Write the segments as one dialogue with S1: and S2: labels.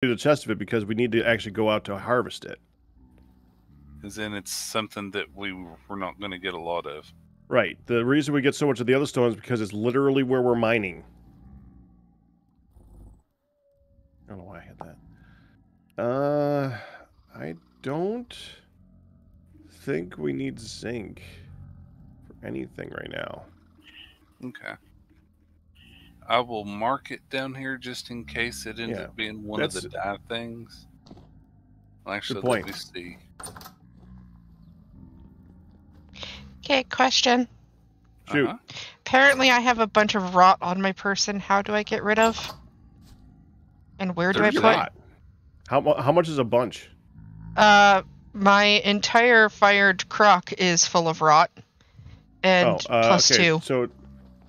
S1: do the chest of it because we need to actually go out to harvest it.
S2: Because then it's something that we're not going to get a lot of.
S1: Right. The reason we get so much of the other stone is because it's literally where we're mining. I don't know why I hit that. I don't think we need zinc for anything right now.
S2: Okay. I will mark it down here just in case it ends up being one of the dye things. Actually, let me see.
S3: Okay, question.
S1: Shoot.
S3: Apparently I have a bunch of rot on my person. How do I get rid of? And where do I put?
S1: Rot. How much is a bunch?
S3: My entire fired crock is full of rot. And plus
S1: okay,
S3: 2.
S1: So,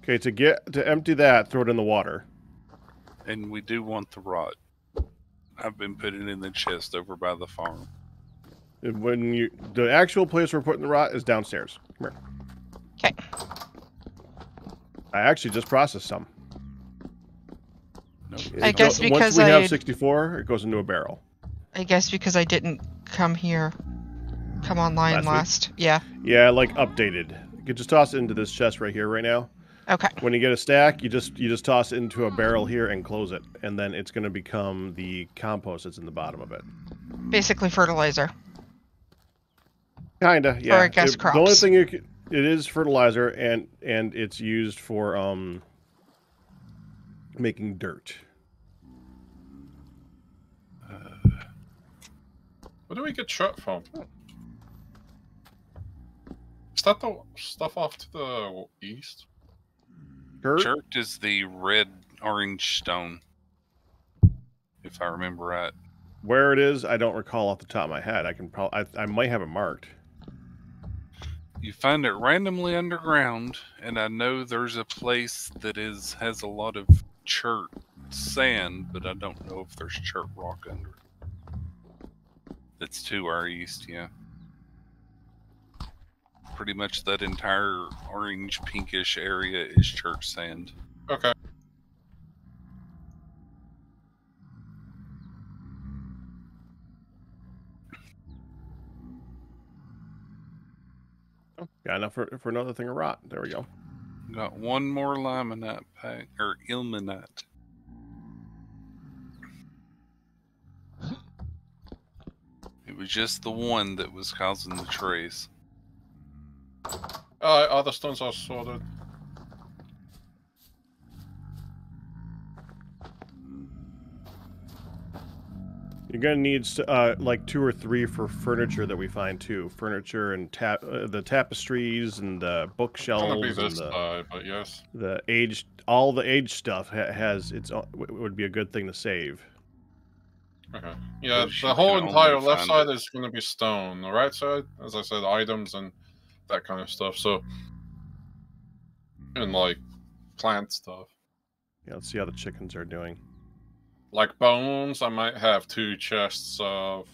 S1: okay, to empty that, throw it in the water.
S2: And we do want the rot. I've been putting it in the chest over by the farm.
S1: When the actual place we're putting the rot is downstairs. Come
S3: here. Okay.
S1: I actually just processed some.
S2: Nope.
S3: I guess because
S1: once we have 64, it goes into a barrel.
S3: I guess because I didn't come online last. Yeah.
S1: Yeah, like updated. You could just toss it into this chest right here right now.
S3: Okay.
S1: When you get a stack, you just toss it into a barrel here and close it, and then it's going to become the compost that's in the bottom of it.
S3: Basically fertilizer.
S1: Kinda, yeah.
S3: Or I guess crops.
S1: The only thing it is fertilizer, and it's used for making dirt.
S4: Where do we get shirt from? Is that the stuff off to the east?
S2: Chert is the red-orange stone, if I remember right.
S1: Where it is, I don't recall off the top of my head. I might have it marked.
S2: You find it randomly underground, and I know there's a place that has a lot of chert sand, but I don't know if there's chert rock under it. That's to our east, yeah. Pretty much that entire orange pinkish area is chert sand.
S4: Okay.
S1: Oh, got enough for another thing of rot. There we go.
S2: Got one more limonite pack, or ilmenite. It was just the one that was causing the trace.
S4: Other stones are sorted.
S1: You're gonna need like 2 or 3 for furniture that we find too. Furniture and the tapestries and the bookshelves.
S4: It's gonna be this side, but yes.
S1: All the aged stuff has its own, would be a good thing to save.
S4: Okay. Yeah, the whole entire left side is going to be stone. The right side, as I said, items and that kind of stuff. So, and like plant stuff.
S1: Yeah, let's see how the chickens are doing.
S4: Like bones, I might have 2 chests of.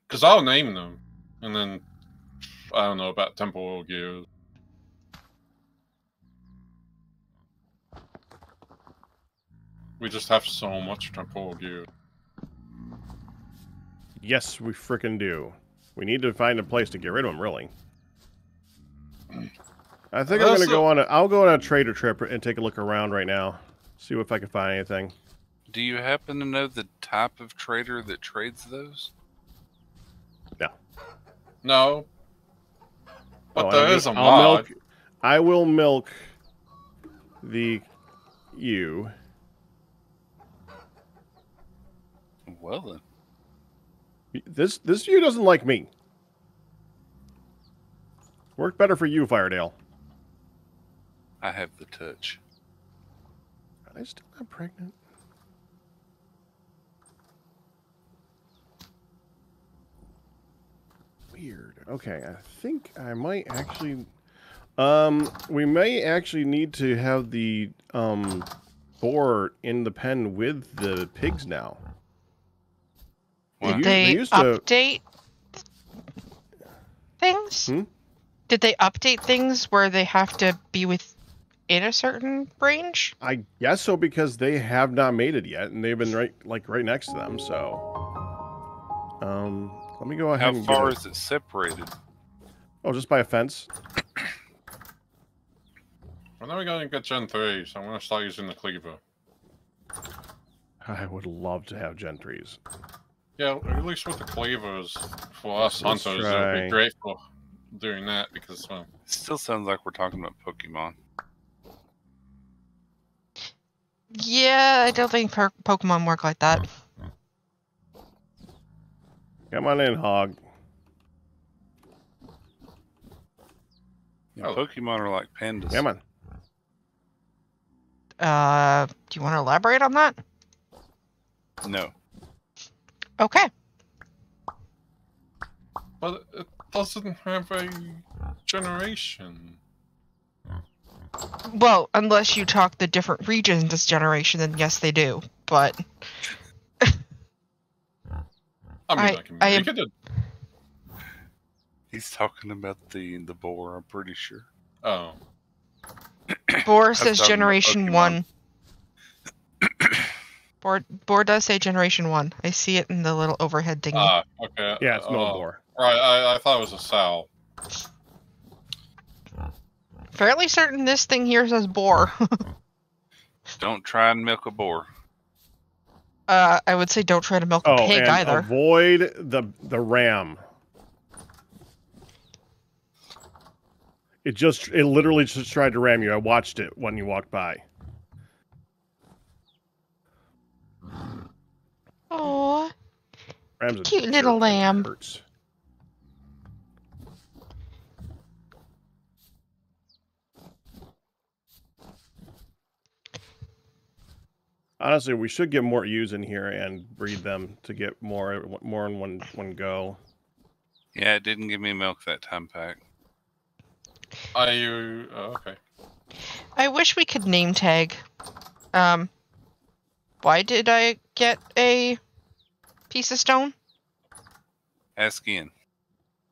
S4: Because I'll name them, and then I don't know about temple gears. We just have so much temple gear.
S1: Yes, we frickin' do. We need to find a place to get rid of them, really. I think I'm gonna go on I'll go on a trader trip and take a look around right now. See if I can find anything.
S2: Do you happen to know the type of trader that trades those?
S1: No.
S4: No. But there is a mod.
S1: I will milk the ewe.
S2: Well then.
S1: This ewe doesn't like me. Worked better for you, Firedale.
S2: I have the touch.
S1: Are they still not pregnant? Weird. Okay, I think I might actually... we may actually need to have the boar in the pen with the pigs now.
S3: Did they update things?
S1: Hmm?
S3: Did they update things where they have to be with in a certain range?
S1: I guess so, because they have not made it yet, and they've been right next to them. So, let me go ahead.
S2: How
S1: and
S2: far
S1: get
S2: is it separated?
S1: Oh, just by a fence.
S4: When are we going to get Gen 3? So I'm going to start using the cleaver.
S1: I would love to have Gen 3s.
S4: Yeah, at least with the cleavers, for us
S1: Let's
S4: hunters, it would
S1: try.
S4: be great for doing that because, well...
S2: Still sounds like we're talking about Pokemon.
S3: Yeah, I don't think Pokemon work like that.
S1: Come on in, Hog.
S2: Yeah,
S4: Oh.
S2: Pokemon are like pandas.
S1: Come on.
S3: Do you want to elaborate on that?
S2: No.
S3: Okay.
S4: But it doesn't have a generation.
S3: Well, unless you talk the different regions this generation, then yes, they do. But
S4: I mean, I can make it.
S2: He's talking about the boar, I'm pretty sure.
S4: Oh.
S3: Boar says
S2: talking about
S3: Generation
S2: Pokemon.
S3: 1. Boar does say Generation 1. I see it in the little overhead thingy.
S4: Ah, okay.
S1: Yeah, it's no boar.
S4: Right, I thought it was a sow.
S3: Fairly certain this thing here says boar.
S2: Don't try and milk a boar.
S3: I would say don't try to milk a pig
S1: and
S3: either.
S1: avoid the ram. It literally just tried to ram you. I watched it when you walked by.
S3: Oh,
S1: Ram's a
S3: cute
S1: jerk
S3: little
S1: and it
S3: lamb.
S1: hurts. Honestly, we should get more ewes in here and breed them to get more in one go.
S2: Yeah, it didn't give me milk that time, Pack.
S4: Are you... Oh, okay.
S3: I wish we could name tag. Why did I get a piece of stone?
S2: Ask Ian.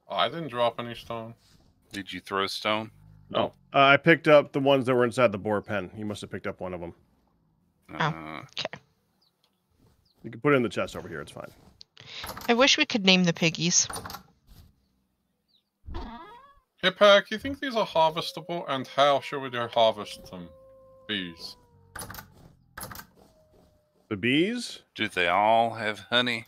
S4: Oh, I didn't drop any stone.
S2: Did you throw a stone?
S1: No. I picked up the ones that were inside the boar pen. You must have picked up one of them.
S3: Okay.
S1: You can put it in the chest over here. It's fine.
S3: I wish we could name the piggies.
S4: Hey, Pack, you think these are harvestable? And how should we harvest them? Bees.
S1: The bees?
S2: Do they all have honey?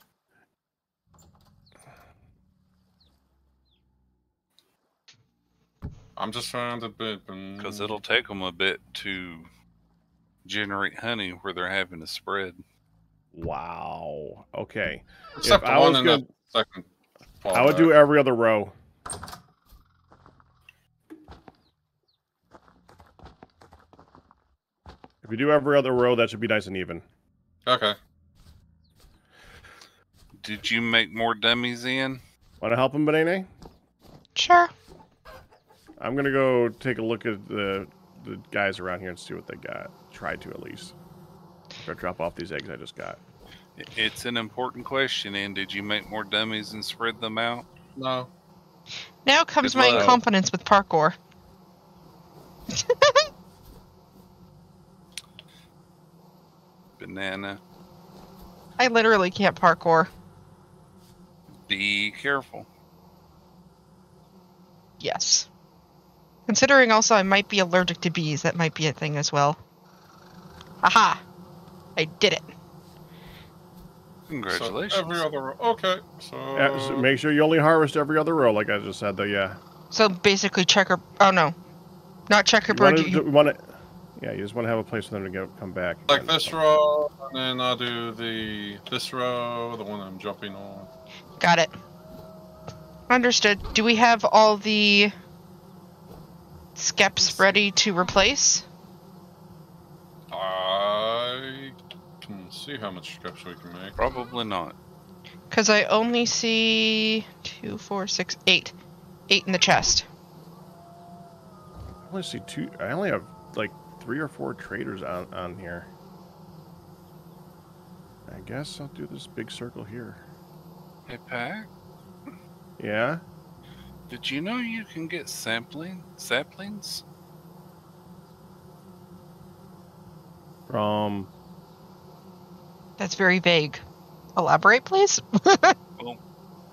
S4: I'm just trying to bid.
S2: Because it'll take them a bit to generate honey where they're having to spread.
S1: Wow. Okay.
S4: Except
S1: If
S4: the
S1: I
S4: one
S1: was
S4: in
S1: gonna,
S4: the second.
S1: I would do every other row. If you do every other row, that should be nice and even.
S4: Okay.
S2: Did you make more dummies, Ian?
S1: Want to help him, Banane?
S3: Sure.
S1: I'm gonna go take a look at the guys around here and see what they got. Try to, at least. Go drop off these eggs I just got.
S2: It's an important question, Ian. Did you make more dummies and spread them out?
S4: No.
S3: Now comes
S2: Good
S3: my
S2: luck.
S3: incompetence with parkour.
S2: Banana.
S3: I literally can't parkour.
S2: Be careful.
S3: Yes. Considering also I might be allergic to bees, that might be a thing as well. Aha! I did it.
S2: Congratulations.
S4: So every other row. Okay.
S1: So make sure you only harvest every other row, like I just said, though, yeah.
S3: So basically oh no. Not checkerboard.
S1: Yeah, you just want to have a place for them to come back.
S4: Like this row, and then I'll do this row, the one I'm jumping on.
S3: Got it. Understood. Do we have all the skeps ready to replace?
S4: I can see how much strips we can make.
S2: Probably not.
S3: Because I only see 2, 4, 6, 8. 8 in the chest.
S1: I only see 2. I only have like 3 or 4 traders on here. I guess I'll do this big circle here.
S2: Hey, Pack,
S1: Yeah?
S2: did you know you can get saplings?
S1: From...
S3: That's very vague. Elaborate, please.
S2: Well,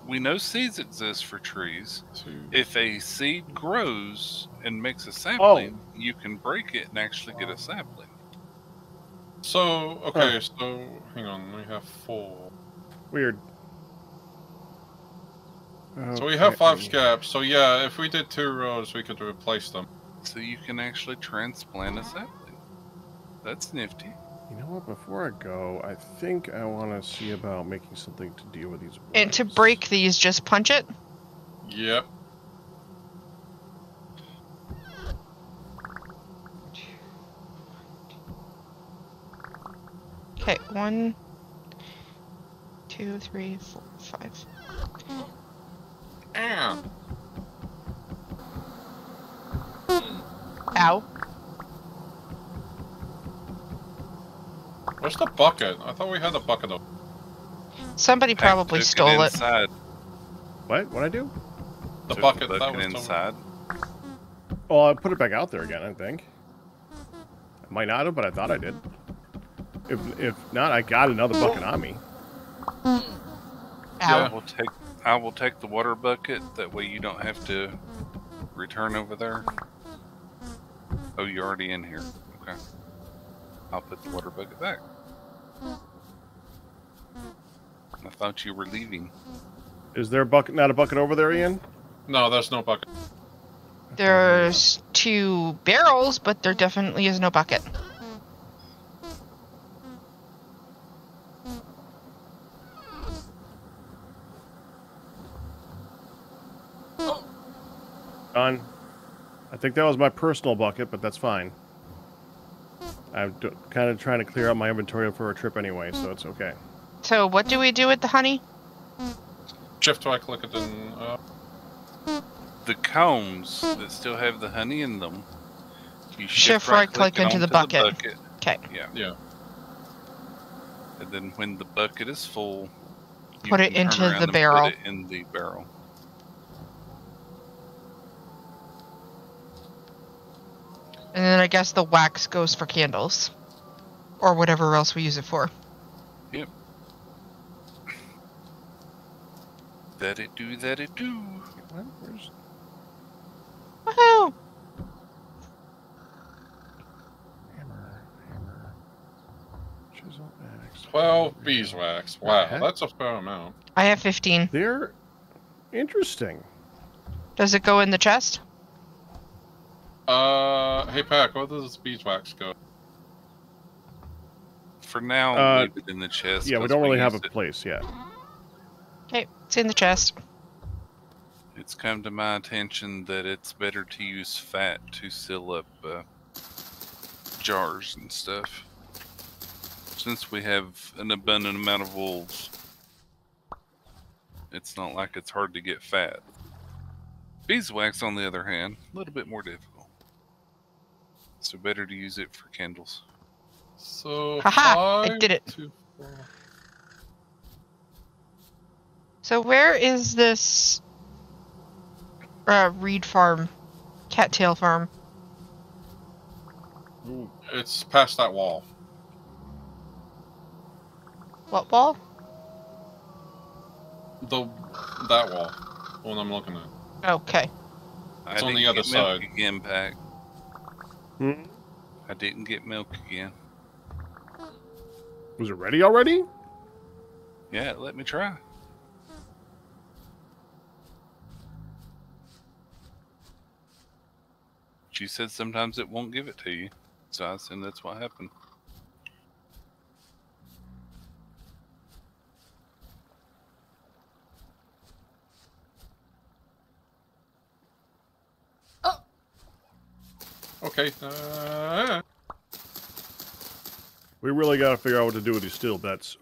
S2: we know seeds exist for trees. If a seed grows and makes a sapling, you can break it and actually get a sapling.
S4: So, okay, so, hang on, we have 4.
S1: Weird.
S4: So we have 5 scabs, so yeah, if we did 2 rows, we could replace them.
S2: So you can actually transplant a sapling. That's nifty.
S1: You know what? Before I go, I think I want to see about making something to deal with these.
S3: And to
S1: woods.
S3: break these, just punch it.
S4: Yep.
S3: Okay, 1, 2, 3, 4, 5.
S4: Ow.
S3: Ow.
S4: Where's the bucket? I thought we had a bucket of.
S3: Somebody
S2: Pack
S3: probably
S2: took
S3: stole it.
S2: inside.
S1: What? What'd I do?
S4: The
S2: Took
S4: bucket,
S2: the
S4: that was
S2: inside.
S1: Oh, I put it back out there again, I think. I might not have, but I thought I did. If not, I got another bucket on me.
S3: Ow.
S4: Yeah.
S2: I will take the water bucket. That way you don't have to return over there. Oh, you're already in here. Okay. I'll put the water bucket back. I thought you were leaving.
S1: Is there a bucket? Not a bucket over there, Ian?
S4: No, there's no bucket.
S3: There's 2 barrels, but there definitely is no bucket.
S1: Done. I think that was my personal bucket, but that's fine. I'm kind of trying to clear out my inventory for a trip anyway, so it's okay.
S3: So what do we do with the honey?
S4: Shift right click it and
S2: The combs that still have the honey in them, you
S3: Shift right click
S2: it
S3: into the
S2: onto
S3: bucket. Okay.
S2: Yeah.
S4: yeah.
S2: And then when the bucket is full, you
S3: Put it
S2: can turn
S3: into
S2: around
S3: the
S2: and
S3: barrel.
S2: Put it in the barrel.
S3: And then I guess the wax goes for candles. Or whatever else we use it for.
S2: Yep. That it do, that it do.
S1: What? Where's...
S3: Woohoo!
S1: Hammer, chisel, axe.
S4: 12 beeswax. Wow,
S1: Okay.
S4: that's a fair amount.
S3: I have 15.
S1: They're interesting.
S3: Does it go in the chest?
S4: Hey Pack, where does beeswax go?
S2: For now, leave it in the chest.
S1: Yeah, we
S2: 'cause
S1: don't really have a
S2: used it.
S1: place yet.
S3: Okay, it's in the chest.
S2: It's come to my attention that it's better to use fat to seal up jars and stuff. Since we have an abundant amount of wolves, it's not like it's hard to get fat. Beeswax, on the other hand, a little bit more difficult. So better to use it for candles.
S4: So,
S3: Haha, I
S4: 5
S3: did it.
S4: to 4.
S3: So where is this reed farm? Cattail farm?
S4: It's past that wall.
S3: What wall?
S4: That wall. The one I'm looking at.
S3: Okay.
S4: It's on the other
S2: get milk
S4: side.
S2: again, Pack.
S1: Hmm?
S2: I didn't get milk again.
S1: Was it ready already?
S2: Yeah, let me try. She said sometimes it won't give it to you, so I assume that's what happened.
S4: Okay.
S1: We really got to figure out what to do with these steel bets.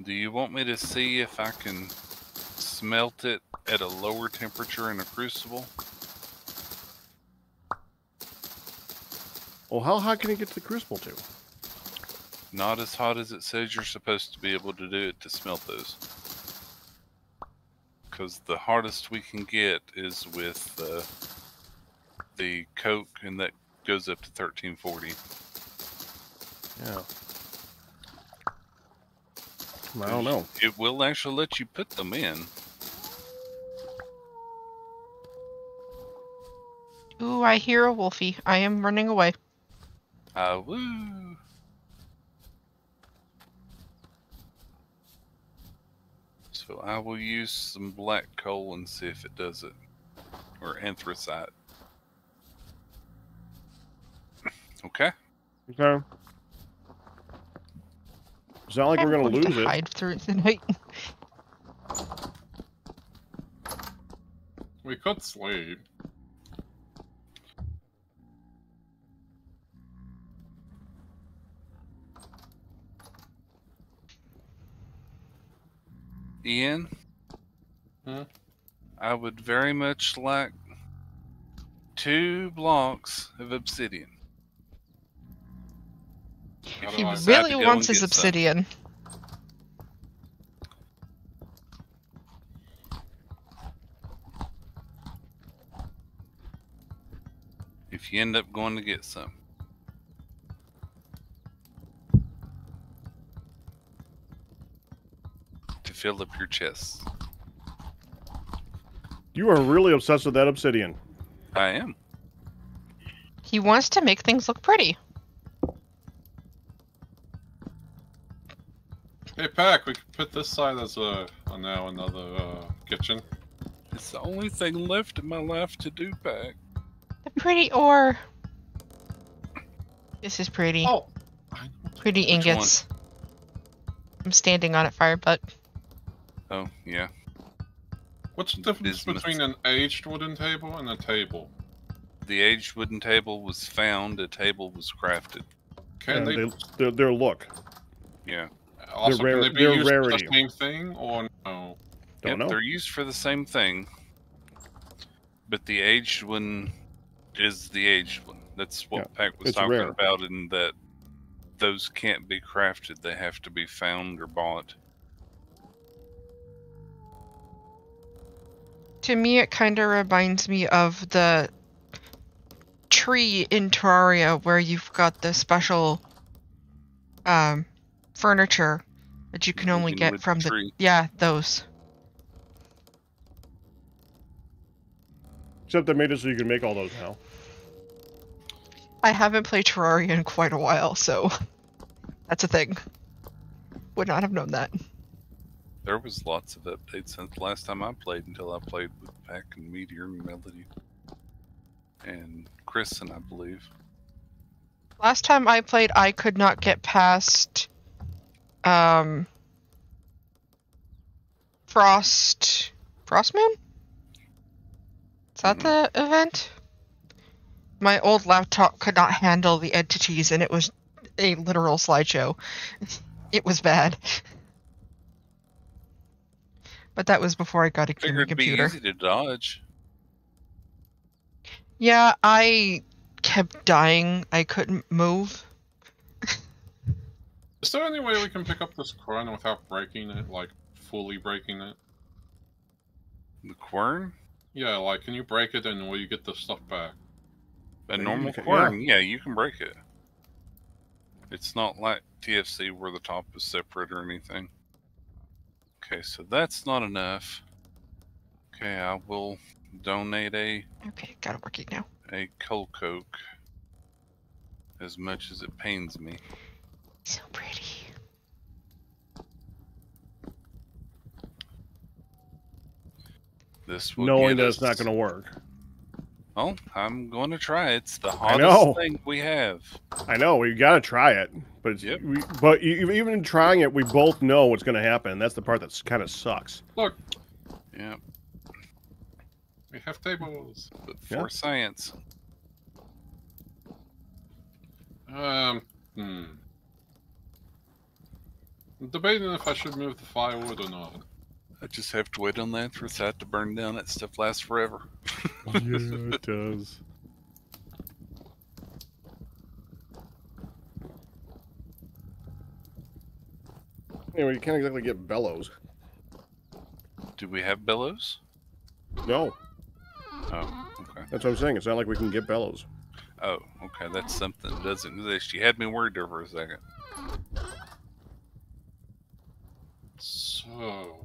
S2: Do you want me to see if I can smelt it at a lower temperature in a crucible?
S1: Well, how hot can you get to the crucible to?
S2: Not as hot as it says you're supposed to be able to do it to smelt those. Because the hardest we can get is with the coke, and that goes up to 1340.
S1: Yeah. I don't know.
S2: It will actually let you put them in.
S3: Ooh, I hear a wolfie. I am running away.
S2: Woo! So I will use some black coal and see if it does it. Or anthracite. Okay.
S1: Okay. It's not like we're
S3: I'm
S1: going to
S3: going
S1: lose it.
S3: hide through the night.
S4: We could sleep.
S2: Ian?
S4: Hmm?
S2: I would very much like 2 blocks of obsidian.
S4: How
S3: He
S4: do I-
S2: decide
S3: really
S2: to go
S3: wants
S2: and
S3: his
S2: get some.
S3: obsidian.
S2: If you end up going to get some. To fill up your chests.
S1: You are really obsessed with that obsidian.
S2: I am.
S3: He wants to make things look pretty.
S4: Hey, Pack, we could put this side as now another kitchen.
S2: It's the only thing left in my life to do, Pack.
S3: The pretty ore. This is pretty.
S4: Oh!
S3: Pretty
S2: Which
S3: ingots. I'm standing on it, Firebutt.
S2: Oh, yeah.
S4: What's the difference
S2: Bismuth.
S4: between an aged wooden table and a table?
S2: The aged wooden table was found, a table was crafted.
S4: Can
S1: Yeah,
S4: they
S1: their look.
S2: Yeah.
S4: also
S1: Their
S4: can they be
S1: their
S4: used
S1: rarity.
S4: for the same thing or no?
S1: Don't know.
S2: They're used for the same thing. But the aged one is the aged one. That's what Pack was
S1: it's
S2: talking
S1: rare.
S2: about, in that those can't be crafted. They have to be found or bought.
S3: To me, it kind of reminds me of the tree in Terraria where you've got the special furniture that you can only
S2: Moving
S3: get
S2: with
S3: from
S2: the tree.
S3: Yeah, those.
S1: Except they made it so you can make all those now.
S3: I haven't played Terraria in quite a while, so that's a thing. Would not have known that.
S2: There was lots of updates since the last time I played, until I played with Pack and Meteor and Melody. And Kristen, I believe.
S3: Last time I played, I could not get past Frost Moon? Is that the event? My old laptop could not handle the entities, and it was a literal slideshow. It was bad. But that was before I got a gaming
S2: Figured it'd be
S3: computer.
S2: easy to dodge.
S3: Yeah, I kept dying. I couldn't move.
S4: Is there any way we can pick up this quern without breaking it, like fully breaking it?
S2: The quern?
S4: Yeah, like can you break it and will you get the stuff back?
S2: A
S1: Yeah,
S2: normal
S1: you can-
S2: quern, yeah, you can break it. It's not like TFC where the top is separate or anything. Okay, so that's not enough. Okay, I will donate
S3: Okay, got it working now.
S2: a coal coke, as much as it pains me.
S3: So pretty.
S2: This will
S1: Knowing
S2: get
S1: that
S2: us...
S1: it's not going to work.
S2: Oh, I'm going to try. It's the
S1: know.
S2: hottest thing we have.
S1: I know, we got to try it. But it's,
S2: Yep.
S1: even in trying it, we both know what's going to happen. That's the part that kind of sucks.
S4: Look,
S2: Yeah,
S4: we have tables.
S2: but for
S1: Yeah.
S2: science.
S4: I'm debating if I should move the firewood or not.
S2: I just have to wait on the anthracite to burn down. That stuff lasts forever.
S1: Yeah, it does. Anyway, you can't exactly get bellows.
S2: Do we have bellows?
S1: No,
S2: Oh, okay.
S1: that's what I'm saying. It's not like we can get bellows.
S2: Oh, okay. That's something that doesn't exist. You had me worried there for a second.
S4: So,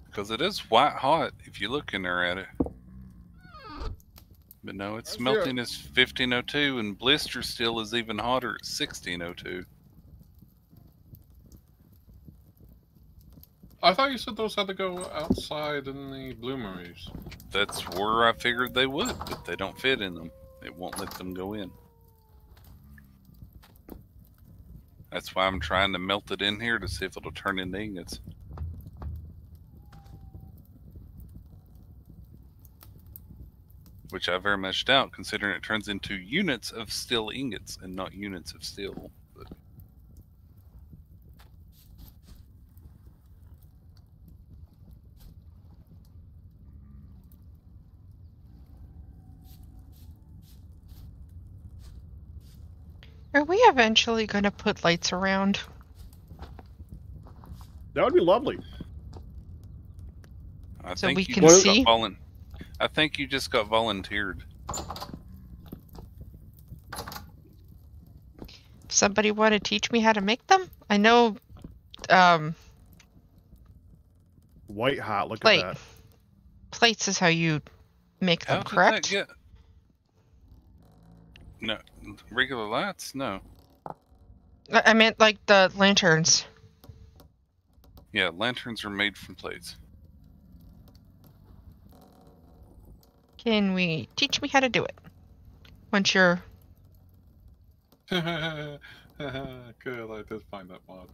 S2: Because it is white hot if you look in there at it. But no, it's
S1: That's
S2: melting as 1502, and blister still is even hotter at 1602.
S4: I thought you said those had to go outside in the bloomeries.
S2: That's where I figured they would, but they don't fit in them. It won't let them go in. That's why I'm trying to melt it in here to see if it'll turn into ingots. Which I very much doubt, considering it turns into units of steel ingots and not units of steel. But
S3: Are we eventually going to put lights around?
S1: That would be lovely.
S2: I
S3: So
S2: think
S3: we
S2: you
S3: can
S2: just
S3: see?
S2: got I think you just got volunteered.
S3: Somebody want to teach me how to make them? I know,
S1: White hot. Look
S3: Plate.
S1: at that.
S3: plates is how you make
S2: How
S3: them,
S2: did
S3: correct?
S2: that get? No, regular lights? No.
S3: I meant like the lanterns.
S2: Yeah, lanterns are made from plates.
S3: Can we teach me how to do it? Once you're...
S4: Good, I did find that mod.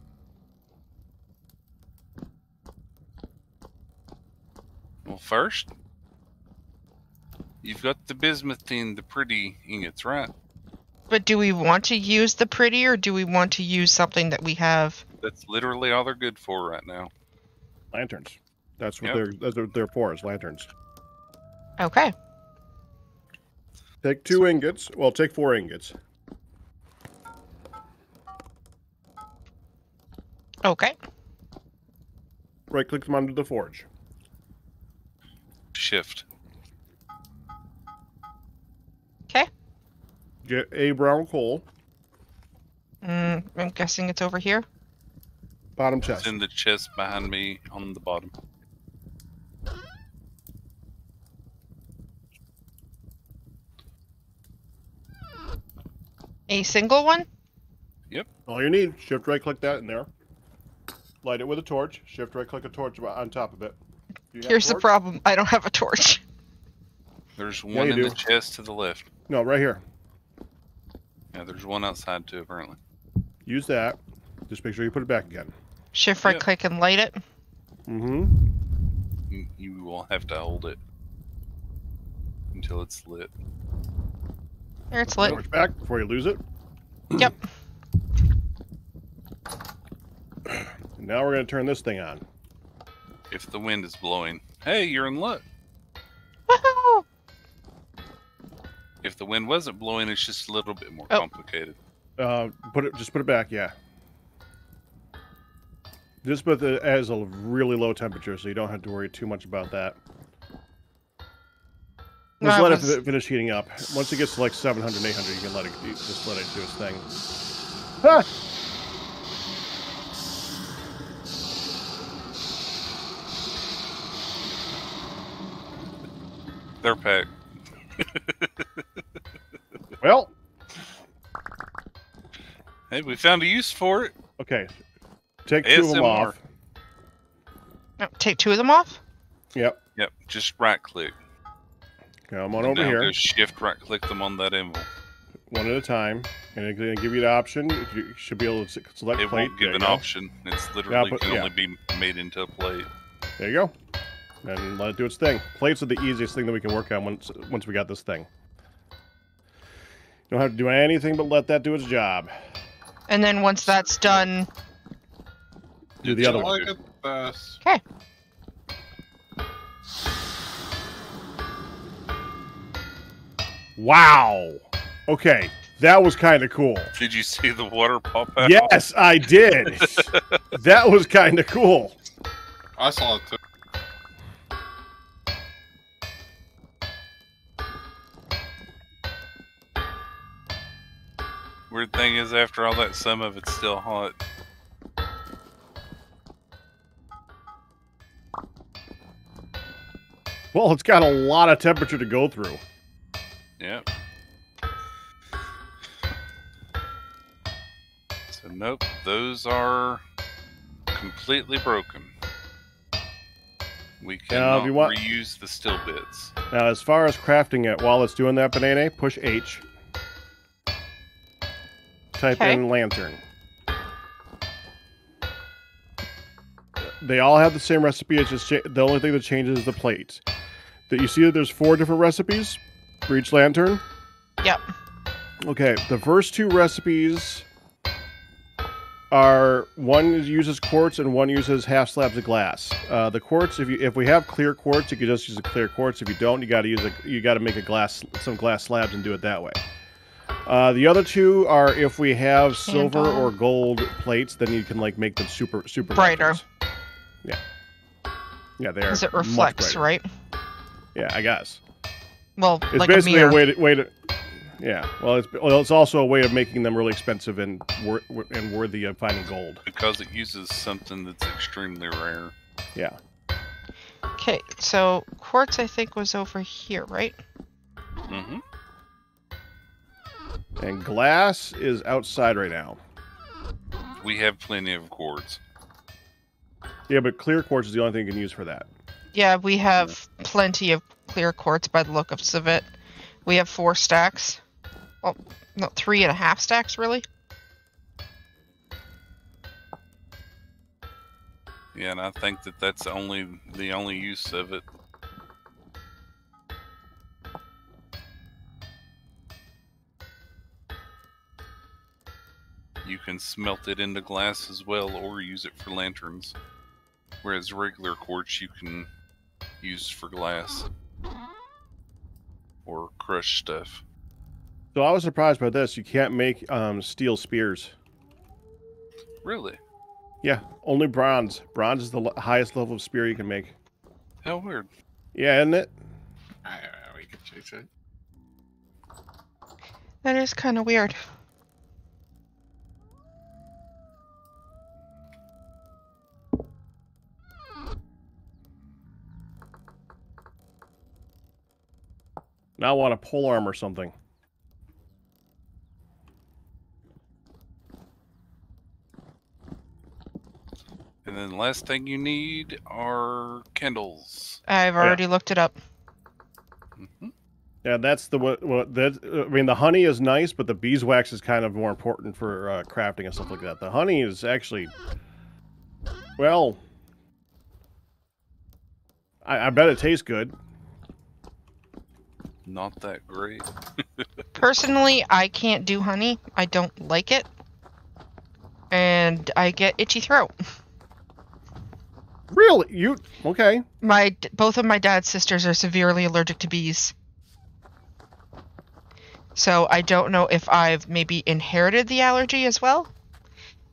S2: Well, first, you've got the bismuthine, the pretty ingots, right?
S3: But do we want to use the pretty, or do we want to use something that we have?
S2: That's literally all they're good for right now.
S1: Lanterns. That's what
S2: Yep.
S1: they're for, is lanterns.
S3: Okay.
S1: Take 2 ingots. Well, take 4 ingots.
S3: Okay.
S1: Right click them onto the forge.
S2: Shift.
S3: Okay.
S1: Get a brown coal.
S3: I'm guessing it's over here.
S1: Bottom
S2: It's
S1: chest.
S2: in the chest behind me on the bottom.
S3: A single one?
S1: All you need, shift right click that in there. Light it with a torch. Shift right click a torch on top of it. Do you have a
S3: Here's the
S1: torch?
S3: problem. I don't have a torch.
S2: There's
S1: Yeah,
S2: one
S1: you
S2: in
S1: do.
S2: the chest to the left.
S1: No, right here.
S2: Yeah, there's one outside too, apparently.
S1: Use that. Just make sure you put it back again.
S3: Shift right
S2: Yep.
S3: click and light it.
S1: Mm-hmm.
S2: You will have to hold it until it's lit.
S3: There, it's lit.
S1: Torch back before you lose it.
S3: Yep.
S1: And now we're going to turn this thing on.
S2: If the wind is blowing, hey, you're in luck.
S3: Woohoo!
S2: If the wind wasn't blowing, it's just a little bit more
S3: Oh.
S2: complicated.
S1: Just put it back, yeah. Just put it as a really low temperature, so you don't have to worry too much about that.
S3: No,
S1: Just
S3: I
S1: let
S3: was-
S1: it finish heating up. Once it gets to like 700, 800, you can just let it do its thing. Ah!
S2: They're packed.
S1: Well,
S2: Hey, we found a use for it.
S1: okay. Take 2 of them
S2: ASMR.
S1: off.
S3: Oh, take 2 of them off?
S1: Yep.
S2: Yep, just right click.
S1: Come on
S2: And
S1: over
S2: now
S1: here.
S2: go shift right click them on that envelope.
S1: One at a time. And it's going to give you the option. You should be able to select
S2: It
S1: plate.
S2: won't give
S1: There
S2: an
S1: you go.
S2: option. It's literally
S1: but-
S2: can
S1: yeah.
S2: only be made into a plate.
S1: There you go. And let it do its thing. Plates are the easiest thing that we can work on once we got this thing. You don't have to do anything but let that do its job.
S3: And then once that's done...
S1: Do the
S2: It's
S1: other
S2: all
S1: one.
S4: I get this.
S3: Okay.
S1: Wow. Okay. That was kind of cool.
S2: Did you see the water pop out?
S1: Yes, I did. That was kind of cool.
S4: I saw it too.
S2: Weird thing is, after all that, some of it's still hot.
S1: Well, it's got a lot of temperature to go through.
S2: Yep. So nope, those are completely broken. We
S1: Now, if
S2: cannot
S1: you want-
S2: reuse the steel bits.
S1: Now, as far as crafting it, while it's doing that, Banana, push H. Type
S3: Okay.
S1: in lantern. They all have the same recipe. It's just the only thing that changes is the plates. That you see that there's 4 different recipes for each lantern.
S3: Yep.
S1: Okay, the first 2 recipes are one uses quartz and one uses half slabs of glass. The quartz, if we have clear quartz, you can just use a clear quartz. If you don't, you got to make some glass slabs and do it that way. The other 2 are if we have silver or gold plates, then you can like make them super
S3: Brighter.
S1: lanterns. Yeah. Yeah, they're
S3: Because it
S1: much
S3: reflects,
S1: brighter.
S3: right?
S1: Yeah, I guess.
S3: Well,
S1: It's
S3: like
S1: basically
S3: a
S1: a
S3: mirror.
S1: way to yeah. Well, it's also a way of making them really expensive and worthy of finding gold.
S2: Because it uses something that's extremely rare.
S1: Yeah.
S3: Okay, so quartz I think was over here, right?
S2: Mm-hmm.
S1: And glass is outside right now.
S2: We have plenty of quartz.
S1: Yeah, but clear quartz is the only thing you can use for that.
S3: Yeah, we have plenty of clear quartz by the look of it. We have 4 stacks. Well, no, 3.5 stacks, really.
S2: Yeah, and I think that's the only use of it. You can smelt it into glass as well, or use it for lanterns. Whereas regular quartz you can use for glass. Or crush stuff.
S1: So I was surprised by this. You can't make steel spears.
S2: Really?
S1: Yeah, only bronze. Bronze is the highest level of spear you can make.
S2: How weird.
S1: Yeah, isn't it?
S4: We can chase it.
S3: That is kind of weird.
S1: Now I want a pole arm or something.
S2: And then the last thing you need are candles.
S3: I've already looked it up.
S2: Mm-hmm.
S1: Yeah, that's the what that. I mean, the honey is nice, but the beeswax is kind of more important for crafting and stuff like that. The honey is actually, well, I bet it tastes good.
S2: Not that great.
S3: Personally, I can't do honey. I don't like it. And I get itchy throat.
S1: Really? You okay?
S3: Both of my dad's sisters are severely allergic to bees. So I don't know if I've maybe inherited the allergy as well.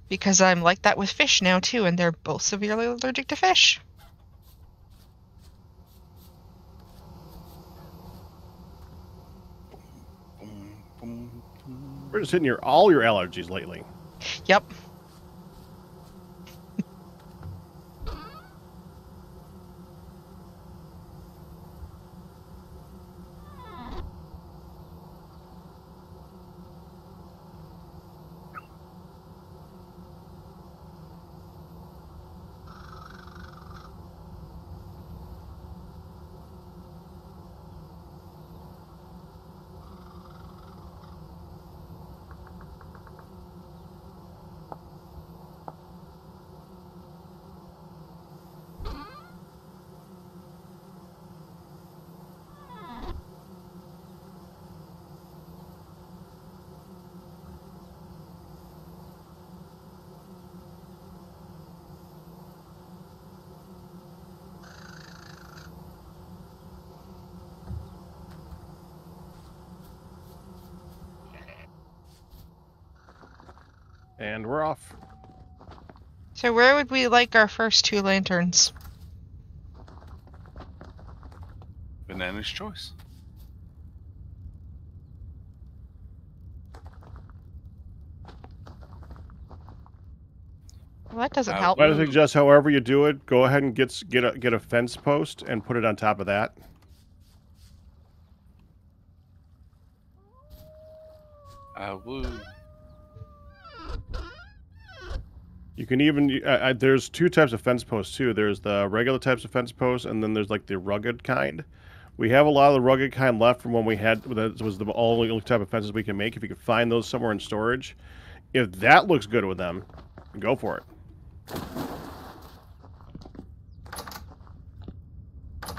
S3: Because I'm like that with fish now too, and they're both severely allergic to fish.
S1: We're just hitting all your allergies lately.
S3: Yep.
S1: And we're off.
S3: So where would we like our first 2 lanterns?
S2: Banana's choice.
S3: Well, that doesn't help.
S1: But I suggest, however you do it, go ahead and get a fence post and put it on top of that.
S2: I would.
S1: You can even there's two types of fence posts too. There's the regular types of fence posts, and then there's like the rugged kind. We have a lot of the rugged kind left from when we had that was the only type of fences we can make. If you could find those somewhere in storage, if that looks good with them, go for it.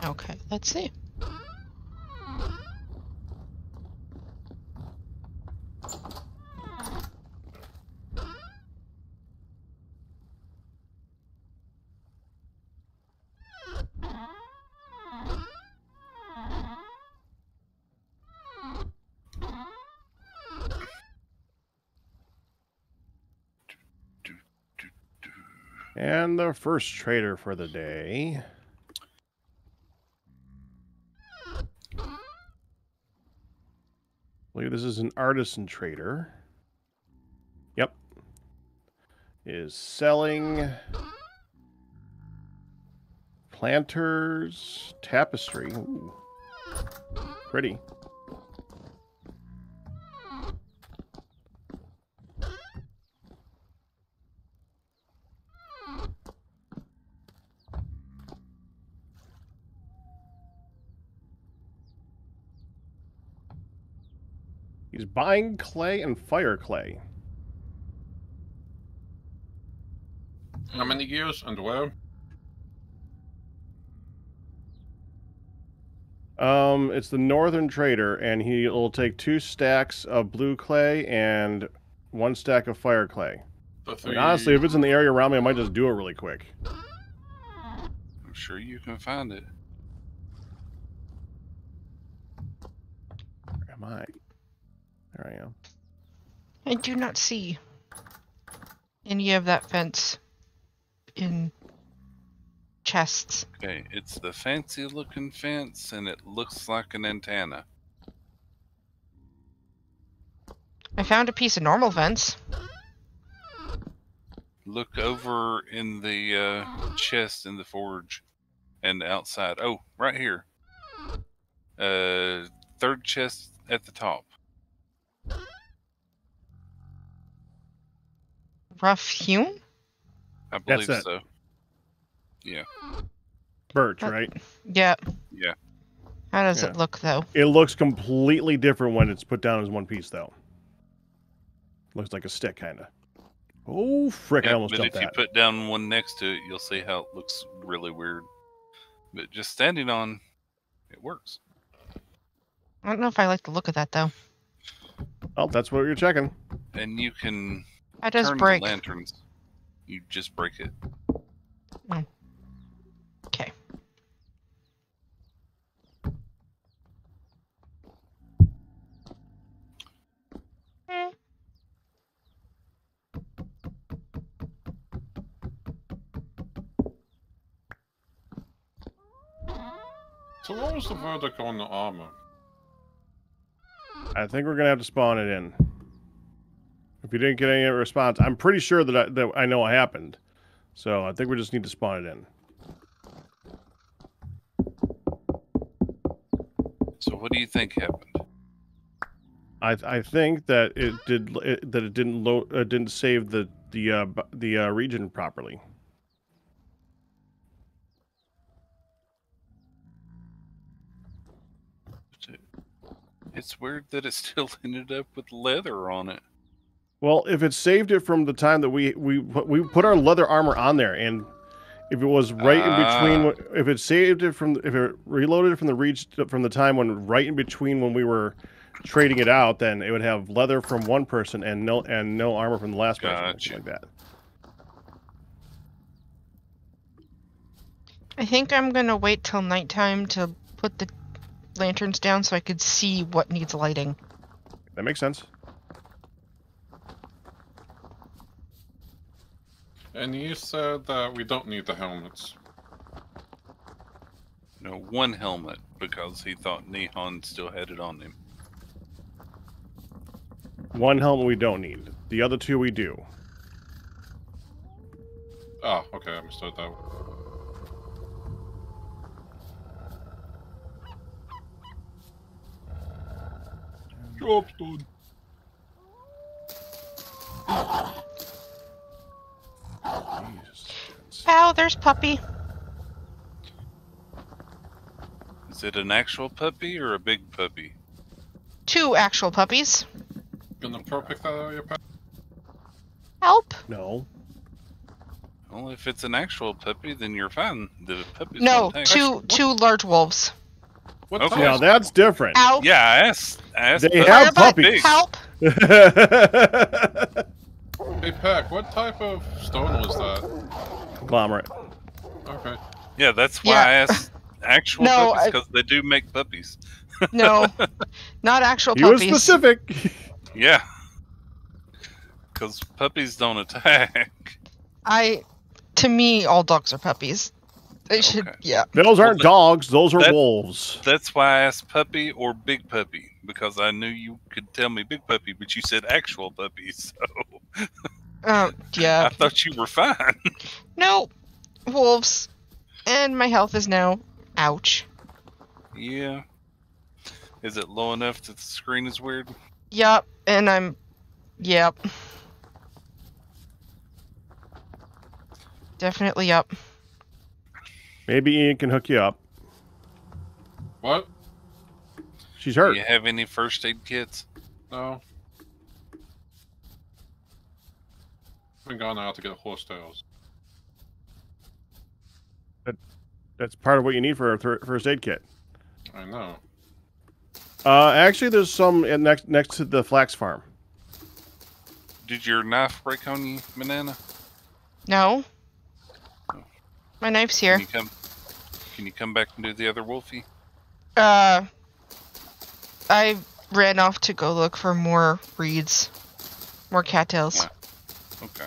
S3: Okay, let's see.
S1: And the first trader for the day. I believe this is an Artisan Trader. Yep. Is selling planters tapestry. Ooh. Pretty. He's buying clay and fire clay.
S4: How many gears and where?
S1: It's the Northern Trader, and he'll take 2 stacks of blue clay and 1 stack of fire clay. I mean, honestly, if it's in the area around me, I might just do it really quick.
S2: I'm sure you can find it.
S1: Where am I? There I am.
S3: I do not see any of that fence in chests.
S2: Okay, it's the fancy looking fence and it looks like an antenna.
S3: I found a piece of normal fence.
S2: Look over in the chest in the forge and outside. Oh, right here. Third chest at the top.
S3: Rough hewn?
S2: I believe
S1: That's it.
S2: so. Yeah.
S1: Birch, right?
S3: Yeah.
S2: Yeah.
S3: How does
S1: Yeah.
S3: it look, though?
S1: It looks completely different when it's put down as one piece, though. Looks like a stick, kind of. Oh, frick, I
S2: Yeah,
S1: almost
S2: but
S1: jumped
S2: if you
S1: that.
S2: put down one next to it, you'll see how it looks really weird. But just standing on, it works.
S3: I don't know if I like the look of that, though.
S1: Oh, that's what you're checking.
S2: And you can
S3: How does
S2: turn
S3: break?
S2: the lanterns. You just break it.
S3: Okay.
S4: So what was the verdict on the armor?
S1: I think we're going to have to spawn it in. If you didn't get any response, I'm pretty sure that I know what happened. So I think we just need to spawn it in.
S2: So what do you think happened?
S1: I think that it didn't save the region properly.
S2: It's weird that it still ended up with leather on it.
S1: Well, if it saved it from the time that we put our leather armor on there, and if it was right in between, if it saved it from, if it reloaded it from the time when right in between when we were trading it out, then it would have leather from one person and no armor from the last person, or something like that.
S3: I think I'm gonna wait till nighttime to put the lanterns down so I could see what needs lighting.
S1: That makes sense.
S4: And you said that we don't need the helmets.
S2: No, one helmet, because he thought Nihon still had it on him.
S1: One helmet we don't need. The other 2 we do.
S4: Oh, okay, I understood that. Job's done.
S1: Jesus.
S3: Ow, there's puppy.
S2: Is it an actual puppy or a big puppy?
S3: 2 actual puppies.
S4: Gonna pro pick that out of your pack?
S3: Help.
S1: No.
S2: Well, if it's an actual puppy, then you're fine. The puppy's
S3: No,
S2: gonna tank.
S3: two large wolves.
S4: What
S2: Okay.
S4: type?
S1: Yeah, that's different.
S3: Ow.
S2: Yeah, I asked
S1: They
S2: puppy.
S1: have
S3: Firebite,
S1: puppies.
S3: help.
S4: Hey, Pack, what type of stone was that?
S1: Conglomerate.
S4: Okay.
S2: Yeah, that's why
S3: Yeah.
S2: I asked actual
S3: No,
S2: puppies, because they do make puppies.
S3: No, not actual
S1: He was
S3: puppies.
S1: specific.
S2: Yeah. Because puppies don't attack.
S3: To me, all dogs are puppies. They should,
S2: Okay.
S3: yeah.
S1: Those aren't dogs. Those are
S2: that-
S1: wolves.
S2: That's why I asked puppy or big puppy, because I knew you could tell me big puppy, but you said actual puppies, so
S3: Yeah.
S2: I thought you were fine.
S3: No, wolves. And my health is now, ouch.
S2: Yeah. Is it low enough that the screen is weird?
S3: Yup, and yep. Definitely up.
S1: Maybe Ian can hook you up.
S4: What?
S1: She's
S2: Do
S1: hurt.
S2: you have any first aid kits?
S4: No. I've been gone out to get horsetails.
S1: That's part of what you need for a first aid kit.
S4: I know.
S1: Actually, there's some next to the flax farm.
S2: Did your knife break on you, Banana?
S3: No. My knife's here.
S2: Can you come back and do the other wolfie?
S3: I ran off to go look for more reeds. More cattails.
S2: Yeah. Okay.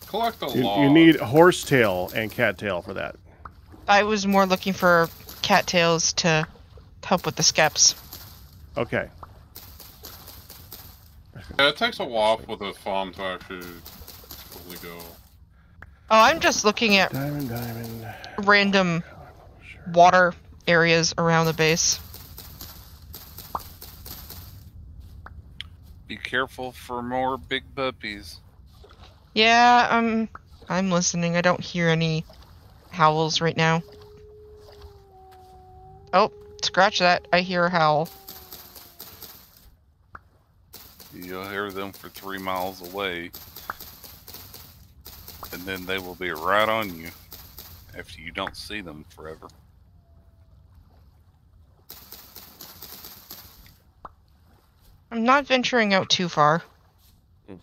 S4: Collect the
S1: You
S4: log.
S1: need horsetail and cattail for that.
S3: I was more looking for cattails to help with the skeps.
S1: Okay.
S4: Yeah, it takes a while for the farm to actually fully go.
S3: Oh, I'm just looking at
S1: Diamond.
S3: random
S1: Sure.
S3: water areas around the base.
S2: Be careful for more big puppies.
S3: Yeah, I'm listening. I don't hear any howls right now. Oh, scratch that. I hear a howl.
S2: You'll hear them for 3 miles away. And then they will be right on you after you don't see them forever.
S3: I'm not venturing out too far.
S2: And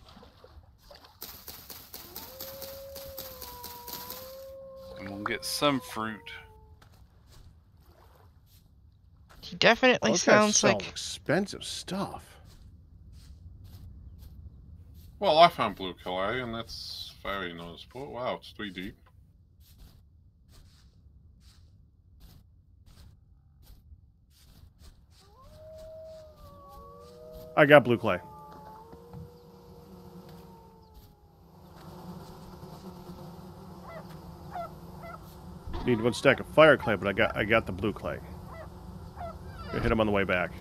S2: we'll get some fruit.
S3: He definitely
S1: Those guys
S3: sounds
S1: sell
S3: like...
S1: expensive stuff.
S4: Well, I found blue clay, and that's very noticeable. Wow, it's 3 deep.
S1: I got blue clay. Need 1 stack of fire clay, but I got the blue clay. Gonna hit him on the way back.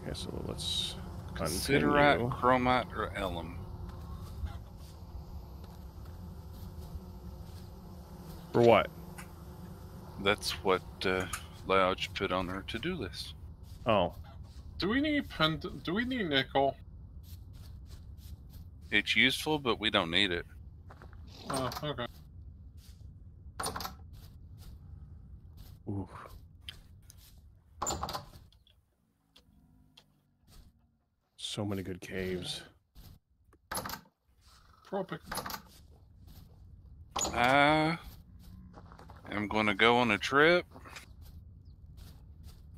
S1: Okay, so let's
S2: Siderite,
S1: continue.
S2: chromite, or alum.
S1: For what?
S2: That's what Lodge put on her to-do list.
S1: Oh,
S4: Do we need Do we need nickel?
S2: It's useful, but we don't need it.
S4: Oh, okay.
S1: ooh. So many good caves.
S4: Tropic.
S2: I am going to go on a trip.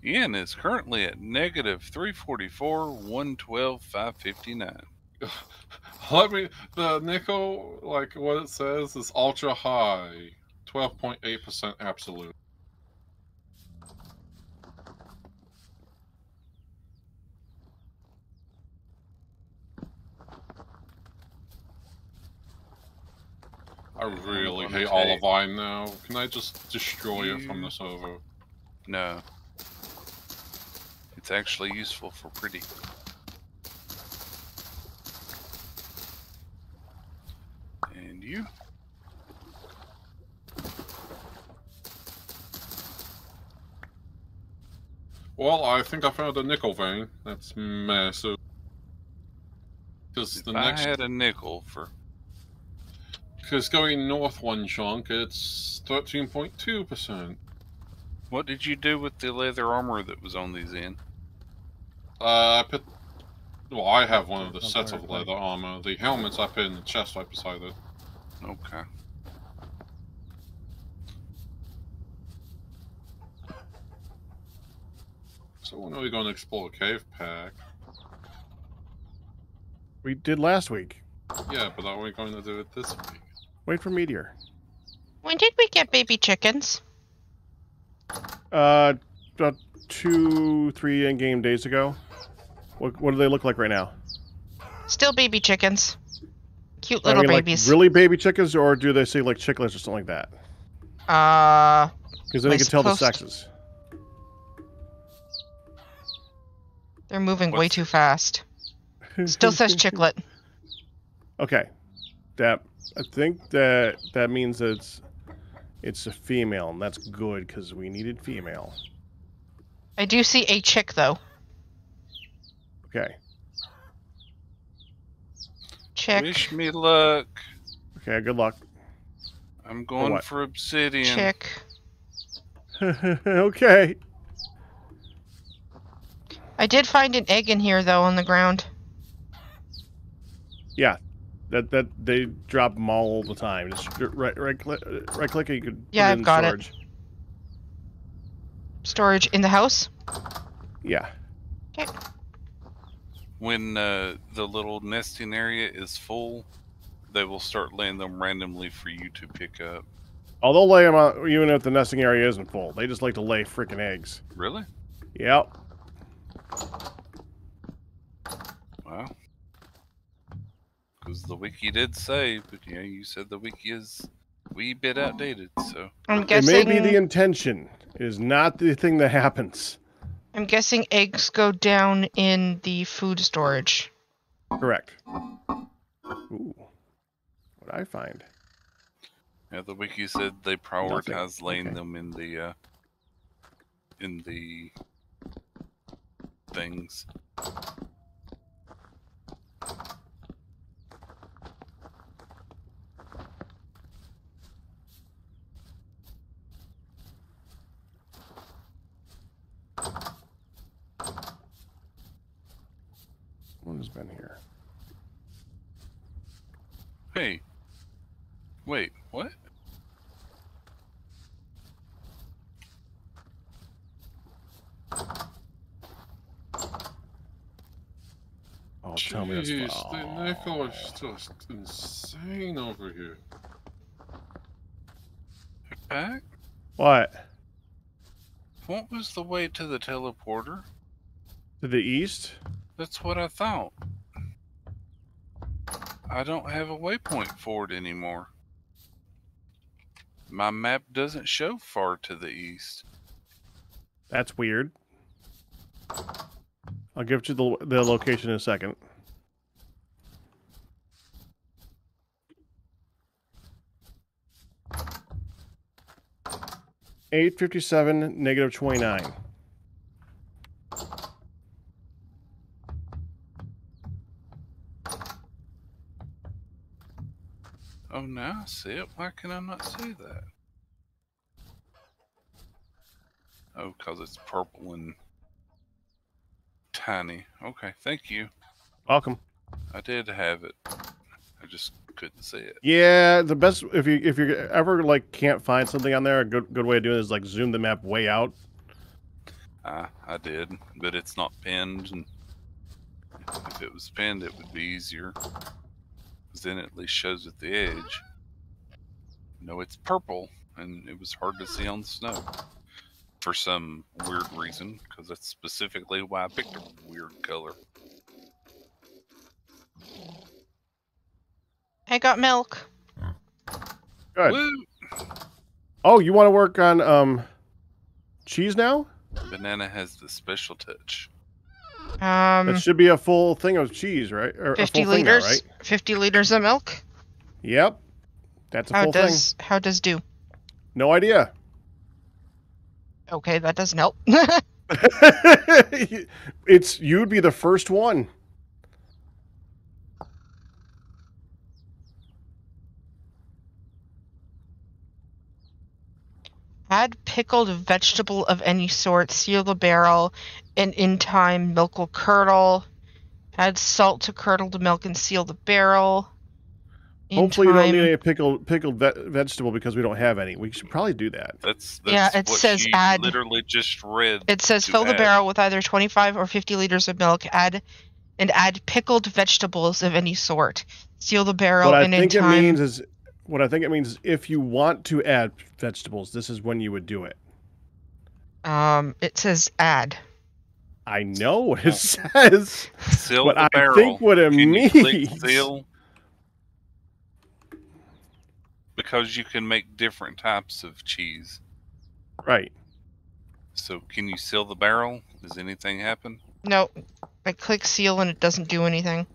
S2: Ian is currently at negative 344, 112, 559.
S4: The nickel, like what it says, is ultra high. 12.8% absolute. I really
S2: gonna
S4: hate
S2: take-
S4: Olivine now. Can I just destroy it from the server?
S2: No. It's actually useful for pretty. And you?
S4: Well, I think I found a nickel vein. That's massive. Because
S2: If
S4: the
S2: I
S4: next,
S2: had a nickel for...
S4: because going north one chunk, it's 13.2%.
S2: What did you do with the leather armor that was on these in?
S4: I put. Well, I have one of the
S1: I'm
S4: sets
S1: sorry,
S4: of leather armor. The helmets I put in the chest right beside it.
S2: Okay.
S4: So when are we going to explore Cave Pack?
S1: We did last week.
S4: Yeah, but are we going to do it this week?
S1: Wait for Meteor.
S3: When did we get baby chickens?
S1: About 2-3 in-game days ago. What do they look like right now?
S3: Still baby chickens. Cute
S1: I
S3: little
S1: mean,
S3: babies.
S1: like really baby chickens, or do they say like chicklets or something like that? Because then
S3: Am I
S1: you can tell the
S3: supposed-
S1: sexes.
S3: They're moving way
S2: What's-
S3: too fast. Still says chicklet.
S1: Okay, I think that means that it's a female, and that's good because we needed female.
S3: I do see a chick though.
S1: Okay,
S3: Chick.
S2: Wish me luck.
S1: okay, good luck.
S2: I'm going
S1: what?
S2: for obsidian.
S3: Chick.
S1: Okay.
S3: I did find an egg in here though on the ground.
S1: Yeah, that they drop them all the time. Just right click, and you could
S3: Yeah,
S1: put
S3: I've
S1: in
S3: got it.
S1: storage.
S3: Storage in the house.
S1: Yeah.
S2: When the little nesting area is full, they will start laying them randomly for you to pick up.
S1: Oh, they'll lay them out even if the nesting area isn't full. They just like to lay freaking eggs.
S2: Really?
S1: Yep.
S2: Wow. Because the wiki did say, but yeah, you said the wiki is a wee bit outdated, so.
S3: I'm
S1: It
S3: guessing.
S1: may be the intention. It is not the thing that happens.
S3: I'm guessing eggs go down in the food storage.
S1: Correct. Ooh. What I find?
S2: Yeah, the wiki said they prioritize
S1: Nothing.
S2: laying
S1: Okay.
S2: them in the things.
S1: What has been here?
S2: Hey. Wait, what?
S1: Oh, tell me
S4: Jeez,
S1: that's
S4: the nickel is just insane over here.
S2: Back?
S1: What?
S2: What was the way to the teleporter?
S1: To the east?
S2: That's what I thought. I don't have a waypoint for it anymore. My map doesn't show far to the east.
S1: That's weird. I'll give you the location in a second. -857, -29.
S2: Oh, now I see it. Why can I not see that? Oh, because it's purple and tiny. Okay, thank you.
S1: Welcome.
S2: I did have it. I just couldn't see it.
S1: Yeah, the best if you ever like can't find something on there, a good way of doing it is like zoom the map way out.
S2: I did, but it's not pinned, and if it was pinned, it would be easier. 'Cause then it at least shows at the edge. No, it's purple, and it was hard to see on the snow for some weird reason, because that's specifically why I picked a weird color.
S3: I got milk.
S1: Good.
S2: Woo!
S1: Oh, you want to work on cheese now?
S2: Banana has the special touch.
S1: That should be a full thing of cheese, right? Or a
S3: 50
S1: full thing now,
S3: liters.
S1: right?
S3: 50 liters of milk.
S1: Yep. That's a full
S3: How does do?
S1: thing. No idea.
S3: Okay, that doesn't help.
S1: You'd be the first one.
S3: Add pickled vegetable of any sort, seal the barrel, and in time milk will curdle. Add salt to curdle the milk and seal the barrel.
S1: Hopefully you don't need any pickled vegetable because we don't have any. We should probably do that.
S2: That's
S3: Yeah, it
S2: what
S3: says
S2: she
S3: add.
S2: literally just read.
S3: It says
S2: to
S3: fill the
S2: add.
S3: barrel with either 25 or 50 liters of milk. Add pickled vegetables of any sort. Seal the barrel
S1: What I
S3: and in
S1: think it
S3: time.
S1: means is if you want to add vegetables, this is when you would do it.
S3: It says add.
S1: I know what it says,
S2: Seal
S1: but
S2: the
S1: I
S2: barrel.
S1: think what it
S2: Can you click
S1: means.
S2: seal? Because you can make different types of cheese.
S1: Right.
S2: So can you seal the barrel? Does anything happen?
S3: No, I click seal and it doesn't do anything.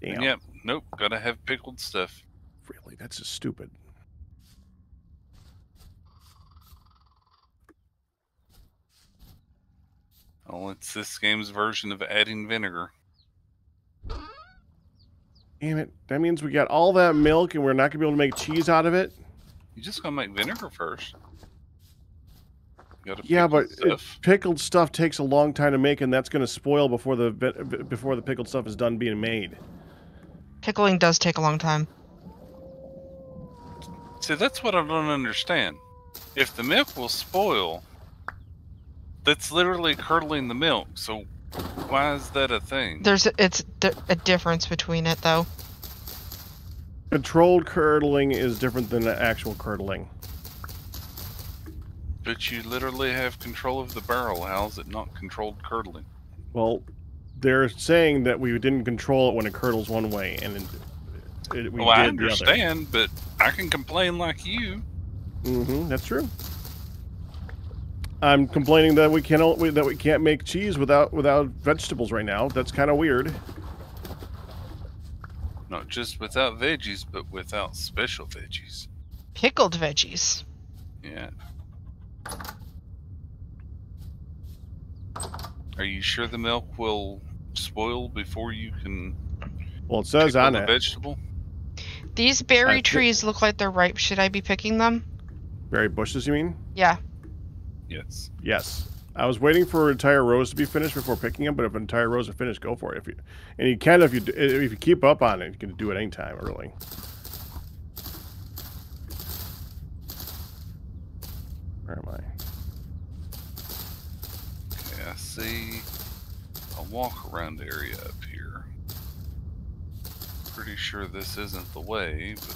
S1: Damn.
S2: Yep. Nope. Gotta have pickled stuff.
S1: Really, that's just stupid.
S2: Oh, it's this game's version of adding vinegar.
S1: Damn it. That means we got all that milk and we're not going to be able to make cheese out of it?
S2: You just gotta make vinegar first. You gotta
S1: Yeah,
S2: pickle
S1: but
S2: stuff.
S1: pickled stuff takes a long time to make, and that's going to spoil before the pickled stuff is done being made.
S3: Pickling does take a long time.
S2: See, that's what I don't understand. If the milk will spoil, that's literally curdling the milk. So why is that a thing?
S3: It's a difference between it though.
S1: Controlled curdling is different than actual curdling.
S2: But you literally have control of the barrel. How is it not controlled curdling?
S1: Well, they're saying that we didn't control it when it curdles one way, and we did
S2: Well, I
S1: the
S2: understand, but I can complain like you.
S1: other. That's true. I'm complaining that we can't make cheese without vegetables right now. That's kind of weird.
S2: Not just without veggies, but without special veggies.
S3: Pickled veggies.
S2: Yeah. Are you sure the milk will spoil before you can
S1: Well, it says
S2: pickle
S1: on
S2: the
S1: it.
S2: vegetable?
S3: These berry trees look like they're ripe. Should I be picking them?
S1: Berry bushes, you mean?
S3: Yeah.
S2: Yes.
S1: Yes. I was waiting for entire rows to be finished before picking them, but if entire rows are finished, go for it. If you keep up on it, you can do it anytime early. Where am I?
S2: Okay, I see a walk-around area up here. Pretty sure this isn't the way, but...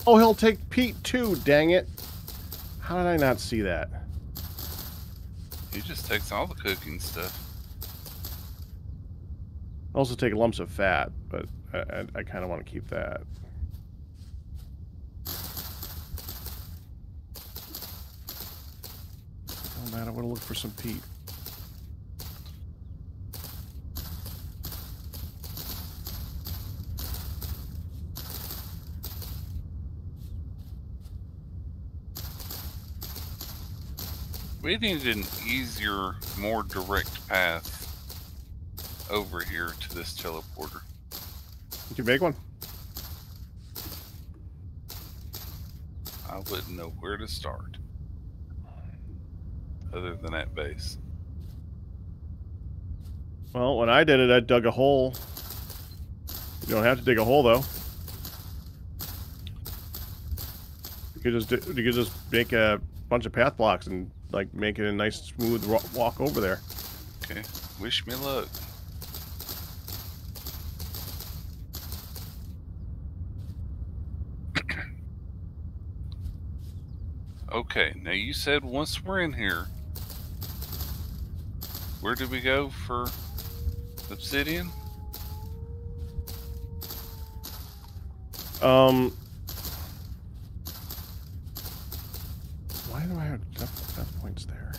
S1: Oh, he'll take Pete too, dang it. How did I not see that?
S2: He just takes all the cooking stuff.
S1: Also take lumps of fat, but I kind of want to keep that. Oh man, I want to look for some Pete.
S2: We need an easier, more direct path over here to this teleporter.
S1: You can make one.
S2: I wouldn't know where to start. Other than at base.
S1: Well, when I did it, I dug a hole. You don't have to dig a hole, though. You could just make a bunch of path blocks and like make it a nice smooth walk over there.
S2: Okay. Wish me luck. Okay, now you said once we're in here, where do we go for obsidian?
S1: Why do I have death points there?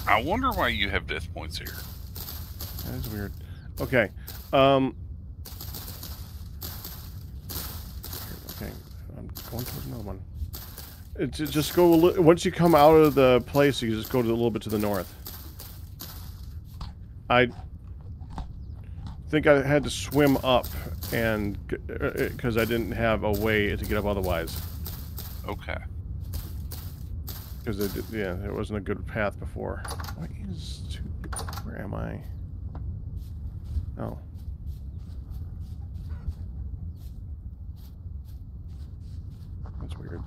S2: I wonder why you have death points here.
S1: That is weird. Okay. Okay, I'm going towards another one. Just go once you come out of the place, you just go to a little bit to the north. I think I had to swim up, and because I didn't have a way to get up otherwise.
S2: Okay.
S1: Because there wasn't a good path before. Where am I? Oh. That's weird.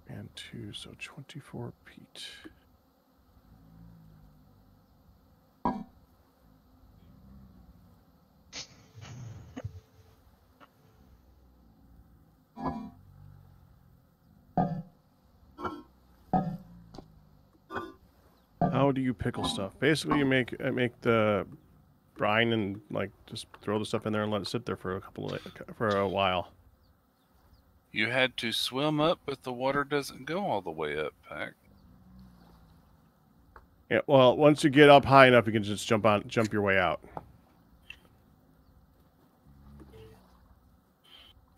S1: And 2, so 24 peat. How do you pickle stuff? Basically, you make the brine and like just throw the stuff in there and let it sit there for a while.
S2: You had to swim up, but the water doesn't go all the way up, Pack.
S1: Yeah, well, once you get up high enough, you can just jump your way out.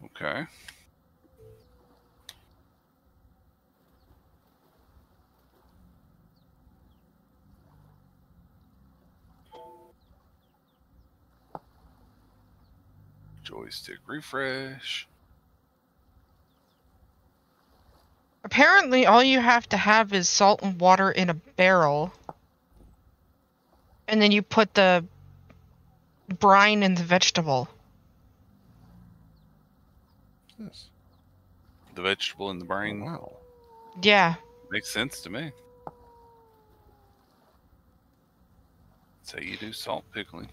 S2: Okay. Joystick refresh.
S3: Apparently, all you have to have is salt and water in a barrel. And then you put the brine in the vegetable.
S1: What's this?
S2: The vegetable in the brine.
S1: Oh, wow.
S3: Yeah.
S2: Makes sense to me. That's how you do salt pickling.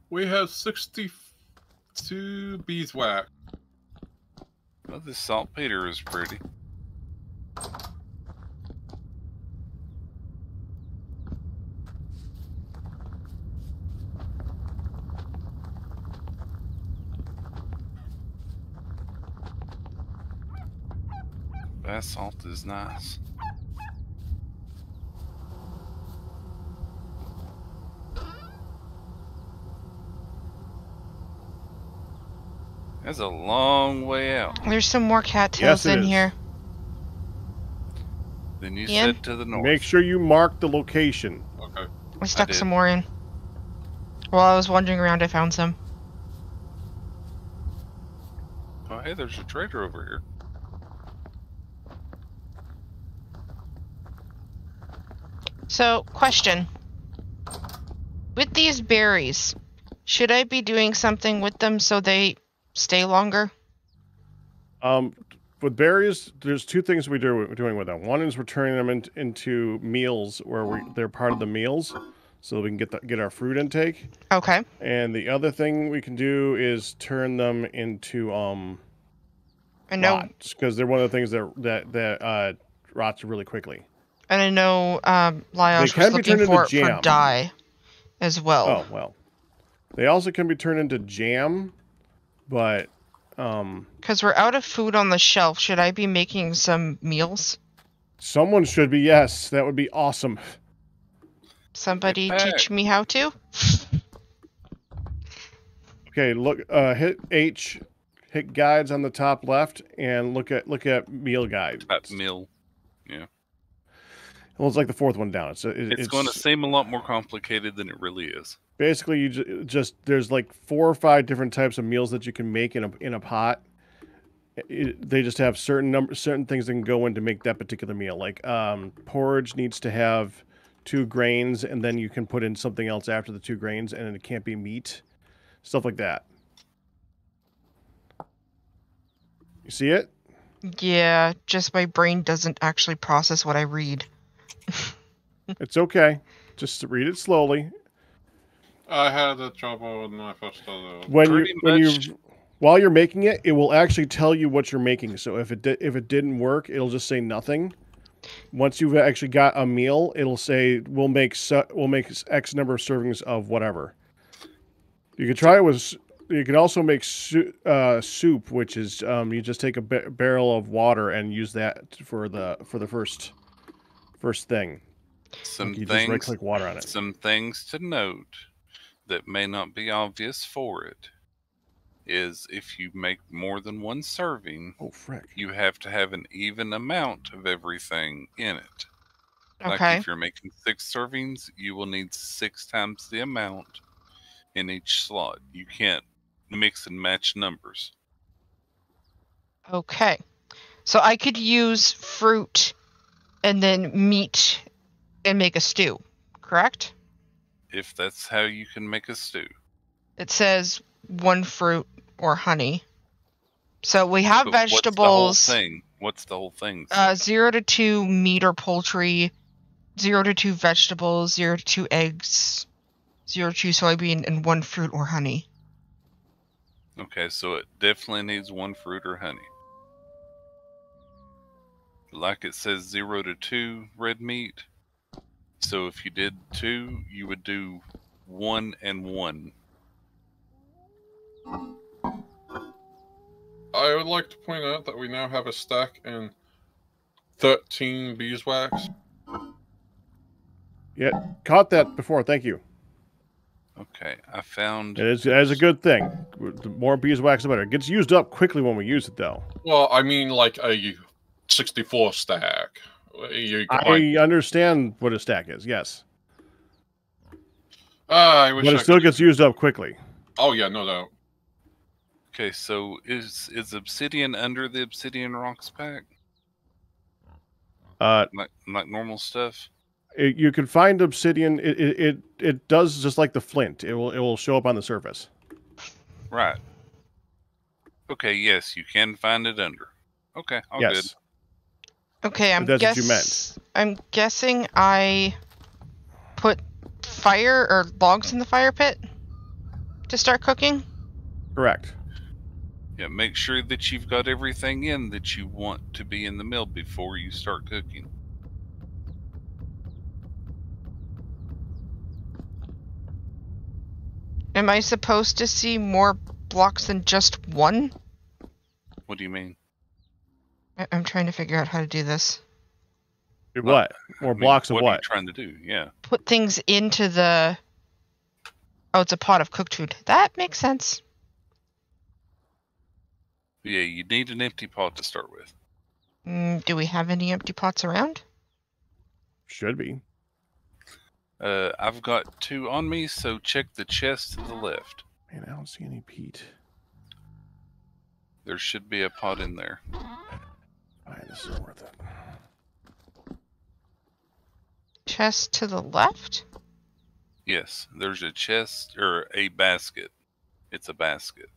S4: We have 62 beeswax.
S2: Well, this saltpeter is pretty. Basalt is nice. That's a long way out.
S3: There's some more cattails
S1: Yes, it
S3: in
S1: is.
S3: here.
S2: Then you
S3: Ian?
S2: said to the north.
S1: Make sure you mark the location.
S4: Okay.
S3: I stuck
S2: did.
S3: some more in. While I was wandering around, I found some.
S2: Oh, hey, there's a trader over here.
S3: So, question. With these berries, should I be doing something with them so they stay longer?
S1: With berries, there's two things we're doing with them. One is we're turning them into meals where they're part of the meals, so we can get our fruit intake.
S3: Okay.
S1: And the other thing we can do is turn them into
S3: I know,
S1: rots, because they're one of the things that rots really quickly.
S3: and I know Lyosh
S1: can
S3: was
S1: be turned
S3: looking for
S1: into
S3: it for
S1: jam.
S3: dye as well.
S1: Oh well, they also can be turned into jam, but
S3: Because we're out of food on the shelf. Should I be making some meals?
S1: Someone should be, yes. That would be awesome.
S3: Somebody
S2: Get back.
S3: teach me how to?
S1: Okay, look, hit H, hit guides on the top left, and look at meal guide.
S2: That meal. Yeah.
S1: Well, it's like the fourth one down.
S2: It's going to seem a lot more complicated than it really is.
S1: Basically, you just there's like 4 or 5 different types of meals that you can make in a pot. They just have certain things that can go in to make that particular meal. Like porridge needs to have 2 grains, and then you can put in something else after the 2 grains, and it can't be meat. Stuff like that. You see it?
S3: Yeah, just my brain doesn't actually process what I read.
S1: It's okay. Just read it slowly.
S4: I had that trouble when I first started.
S1: While you're making it, it will actually tell you what you're making. So if it didn't work, it'll just say nothing. Once you've actually got a meal, it'll say we'll make X number of servings of whatever. You can try it with. You can also make soup, which is you just take a barrel of water and use that for the first thing. You just right-click water on it.
S2: Some things to note that may not be obvious for it is if you make more than 1 serving,
S1: oh frick,
S2: you have to have an even amount of everything in it.
S3: Okay.
S2: Like if you're making 6 servings, you will need 6 times the amount in each slot. You can't mix and match numbers.
S3: Okay. So I could use fruit and then meat and make a stew, correct?
S2: If that's how you can make a stew.
S3: It says 1 fruit or honey. So we have
S2: But
S3: vegetables.
S2: What's the whole thing?
S3: 0 to 2 meat or poultry, 0 to 2 vegetables, 0 to 2 eggs, 0 to 2 soybean, and 1 fruit or honey.
S2: Okay, so it definitely needs 1 fruit or honey. Like it says 0 to 2 red meat. So if you did 2, you would do 1 and 1.
S4: I would like to point out that we now have a stack in 13 beeswax.
S1: Yeah, caught that before. Thank you.
S2: Okay, I found...
S1: It is a good thing. The more beeswax, the better. It gets used up quickly when we use it, though.
S4: Well, I mean like a 64 stack.
S1: I understand what a stack is, yes.
S4: I wish
S1: but it still gets used up quickly.
S4: Oh, yeah, no doubt.
S2: Okay, so is obsidian under the obsidian rocks pack? Like normal stuff?
S1: You can find obsidian. It does just like the flint. It will show up on the surface.
S2: Right. Okay, yes, you can find it under. Okay, all
S1: yes.
S2: good.
S3: Okay,
S1: what you meant.
S3: I'm guessing I put fire or logs in the fire pit to start cooking?
S1: Correct.
S2: Yeah, make sure that you've got everything in that you want to be in the mill before you start cooking.
S3: Am I supposed to see more blocks than just 1?
S2: What do you mean?
S3: I'm trying to figure out how to do this.
S1: Do what? More blocks of what?
S2: What are you trying to do? Yeah.
S3: Put things into the... Oh, it's a pot of cooked food. That makes sense.
S2: Yeah, you need an empty pot to start with.
S3: Do we have any empty pots around?
S1: Should be.
S2: I've got 2 on me, so check the chest to the left.
S1: Man, I don't see any peat.
S2: There should be a pot in there.
S1: Alright, this is worth it.
S3: Chest to the left?
S2: Yes, there's a chest or a basket. It's a basket.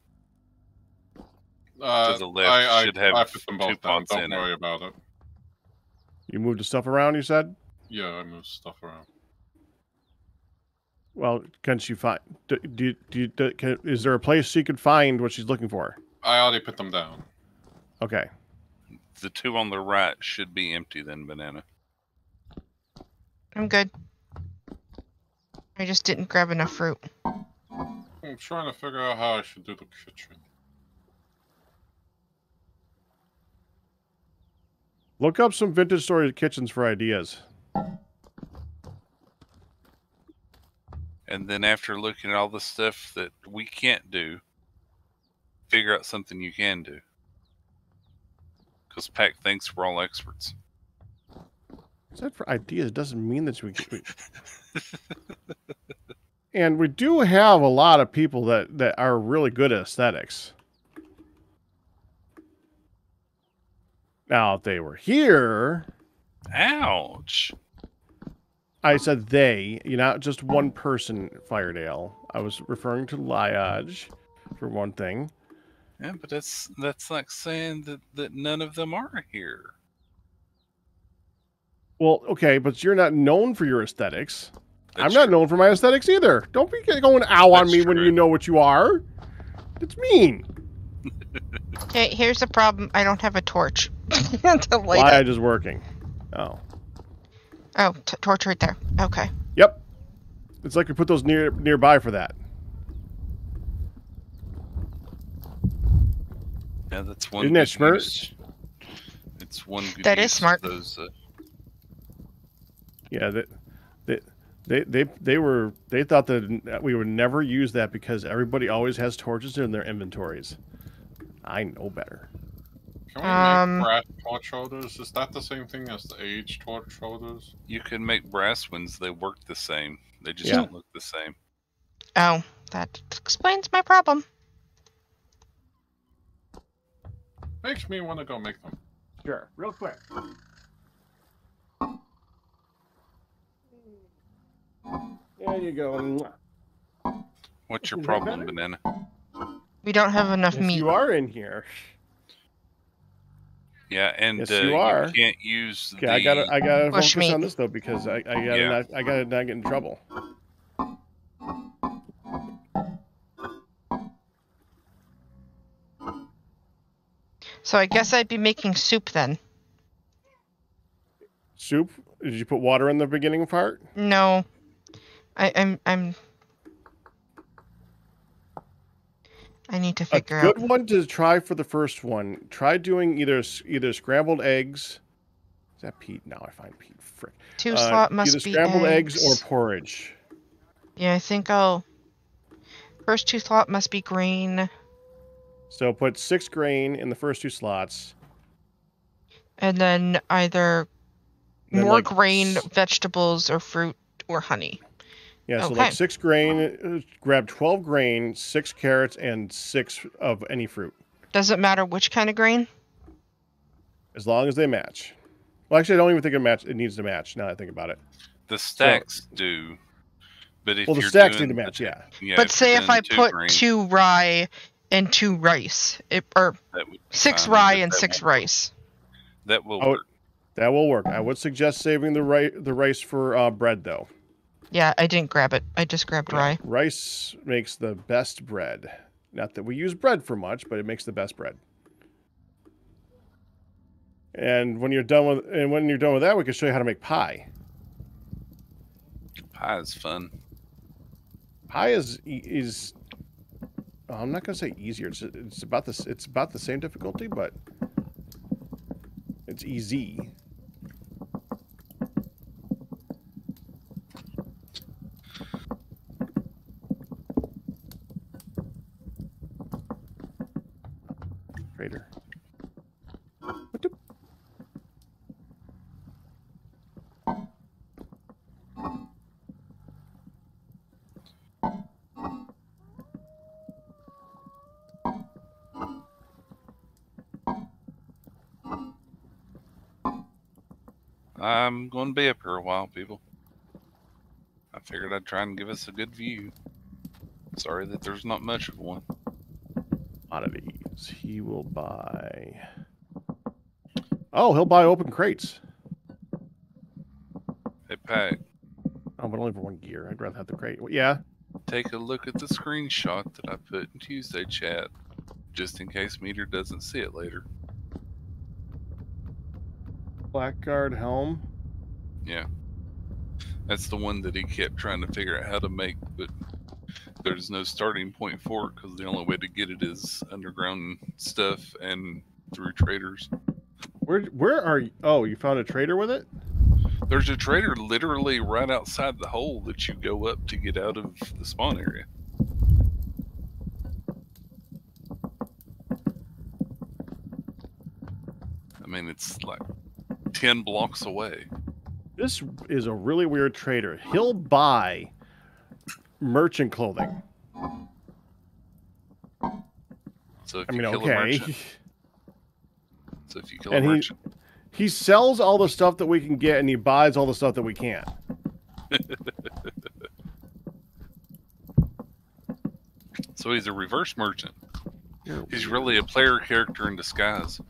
S2: To the left should have
S4: I put them
S2: 2
S4: both down.
S2: pots
S4: Don't
S2: in
S4: worry
S2: it.
S4: about it.
S1: You moved the stuff around, you said?
S4: Yeah, I moved stuff around.
S1: Well, can she find... is there a place she could find what she's looking for?
S4: I already put them down.
S1: Okay.
S2: The 2 on the right should be empty then, Banana.
S3: I'm good. I just didn't grab enough fruit.
S4: I'm trying to figure out how I should do the kitchen.
S1: Look up some vintage storage kitchens for ideas.
S2: And then after looking at all the stuff that we can't do, figure out something you can do. Because Pac thinks we're all experts.
S1: Except for ideas, it doesn't mean that we and we do have a lot of people that are really good at aesthetics. Now, if they were here...
S2: Ouch!
S1: I said they, you're not just one person, Firedale. I was referring to Liage, for one thing.
S2: Yeah, but that's like saying that none of them are here.
S1: Well, okay, but you're not known for your aesthetics.
S2: That's
S1: I'm not
S2: true.
S1: known for my aesthetics either. Don't be going ow on
S2: That's
S1: me when
S2: true.
S1: you know what you are. It's mean.
S3: Okay, here's the problem. I don't have a torch to light
S1: Liage
S3: it.
S1: is working. Oh.
S3: Oh, torch right there. Okay.
S1: Yep. It's like we put those nearby for that.
S2: Yeah, that's one.
S1: Isn't that
S2: good
S1: smart?
S2: use. It's one good
S3: That is
S2: use of
S3: smart.
S2: Those,
S1: Yeah, they thought that we would never use that because everybody always has torches in their inventories. I know better.
S4: Can we make brass torch holders? Is that the same thing as the age torch holders?
S2: you can make brass ones. They work the same. They just
S1: Yeah.
S2: don't look the same.
S3: Oh, that explains my problem.
S4: Makes me want to go make them.
S1: Sure, real quick. There you go.
S2: What's your
S1: Is that
S2: problem,
S1: better?
S2: Banana?
S3: We don't have enough
S1: Yes,
S3: meat.
S1: you are in here.
S2: Yeah, and
S1: Yes, you are.
S2: can't use
S1: Okay,
S2: the.
S1: I gotta
S3: Bush
S1: focus on
S3: meat.
S1: this though because I gotta
S2: Yeah.
S1: I gotta not get in trouble.
S3: So I guess I'd be making soup then.
S1: Soup? Did you put water in the beginning part?
S3: No. I'm I need to
S1: A
S3: figure
S1: good
S3: out.
S1: one to try for the first one. Try doing either scrambled eggs. Is that peat? Now I find peat. Frick.
S3: Two slot must
S1: either
S3: be
S1: scrambled eggs or
S3: eggs.
S1: porridge.
S3: Yeah, I think I'll. First two slot must be green,
S1: So put 6 grain in the first 2 slots.
S3: and then either
S1: Then,
S3: more
S1: like,
S3: grain, vegetables, or fruit, or honey.
S1: Yeah, so
S3: Okay.
S1: like 6 grain. Grab 12 grain, 6 carrots, and 6 of any fruit.
S3: Does it matter which kind of grain?
S1: As long as they match. Well, actually, I don't even think it needs to match. Now that I think about it.
S2: The stacks do, but if
S1: Well, the
S2: you're
S1: stacks
S2: doing
S1: need to match.
S2: the-
S1: Yeah.
S2: yeah,
S3: But say
S2: you're
S3: if I
S2: doing
S3: put
S2: grain,
S3: 2 rye and 2 rice, or
S2: that would be
S3: 6
S2: fine,
S3: rye
S2: but
S3: and
S2: that
S3: 6
S2: won't work.
S3: rice.
S2: That will
S1: Oh,
S2: work.
S1: That will work. I would suggest saving the rice for bread, though.
S3: Yeah, I didn't grab it. I just grabbed rye.
S1: Rice makes the best bread. Not that we use bread for much, but it makes the best bread. And when you're done with that, we can show you how to make pie.
S2: Pie is fun.
S1: Pie is I'm not gonna say easier. It's about the same difficulty, but it's easy. Trader. What the?
S2: I'm going to be up here a while, people. I figured I'd try and give us a good view. Sorry that there's not much of one.
S1: Oddities. He will buy. Oh, he'll buy open crates.
S2: Hey, Pac,
S1: Oh, but only for 1 gear. I'd rather have the crate. Well, yeah.
S2: take a look at the screenshot that I put in Tuesday chat, just in case Meter doesn't see it later.
S1: Blackguard helm.
S2: Yeah. That's the one that he kept trying to figure out how to make, but there's no starting point for it because the only way to get it is underground stuff and through traders.
S1: Where are you? Oh, you found a trader with it?
S2: There's a trader literally right outside the hole that you go up to get out of the spawn area. I mean, it's like 10 blocks away.
S1: This is a really weird trader. He'll buy merchant clothing.
S2: So if
S1: I
S2: you
S1: mean,
S2: kill a
S1: okay.
S2: merchant, so if you kill a
S1: And
S2: merchant,
S1: he sells all the stuff that we can get, and he buys all the stuff that we can't.
S2: so he's a reverse merchant. He's really a player character in disguise.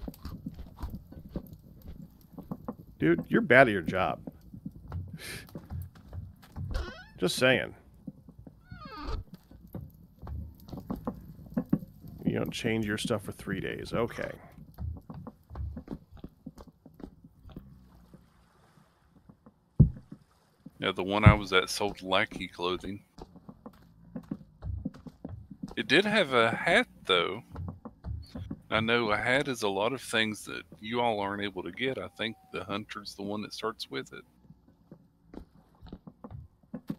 S1: Dude, you're bad at your job. Just saying. You don't change your stuff for 3 days. Okay.
S2: Yeah, the one I was at sold lackey clothing. It did have a hat, though. I know a hat is a lot of things that you all aren't able to get. I think the hunter's the one that starts with it.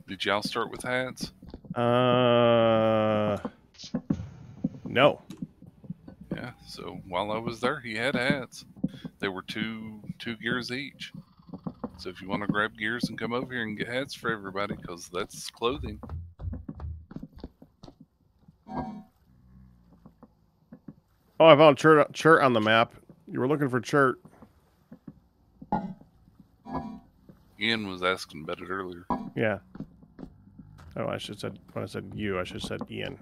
S2: Did y'all start with hats?
S1: No.
S2: Yeah, so while I was there, he had hats. They were two gears each. So if you want to grab gears and come over here and get hats for everybody, because that's clothing.
S1: Oh, I found Chert on the map. You were looking for Chert.
S2: Ian was asking about it earlier.
S1: Yeah. Oh, I should said when I said you, I should have said Ian.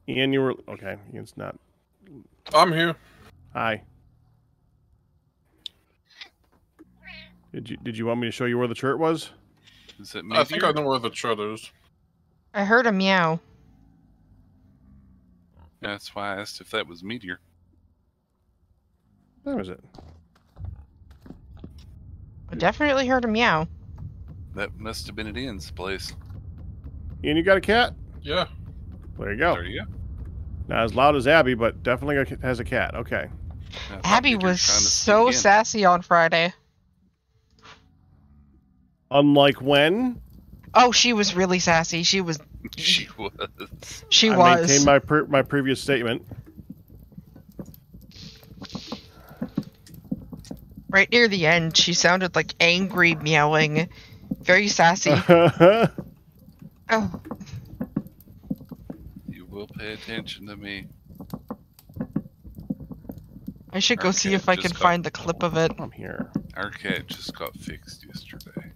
S1: Ian, you were okay. Ian's not.
S4: I'm here.
S1: Hi. Did you want me to show you where the Chert was?
S2: Is it me?
S4: I think I know where the chart is.
S3: I heard a meow.
S2: Yeah, that's why I asked if that was Meteor.
S1: Where was it?
S3: I definitely heard a meow.
S2: That must have been at Ian's place.
S1: Ian, you got a cat?
S4: Yeah.
S1: There you go.
S2: There you go.
S1: Not as loud as Abby, but definitely has a cat. Okay.
S2: I thought
S3: Abby
S2: Meteor
S3: was
S2: trying to
S3: so
S2: sneak in.
S3: sassy on Friday.
S1: Unlike when?
S3: Oh, she was really sassy. She was.
S2: She was.
S3: She
S1: I
S3: was.
S1: maintain my previous statement.
S3: Right near the end, she sounded like angry meowing. Very sassy. Oh.
S2: You will pay attention to me.
S3: I should go see
S2: Okay,
S3: if I
S2: just
S3: can
S2: got-
S3: find the clip of it.
S1: I'm here.
S2: Our cat just got fixed yesterday.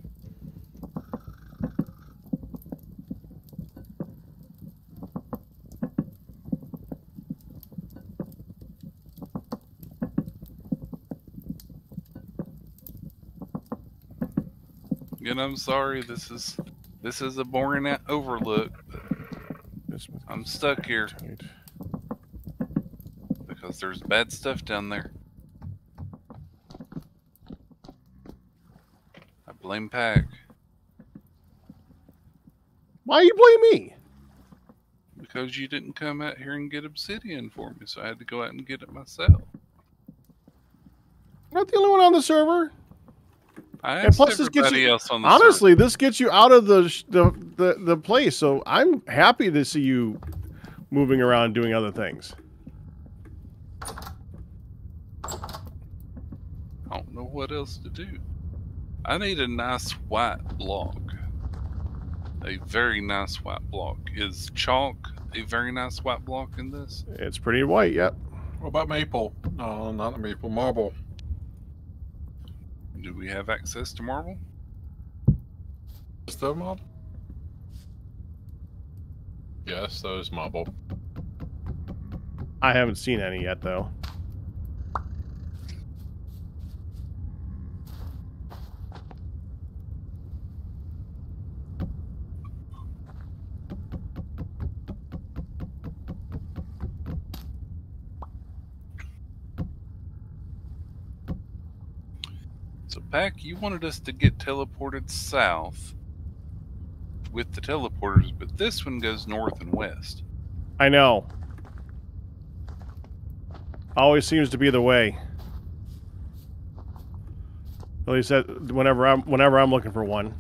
S2: And I'm sorry, this is a boring overlook, but I'm stuck here because there's bad stuff down there. I blame Pack
S1: Why you blame me?
S2: because you didn't come out here and get obsidian for me, so I had to go out and get it myself.
S1: You're not the only one on the server.
S2: I
S1: And
S2: asked
S1: plus this gets
S2: everybody
S1: you-
S2: else on the
S1: Honestly, this gets you out of the place, so I'm happy to see you moving around doing other things.
S2: server. I don't know what else to do. I need a nice white block. A very nice white block. Is chalk a very nice white block in this?
S1: It's pretty white, yep.
S4: What about maple? No, not a maple. Marble.
S2: Do we have access to marble?
S4: Is there marble? Yes, there's marble.
S1: I haven't seen any yet, though.
S2: So, Pack, you wanted us to get teleported south with the teleporters, but this one goes north and west.
S1: I know. Always seems to be the way. Well, he said whenever I'm looking for one.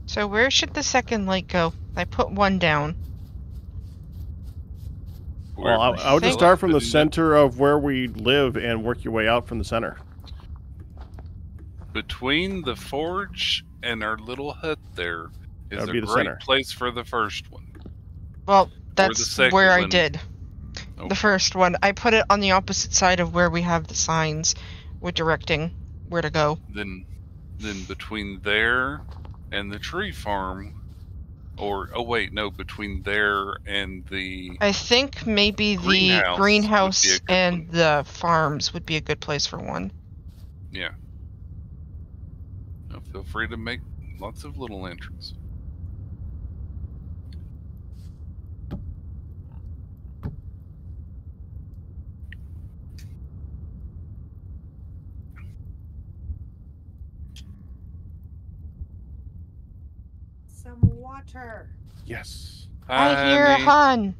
S3: So where should the second light go? I put one down.
S1: Well, I would just start from the center of where we live and work your way out from the center.
S2: Between the forge and our little hut there is a great
S1: center.
S2: place for the first one.
S3: Well, that's where I did.
S2: Okay.
S3: The first one. I put it on the opposite side of where we have the signs with directing where to go.
S2: Then between there and the tree farm, or oh wait, no, between there and the
S3: I think maybe the greenhouse and the farms would be a good place for one.
S2: Yeah. Now feel free to make lots of little lanterns.
S5: Some water.
S1: Yes.
S3: I hear a hun.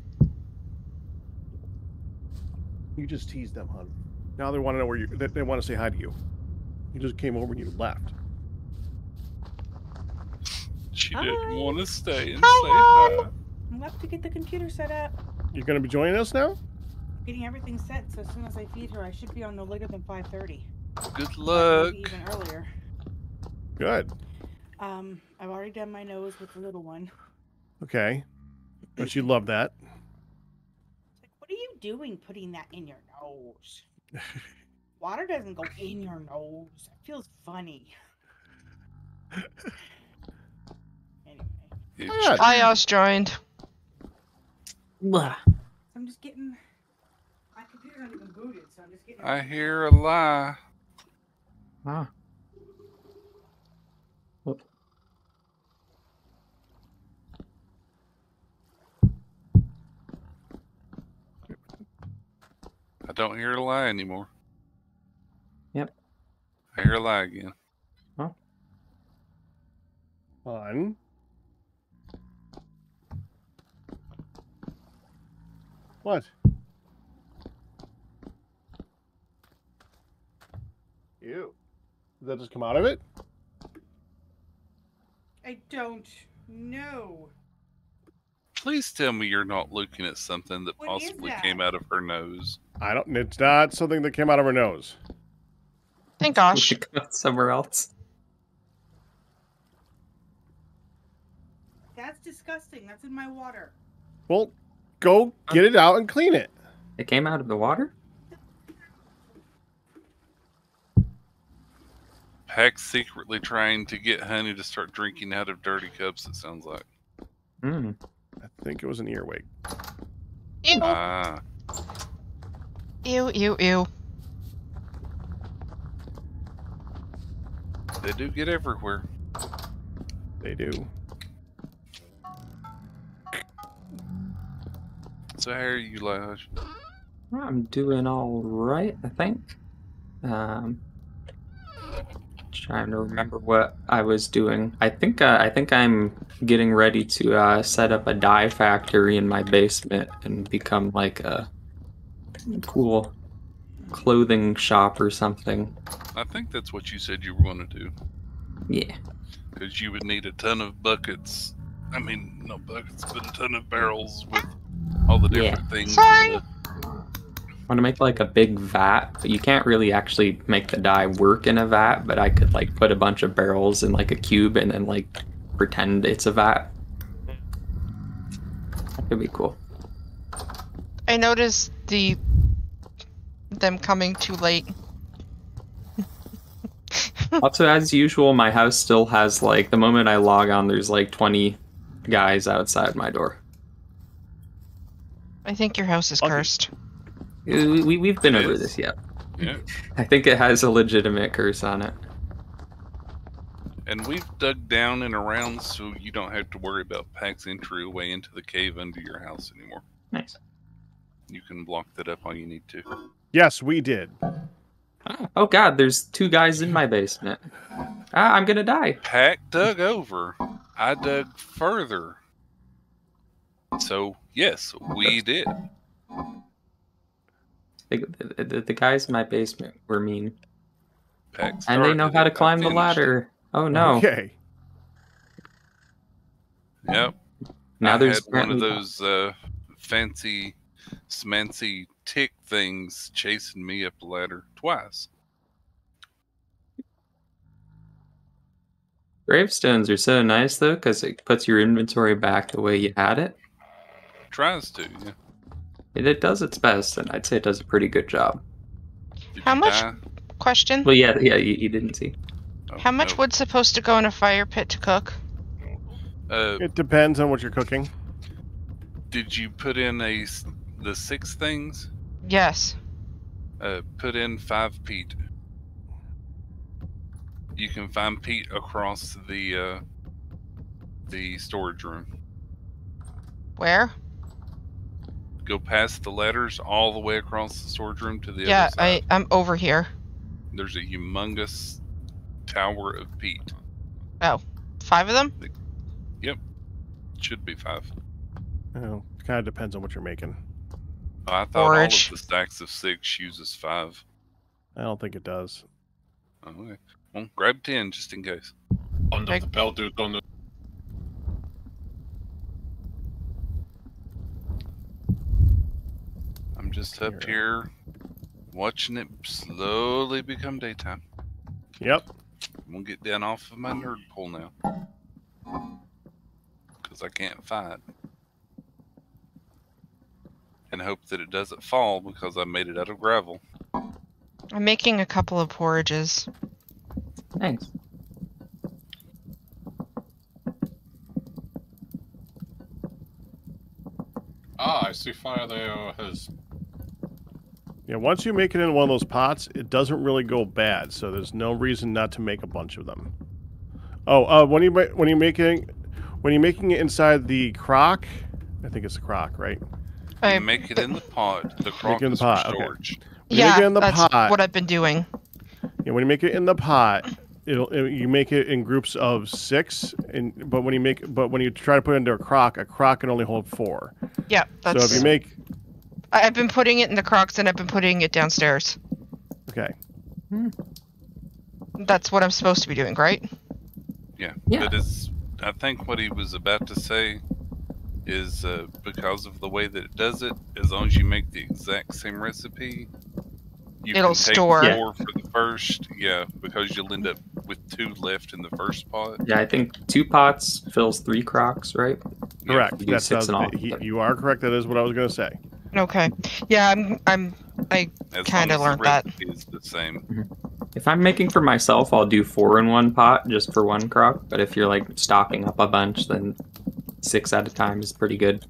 S1: You just teased them, hun. Now they want to know where you. They want to say hi to you. You just came over and you left.
S2: She didn't want to stay and
S3: Hi,
S2: say hi.
S5: I'm left to get the computer set up.
S1: You're going to be joining us now?
S5: Getting everything set, so as soon as I feed her, I should be on no later than 5:30.
S2: Good luck.
S5: Maybe even earlier.
S1: Good.
S5: I've already done my nose with the little one.
S1: Okay. But you love that.
S5: Like, what are you doing putting that in your nose? Water doesn't go in your nose. It feels funny. Anyway.
S3: Ios joined.
S5: I'm just getting... My computer's not even booted, so I'm just getting...
S2: I hear a lie.
S6: Ah. Whoop.
S2: I don't hear a lie anymore.
S6: Yep.
S2: I hear a lie again.
S6: Huh?
S1: Fun. What? Ew. Did that just come out of it?
S5: I don't know.
S2: Please tell me you're not looking at something that
S5: What is
S2: possibly
S5: that?
S2: came out of her nose.
S1: It's not something that came out of her nose.
S3: Thank gosh.
S6: We should go somewhere else.
S5: That's disgusting. That's in my water.
S1: Well, go get it out and clean it.
S6: It came out of the water?
S2: Pack's secretly trying to get Honey to start drinking out of dirty cups, it sounds like.
S6: Hmm.
S1: I think it was an earwig.
S3: Ew.
S2: Ah.
S3: Ew, ew, ew.
S2: They do get everywhere.
S1: They do.
S2: So how are you, Laj?
S6: I'm doing all right, I think. Trying to remember what I was doing. I think I'm getting ready to set up a dye factory in my basement and become like a cool clothing shop or something.
S2: I think that's what you said you were going to do.
S6: Yeah.
S2: Because you would need a ton of buckets. I mean, not buckets, but a ton of barrels with all the different things.
S3: Sorry.
S6: I want to make like a big vat, but you can't really actually make the dye work in a vat, but I could like put a bunch of barrels in like a cube and then like pretend it's a vat. That could be cool.
S3: I noticed them coming too late.
S6: Also, as usual, my house still has like, the moment I log on, there's like 20 guys outside my door.
S3: I think your house is cursed.
S6: We've been
S2: It
S6: over
S2: is.
S6: this yet.
S2: Yeah.
S6: I think it has a legitimate curse on it.
S2: And we've dug down and around so you don't have to worry about Pack's entryway into the cave under your house anymore.
S6: Nice.
S2: You can block that up all you need to.
S1: Yes, we did.
S6: Oh god, there's 2 guys in my basement. I'm gonna die.
S2: Pack dug over. I dug further. So, yes, we did.
S6: The guys in my basement were mean.
S2: Pack
S6: And they know
S2: started
S6: how
S2: it,
S6: to
S2: I
S6: climb the
S2: finished it.
S6: ladder. Oh no.
S1: Okay.
S2: Yep.
S6: Now
S2: I
S6: there's
S2: had one of
S6: apparently
S2: those fancy, smancy tick things chasing me up the ladder twice.
S6: gravestones are so nice though, because it puts your inventory back the way you had it.
S2: Tries to, yeah.
S6: It does its best, and I'd say it does a pretty good job.
S2: Did
S3: How
S2: you
S3: much?
S2: die?
S3: Question.
S6: Well, yeah, you didn't see.
S2: Oh,
S3: How much
S2: no.
S3: wood's supposed to go in a fire pit to cook?
S1: It depends on what you're cooking.
S2: Did you put in the 6 things?
S3: Yes.
S2: Put in 5 peat. You can find peat across the storage room.
S3: Where?
S2: Go past the ladders all the way across the storage room to the
S3: Yeah,
S2: other side.
S3: I'm over here.
S2: There's a humongous tower of peat.
S3: Oh, 5 of them?
S2: Yep. Should be 5.
S1: Oh, kind of depends on what you're making.
S2: I thought
S3: Forage.
S2: all of the stacks of 6 uses 5.
S1: I don't think it does.
S2: Okay. Well, grab 10 just in case.
S4: Under the belt, dude. On the
S2: I'm just up here watching it slowly become daytime.
S1: Yep.
S2: I'm gonna get down off of my nerd pole now. Because I can't fight. And hope that it doesn't fall because I made it out of gravel.
S3: I'm making a couple of porridges.
S6: Thanks.
S4: I see fire there has.
S1: Yeah, once you make it in one of those pots, it doesn't really go bad, so there's no reason not to make a bunch of them. Oh, when you're making it inside the crock, I think it's the crock, right?
S2: You make it in the pot. The crock
S1: it in the
S2: is
S1: pot,
S2: for
S1: okay.
S2: storage.
S1: When you make it in the
S3: that's
S1: pot,
S3: what I've been doing.
S1: Yeah, when you make it in the pot, you make it in groups of 6, but when you try to put it into a crock can only hold 4.
S3: Yeah, that's.
S1: So if you make,
S3: I've been putting it in the crocks and I've been putting it downstairs.
S1: okay,
S3: That's what I'm supposed to be doing, right?
S2: Yeah.
S6: Yeah.
S2: That is, I think what he was about to say is because of the way that it does it, as long as you make the exact same recipe, you
S3: It'll
S2: can take
S3: store.
S2: 4 for the first, because you'll end up with 2 left in the first pot.
S6: Yeah, I think 2 pots fills 3 crocks, right?
S1: correct.
S6: You do
S1: That's
S6: 6 in all.
S1: you are correct. That is what I was going to say.
S3: Okay. Yeah, I
S2: As
S3: kind of
S2: long as
S3: learned
S2: the
S3: that.
S2: recipe is the same.
S6: If I'm making for myself, I'll do 4 in one pot just for one crock. But if you're like stocking up a bunch, then 6 at a time is pretty good.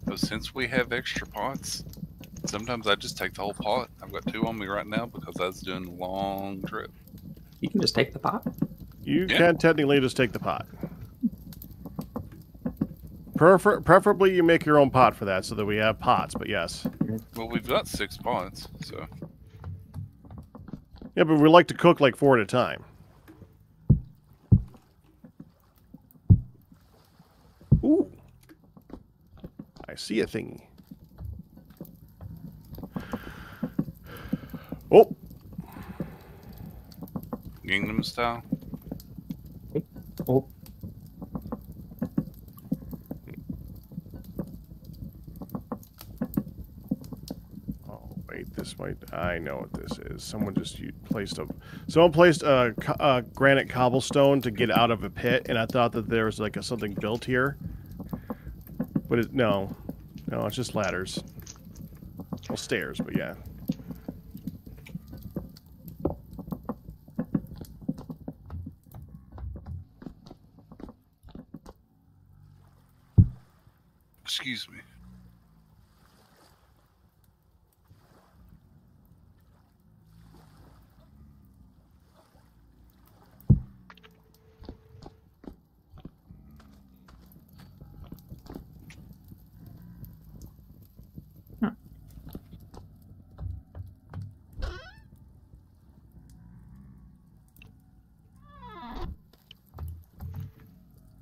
S2: So since we have extra pots, sometimes I just take the whole pot. I've got 2 on me right now because I was doing a long trip.
S6: You can just take the pot.
S1: You
S2: Yeah.
S1: can technically just take the pot. Preferably you make your own pot for that so that we have pots, but yes.
S2: Well, we've got 6 pots, so
S1: Yeah, but we like to cook like 4 at a time. Ooh. I see a thingy. Oh,
S2: Gangnam style.
S6: Oh,
S1: wait, this might... I know what this is. Someone placed a granite cobblestone to get out of a pit, and I thought that there was like something built here. But no, it's just ladders. Well, stairs, but yeah.
S2: Excuse me.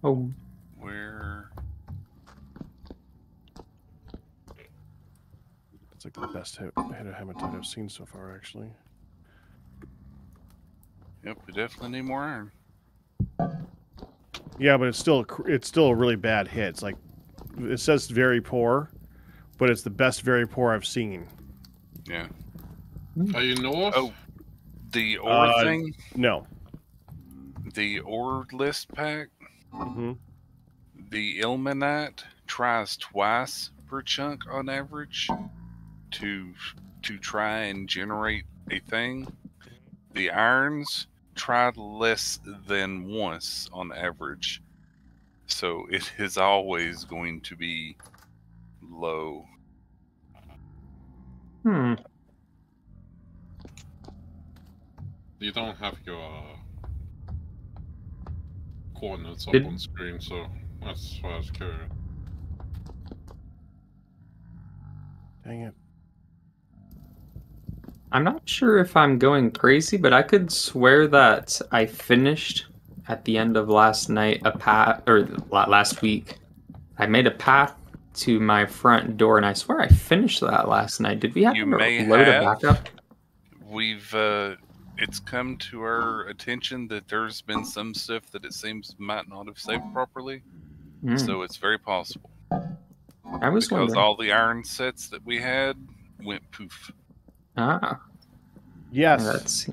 S6: Oh,
S2: Where?
S1: It's like the best hit of hematite I've seen so far, actually.
S2: Yep, we definitely need more iron.
S1: Yeah, but it's still a really bad hit. It's like it says very poor, but it's the best very poor I've seen.
S2: Yeah.
S4: Are you north?
S2: Oh, the ore thing?
S1: No.
S2: The ore list pack?
S1: Mm-hmm.
S2: The ilmenite tries twice per chunk on average to try and generate a thing. The irons tried less than once on average. So it is always going to be low.
S4: You don't have your coordinates up
S6: Did-
S4: on screen, so that's why I was curious.
S1: Dang it.
S6: I'm not sure if I'm going crazy, but I could swear that I finished at the end of last night a path, or last week. I made a path to my front door, and I swear I finished that last night. Did we have
S2: You
S6: to
S2: may
S6: load a
S2: have.
S6: backup?
S2: We've it's come to our attention that there's been some stuff that it seems might not have saved properly. So it's very possible.
S6: I was
S2: Because
S6: wondering.
S2: all the iron sets that we had went poof.
S1: Yes.
S6: That's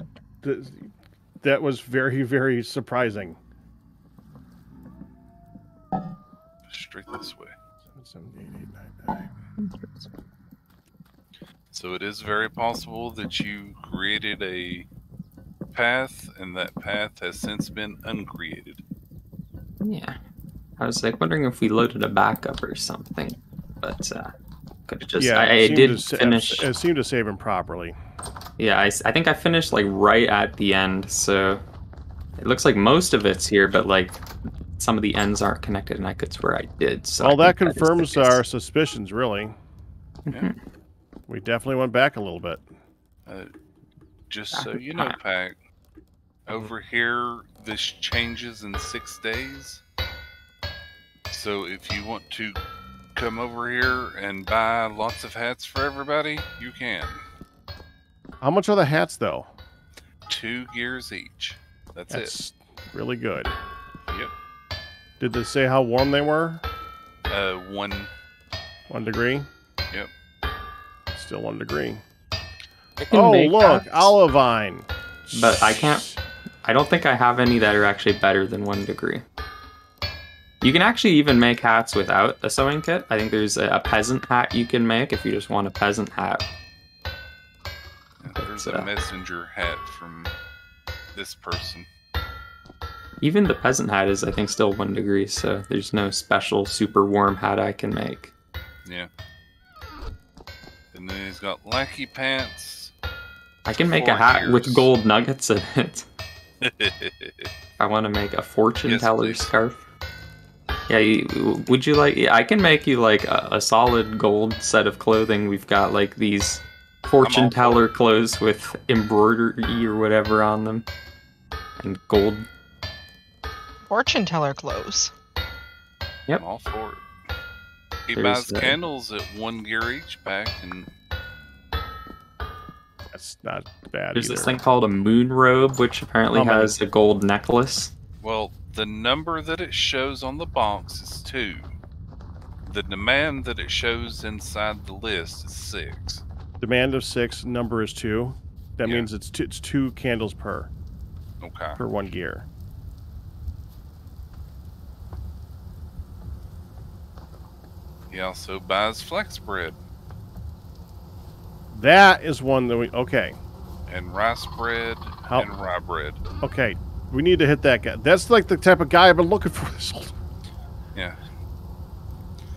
S1: That was very, very surprising.
S2: Straight this way.
S1: 7, 7, 8, 8, 9, 9.
S2: So it is very possible that you created a path, and that path has since been uncreated.
S6: yeah. I was like wondering if we loaded a backup or something, but could have just.
S1: Yeah,
S6: I
S1: it seemed
S6: did
S1: to
S6: finish.
S1: It seemed to save him properly.
S6: Yeah, I think I finished like right at the end, so it looks like most of it's here, but like some of the ends aren't connected, and I could swear I did. So
S1: Well,
S6: I
S1: that
S6: think is the
S1: confirms
S6: case.
S1: our suspicions, really.
S2: Yeah.
S1: We definitely went back a little bit.
S2: Just so you know, Pac, over here, this changes in 6 days. So if you want to come over here and buy lots of hats for everybody, you can.
S1: How much are the hats, though?
S2: 2 gears each. That's
S1: really good.
S2: Yep.
S1: Did they say how warm they were?
S2: 1
S1: degree?
S2: Yep.
S1: Still 1 degree.
S6: I can
S1: Oh,
S6: make
S1: look,
S6: hats,
S1: olivine.
S6: but I can't. I don't think I have any that are actually better than 1 degree. You can actually even make hats without a sewing kit. I think there's a peasant hat you can make if you just want a peasant hat.
S2: There's a messenger hat from this person.
S6: Even the peasant hat is, I think, still 1 degree, so there's no special super warm hat I can make.
S2: Yeah. And then he's got lackey pants.
S6: I can make
S2: 4
S6: a hat with
S2: gears.
S6: gold nuggets in it. I want to make a fortune
S2: Yes,
S6: teller
S2: please.
S6: scarf. Yeah, would you like? I can make you like a solid gold set of clothing. We've got like these fortune
S2: all for
S6: teller clothes with embroidery or whatever on them, and gold.
S3: Fortune teller clothes.
S6: Yep.
S2: I'm all for it. He
S6: There's
S2: buys
S6: the-
S2: candles at 1 gear each pack, and
S1: That's not bad
S6: There's
S1: either.
S6: this thing called a moon robe, which apparently
S1: How many?
S6: has a gold necklace.
S2: well, the number that it shows on the box is 2. The demand that it shows inside the list is 6.
S1: Demand of 6, number is 2. That
S2: Yeah.
S1: means it's 2 candles per
S2: Okay.
S1: 1 gear.
S2: He also buys flax bread
S1: That is one that we... Okay.
S2: and rice bread
S1: How-
S2: and rye bread.
S1: Okay. We need to hit that guy. That's like the type of guy I've been looking for this whole time.
S2: Yeah.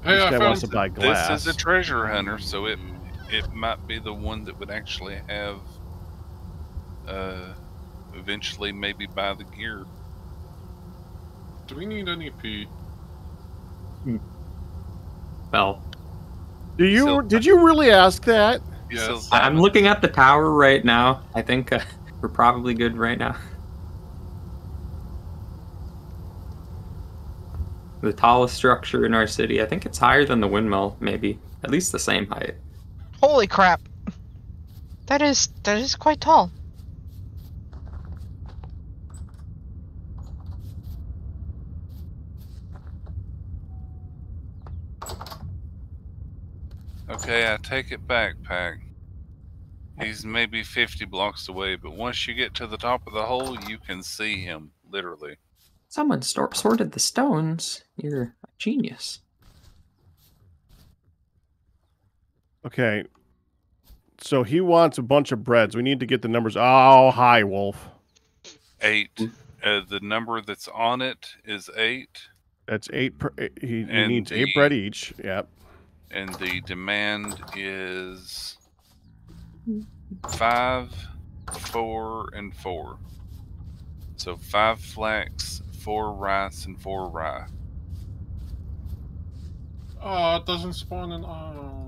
S4: Hey,
S1: This
S4: I
S1: guy wants
S4: found
S1: to buy glass.
S2: This is a treasure hunter, so it might be the one that would actually have eventually maybe buy the gear.
S4: Do we need any pee?
S6: Well,
S1: Did you really ask that?
S4: Yes.
S2: Sells
S6: I'm
S2: diamonds.
S6: looking at the tower right now. I think we're probably good right now. the tallest structure in our city. I think it's higher than the windmill, maybe. At least the same height.
S3: Holy crap. That is quite tall.
S2: Okay, I take it back, Pack. He's maybe 50 blocks away, but once you get to the top of the hole, you can see him, literally.
S6: Someone sorted the stones. You're a genius.
S1: Okay. So he wants a bunch of breads. We need to get the numbers. Oh, hi, Wolf.
S2: 8. The number that's on it is 8.
S1: That's 8 per. He
S2: And
S1: needs 8
S2: the-
S1: bread each. Yep.
S2: And the demand is 5, 4, and 4. So 5 flax, 4 rice, and 4 rye.
S4: Oh, it doesn't spawn in. Oh.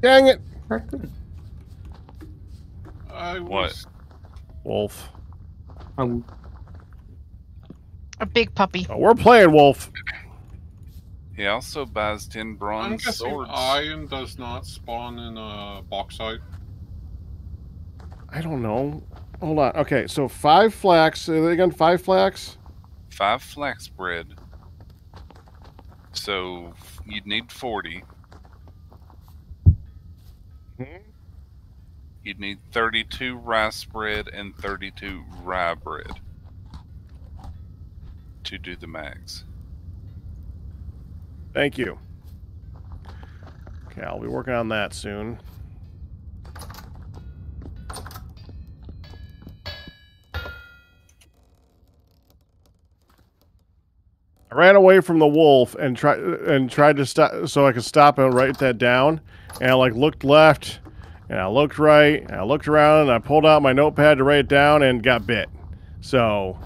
S1: Dang it,
S4: I
S2: What?
S4: was.
S1: Wolf.
S6: Oh,
S3: A big puppy.
S1: Oh, we're playing Wolf.
S2: He also buys 10
S4: I'm
S2: bronze
S4: guessing
S2: swords.
S4: iron does not spawn in bauxite.
S1: I don't know. Hold on. Okay, so 5 flax. Say that again. 5 flax.
S2: 5 flax bread. So you'd need 40. You'd need 32 rice bread and 32 rye bread to do the max.
S1: Thank you. Okay, I'll be working on that soon. I ran away from the wolf and tried to stop so I could stop and write that down. And I like looked left, and I looked right, and I looked around, and I pulled out my notepad to write it down and got bit. So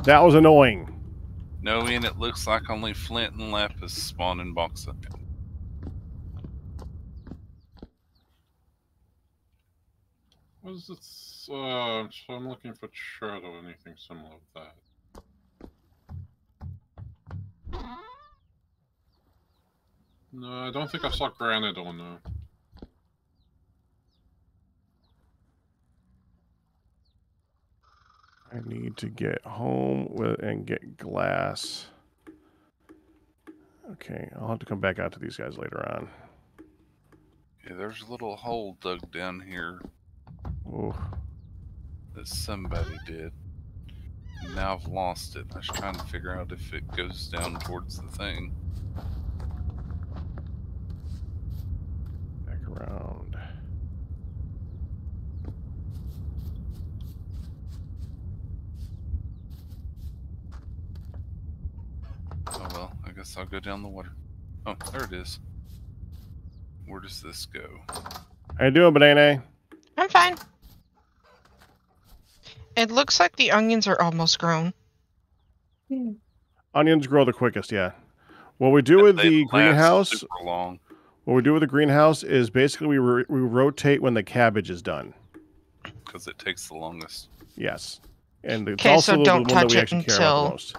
S1: that was annoying.
S2: No, Ian, it looks like only flint and lapis spawn in bauxite.
S4: What is this? So I'm looking for chert or anything similar to that. No, I don't think I saw granite on there.
S1: I need to get home and get glass. Okay, I'll have to come back out to these guys later on.
S2: Yeah, there's a little hole dug down here
S1: Ooh.
S2: that somebody did. And now I've lost it. I was trying to figure out if it goes down towards the thing.
S1: Back around.
S2: Oh well, I guess I'll go down the water. Oh, there it is. Where does this go?
S1: How you doing, Banana?
S3: I'm fine. It looks like the onions are almost grown.
S1: Onions grow the quickest, yeah. What we do with
S2: They
S1: the
S2: last
S1: greenhouse,
S2: super long.
S1: what we do with the greenhouse is basically we rotate when the cabbage is done.
S2: Because it takes the longest.
S1: Yes, and it's
S3: 'Kay,
S1: also
S3: so
S1: the
S3: don't
S1: one that
S3: touch
S1: we
S3: it
S1: actually care about the
S3: until
S1: most.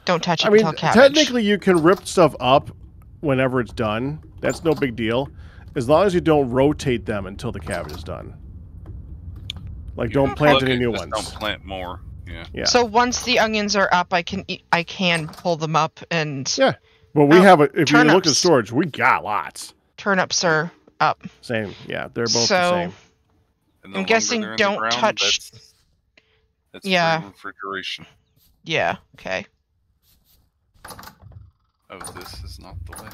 S3: Don't touch it
S1: I mean,
S3: until cabbage.
S1: technically, you can rip stuff up whenever it's done. That's no big deal, as long as you don't rotate them until the cabbage is done. Like, don't plant
S2: Plug
S1: any
S2: it,
S1: new
S2: just
S1: ones.
S2: Don't plant more. Yeah.
S1: Yeah.
S3: So once the onions are up, I can pull them up and
S1: Yeah. Well, we have if you look at
S3: turnips.
S1: storage, we got lots.
S3: turnips are up.
S1: Same. Yeah, they're both
S3: So,
S1: the same.
S2: And the
S3: I'm
S2: longer
S3: guessing
S2: they're in the
S3: don't
S2: ground,
S3: touch-
S2: That's
S3: Yeah.
S2: free refrigeration.
S3: Yeah, okay.
S2: Oh, this is not the way.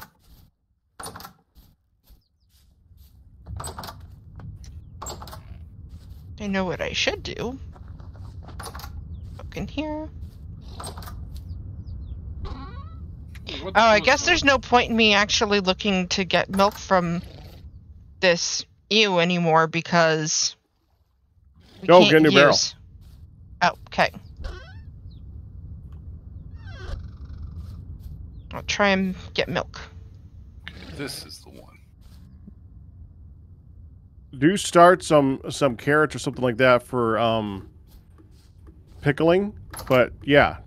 S3: I know what I should do. Look in here.
S4: What
S3: Oh, I
S4: was
S3: guess
S4: that?
S3: there's no point in me actually looking to get milk from this ewe anymore because we
S1: Go,
S3: can't
S1: get a new barrel.
S3: use. Oh, okay. I'll try and get milk.
S2: This is the one.
S1: Do start some carrots or something like that for pickling. But yeah,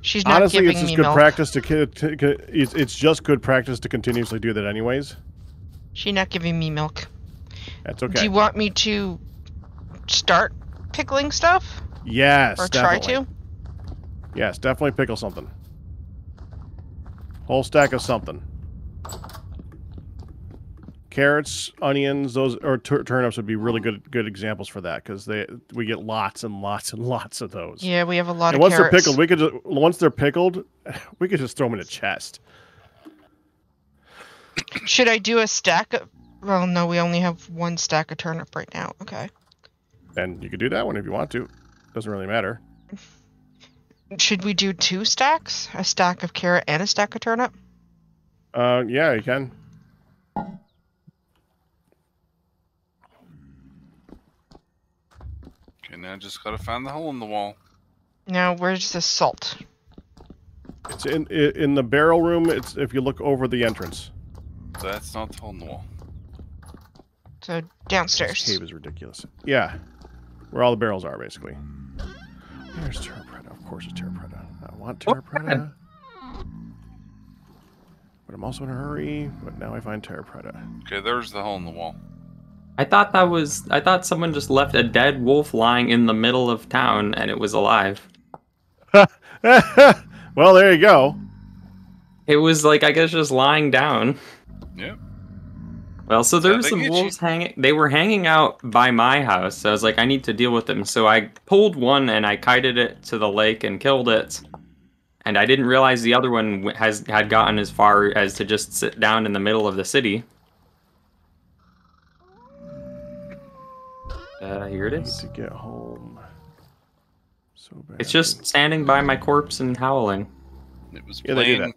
S3: She's not
S1: Honestly,
S3: giving
S1: it's just
S3: me
S1: good
S3: milk.
S1: practice it's just good practice to continuously do that anyways.
S3: She's not giving me milk.
S1: That's okay.
S3: Do you want me to start pickling stuff?
S1: Yes,
S3: Or
S1: definitely.
S3: try to?
S1: Yes, definitely pickle something. Whole stack of something. Carrots, onions, those or turnips would be really good examples for that because we get lots and lots and lots of those.
S3: Yeah, we have a lot
S1: And
S3: of
S1: once
S3: carrots.
S1: they're pickled, once they're pickled, we could just throw them in a chest.
S3: Should I do a stack of... Well, no, we only have one stack of turnip right now. Okay.
S1: And you could do that one if you want to. Doesn't really matter.
S3: Should we do 2 stacks? A stack of carrot and a stack of turnip?
S1: Yeah, you can.
S2: Okay, now I just gotta find the hole in the wall.
S3: Now, where's the salt?
S1: It's in the barrel room. It's if you look over the entrance.
S2: That's not the hole in the wall.
S3: So,
S1: This
S3: downstairs.
S1: cave is ridiculous. Yeah, where all the barrels are basically. There's Terrapreta. Of course, it's Terrapreta. I want Terrapreta. But I'm also in a hurry. But now I find Terrapreta.
S2: Okay, there's the hole in the wall.
S6: I thought someone just left a dead wolf lying in the middle of town and it was alive.
S1: Well, there you go.
S6: It was like, I guess, just lying down.
S2: Yep.
S6: Well, so there
S2: How'd
S6: were
S2: they
S6: some
S2: get
S6: wolves hanging. They were hanging out by my house. So I was like, I need to deal with them. So I pulled one and I kited it to the lake and killed it. And I didn't realize the other one had gotten as far as to just sit down in the middle of the city. Here it
S1: I need
S6: is.
S1: to get home. So bad.
S6: It's just standing by my corpse and howling.
S2: It was
S1: Yeah, they do
S2: playing.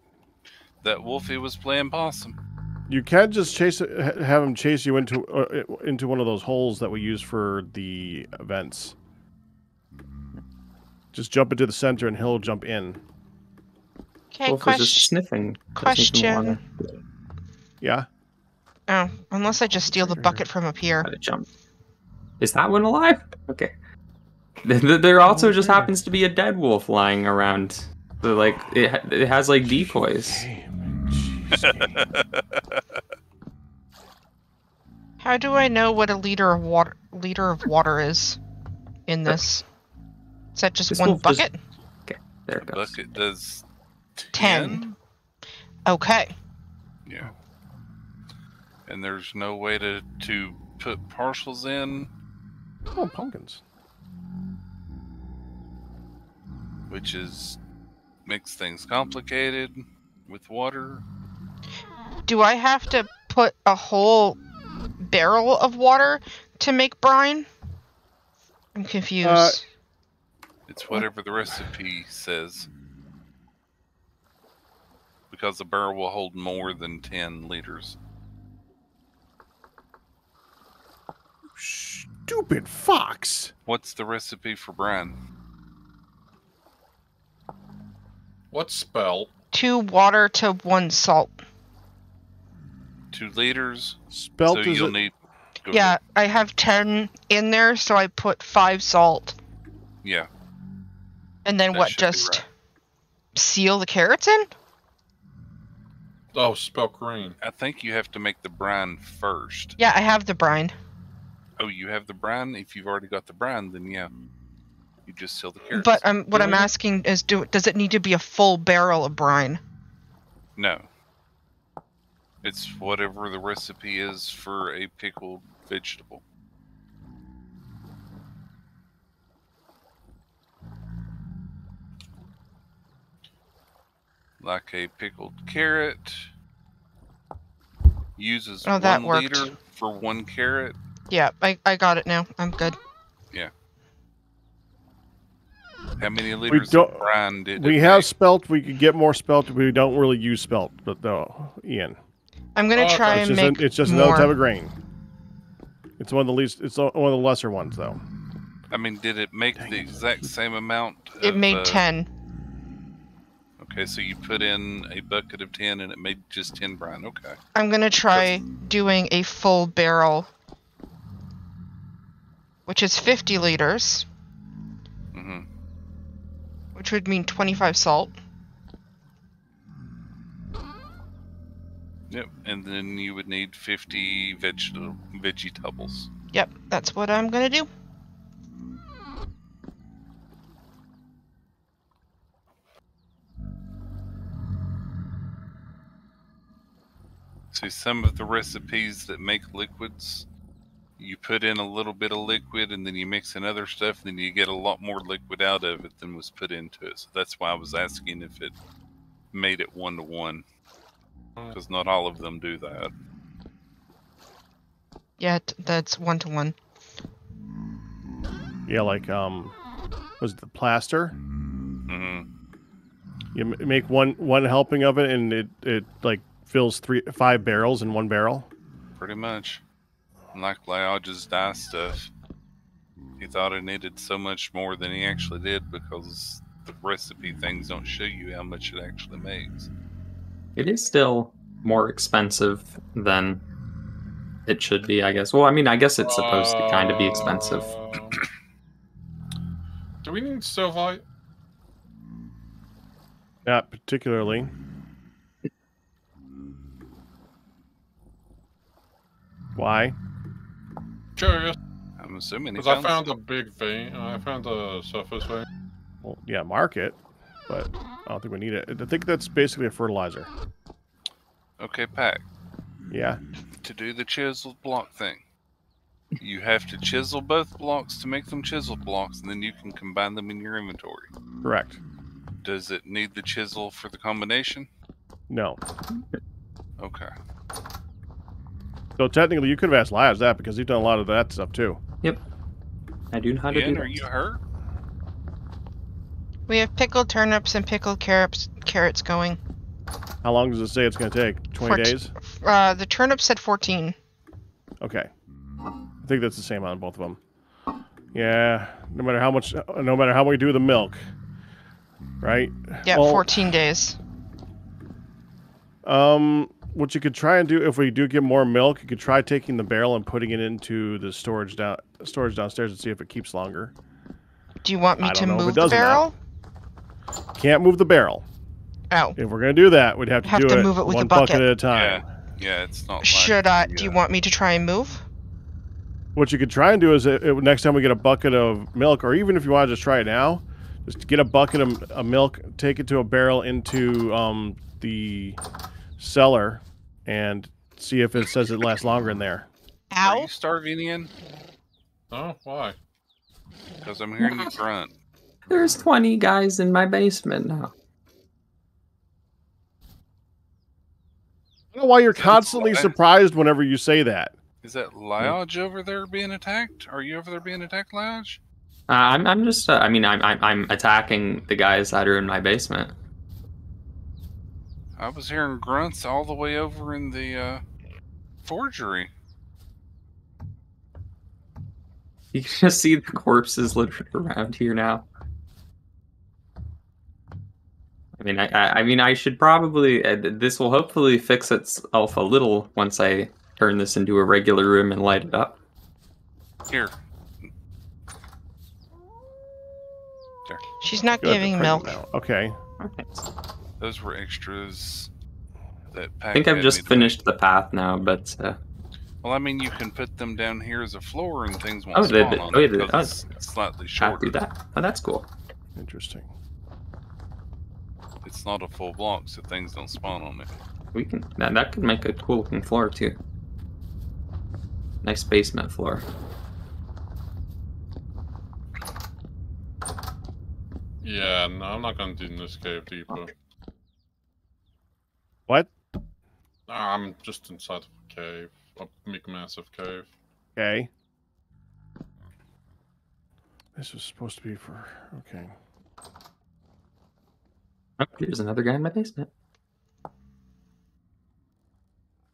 S2: That wolfie was playing possum.
S1: You can just have him chase you into one of those holes that we use for the events. Just jump into the center and he'll jump in.
S3: Okay,
S6: Wolf was just sniffing.
S3: question.
S1: Yeah.
S3: Oh, unless I just steal the bucket from up here.
S6: Gotta jump. Is that one alive? Okay. There also just happens to be a dead wolf lying around. So, like, it has like decoys.
S3: How do I know what a liter of water is in this? Is that just
S6: This
S3: one
S6: wolf just-
S3: bucket?
S6: Okay, there it goes.
S2: Bucket does
S3: 10. Okay.
S2: Yeah. And there's no way to put partials in,
S1: Oh, pumpkins.
S2: which makes things complicated with water.
S3: Do I have to put a whole barrel of water to make brine? I'm confused.
S2: It's whatever the recipe says. Because the barrel will hold more than 10 liters.
S1: Stupid fox.
S2: What's the recipe for brine?
S4: What's spell?
S3: 2 water to 1 salt.
S2: 2 liters.
S1: Spelt
S2: So
S1: is
S2: you'll
S1: it?
S2: need. Go
S3: Yeah,
S2: ahead.
S3: I have 10 in there, so I put 5 salt.
S2: Yeah.
S3: And then
S2: That
S3: what,
S2: should be
S3: just
S2: right.
S3: seal the carrots in?
S4: Oh, spell green.
S2: I think you have to make the brine first.
S3: Yeah, I have the brine.
S2: Oh, you have the brine? If you've already got the brine, then yeah. You just seal the carrots.
S3: But what I'm asking is, does it need to be a full barrel of brine?
S2: No. It's whatever the recipe is for a pickled vegetable. Like a pickled carrot uses
S3: Oh, that
S2: 1
S3: worked.
S2: liter for 1 carrot.
S3: Yeah, I got it now. I'm good.
S2: How many liters of brine did
S1: We
S2: it
S1: have
S2: make?
S1: spelt. We could get more spelt. We don't really use spelt, but no, Ian.
S3: I'm gonna try
S1: It's
S3: and
S1: just,
S3: make
S1: it's just
S3: more.
S1: another type of grain. It's one of the least. It's one of the lesser ones, though.
S2: I mean, did it make the exact same amount?
S3: It
S2: of,
S3: made 10.
S2: Okay, so you put in a bucket of 10 and it made just 10 brine. Okay.
S3: I'm gonna try doing a full barrel, which is 50 liters.
S2: Mm-hmm.
S3: which would mean 25 salt.
S2: Yep, and then you would need 50 vegetables.
S3: Yep, that's what I'm gonna do.
S2: See, some of the recipes that make liquids, you put in a little bit of liquid and then you mix in other stuff, and then you get a lot more liquid out of it than was put into it. So that's why I was asking if it made it 1-to-1, because not all of them do that.
S3: Yeah, that's 1-to-1.
S1: Yeah, like was it the plaster?
S2: Mm-hmm.
S1: You make one helping of it, and it like fills 5 barrels in 1 barrel.
S2: Pretty much. And like Lyage's dye stuff, he thought it needed so much more than he actually did, because the recipe things don't show you how much it actually makes.
S6: It is still more expensive than it should be, I guess. Well, I mean, I guess it's supposed to kind of be expensive.
S4: Do we need Silvite?
S1: Not particularly. Why?
S4: Curious.
S2: I'm assuming he
S4: Because I
S2: found
S4: found a big vein. I found a surface vein.
S1: Well, yeah, mark it, but I don't think we need it. I think that's basically a fertilizer.
S2: Okay, Pack.
S1: Yeah.
S2: To do the chiseled block thing, you have to chisel both blocks to make them chiseled blocks, and then you can combine them in your inventory.
S1: Correct.
S2: Does it need the chisel for the combination?
S1: No.
S2: Okay.
S1: So technically, you could have asked Laz that, because he's done a lot of that stuff too.
S6: Yep. I do know how to do
S2: Ian,
S6: that.
S2: are you hurt?
S3: We have pickled turnips and pickled carrots going.
S1: How long does it say it's going to take? 20 days?
S3: The turnips said 14.
S1: Okay. I think that's the same on both of them. Yeah. No matter how we do the milk, right?
S3: Yeah,
S1: Well,
S3: 14 days.
S1: What you could try and do, if we do get more milk, you could try taking the barrel and putting it into the storage downstairs and see if it keeps longer.
S3: Do you want me
S1: I
S3: to
S1: don't know if it
S3: move the
S1: does or not.
S3: barrel?
S1: Can't move the barrel.
S3: Oh.
S1: If we're going to do that, we'd have to do it
S3: move it with
S1: one
S3: a bucket.
S1: at a time.
S2: Yeah, it's not.
S3: Should I? Do you want me to try and move?
S1: What you could try and do is, next time we get a bucket of milk, or even if you want to just try it now, just get a bucket of milk, take it to a barrel into the cellar, and see if it says it lasts longer in there.
S2: Are
S3: Ow.
S2: you starving, Ian?
S4: Oh, why?
S2: Because I'm hearing you grunt.
S6: There's 20 guys in my basement now.
S1: I don't know why you're constantly surprised whenever you say that.
S2: Is that Lyage over there being attacked? Are you over there being attacked, Lyage?
S6: I'm just. I mean, I'm attacking the guys that are in my basement.
S2: I was hearing grunts all the way over in the forgery.
S6: You can just see the corpses littered around here now. I mean, I should probably. This will hopefully fix itself a little once I turn this into a regular room and light it up.
S2: Here.
S3: She's not
S1: Good,
S3: giving
S1: the
S3: milk.
S1: now. Okay.
S6: Okay.
S2: Those were extras that Pack
S6: I think I've
S2: had
S6: just
S2: me
S6: finished the path now, but.
S2: Well, I mean, you can put them down here as a floor, and things won't
S6: Oh,
S2: spawn on it
S6: yeah,
S2: because it's slightly
S6: I'll do
S2: shorter.
S6: that. Oh, that's cool.
S1: Interesting.
S2: It's not a full block, so things don't spawn on it.
S6: We can. That could make a cool looking floor too. Nice basement floor.
S4: Yeah, no, I'm not gonna do this cave deeper.
S1: What?
S4: I'm just inside of a cave. A big, massive cave.
S1: Okay. This was supposed to be for... Okay.
S6: Oh, here's another guy in my basement.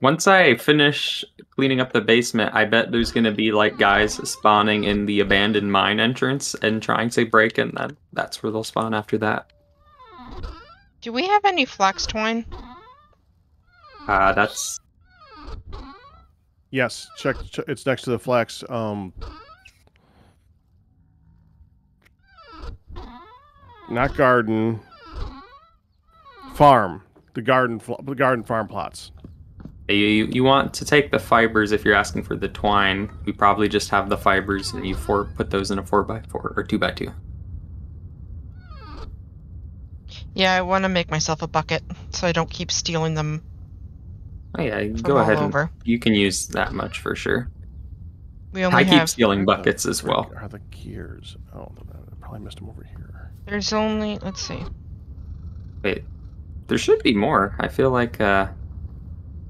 S6: Once I finish cleaning up the basement, I bet there's gonna be like guys spawning in the abandoned mine entrance and trying to break in. That's where they'll spawn after that.
S3: Do we have any flax twine?
S6: That's
S1: Yes, check. It's next to the flax. Not garden. Farm. The garden farm plots.
S6: You want to take the fibers if you're asking for the twine. We probably just have the fibers and you put those in a 4x4 or 2x2.
S3: Yeah, I want to make myself a bucket so I don't keep stealing them.
S6: Oh yeah,
S3: From
S6: go ahead
S3: all
S6: and
S3: over.
S6: you can use that much for sure.
S3: We only
S6: I keep
S3: have.
S6: stealing buckets as well.
S1: Are the gears? Oh, I probably missed them over here.
S3: There's only. Let's see.
S6: Wait, there should be more. I feel like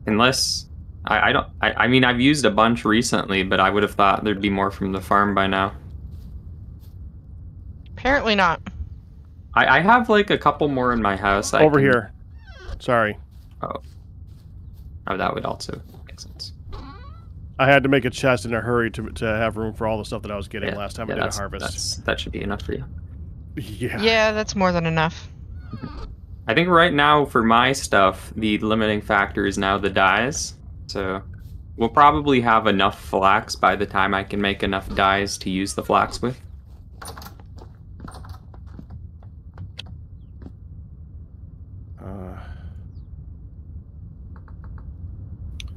S6: unless I don't. I mean, I've used a bunch recently, but I would have thought there'd be more from the farm by now.
S3: Apparently not.
S6: I have like a couple more in my house.
S1: Over here. Sorry.
S6: Oh, that would also make sense.
S1: I had to make a chest in a hurry to have room for all the stuff that I was getting last time I did a harvest.
S6: That should be enough for you.
S1: Yeah.
S3: Yeah, that's more than enough.
S6: I think right now for my stuff, the limiting factor is now the dyes. So we'll probably have enough flax by the time I can make enough dyes to use the flax with.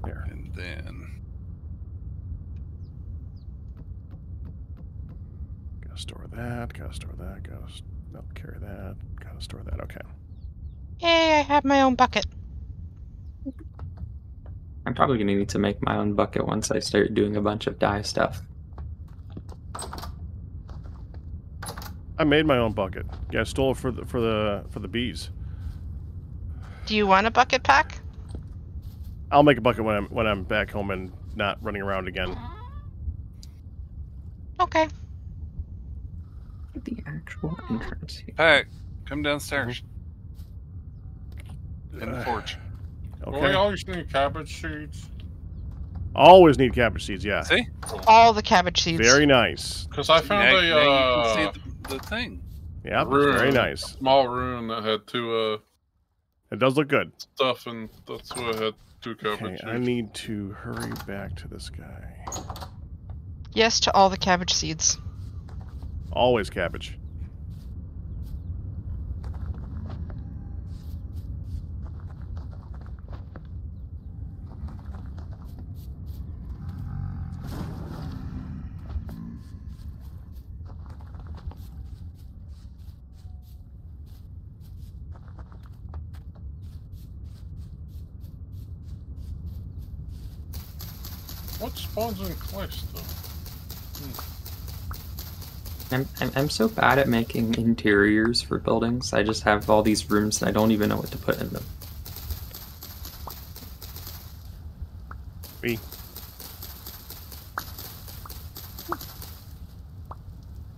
S1: There.
S2: And then
S1: Gotta store that. Gotta store that. Nope, carry that. Gotta store that. Okay.
S3: Yay, I have my own bucket.
S6: I'm probably going to need to make my own bucket once I start doing a bunch of dye stuff.
S1: I made my own bucket. Yeah, I stole it for the bees.
S3: Do you want a bucket pack?
S1: I'll make a bucket when I'm back home and not running around again.
S3: Okay.
S6: The actual entrance here.
S2: Pack, come downstairs. In the forge.
S4: Well, we
S1: Okay.
S4: always need cabbage seeds.
S1: Always need cabbage seeds. Yeah.
S2: See?
S3: All the cabbage seeds.
S1: Very nice.
S4: Because I found
S2: now,
S4: a
S2: now you can see the thing.
S1: Yeah.
S4: room,
S1: Very nice.
S4: small room that had two
S1: It does look good.
S4: stuff, and that's why I had two cabbage
S1: Okay.
S4: seeds.
S1: I need to hurry back to this guy.
S3: Yes to all the cabbage seeds.
S1: Always cabbage.
S4: What spawns in cliffs, though?
S6: I'm so bad at making interiors for buildings. I just have all these rooms and I don't even know what to put in them.
S1: Me.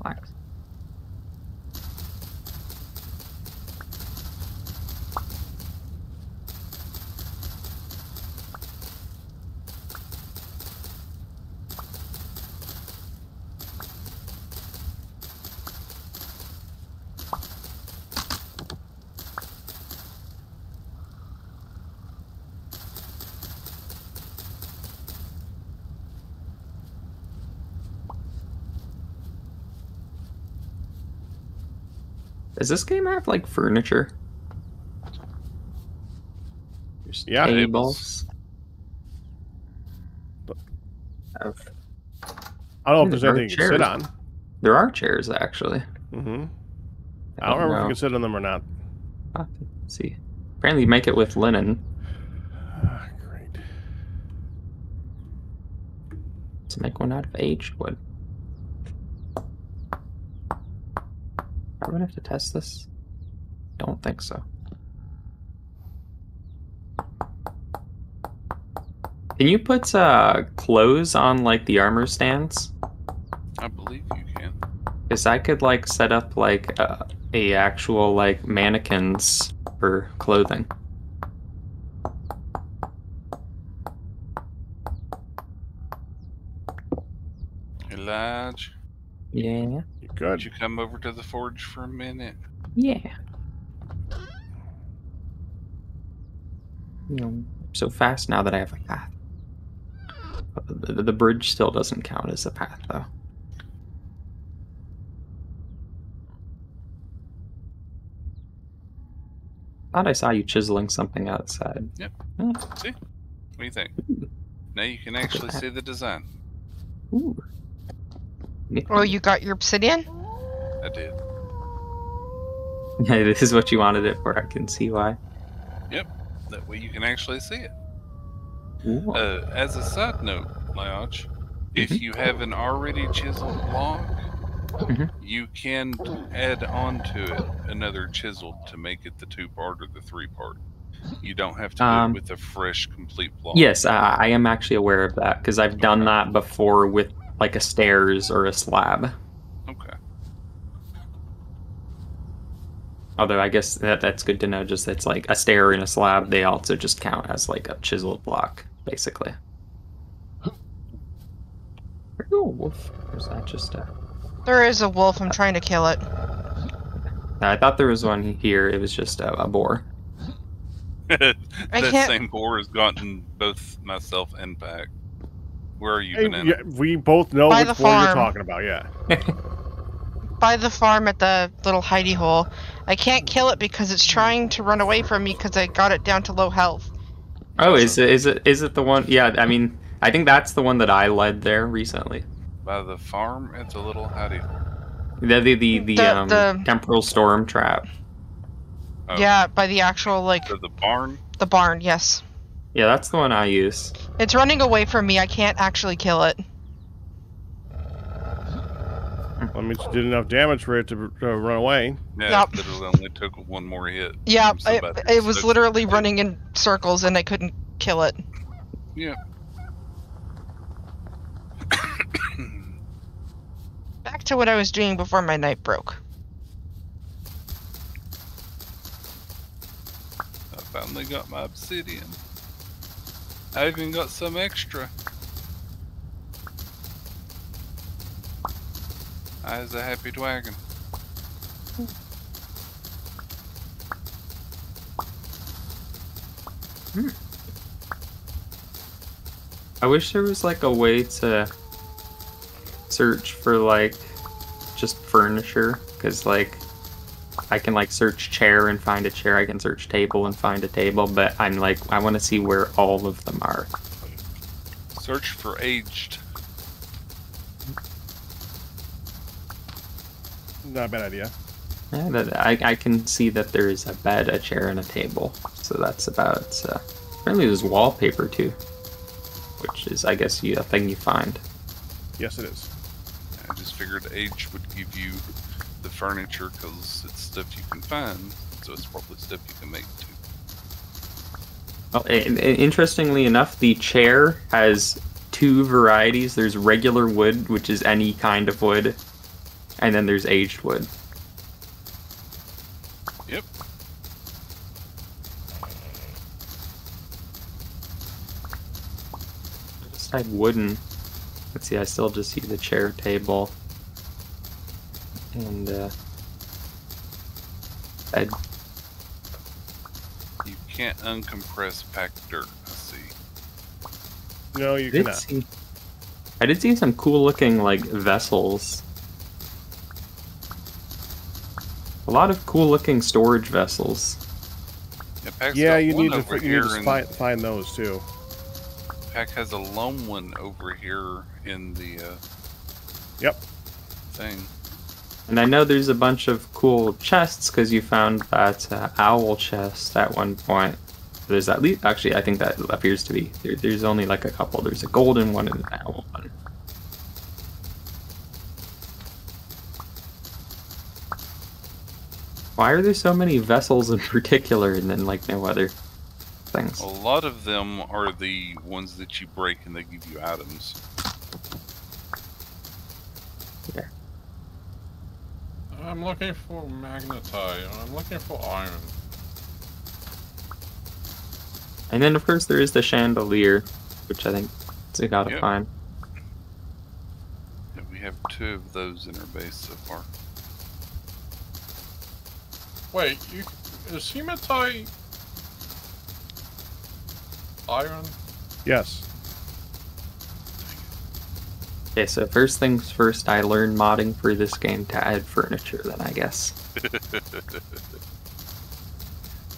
S6: Flax. Does this game have like furniture? There's
S1: Yeah.
S6: tables. Have-
S1: I don't know if
S6: There's
S1: there's anything you can sit
S6: chairs.
S1: on.
S6: There are chairs actually.
S1: Mm-hmm. I don't remember if you
S6: know.
S1: can sit on them or not.
S6: Let's see. Apparently you make it with linen.
S1: Ah, great.
S6: To make one out of aged wood. I'm gonna have to test this. Don't think so. Can you put clothes on like the armor stands?
S2: I believe you can.
S6: Because I could like set up like a actual like mannequins for clothing.
S2: Elijah,
S6: Yeah.
S1: You
S2: would
S1: good?
S2: you come over to the forge for a minute?
S6: Yeah. You know, I'm so fast now that I have a path. But the bridge still doesn't count as a path, though. Thought I saw you chiseling something outside.
S2: Yep.
S6: Oh,
S2: See? What do you think? Now you can actually see the design.
S6: ooh.
S3: Oh, you got your obsidian?
S2: I did.
S6: Hey, this is what you wanted it for. I can see why.
S2: That way you can actually see it.
S6: Ooh.
S2: As a side note, Lodge, if you have an already chiseled block,
S6: Mhm.
S2: you can add on to it another chisel to make it the 2-part or the 3-part. You don't have to do it with a fresh, complete block.
S6: Yes, I am actually aware of that because I've done that before with like a stairs or a slab.
S2: Okay.
S6: Although I guess that's good to know. Just it's like a stair and a slab. They also just count as like a chiseled block, basically. Oh, wolf! Or is that just a?
S3: There is a wolf. I'm trying to kill it.
S6: I thought there was one here. It was just a boar.
S2: That
S3: can't-
S2: same boar has gotten both myself and Pack. Where are you,
S1: Hey,
S2: Banana?
S1: yeah, we both know
S3: By
S1: which
S3: the
S1: boar you're
S3: farm.
S1: talking about. Yeah.
S3: By the farm at the little hidey hole. I can't kill it because it's trying to run away from me because I got it down to low health.
S6: Oh, is it the one? Yeah, I mean, I think that's the one that I led there recently.
S2: By the farm at the little hidey hole.
S3: The
S6: temporal storm trap.
S2: Oh,
S3: Yeah, by the actual, like,
S2: so the barn?
S3: the barn, yes.
S6: Yeah, that's the one I use.
S3: It's running away from me. I can't actually kill it.
S1: Well, I mean, you did enough damage for it to run away.
S2: Yeah,
S3: Yep.
S2: it literally only took one more hit.
S3: Yeah,
S2: from somebody
S3: it was
S2: stuck
S3: literally
S2: to it.
S3: running in circles and I couldn't kill it.
S2: Yeah.
S3: Back to what I was doing before my night broke.
S2: I finally got my obsidian. I even got some extra. I was a happy dwagon.
S6: I wish there was like a way to search for like just furniture, because like I can like search chair and find a chair, I can search table and find a table, but I'm like, I want to see where all of them are.
S2: Search for aged.
S1: Not a bad idea.
S6: Yeah, I can see that there is a bed, a chair, and a table. So that's about. Apparently, there's wallpaper too, which is, I guess, a thing you find.
S1: Yes, it is.
S2: I just figured age would give you the furniture because it's stuff you can find, so it's probably stuff you can make too.
S6: Well, interestingly enough, the chair has two varieties. There's regular wood, which is any kind of wood, and then there's aged wood.
S2: Yep.
S6: I just type wooden. Let's see, I still just see the chair, table, and bed.
S2: You can't uncompress packed dirt, I see.
S1: No, you cannot.
S6: I did see some cool looking like vessels. A lot of cool looking storage vessels.
S2: Yeah, Pack's
S1: Yeah,
S2: got
S1: you
S2: one
S1: need
S2: over
S1: to
S2: here in-
S1: find those too.
S2: Pack has a lone one over here in the
S1: Yep.
S2: thing.
S6: And I know there's a bunch of cool chests because you found that owl chest at one point. There's at least, actually, I think that appears to be. There's only like a couple. There's a golden one and an owl one. Why are there so many vessels in particular and then like no other things?
S2: A lot of them are the ones that you break and they give you items.
S6: Yeah.
S4: I'm looking for magnetite. I'm looking for iron.
S6: And then of course there is the chandelier, which I think you gotta
S2: Yep.
S6: find.
S2: Yeah, we have 2 of those in our base so far.
S4: Wait, is hematite iron?
S1: Yes.
S6: Okay, so first things first, I learned modding for this game to add furniture then, I guess.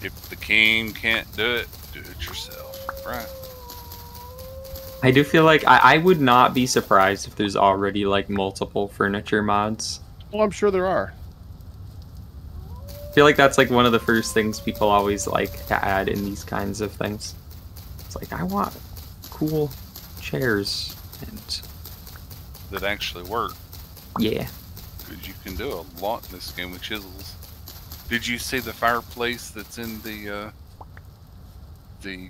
S2: If the king can't do it yourself, right?
S6: I do feel like I would not be surprised if there's already like multiple furniture mods.
S1: Well, I'm sure there are.
S6: I feel like that's like one of the first things people always like to add in these kinds of things. It's like, I want cool chairs and
S2: That actually work.
S6: yeah.
S2: Because you can do a lot in this game with chisels. Did you see the fireplace that's in the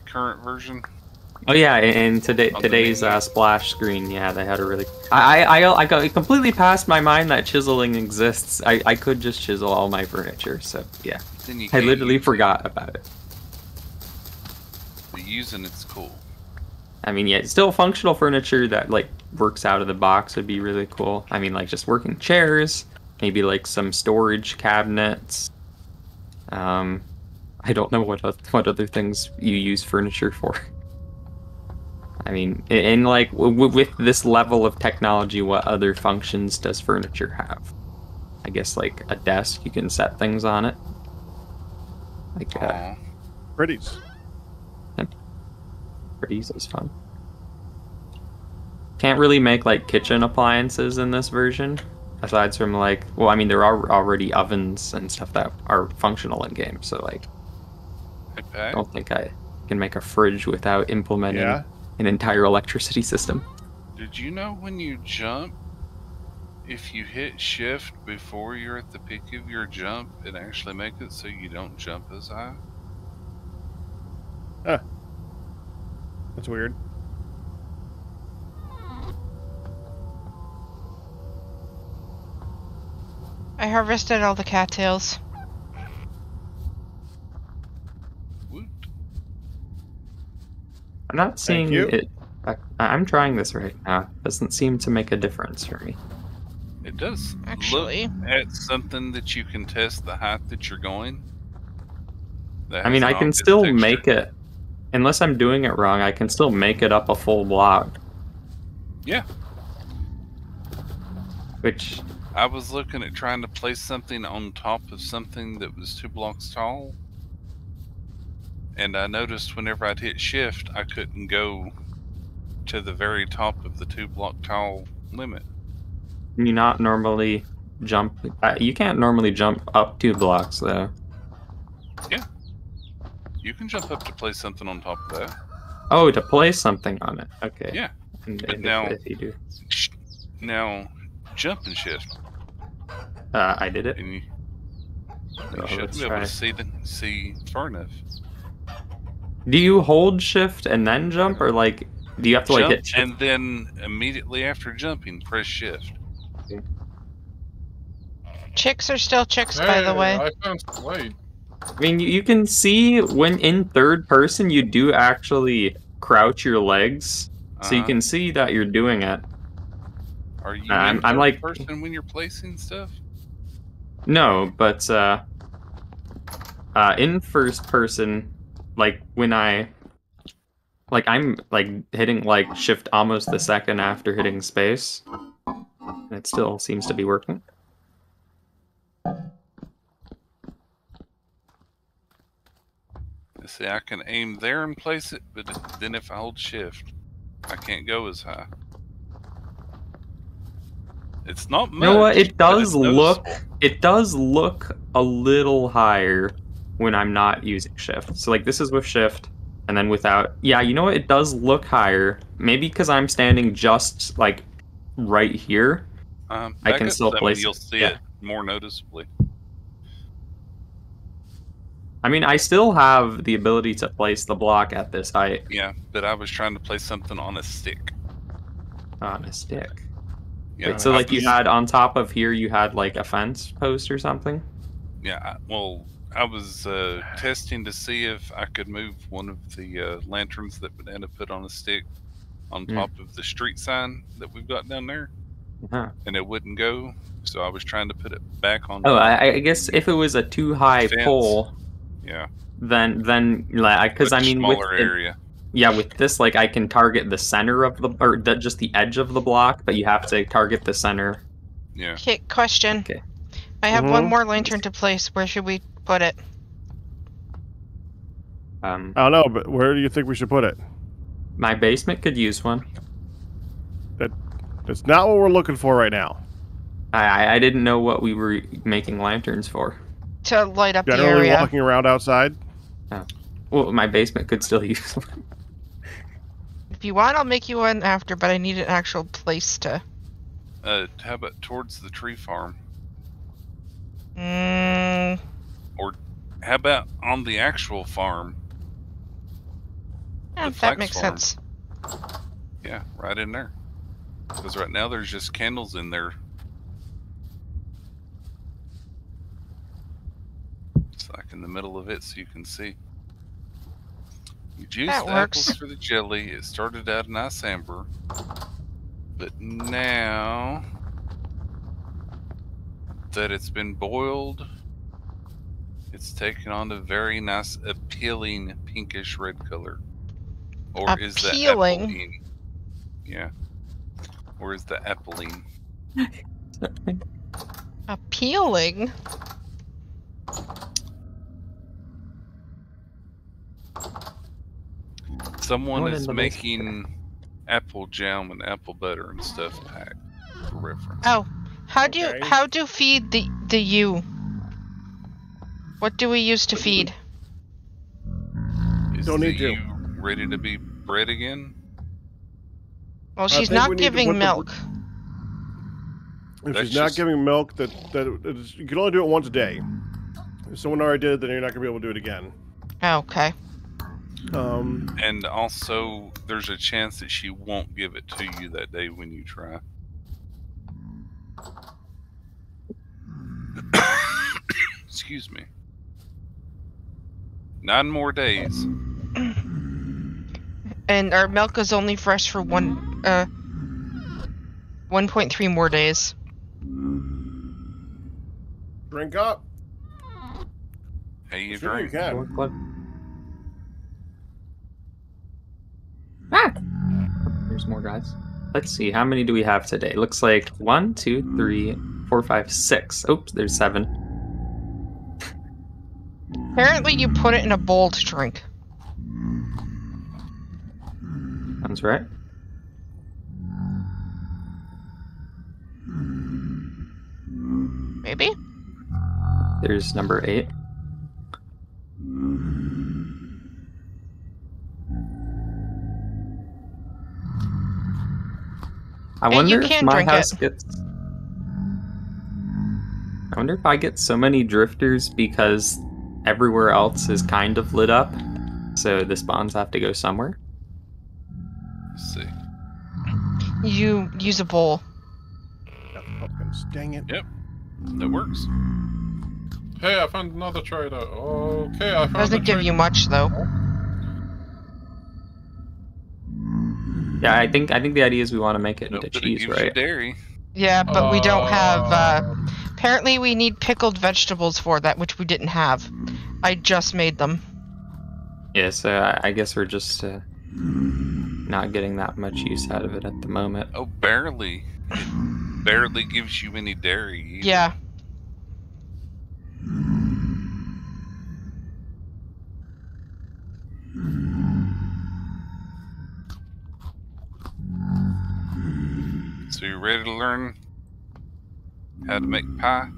S2: current version?
S6: Oh yeah, and today's splash screen, yeah, they had a really. I got it completely passed my mind that chiseling exists. I could just chisel all my furniture, so yeah.
S2: Then you
S6: I
S2: can't
S6: literally
S2: use
S6: forgot about it.
S2: The using it's cool.
S6: I mean, yeah, still functional furniture that like works out of the box would be really cool. I mean, like just working chairs, maybe like some storage cabinets. I don't know what other things you use furniture for. I mean, and like with this level of technology, what other functions does furniture have? I guess like a desk, you can set things on it. Like
S1: Pretties.
S6: pretties is fun. Can't really make like kitchen appliances in this version, aside from like, well, I mean there are already ovens and stuff that are functional in game, so like I don't think I can make a fridge without implementing an entire electricity system.
S2: Did you know when you jump, if you hit shift before you're at the peak of your jump, it actually makes it so you don't jump as high?
S1: Huh. That's weird.
S3: I harvested all the cattails.
S2: Woot.
S6: I'm not seeing
S1: you.
S6: it. I'm trying this right now. Doesn't seem to make a difference for me.
S2: It does
S3: Actually.
S2: look at something that you can test the height that you're going. That
S6: I mean,
S2: has
S6: I
S2: an
S6: can
S2: obvious
S6: still
S2: texture.
S6: make it. Unless I'm doing it wrong, I can still make it up a full block.
S2: Yeah.
S6: Which,
S2: I was looking at trying to place something on top of something that was 2 blocks tall. And I noticed whenever I'd hit shift, I couldn't go to the very top of the 2 block tall limit.
S6: you not normally jump. You can't normally jump up 2 blocks, though.
S2: You can jump up to place something on top of that.
S6: Oh, to place something on it. Okay.
S2: Yeah.
S6: And
S2: now-
S6: if you do.
S2: Now, jump and shift.
S6: I did it.
S2: And you
S6: Oh,
S2: should
S6: let's
S2: be able
S6: try.
S2: to see far enough.
S6: Do you hold shift and then jump, or like, do you have to like
S2: Jump,
S6: hit shift?
S2: and then immediately after jumping, press shift.
S3: Chicks are still chicks, by the way.
S4: I found some blade.
S6: I mean, you can see when in third person you do actually crouch your legs, so you
S2: Uh-huh.
S6: can see that you're doing it.
S2: Are you
S6: I'm
S2: in third
S6: like-
S2: person when you're placing stuff?
S6: No, but in first person, like when I'm like hitting like shift almost the second after hitting space, and it still seems to be working.
S2: See, I can aim there and place it, but then if I hold shift, I can't go as high. It's not much.
S6: You know what? It
S2: but
S6: does
S2: it's
S6: look.
S2: noticeable.
S6: It does look a little higher when I'm not using shift. So like this is with shift, and then without. Yeah, you know what? It does look higher. Maybe because I'm standing just like right here. I
S2: Back
S6: can
S2: up
S6: still
S2: some,
S6: place
S2: You'll
S6: it,
S2: see
S6: yeah.
S2: it more noticeably.
S6: I mean, I still have the ability to place the block at this height
S2: Yeah, but I was trying to place something on a stick.
S6: on a stick.
S2: Yeah,
S6: Wait, so
S2: I
S6: like you
S2: was-
S6: had on top of here, you had like a fence post or something?
S2: Yeah, I was testing to see if I could move one of the lanterns that Banana put on a stick on
S6: Hmm.
S2: top of the street sign that we've got down there,
S6: Uh-huh.
S2: and it wouldn't go. So I was trying to put it back on.
S6: Oh, I guess if it was a too high
S2: Fence.
S6: pole,
S2: Yeah,
S6: then like because I
S2: much
S6: mean with
S2: smaller area.
S6: yeah, with this like I can target the center of the or just the edge of the block, but you have to target the center.
S2: Yeah,
S3: Okay, question.
S6: Okay.
S3: I have one
S1: Mhm.
S3: more lantern to place. Where should we put it?
S1: I don't know, but where do you think we should put it?
S6: My basement could use one.
S1: That's not what we're looking for right now.
S6: I didn't know what we were making lanterns for.
S3: To light up the
S1: Generally
S3: area.
S1: walking around outside.
S6: Oh. Well, my basement could still use one.
S3: If you want, I'll make you one after, but I need an actual place to...
S2: How about towards the tree farm? Or how about on the actual farm?
S3: Yeah,
S2: The
S3: that
S2: flex
S3: makes
S2: farm.
S3: sense.
S2: Yeah, right in there. Because right now there's just candles in there. It's like in the middle of it so you can see. You juiced
S3: That works.
S2: apples for the jelly. It started out nice amber. But now that it's been boiled, it's taken on a very nice, appealing pinkish red color. Or is that
S3: Appealing?
S2: appeline? Yeah. Or is the appeline?
S3: Appealing?
S2: Someone
S6: What
S2: is
S6: in the
S2: making apple jam and apple butter and stuff pack for reference.
S3: Oh, how do
S1: Okay.
S3: you feed the U? What do we use to feed?
S2: Is
S1: Don't
S2: the
S1: need to.
S2: you ready to be bred again?
S3: Well,
S1: I
S3: she's
S1: think we
S3: not
S1: need to
S3: giving
S1: put the-
S3: milk.
S1: If
S2: That's
S1: she's not
S2: just-
S1: giving milk, you can only do it once a day. If someone already did it, then you're not gonna be able to do it again.
S3: Okay.
S2: And also, there's a chance that she won't give it to you that day when you try. Excuse me. 9 more days.
S3: And our milk is only fresh for 1.3 more days.
S1: Drink up.
S2: Hey, you
S1: Sure you
S2: drink.
S1: can.
S6: Ah! There's more guys. Let's see, how many do we have today? Looks like 1, 2, 3, 4, 5, 6. Oops, there's 7.
S3: Apparently, you put it in a bowl to drink.
S6: Sounds right.
S3: Maybe?
S6: There's number 8. I
S3: Hey,
S6: wonder
S3: you
S6: if
S3: can
S6: my
S3: drink
S6: house
S3: it.
S6: gets. I wonder if I get so many drifters because everywhere else is kind of lit up, so the spawns have to go somewhere.
S2: Let's see.
S3: You use a bowl.
S1: Got the pumpkins. Dang it.
S2: Yep, that works.
S4: Hey, I found another trader. Okay, I found
S3: Doesn't give you much, though.
S6: Yeah, I think the idea is we want to make it
S2: Nope,
S6: into
S2: but it
S6: cheese,
S2: gives you
S6: right?
S2: dairy.
S3: Yeah, but we don't have, apparently we need pickled vegetables for that, which we didn't have. I just made them.
S6: Yeah, so I guess we're just not getting that much use out of it at the moment.
S2: Oh, barely. It barely gives you any dairy either.
S3: Yeah.
S2: So you ready to learn how to make pie?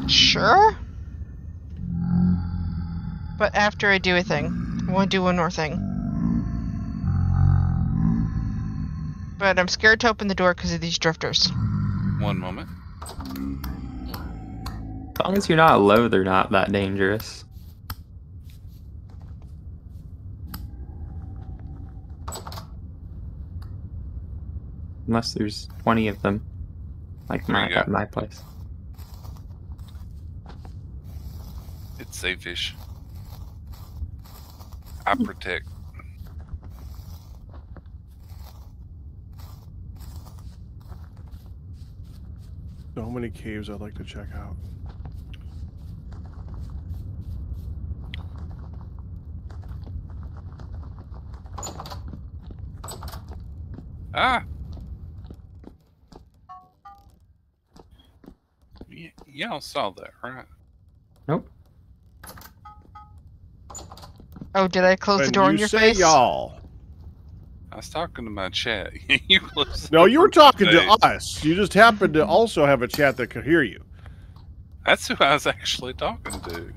S3: Sure? But after I do a thing. I want to do one more thing. But I'm scared to open the door because of these drifters.
S2: One moment.
S6: As long as you're not low, they're not that dangerous. Unless there's 20 of them, like
S2: There you go.
S6: at my place.
S2: It's safe-ish. I protect.
S1: So many caves I'd like to check out.
S2: Ah! Y'all saw that, right?
S6: Nope.
S3: Oh, did I close the
S1: When
S3: door in
S1: you
S3: your
S1: say
S3: face?
S1: y'all.
S2: I was talking to my chat. You closed
S1: No,
S2: the
S1: you were
S2: door
S1: talking
S2: in my
S1: to
S2: face.
S1: us. You just happened to also have a chat that could hear you.
S2: That's who I was actually talking to.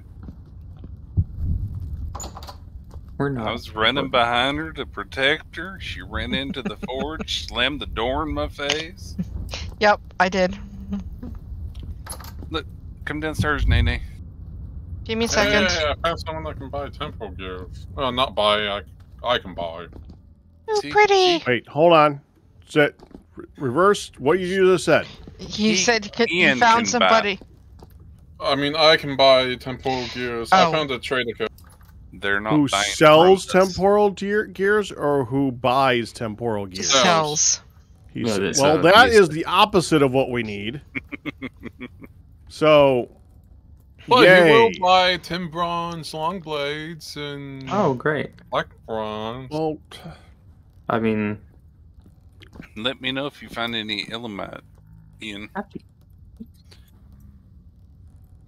S6: We're not.
S2: I was running behind her to protect her. She ran into the forge, slammed the door in my face.
S3: Yep, I did.
S2: Come downstairs, Nene.
S3: Give me a second.
S4: Hey, I found someone that can buy temple gears. Well, not buy. I can buy.
S3: Oh,
S2: See-
S3: pretty.
S1: Wait, hold on. Set, reverse what you just said.
S3: He said he
S2: Ian
S3: found
S2: can
S3: somebody.
S4: I mean, I can buy temple gears. I
S3: Oh.
S4: found a trader code.
S2: They're not
S1: Who
S2: buying
S1: sells
S2: from us.
S1: temporal gears or who buys temporal gears?
S4: Sells.
S3: Shells.
S1: He
S6: No,
S1: said-
S6: that's,
S1: well, that
S6: yes.
S1: is the opposite of what we need. So,
S4: But
S1: yay.
S4: he will buy tin bronze long blades and
S6: Oh, great.
S4: black bronze.
S1: Well,
S6: I mean,
S2: Let me know if you find any Illumat, Ian.
S6: happy.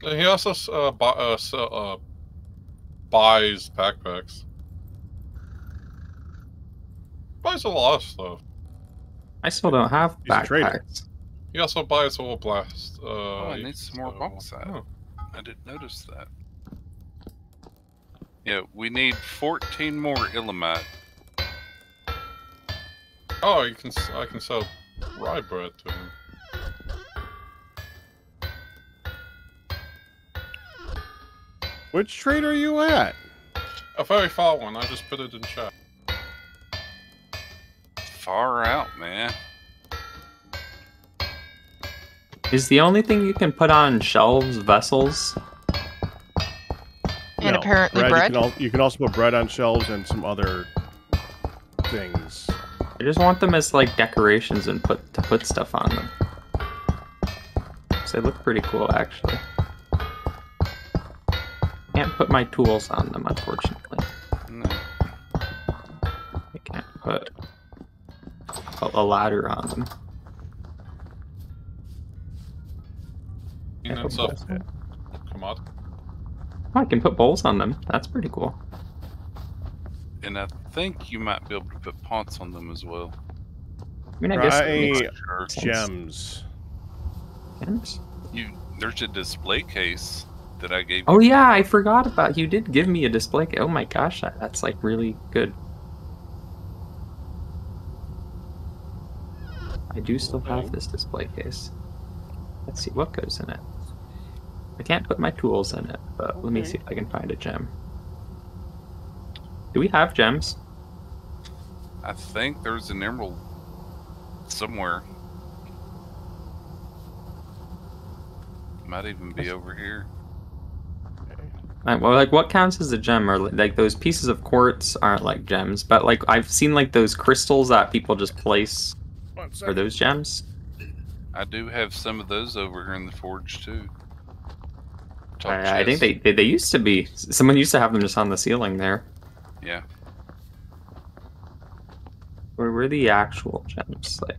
S4: He also buys backpacks. Buys a lot of stuff.
S6: I still don't have
S1: He's a trader.
S6: backpacks.
S4: He also buys a blast.
S2: I need some more bauxite.
S4: Oh.
S2: I didn't notice that. Yeah, we need 14 more Illumat.
S4: Oh, I can sell rye bread to him.
S1: which trade are you at?
S4: A very far one. I just put it in chat.
S2: Far out, man.
S6: Is the only thing you can put on shelves vessels?
S3: And
S1: No,
S3: apparently bread.
S1: You can also put bread on shelves and some other things.
S6: I just want them as like decorations and put stuff on them. So they look pretty cool, actually. Can't put my tools on them, unfortunately.
S2: No.
S6: I can't put a ladder on them.
S4: You know,
S6: Can't
S4: so
S6: put bowls.
S4: come on.
S6: Oh, I can put bowls on them. That's pretty cool.
S2: And I think you might be able to put pots on them as well.
S6: I mean, I guess it
S1: Try
S6: makes
S2: Sure.
S6: sense.
S1: gems.
S6: Gems.
S2: There's a display case that I gave you.
S6: Oh yeah, I forgot about. You did give me a display. Oh my gosh, that's like really good. I do still have this display case. Let's see what goes in it. I can't put my tools in it, but let me see if I can find a gem. Do we have gems?
S2: I think there's an emerald somewhere. Might even be over here.
S6: Well, like what counts as a gem? Or like those pieces of quartz aren't like gems, but like I've seen like those crystals that people just place. Are those gems?
S2: I do have some of those over here in the forge too. Top
S6: I think
S2: chest.
S6: they used to be. Someone used to have them just on the ceiling there.
S2: Yeah.
S6: Where were the actual gems? Like,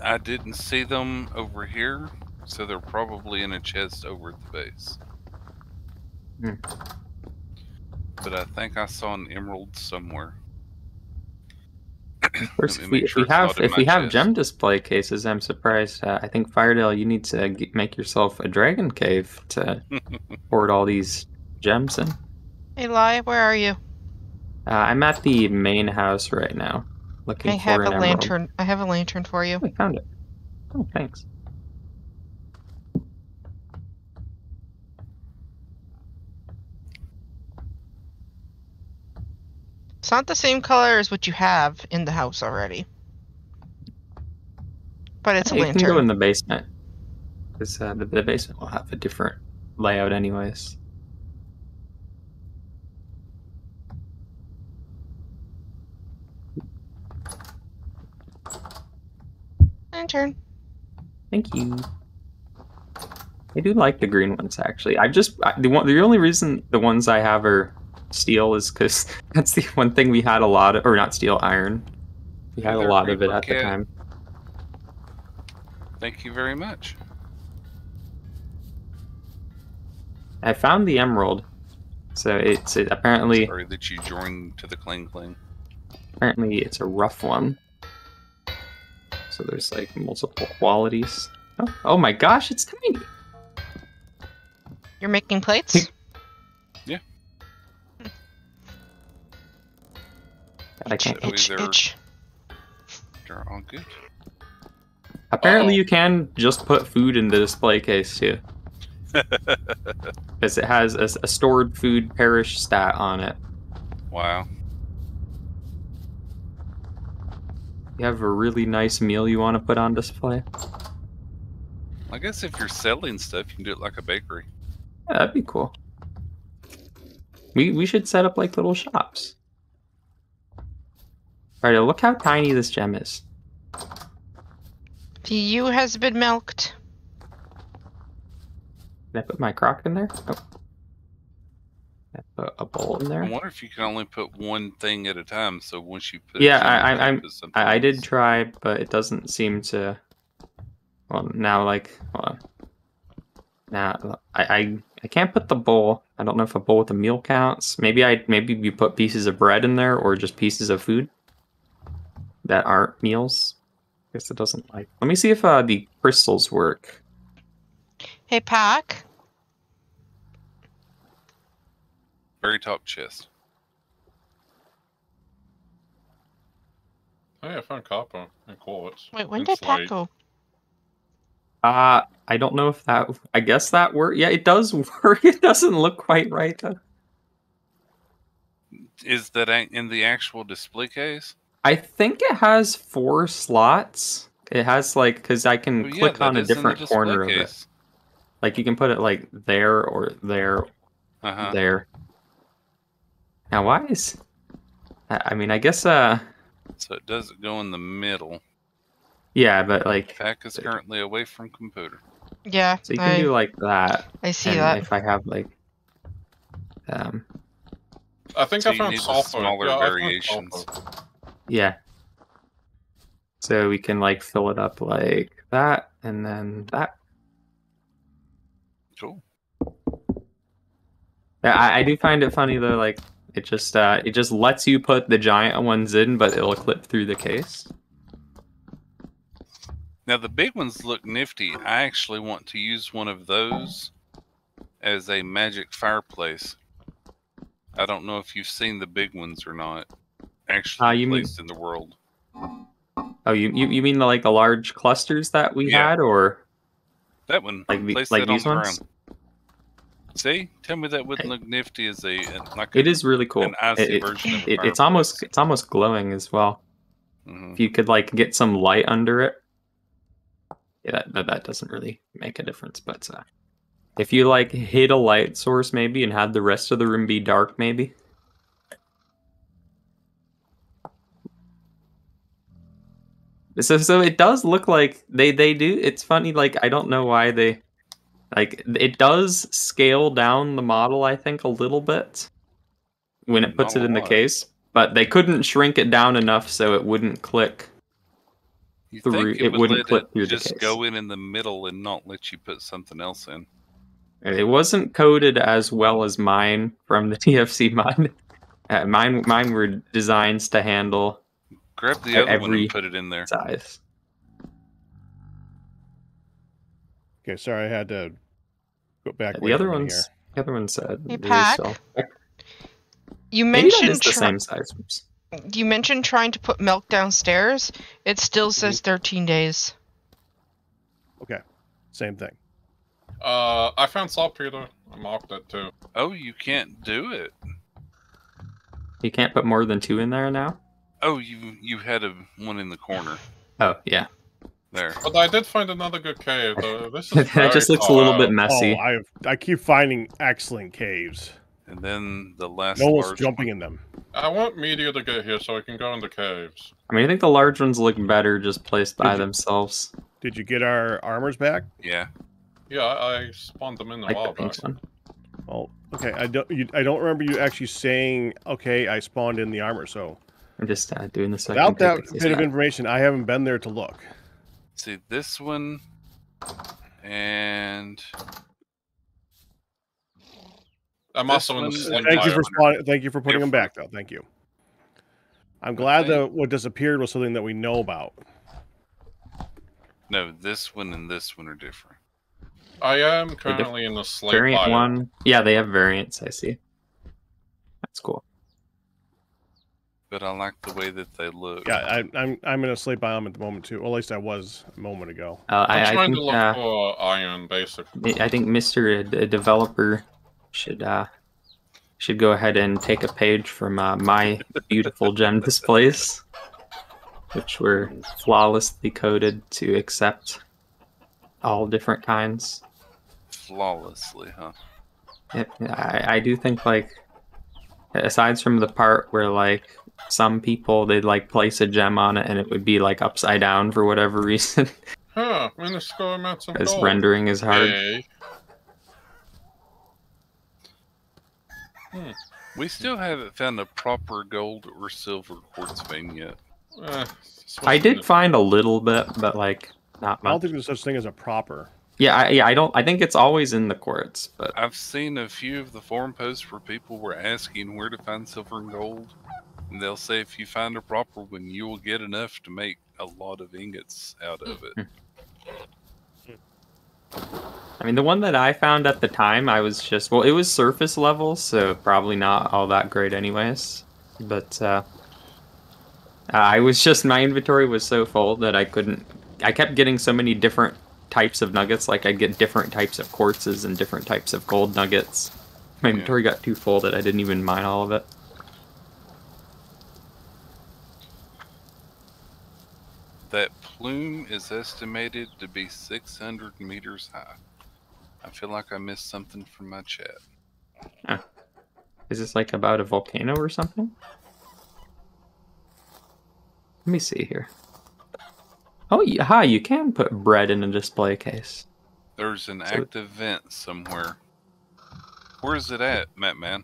S2: I didn't see them over here, so they're probably in a chest over at the base.
S6: Hmm.
S2: But I think I saw an emerald somewhere.
S6: of course,
S2: Let me make sure it's not in
S6: if
S2: my
S6: we have
S2: chest.
S6: gem display cases, I'm surprised. I think Firedale, you need to make yourself a dragon cave to hoard all these gems in.
S3: Hey, Lai, where are you?
S6: I'm at the main house right now, looking
S3: I
S6: for
S3: have
S6: an
S3: a
S6: emerald.
S3: lantern. I have a lantern for you.
S6: Oh, I found it. Oh, thanks.
S3: It's not the same color as what you have in the house already. But it's a
S6: You can go in
S3: lantern.
S6: the basement, because the basement will have a different layout anyways.
S3: Lantern.
S6: Thank you. I do like the green ones actually. The only reason the ones I have are steel is because that's the one thing we had a lot of, or not steel, iron. We had a
S2: Either
S6: lot of it
S2: Reaper
S6: at the
S2: Cat.
S6: time.
S2: Thank you very much.
S6: I found the emerald. So it's apparently
S2: Sorry that you joined to the cling cling.
S6: apparently it's a rough one. So there's like multiple qualities. Oh my gosh, it's tiny.
S3: You're making plates?
S2: Yeah.
S6: I can't.
S2: So
S3: Itch,
S2: either-
S3: itch.
S2: They're all good.
S6: Apparently,
S4: Uh-oh.
S6: you can just put food in the display case too, because it has a stored food perish stat on it.
S2: Wow.
S6: You have a really nice meal you want to put on display?
S2: I guess if you're selling stuff, you can do it like a bakery.
S6: Yeah, that'd be cool. We should set up like little shops. Alright, look how tiny this gem is.
S3: The ewe has been milked.
S6: Can I put my crock in there? Oh. Can I put a bowl in
S2: I
S6: there?
S2: wonder if you can only put one thing at a time. So once you put,
S6: Yeah,
S2: it in,
S6: I-
S2: you put something
S6: I did
S2: else.
S6: try, but it doesn't seem to. Well, now like, hold on. Now I can't put the bowl. I don't know if a bowl with a meal counts. Maybe you put pieces of bread in there or just pieces of food that aren't meals. Guess it doesn't like. Let me see if the crystals work.
S3: Hey, Pack.
S2: Very top chest.
S4: Hey, I found copper and quartz.
S3: Wait, when
S4: and
S3: did Pack
S4: slate.
S3: go?
S6: I don't know if that. I guess that worked. Yeah, it does work. It doesn't look quite right though.
S2: Is that in the actual display case?
S6: I think it has 4 slots. It has like because I can
S2: Oh, yeah,
S6: click
S2: that
S6: on a
S2: is in the
S6: different
S2: display
S6: corner of it.
S2: case.
S6: Like you can put it like there or there,
S2: Uh-huh.
S6: there. Now why is? I mean, I guess
S2: So it doesn't go in the middle.
S6: yeah, but like
S2: Pack is currently away from computer.
S3: Yeah,
S6: so you can do like that.
S3: I see
S6: And
S3: that.
S6: if I have like
S4: I think
S2: So
S4: I
S2: you
S4: found
S2: need the
S4: sulfur.
S2: smaller
S4: Yeah, I found
S2: variations.
S4: sulfur.
S6: yeah. So we can like fill it up like that and then that.
S2: Cool.
S6: Yeah, I do find it funny though, like it just lets you put the giant ones in, but it'll clip through the case.
S2: Now the big ones look nifty. I actually want to use one of those as a magic fireplace. I don't know if you've seen the big ones or not. Actually
S6: You mean-
S2: placed in the world.
S6: Oh, you mean the large clusters that we
S2: Yeah.
S6: had, or
S2: That one.
S6: like
S2: Place
S6: like
S2: that on
S6: these
S2: the
S6: ones?
S2: ground. See? Tell me that wouldn't look nifty as like
S6: It is really cool.
S2: an icy version of a
S6: It's
S2: fireplace.
S6: almost glowing as well.
S2: Mhm.
S6: If you could like get some light under it, yeah, that doesn't really make a difference. But if you like hid a light source maybe and had the rest of the room be dark, maybe. So it does look like they do. It's funny. Like I don't know why they like it does scale down the model. I think a little bit when it puts
S2: Not
S6: it
S2: a
S6: in the
S2: lot.
S6: case, but they couldn't shrink it down enough so it wouldn't click.
S2: You
S6: through-
S2: think
S6: it
S2: would
S6: wouldn't
S2: let
S6: clip
S2: it
S6: through the
S2: just
S6: case.
S2: go in the middle and not let you put something else in?
S6: It wasn't coded as well as mine from the TFC mod. Mine were designs to handle
S2: Grab the other one
S6: every
S2: and put it in there.
S6: size.
S1: Okay, sorry, I had to go back.
S6: The
S1: away
S6: other
S1: for a minute
S6: ones, the other ones said
S3: Hey,
S6: they
S3: Pac,
S6: sell.
S3: You
S6: Maybe that
S3: mentioned
S6: is the same size. Oops.
S3: you mentioned trying to put milk downstairs. It still says 13 days.
S1: Okay, same thing.
S4: I found saltpeter. I marked it too.
S2: Oh, you can't do it.
S6: You can't put more than 2 in there now.
S2: Oh, you had one in the corner
S6: Oh yeah,
S2: there.
S4: But I did find another good cave. Though. This is
S6: that
S4: very
S6: just looks a
S4: far
S6: little
S4: out.
S6: bit messy.
S1: Oh, I keep finding excellent caves.
S2: And then the last
S1: No one's
S2: large
S1: jumping
S2: one.
S1: in them.
S4: I want media to get here so I can go in the caves.
S6: I mean, I think the large ones look better just placed by
S1: Did you-
S6: themselves.
S1: Did you get our armors back?
S2: Yeah.
S4: Yeah, I spawned them in a
S6: Like the
S4: while
S6: pink
S4: back.
S6: one.
S1: Well, okay. I don't remember you actually saying, okay, I spawned in the armor. So
S6: I'm just doing the second.
S1: without that
S6: take the case
S1: bit of
S6: back.
S1: information, I haven't been there to look.
S2: See this one and
S4: I'm
S2: This
S4: also in the
S2: one-
S4: sling
S1: Thank you for
S4: biome.
S1: thank you for putting them back, though. Thank you. I'm glad that what disappeared was something that we know about.
S2: No, this one and this one are different.
S4: I am currently in the slate
S6: Variant
S4: biome.
S6: one. Yeah, they have variants. I see. That's cool.
S2: But I like the way that they look.
S1: Yeah, I'm in a slate biome at the moment too. Well, at least I was a moment ago.
S4: I'm
S6: I
S4: trying
S6: think
S4: to look for iron, basically.
S6: I think Mr. Developer should go ahead and take a page from my beautiful gem displays, which were flawlessly coded to accept all different kinds.
S2: Flawlessly, huh?
S6: I do think, like, aside from the part where, like, some people, they'd, like, place a gem on it and it would be, like, upside down for whatever reason.
S4: Huh, minuscule amounts of
S6: Because
S4: gold.
S6: rendering is hard.
S4: Yay.
S2: We still haven't found a proper gold or silver quartz vein yet.
S6: I did find a little bit, but, like, not
S1: I don't
S6: much.
S1: think there's such thing as a proper.
S6: I think it's always in the quartz, but
S2: I've seen a few of the forum posts where people were asking where to find silver and gold. And they'll say if you find a proper one, you will get enough to make a lot of ingots out of it.
S6: I mean, the one that I found at the time, I was just, well, it was surface level, so probably not all that great anyways. But I was just, my inventory was so full that I kept getting so many different types of nuggets. Like, I'd get different types of quartzes and different types of gold nuggets. My inventory got too full that I didn't even mine all of it.
S2: That plume is estimated to be 600 meters high. I feel like I missed something from my chat.
S6: Is this like about a volcano or something? Let me see here. Oh, yeah, you can put bread in a display case.
S2: There's an active vent somewhere. Where is it at, Man?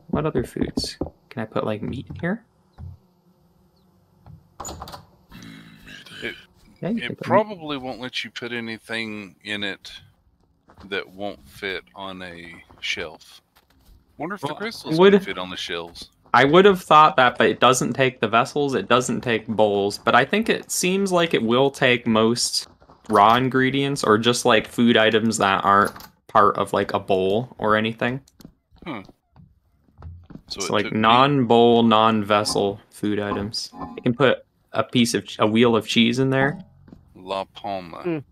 S6: What other foods? Can I put, like, meat in here?
S2: It probably won't let you put anything in it that won't fit on a shelf. Wonder if the crystals would fit on the shelves.
S6: I would have thought that, but it doesn't take the vessels, it doesn't take bowls, but I think it seems like it will take most raw ingredients or just like food items that aren't part of like a bowl or anything. So like non-bowl, non-vessel food items. You can put a wheel of cheese in there.
S2: La Palma.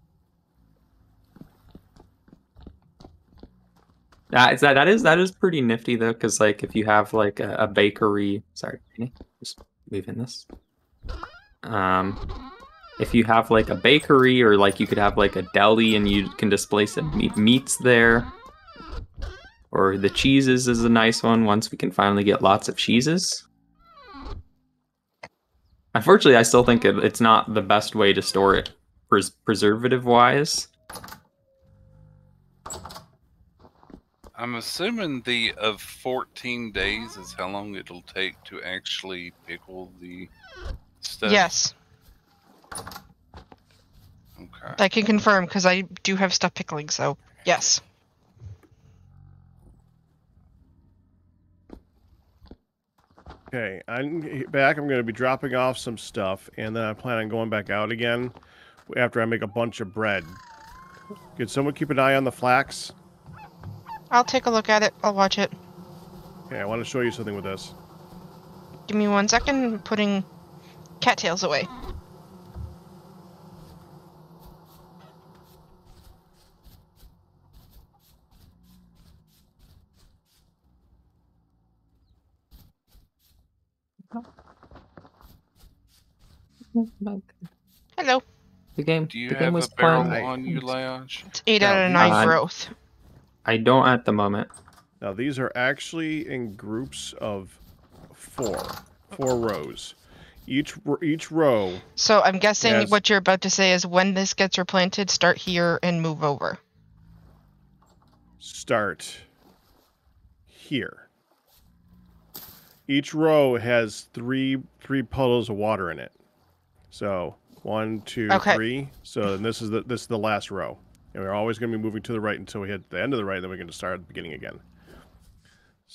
S6: That is pretty nifty though, because like if you have like a bakery, sorry, just moving this. If you have like a bakery or like you could have like a deli and you can display some meats there, or the cheeses is a nice one once we can finally get lots of cheeses. Unfortunately, I still think it's not the best way to store it preservative wise.
S2: I'm assuming the of 14 days is how long it'll take to actually pickle the stuff.
S3: Yes.
S2: Okay.
S3: I can confirm because I do have stuff pickling, so yes.
S1: Okay, I'm back. I'm going to be dropping off some stuff, and then I plan on going back out again after I make a bunch of bread. Could someone keep an eye on the flax?
S3: I'll take a look at it. I'll watch it.
S1: Okay, I want to show you something with this.
S3: Give me 1 second. I'm putting cattails away. Hello.
S6: The game.
S2: Do you
S6: the game
S2: have
S6: was
S2: a barrel
S6: fun.
S2: on you, Leonge?
S3: It's 8 out of 9 growth.
S6: I don't at the moment.
S1: Now, these are actually in groups of 4 rows. Each row.
S3: So I'm guessing what you're about to say is when this gets replanted, start here and move over.
S1: Start here. Each row has three puddles of water in it. So 1, 2, 3. So this is the last row. And we're always going to be moving to the right until we hit the end of the right, then we're going to start at the beginning again.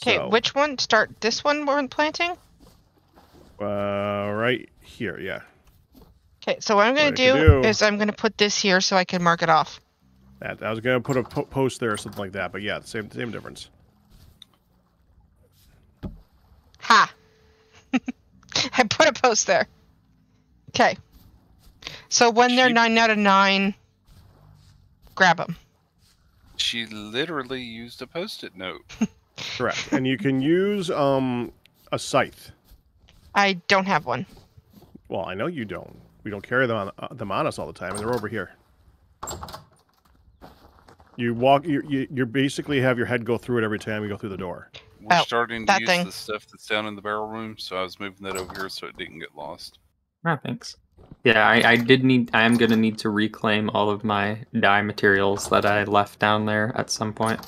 S3: Okay,
S1: So,
S3: which one? Start this one we're planting?
S1: right here, yeah.
S3: Okay, so what I'm going
S1: What
S3: to
S1: I could
S3: do
S1: do-
S3: is I'm going to put this here so I can mark it off.
S1: I was going to put a post there or something like that, but yeah, same difference.
S3: Ha! I put a post there. Okay. So when they're
S2: She-
S3: 9 out of 9, grab them.
S2: She literally used a post-it note.
S1: Correct. And you can use a scythe.
S3: I don't have one.
S1: Well, I know you don't. We don't carry them on us all the time, and they're over here. You walk. You basically have your head go through it every time you go through the door.
S2: We're
S3: Oh,
S2: starting to
S3: that
S2: use
S3: thing.
S2: the stuff that's down in the barrel room, so I was moving that over here so it didn't get lost.
S6: Ah, thanks. Yeah, I am gonna need to reclaim all of my dye materials that I left down there at some point.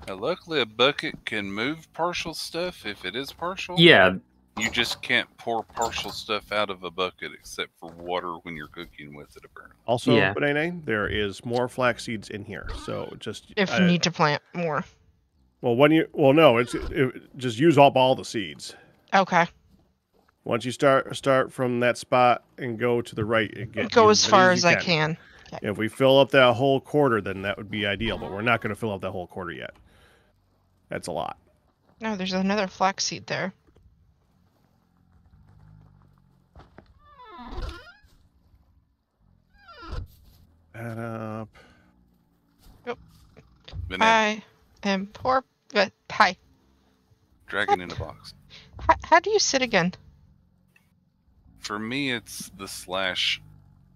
S2: Now, luckily, a bucket can move partial stuff if it is partial.
S6: Yeah,
S2: You just can't pour partial stuff out of a bucket except for water when you're cooking with it, apparently.
S1: Also,
S6: Yeah.
S1: Banane, there is more flax seeds in here. So just
S3: If you need to plant more.
S1: just use up all the seeds.
S3: Okay.
S1: Once you start from that spot and go to the right,
S3: Go
S1: use
S3: as
S1: many
S3: far
S1: you
S3: as I can.
S1: If we fill up that whole quarter, then that would be ideal. But we're not going to fill up that whole quarter yet. That's a lot.
S3: No, there's another flaxseed there.
S1: Add up.
S2: Banana,
S3: I am poor, but hi.
S2: dragon in a box.
S3: How do you sit again?
S2: For me, it's the slash.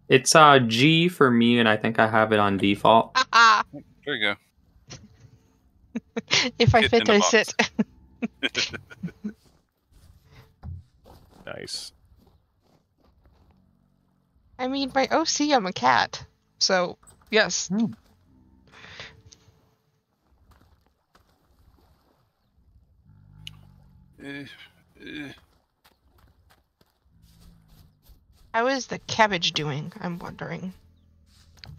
S6: it's G for me, and I think I have it on default.
S2: There you go.
S3: If I
S2: Get
S3: fit,
S2: in the
S3: I
S2: box.
S3: sit.
S1: Nice.
S3: I mean, by OC, I'm a cat. So, yes. How is the cabbage doing? I'm wondering.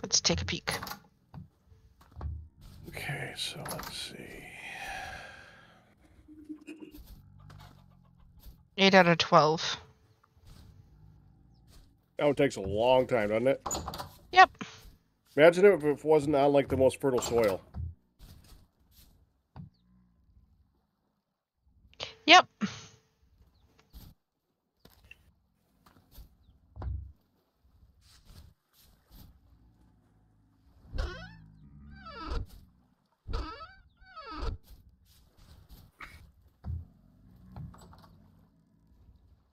S3: Let's take a peek.
S1: Okay, so let's see.
S3: 8 out of 12.
S1: That one takes a long time, doesn't it?
S3: Yep.
S1: Imagine if it wasn't on like the most fertile soil.
S3: Yep.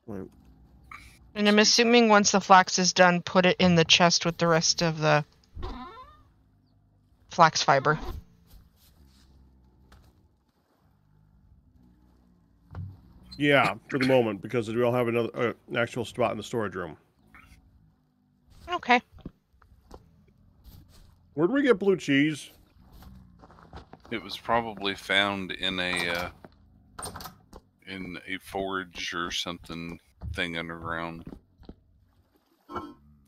S1: Right.
S3: And I'm assuming once the flax is done, put it in the chest with the rest of the flax fiber.
S1: Yeah, for the moment, because we all have an actual spot in the storage room.
S3: Okay.
S1: Where do we get blue cheese?
S2: It was probably found in a forage or something thing underground.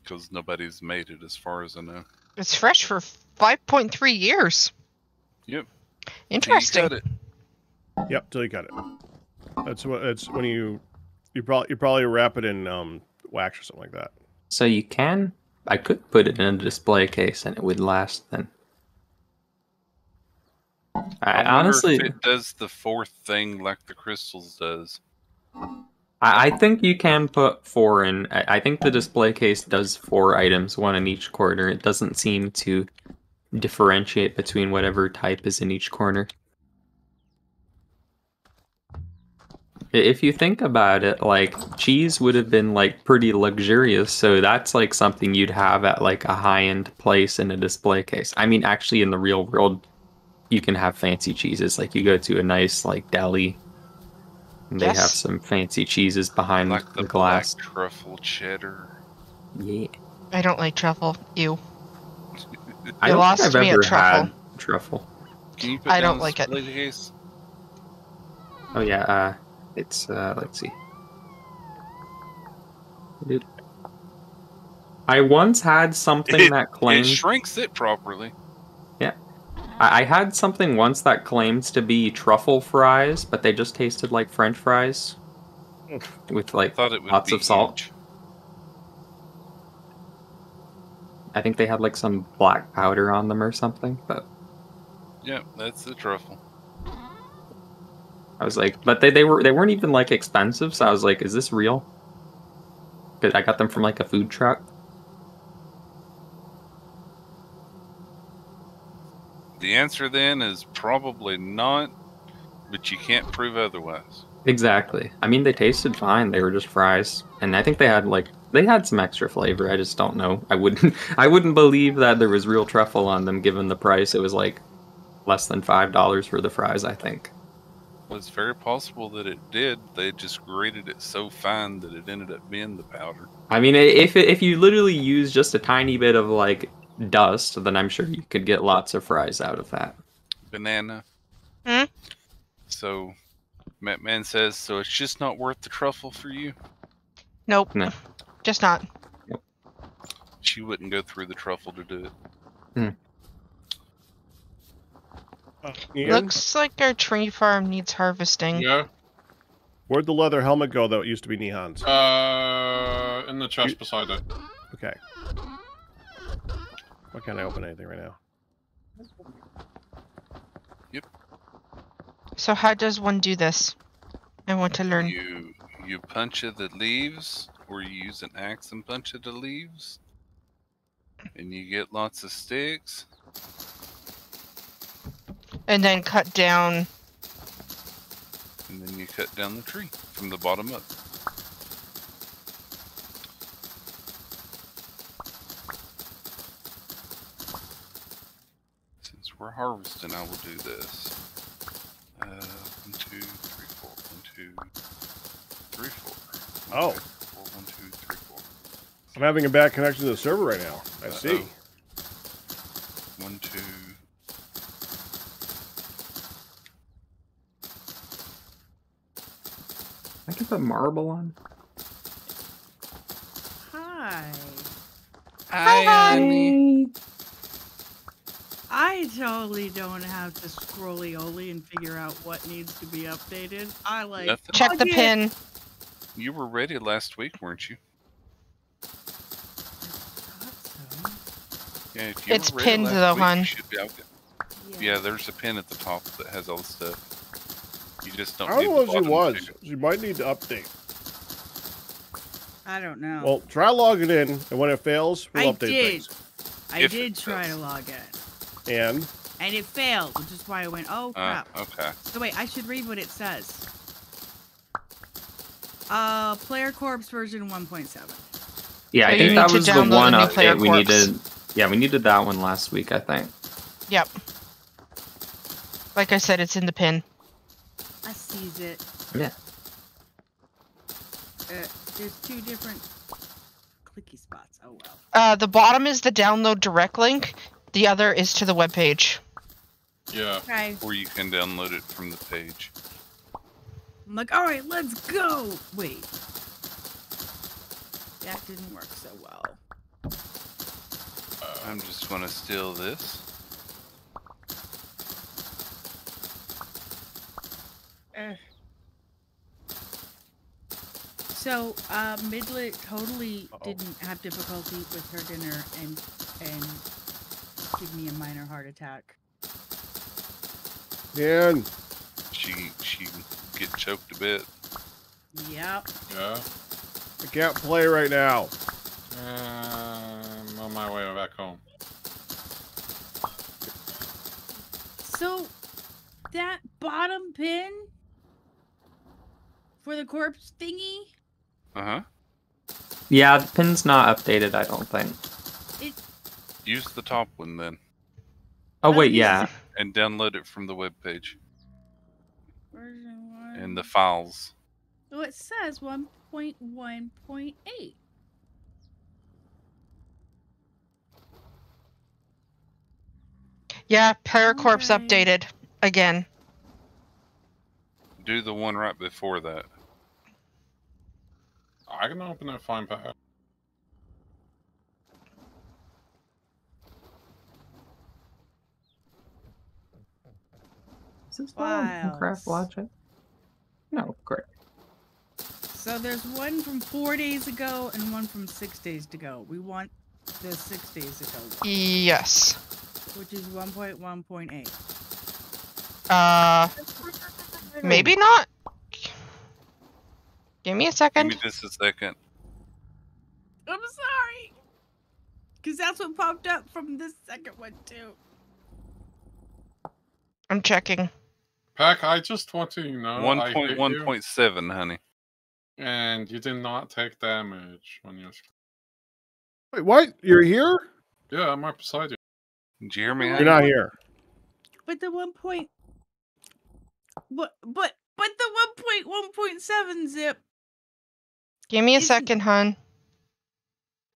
S2: Because nobody's made it, as far as I know.
S3: It's fresh for 5.3 years.
S2: Yep.
S3: Interesting.
S2: You cut it.
S1: Yep, till you cut it. That's when you probably wrap it in wax or something like that.
S6: So I could put it in a display case and it would last then. I
S2: wonder
S6: honestly,
S2: if it does the fourth thing like the crystals does.
S6: I think you can put 4 in. I think the display case does 4 items, 1 in each corner. It doesn't seem to differentiate between whatever type is in each corner. If you think about it, like, cheese would have been like pretty luxurious, so that's like something you'd have at like a high-end place in a display case. I mean, actually in the real world, you can have fancy cheeses. Like, you go to a nice like deli, and they
S3: Yes.
S6: have some fancy cheeses behind
S2: Like the
S6: glass.
S2: black truffle cheddar.
S6: Yeah.
S3: I don't like truffle. Ew.
S6: I
S3: You
S6: don't
S3: lost
S6: think I've
S3: me at
S6: ever
S3: truffle.
S6: had truffle.
S2: Can you put
S3: I
S2: down
S3: don't
S2: the
S3: like it.
S2: display case?
S6: Oh yeah, it's let's see. I once had something that
S2: It
S6: claimed
S2: shrinks it properly.
S6: I had something once that claims to be truffle fries, but they just tasted like French fries with
S2: I
S6: like
S2: thought it would
S6: lots
S2: be
S6: of salt.
S2: huge.
S6: I think they had like some black powder on them or something, but
S2: Yep, that's the truffle.
S6: I was like, but they weren't even like expensive, so I was like, is this real? Because I got them from like a food truck.
S2: The answer then is probably not, but you can't prove otherwise.
S6: Exactly. I mean, they tasted fine. They were just fries, and I think they had some extra flavor. I just don't know. I wouldn't believe that there was real truffle on them given the price. It was like less than $5 for the fries, I think.
S2: Well, it's very possible that it did. They just grated it so fine that it ended up being the powder.
S6: I mean, if you literally use just a tiny bit of like dust, then I'm sure you could get lots of fries out of that.
S2: Banana.
S3: Hmm?
S2: So, Man says, so it's just not worth the truffle for you?
S3: Nope.
S6: No.
S3: Just not.
S2: She wouldn't go through the truffle to do it.
S1: Ian,
S3: Looks like our tree farm needs harvesting.
S4: Yeah.
S1: where'd the leather helmet go that used to be Nihon's?
S4: In the chest beside it.
S1: Okay. Why can't I open anything right now?
S3: So how does one do this? I want to learn.
S2: You punch of the leaves, or you use an axe and punch of the leaves, and you get lots of sticks.
S3: And then cut down.
S2: And then you cut down the tree from the bottom up. Since we're harvesting, I will do this. 1, 2, 3, 4. 1, 2, 3, 4.
S1: Oh.
S2: 1, 2, 3, 4.
S1: I'm having a bad connection to the server right now. I see.
S2: 1, 2.
S6: I can put marble on.
S5: Hi.
S3: Hi,
S2: honey.
S5: I totally don't have to scrolly-oly and figure out what needs to be updated. I like
S2: Nothing.
S3: Check the
S5: log in.
S3: pin.
S2: You were ready last week, weren't you?
S5: Thought
S2: Yeah, if you
S3: It's
S2: were ready
S3: pinned
S2: last
S3: though,
S2: week,
S3: hon.
S2: you should be okay.
S5: so.
S2: Yeah, there's a pin at the top that has all the stuff. You just don't.
S1: I
S2: need
S1: don't know
S2: the
S1: if she
S2: bottom
S1: was.
S2: two.
S1: She might need to update.
S5: I don't know.
S1: Well, try logging in, and when it fails, we'll
S5: I
S1: update
S5: did.
S1: things.
S5: I
S2: if
S5: did
S2: it
S5: try
S2: does.
S5: to log in.
S1: And
S5: And it failed, which is why I went, oh crap.
S2: Okay.
S5: So wait, I should read what it says. Player Corps version 1.7.
S6: Yeah,
S3: So
S6: I
S3: you
S6: think
S3: need
S6: that
S3: to
S6: was the
S3: download
S6: one
S3: a new player
S6: update we
S3: corpse.
S6: needed. Yeah, we needed that one last week, I think.
S3: Yep. Like I said, it's in the pin.
S5: I sees it.
S6: Yeah.
S5: There's two different clicky spots. Oh well.
S3: The bottom is the download direct link. The other is to the webpage.
S4: Yeah.
S5: Okay.
S2: Or you can download it from the page.
S5: I'm like, all right, let's go. Wait. That didn't work so well.
S2: I'm just gonna steal this.
S5: So, Midlet totally didn't have difficulty with her dinner and give me a minor heart attack.
S1: and
S2: She get choked a bit.
S5: Yep.
S4: Yeah.
S1: I can't play right now.
S4: I'm on my way back home.
S5: So, that bottom pin for the corpse thingy,
S2: Uh-huh.
S6: Yeah, the pin's not updated, I don't think.
S2: Use the top one then,
S6: Oh wait, yeah.
S2: and download it from the webpage
S5: version 1.
S2: and the files.
S5: So it says 1.1.8.
S3: Yeah, player corpse
S5: Okay.
S3: updated again.
S2: Do the one right before that.
S4: I can open that fine pack.
S6: as well? Craft
S5: Files.
S6: logic? No, great.
S5: So there's one from 4 days ago and one from 6 days ago. We want the 6 days ago one,
S3: Yes.
S5: which is 1.1.8.
S3: Maybe not. Give me a
S2: Give
S3: second.
S2: me just a second.
S5: I'm sorry. Because that's what popped up from the second one, too.
S3: I'm checking.
S4: Pack, I just want to know. I hit you,
S2: 1.1.7, honey.
S4: and you did not take damage when you.
S1: Wait, what? You're here?
S4: Yeah, I'm right beside you.
S2: Did you hear me?
S1: You're
S2: honey?
S1: not here.
S5: But the 1 point... But the 1.1.7 zip...
S3: Give me a
S5: Isn't-
S3: second, hun.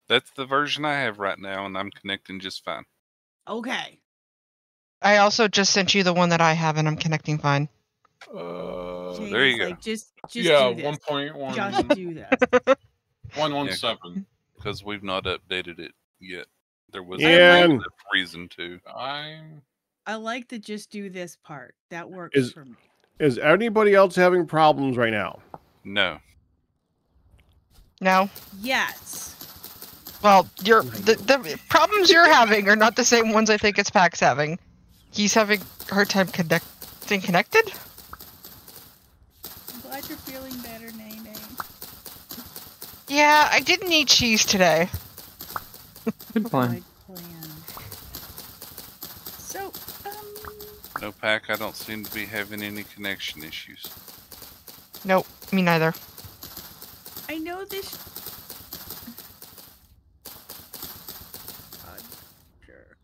S2: That's the version I have right now, and I'm connecting just fine.
S5: Okay.
S3: I also just sent you the one that I have, and I'm connecting fine.
S5: Jade
S2: there
S5: is
S2: you go.
S5: like, just
S4: Yeah,
S5: do this.
S4: 1.1.
S5: Just do this.
S4: 117.
S2: Because we've not updated it yet. There was
S1: Ian.
S2: no reason to.
S5: I like the just do this part. That works
S1: Is-
S5: for me.
S1: Is anybody else having problems right now?
S2: No.
S3: No.
S5: Yes.
S3: Well, the problems you're having are not the same ones I think it's Pax having. He's having a hard time staying connected?
S5: I'm glad you're feeling better, Nene.
S3: Yeah, I didn't eat cheese today.
S6: Good plan.
S5: Good plan. So,
S2: No, Pack, I don't seem to be having any connection issues.
S3: Nope, me neither.
S5: I know this. Sure.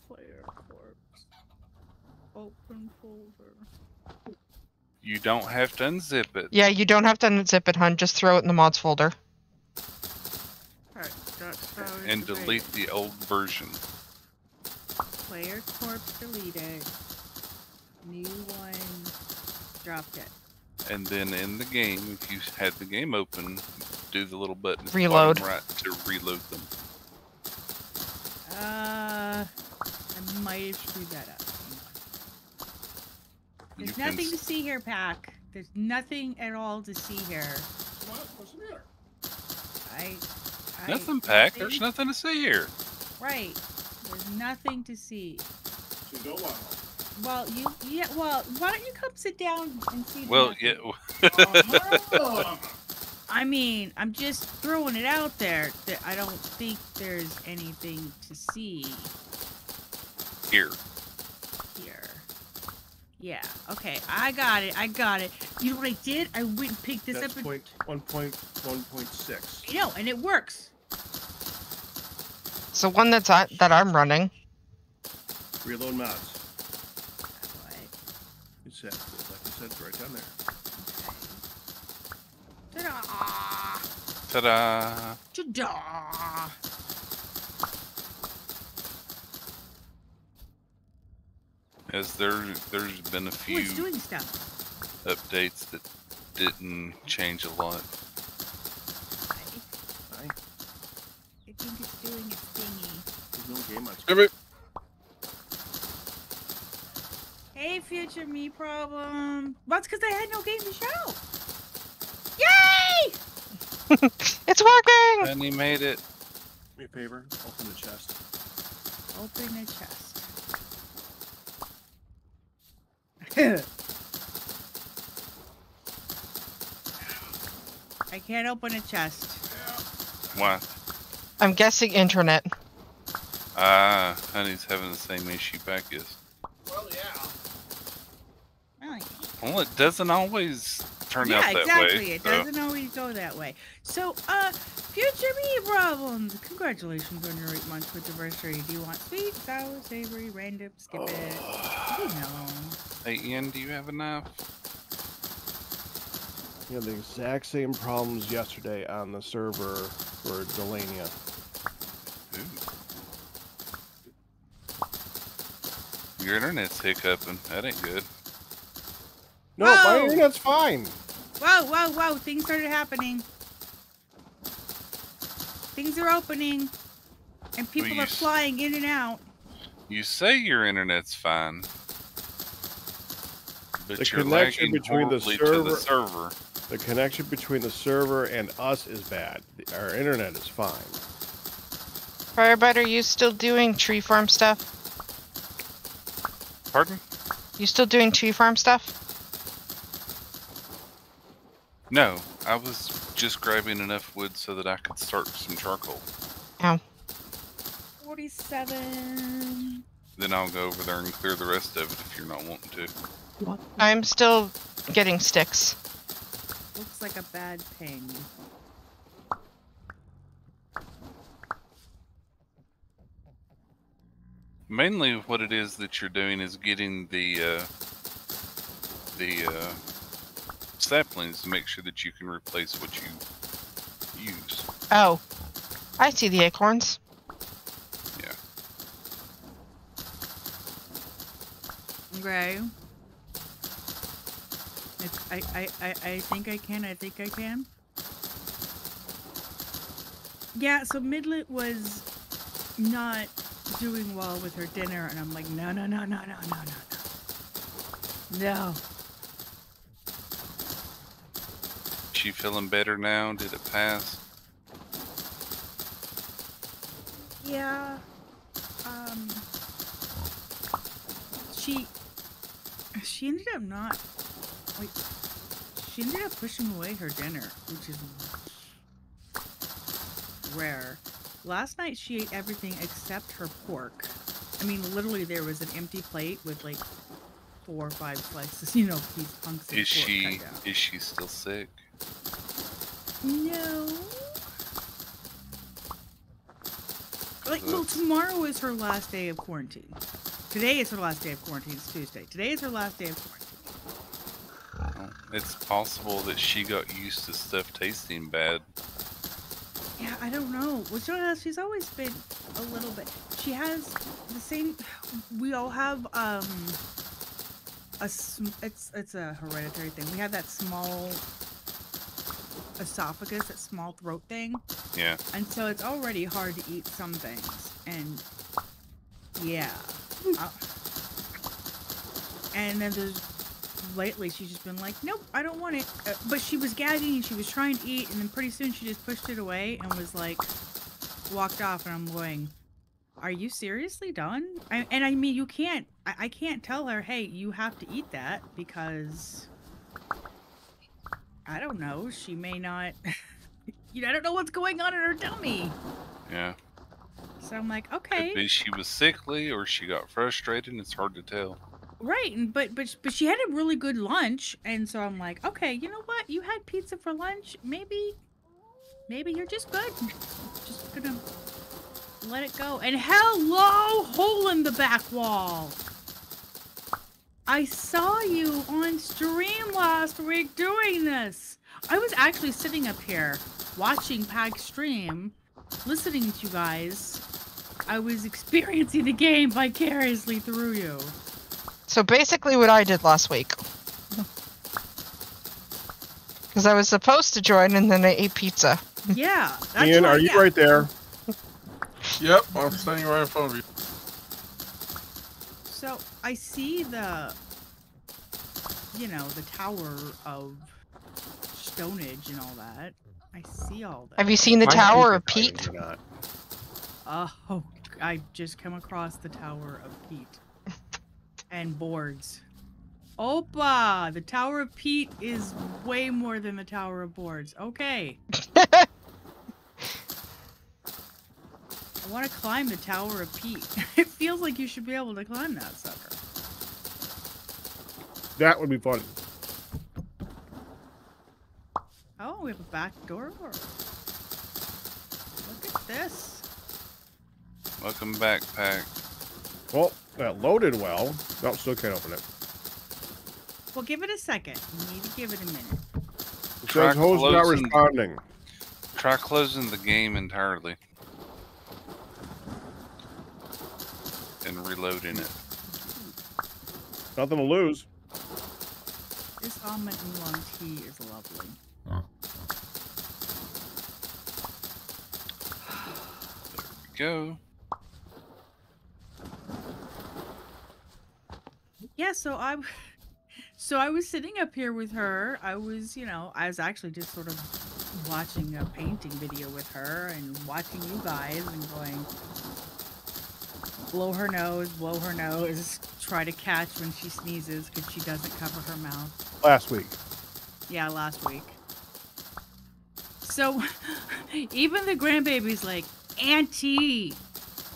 S5: Player corpse. Open folder.
S2: You don't have to unzip it.
S3: Yeah, you don't have to unzip it, hun. Just throw it in the mods folder.
S5: Alright,
S2: And delete the old version.
S5: Player corpse deleted. New one. Dropped it.
S2: And then in the game, if you had the game open, do the little button at the
S3: Reload.
S2: bottom right to reload them.
S5: I might have screwed that up. Hang on. There's nothing to see here, Pack. There's nothing at all to see here.
S1: What's the matter?
S2: Nothing, Pack. There's nothing to see here.
S5: Right. There's nothing to see.
S1: So you don't want to.
S5: Well, well, why don't you come sit down and see the
S2: Well,
S5: nothing?
S2: yeah.
S5: I mean, I'm just throwing it out there that I don't think there's anything to see
S2: Here.
S5: here. Yeah, okay, I got it. You know what I did? I went and picked this
S1: That's
S5: up and...
S1: 1.1.6.
S5: You know, and it works.
S3: It's the one that I'm running.
S1: Reload mods.
S5: What?
S1: It's like I said, it's right down there.
S5: Ta-da!
S2: Ta-da!
S5: Ta-da!
S2: As there's been a
S5: Oh,
S2: few
S5: it's doing stuff.
S2: updates that didn't change a lot.
S1: Hi.
S5: I think it's doing its thingy.
S1: There's no game on
S4: Give it.
S5: Hey, future me problem. Well, it's because I had no game to show. Yay!
S3: It's working!
S2: And he made it.
S1: Do me a favor. Open the chest.
S5: Open the chest. I can't open a chest.
S2: Why?
S3: I'm guessing internet.
S2: Honey's having the same issue Pack is.
S1: Well, yeah.
S5: Really?
S2: Well, it doesn't always turn out
S5: Yeah,
S2: that
S5: exactly.
S2: way.
S5: It
S2: so-
S5: doesn't always go that way. So, future me problems. Congratulations on your 8 month anniversary. Do you want sweet, sour, savory, random? Skip it. You know.
S2: Hey, Ian, do you have a knife?
S1: You had the exact same problems yesterday on the server for Delania.
S2: Ooh. Your internet's hiccuping. That ain't good.
S1: No, my
S5: Whoa!
S1: internet's fine.
S5: Whoa. Things started happening. Things are opening. And people
S2: you
S5: are flying in and out.
S2: You say your internet's fine. But
S1: The
S2: you're
S1: connection
S2: lagging
S1: between the
S2: horribly to the
S1: server-
S2: server.
S1: The connection between the server and us is bad. Our internet is fine.
S3: Firebite, are you still doing tree farm stuff?
S2: Pardon?
S3: You still doing tree farm stuff?
S2: No, I was just grabbing enough wood so that I could start some charcoal.
S3: Ow.
S5: 47.
S2: Then I'll go over there and clear the rest of it if you're not wanting to.
S3: I'm still getting sticks.
S5: Looks like a bad ping.
S2: Mainly what it is that you're doing is getting the saplings to make sure that you can replace what you use.
S3: Oh. I see the acorns.
S2: Yeah.
S5: Okay. I think I can. Yeah, so Midlet was not doing well with her dinner, and I'm like, no. No.
S2: She feeling better now? Did it pass?
S5: Yeah. She ended up not, like, she ended up pushing away her dinner, which is rare. Last night she ate everything except her pork. I mean, literally there was an empty plate with like 4 or 5 slices, you know, piece hunks of pork cut down.
S2: Is she still sick?
S5: No. Like, well, tomorrow is her last day of quarantine. Today is her last day of quarantine. It's Tuesday. Today is her last day of quarantine.
S2: It's possible that she got used to stuff tasting bad.
S5: Yeah, I don't know. Well, she's always been a little bit. She has the same. We all have it's a hereditary thing. We have that small esophagus, that small throat thing.
S2: Yeah.
S5: And so it's already hard to eat some things. And yeah. And then lately she's just been like, nope, I don't want it. But she was gagging and she was trying to eat, and then pretty soon she just pushed it away and was like, walked off. And I'm going, are you seriously done? I mean, you can't, I can't tell her, hey, you have to eat that, because I don't know, she may not, you know, I don't know what's going on in her tummy.
S2: Yeah.
S5: So I'm like, okay.
S2: Could be she was sickly or she got frustrated. It's hard to tell.
S5: Right, but she had a really good lunch, and so I'm like, okay, you know what? You had pizza for lunch. Maybe you're just good. Just gonna let it go. And hello, hole in the back wall. I saw you on stream last week doing this. I was actually sitting up here watching Pag stream, listening to you guys. I was experiencing the game vicariously through you.
S3: So basically what I did last week. Because I was supposed to join and then I ate pizza.
S5: Yeah. That's
S1: Ian, are you right there?
S4: Yep, I'm standing right in front of you.
S5: So I see the, you know, the Tower of Stonage and all that. I see all that.
S3: Have you seen the Tower of Pete?
S5: Oh, I just come across the Tower of Pete. And boards. Opa! The Tower of Pete is way more than the Tower of Boards. Okay. I want to climb the Tower of Pete. It feels like you should be able to climb that sucker.
S1: That would be fun.
S5: Oh, we have a back door. Look at this.
S2: Welcome back, Pack.
S1: Well, that loaded well. No, still can't open it.
S5: Well, give it a second. You need to give it a minute.
S1: It says host not
S2: closing-
S1: responding.
S2: Try closing the game entirely. And reloading it.
S1: Nothing to lose.
S5: This almond oolong tea is lovely.
S2: Go.
S5: Yeah, so So I was sitting up here with her. I was actually just sort of watching a painting video with her and watching you guys and going, blow her nose, try to catch when she sneezes because she doesn't cover her mouth.
S1: Last week.
S5: Yeah, last week. So even the grandbaby's like, Auntie,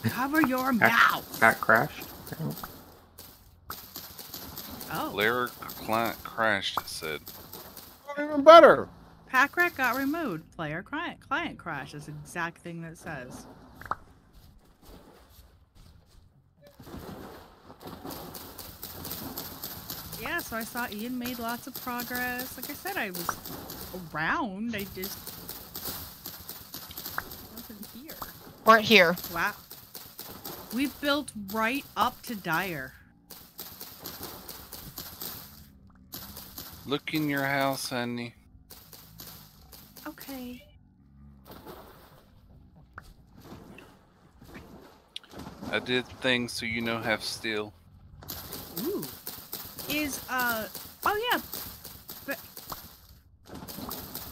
S5: cover your mouth.
S6: Got crashed.
S5: Oh.
S2: Player client crashed, it said.
S1: Even better.
S5: Pack rat got removed. Player client crash is the exact thing that it says. Yeah, so I saw Ian made lots of progress. Like I said, I was around. I just wasn't here.
S3: Weren't here.
S5: Wow. We built right up to Dyer.
S2: Look in your house, honey.
S5: Okay.
S2: I did things so you know have steel.
S5: Ooh. Oh yeah.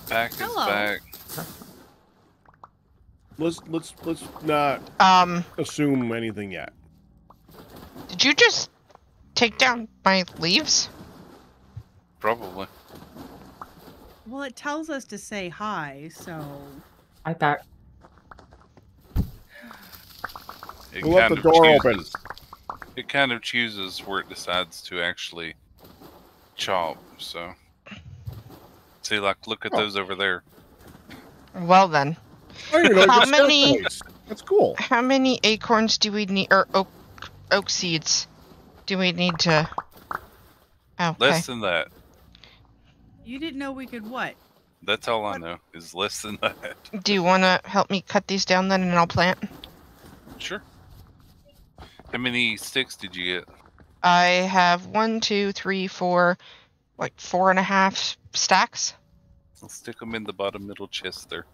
S2: Back
S5: Hello.
S2: is back.
S1: Let's not assume anything yet.
S3: Did you just take down my leaves?
S2: Probably.
S5: Well, it tells us to say hi, so.
S6: I thought.
S2: It
S1: We'll let
S2: kind
S1: the
S2: of
S1: door open.
S2: chooses- It kind of chooses where it decides to actually chop, so. See, like, look at those over there.
S3: Well then.
S1: I don't even know
S3: How
S1: your
S3: many-
S1: staircase. That's cool.
S3: How many acorns do we need, or oak seeds do we need to? Oh, okay.
S2: Less than that.
S5: You didn't know we could what?
S2: That's all I know, is less than that.
S3: Do you want to help me cut these down then, and I'll plant?
S2: Sure. How many sticks did you get?
S3: I have 1, 2, 3, 4, like 4.5 stacks.
S2: I'll stick them in the bottom middle chest there.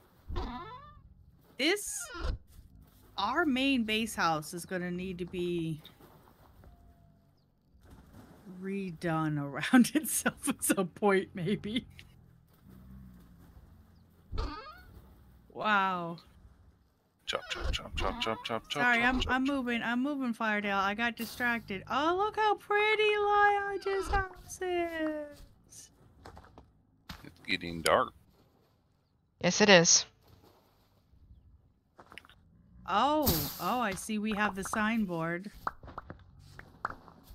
S5: Our main base house is going to need to be redone around itself at some point, maybe. Wow.
S2: Chop, chop, chop, chop, chop, chop, chop.
S5: Sorry,
S2: chop,
S5: I'm
S2: chop,
S5: moving, Firedale. I got distracted. Oh, look how pretty Lyage's house is.
S2: It's getting dark.
S3: Yes, it is.
S5: Oh, I see we have the signboard.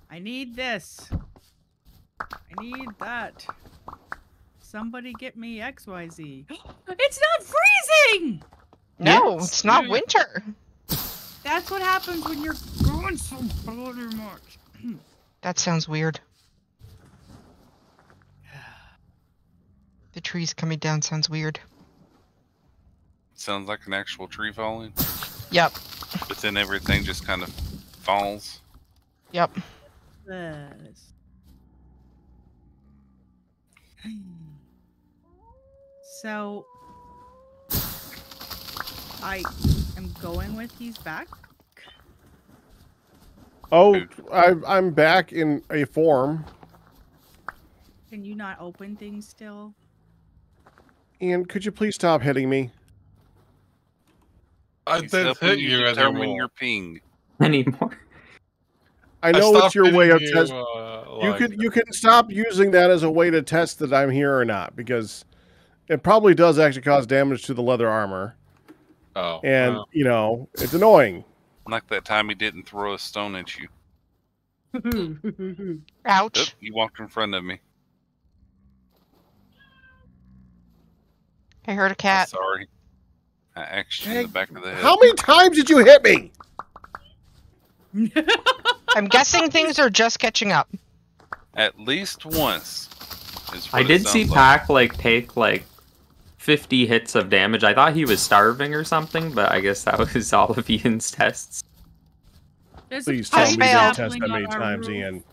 S5: I need this. I need that. Somebody get me XYZ. It's not freezing!
S3: No,
S6: Yes.
S3: it's not winter.
S5: That's what happens when you're growing so bloody much.
S3: That sounds weird. The trees coming down sounds weird.
S2: Sounds like an actual tree falling.
S3: Yep.
S2: But then everything just kind of falls.
S3: Yep.
S5: Yes. So, I am going with these back.
S1: Oh, I'm back in a form.
S5: Can you not open things still?
S1: Ian, could you please stop hitting me?
S4: I
S2: He's
S4: didn't
S2: helping
S4: hit
S2: you
S4: you
S2: determine
S4: anymore.
S2: your ping.
S6: Anymore.
S1: I know it's
S4: stopped
S1: your way of
S4: hitting
S1: testing.
S4: you,
S1: You can stop using that as a way to test that I'm here or not, because it probably does actually cause damage to the leather armor.
S4: Oh.
S1: And,
S4: well,
S1: you know, it's annoying.
S2: Like that time he didn't throw a stone at you.
S3: Ouch.
S2: Oop, you walked in front of me.
S3: I heard a
S2: I'm
S3: cat.
S2: sorry. I axed you in the back of the head.
S1: How many times did you hit me?
S3: I'm guessing things are just catching up.
S2: At least once. Is what
S6: I
S2: it
S6: did see
S2: sounds like.
S6: Pac take 50 hits of damage. I thought he was starving or something, but I guess that was all of Ian's tests.
S5: There's
S1: Please
S5: a
S1: tell
S3: I
S1: me you
S3: failed.
S1: didn't test that many
S5: on our
S1: times,
S5: roof.
S1: Ian.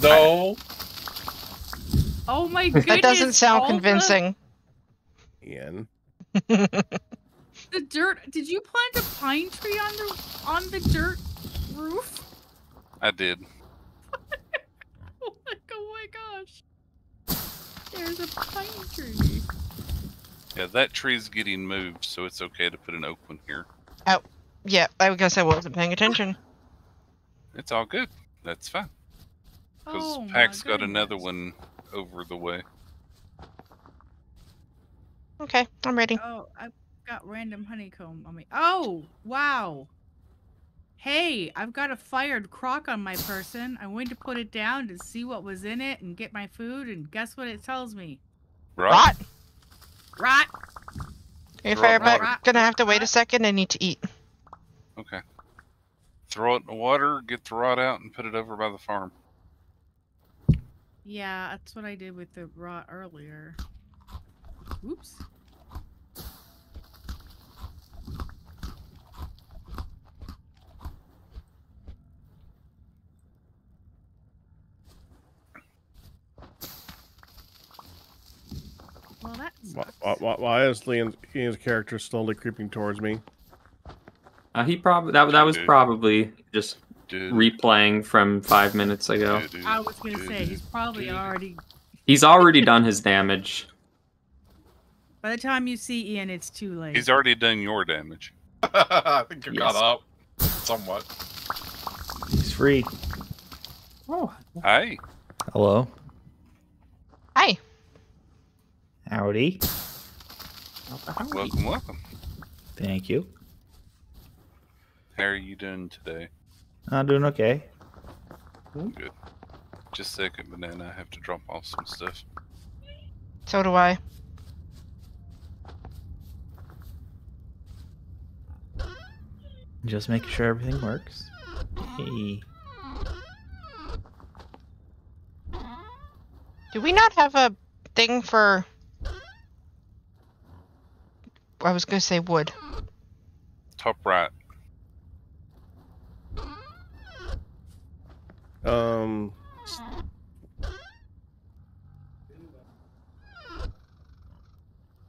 S4: no.
S5: Oh my goodness.
S3: That doesn't sound
S5: all the-
S3: convincing.
S1: Ian.
S5: The dirt. Did you plant a pine tree on the dirt roof?
S2: I did.
S5: Oh my gosh. There's a pine tree.
S2: Yeah, that tree's getting moved, so it's okay to put an oak one here.
S3: Oh, yeah. I guess I wasn't paying attention.
S2: It's all good. That's fine. Because
S5: Oh, my
S2: Pack's got another
S5: goodness.
S2: one over the way.
S3: Okay, I'm ready.
S5: Oh, I've got random honeycomb on me. Oh, wow. Hey, I've got a fired crock on my person. I went to put it down to see what was in it and get my food, and guess what it tells me?
S2: Right?
S3: Rot.
S5: Rot.
S3: If
S2: Throw it
S3: I'm
S2: in water.
S3: gonna have to wait a second, I need to eat.
S2: Okay. Throw it in the water, get the rot out, and put it over by the farm.
S5: Yeah, that's what I did with the rot earlier. Oops. Well, that sucks.
S1: Why is Ian's character slowly creeping towards me?
S6: He probably that was probably just replaying from 5 minutes ago.
S5: I was gonna say, he's probably already...
S6: He's already done his damage.
S5: By the time you see Ian, it's too late.
S2: He's already done your damage.
S4: I think you
S6: Yes.
S4: got up somewhat.
S7: He's free.
S6: Oh,
S2: Hey.
S7: Hello.
S3: Hi.
S7: Howdy.
S2: Welcome, welcome.
S7: Thank you.
S2: How are you doing today?
S7: I'm doing okay.
S2: Good. Just a second, Banana. I have to drop off some stuff.
S3: So do I.
S7: Just making sure everything works. Hey.
S3: Do we not have a thing for... I was gonna say wood.
S2: Top right.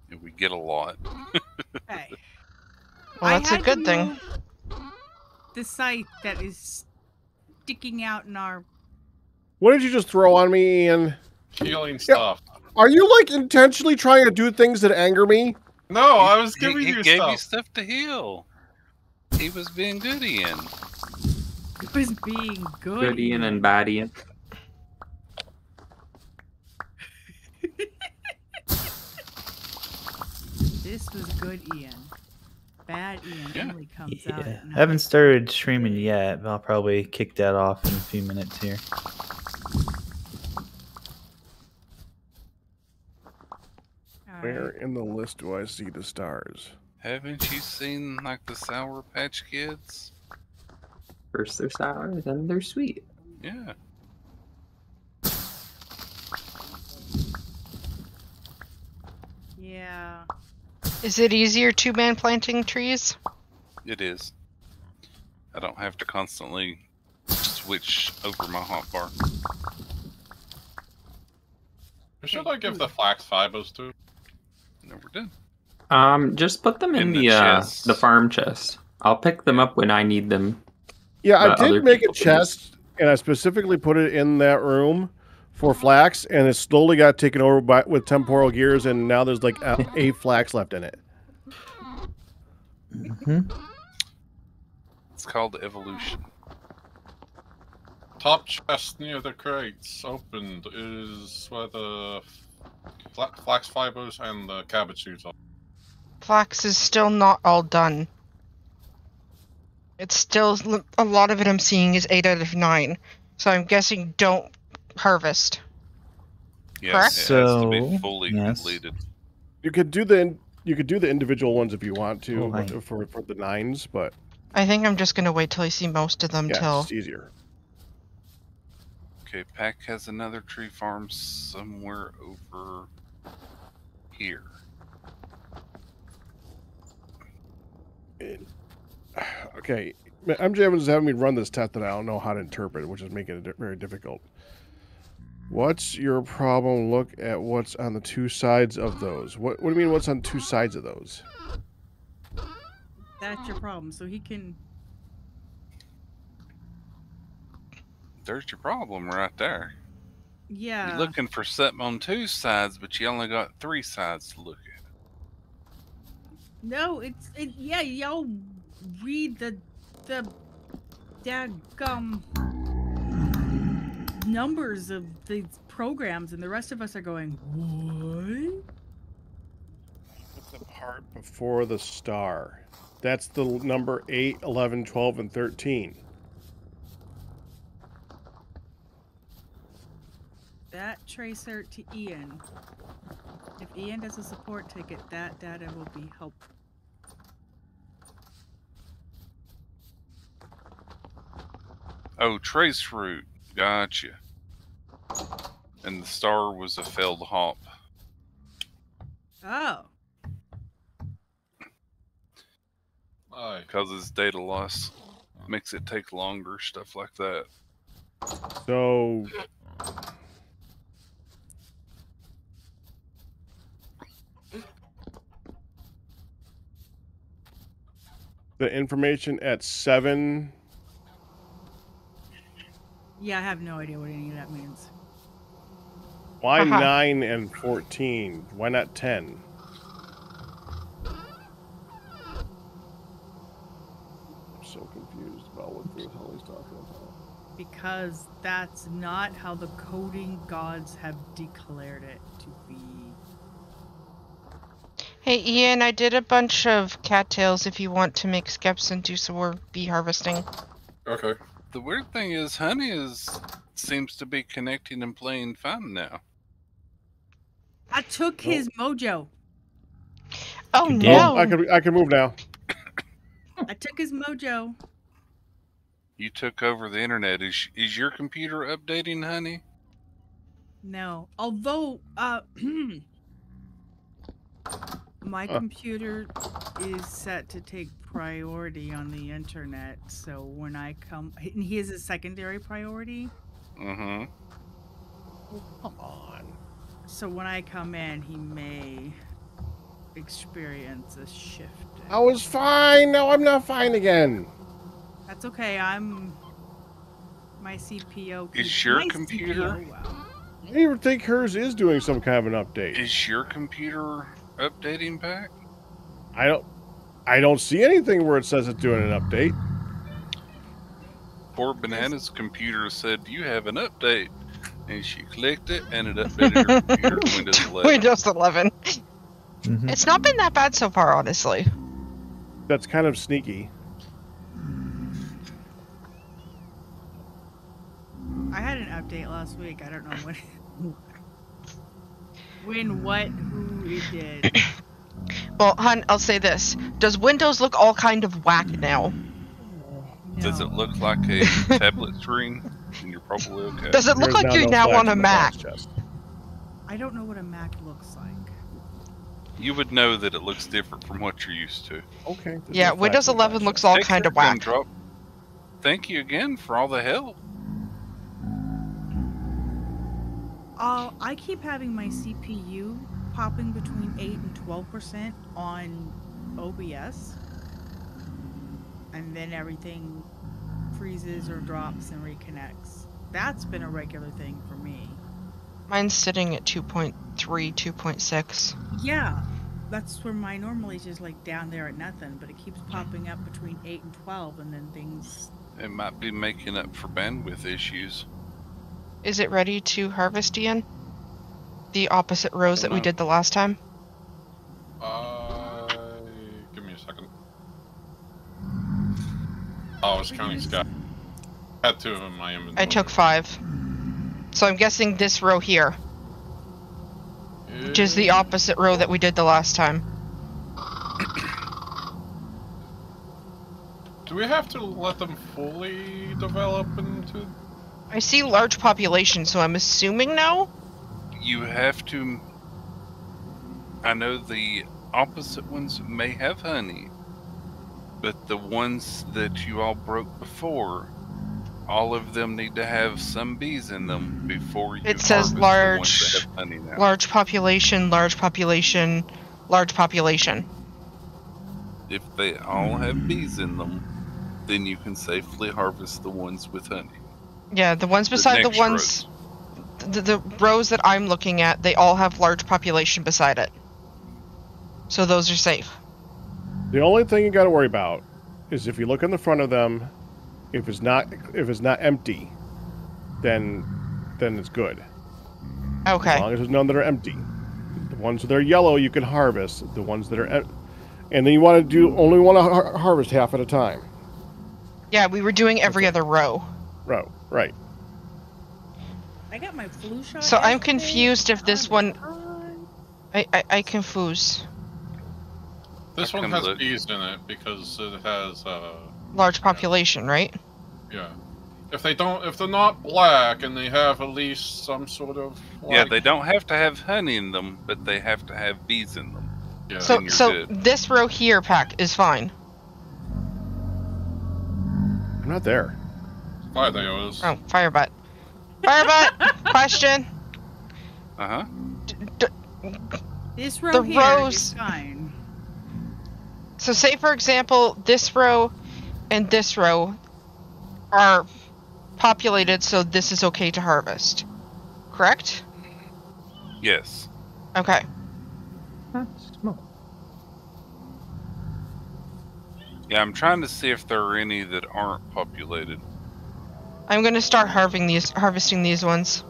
S2: Yeah, we get a lot.
S5: Hey.
S3: Well, that's a
S5: had
S3: good
S5: to
S3: thing.
S5: move The site that is sticking out in our...
S1: What did you just throw on me, Ian?
S4: Healing stuff.
S1: Are you like intentionally trying to do things that anger me?
S4: No, I was giving
S2: he
S4: you
S2: gave
S4: stuff.
S2: you stuff to heal. He was being good, Ian.
S5: It was being good.
S6: good Ian and bad Ian.
S5: This was good Ian. Bad Ian
S2: Yeah.
S5: only comes out
S7: Yeah.
S5: at
S7: I
S5: night.
S7: haven't started streaming yet, but I'll probably kick that off in a few minutes here.
S5: All
S1: Where
S5: right.
S1: in the list do I see the stars?
S2: Haven't you seen like the Sour Patch Kids?
S6: First they're sour, then they're sweet.
S2: Yeah.
S5: Yeah.
S3: Is it easier two-man planting trees?
S2: It is. I don't have to constantly switch over my hotbar.
S4: Should I give the flax fibers to?
S2: Never did.
S6: Just put them in,
S2: In the
S6: the
S2: chest.
S6: farm chest. I'll pick them up when I need them.
S1: Yeah, I
S6: But other
S1: did make a
S6: people can just-
S1: chest, and I specifically put it in that room for flax, and it slowly got taken over by with temporal gears, and now there's like a flax left in it.
S7: Hmm.
S2: It's called evolution.
S4: Top chest near the crates opened is where the flax fibers and the cabbage seeds are.
S3: Flax is still not all done. It's still... A lot of it I'm seeing is 8 out of 9. So I'm guessing don't harvest.
S2: Yeah,
S3: Correct?
S2: it has to be
S7: So,
S2: fully
S7: yes.
S2: completed.
S1: You could do the individual ones if you want to
S7: Oh, hi.
S1: for the 9s, but
S3: I think I'm just gonna wait till I see most of them
S1: yeah,
S3: till...
S1: it's easier.
S2: Okay, Pack has another tree farm somewhere over here.
S1: Okay, MJ Evans is having me run this test that I don't know how to interpret, which is making it very difficult. What's your problem? Look at what's on the two sides of those. What do you mean what's on two sides of those?
S5: That's your problem. So he can...
S2: There's your problem right there.
S5: Yeah.
S2: You're looking for something on 2 sides, but you only got 3 sides to look at.
S5: No, yeah, y'all read the daggum numbers of these programs, and the rest of us are going, what?
S1: What's the part before the star? That's the number 8, 11, 12, and 13.
S5: That tracer to Ian. If Ian does a support ticket, that data will be helpful.
S2: Oh, trace route. Gotcha. And the star was a failed hop.
S5: Oh.
S2: Causes data loss. Makes it take longer, stuff like that.
S1: So the information at 7.
S5: Yeah, I have no idea what any of that means.
S1: Why
S3: Uh-huh.
S1: 9 and 14? Why not 10? I'm so confused about what the hell he's talking about.
S5: Because that's not how the coding gods have declared it to be.
S3: Hey, Ian, I did a bunch of cattails if you want to make skeps and do some more bee harvesting.
S4: Okay.
S2: The weird thing is, honey seems to be connecting and playing fine now.
S5: I took his mojo.
S3: Oh,
S7: You did?
S3: no.
S1: I can move now.
S5: I took his mojo.
S2: You took over the internet. Is your computer updating, honey?
S5: No. Although, my computer is set to take priority on the internet, so when I come... And he is a secondary priority.
S2: Mm-hmm.
S1: Oh, come on.
S5: So when I come in, he may experience a shift.
S1: I was fine. Now I'm not fine again.
S5: That's okay. My CPO.
S2: Is your computer-
S1: I don't even think hers is doing some kind of an update.
S2: Is your computer updating back?
S1: I don't see anything where it says it's doing an update.
S2: Poor Banana's computer said, you have an update. And she clicked it, and it updated her computer to Windows 11.
S3: Windows 11.
S7: Mhm.
S3: It's not been that bad so far, honestly.
S1: That's kind of sneaky.
S5: I had an update last week. I don't know when, what, who it did.
S3: Well, hun, I'll say this. Does Windows look all kind of whack now?
S2: Does it
S5: No.
S2: look like a tablet screen? And you're probably okay.
S3: Does it look
S1: There's
S3: like you're
S1: no
S3: now
S1: flags
S3: on a
S1: in the
S3: Mac?
S1: box chest.
S5: I don't know what a Mac looks like.
S2: You would know that it looks different from what you're used to.
S1: Okay. there's
S3: Yeah,
S1: no
S3: Windows
S1: flags in the
S3: 11
S1: box
S3: looks
S1: chest.
S3: all
S2: Take
S3: kind of
S2: care,
S3: whack.
S2: Gumdrop. Thank you again for all the help.
S5: I keep having my CPU popping between 8 and 12% on OBS. And then everything freezes or drops and reconnects. That's been a regular thing for me.
S3: Mine's sitting at 2.3, 2.6.
S5: Yeah, that's where mine normally is just like down there at nothing, but it keeps popping up between 8 and 12 and then things...
S2: It might be making up for bandwidth issues.
S3: Is it ready to harvest, Ian? The opposite rows that we did the last time?
S4: Give me a second. Oh, I was counting Sky. I had 2 of them in my inventory.
S3: I took 5. So I'm guessing this row here, which is the opposite row that we did the last time.
S4: Do we have to let them fully develop into...
S3: I see large population, so I'm assuming no?
S2: You have to... I know the opposite ones may have honey, but the ones that you all broke before, all of them need to have some bees in them before you
S3: It says
S2: harvest the
S3: large,
S2: ones that have honey now.
S3: large population, large population, large population.
S2: If they all have bees in them, then you can safely harvest the ones with honey.
S3: Yeah, the ones beside the
S2: next
S3: ones, the rows that I'm looking at, they all have large population beside it. So those are safe.
S1: The only thing you got to worry about is if you look in the front of them, if it's not empty, then it's good.
S3: Okay.
S1: As long as there's none that are empty. The ones that are yellow you can harvest. The ones that are and then you want to only want to harvest half at a time.
S3: Yeah, we were doing every other row.
S1: Right.
S5: I got my flu shot.
S3: So I'm
S5: yesterday.
S3: confused if this one. I confuse.
S4: This
S2: I
S4: one
S2: can
S4: has
S2: look.
S4: bees in it because it has
S3: Large population, right?
S4: yeah. If they're not black and they have at least some sort of
S2: Yeah, they don't have to have honey in them, but they have to have bees in them.
S4: yeah.
S3: So
S2: Then you're good.
S3: this row here, Pack, is fine.
S1: I'm not there.
S4: I think it was.
S3: Oh, Firebutt. Firebutt! Question.
S2: Uh-huh.
S5: This row
S3: The
S5: here
S3: rows-
S5: is fine.
S3: So say, for example, this row and this row are populated, so this is okay to harvest. Correct?
S2: Yes.
S3: Okay.
S2: Yeah, I'm trying to see if there are any that aren't populated.
S3: I'm going to start harvesting these ones.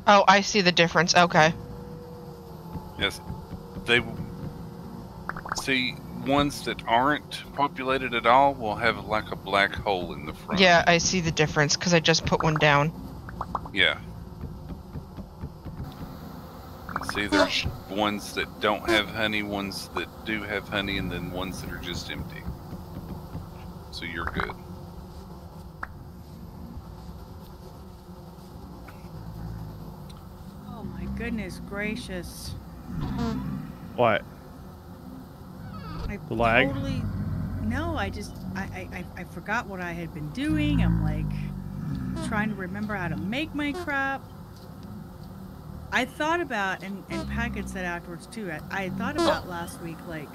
S3: Oh, I see the difference. Okay.
S2: Yes. They see ones that aren't populated at all will have like a black hole in the front.
S3: Yeah, I see the difference because I just put one down.
S2: Yeah. See, there's ones that don't have honey, ones that do have honey, and then ones that are just empty. So you're good.
S5: Oh my goodness gracious!
S1: What?
S5: I
S1: The lag?
S5: totally. No, I forgot what I had been doing. I'm like trying to remember how to make my crap. I thought about, and Packet said afterwards too, I thought about last week, like,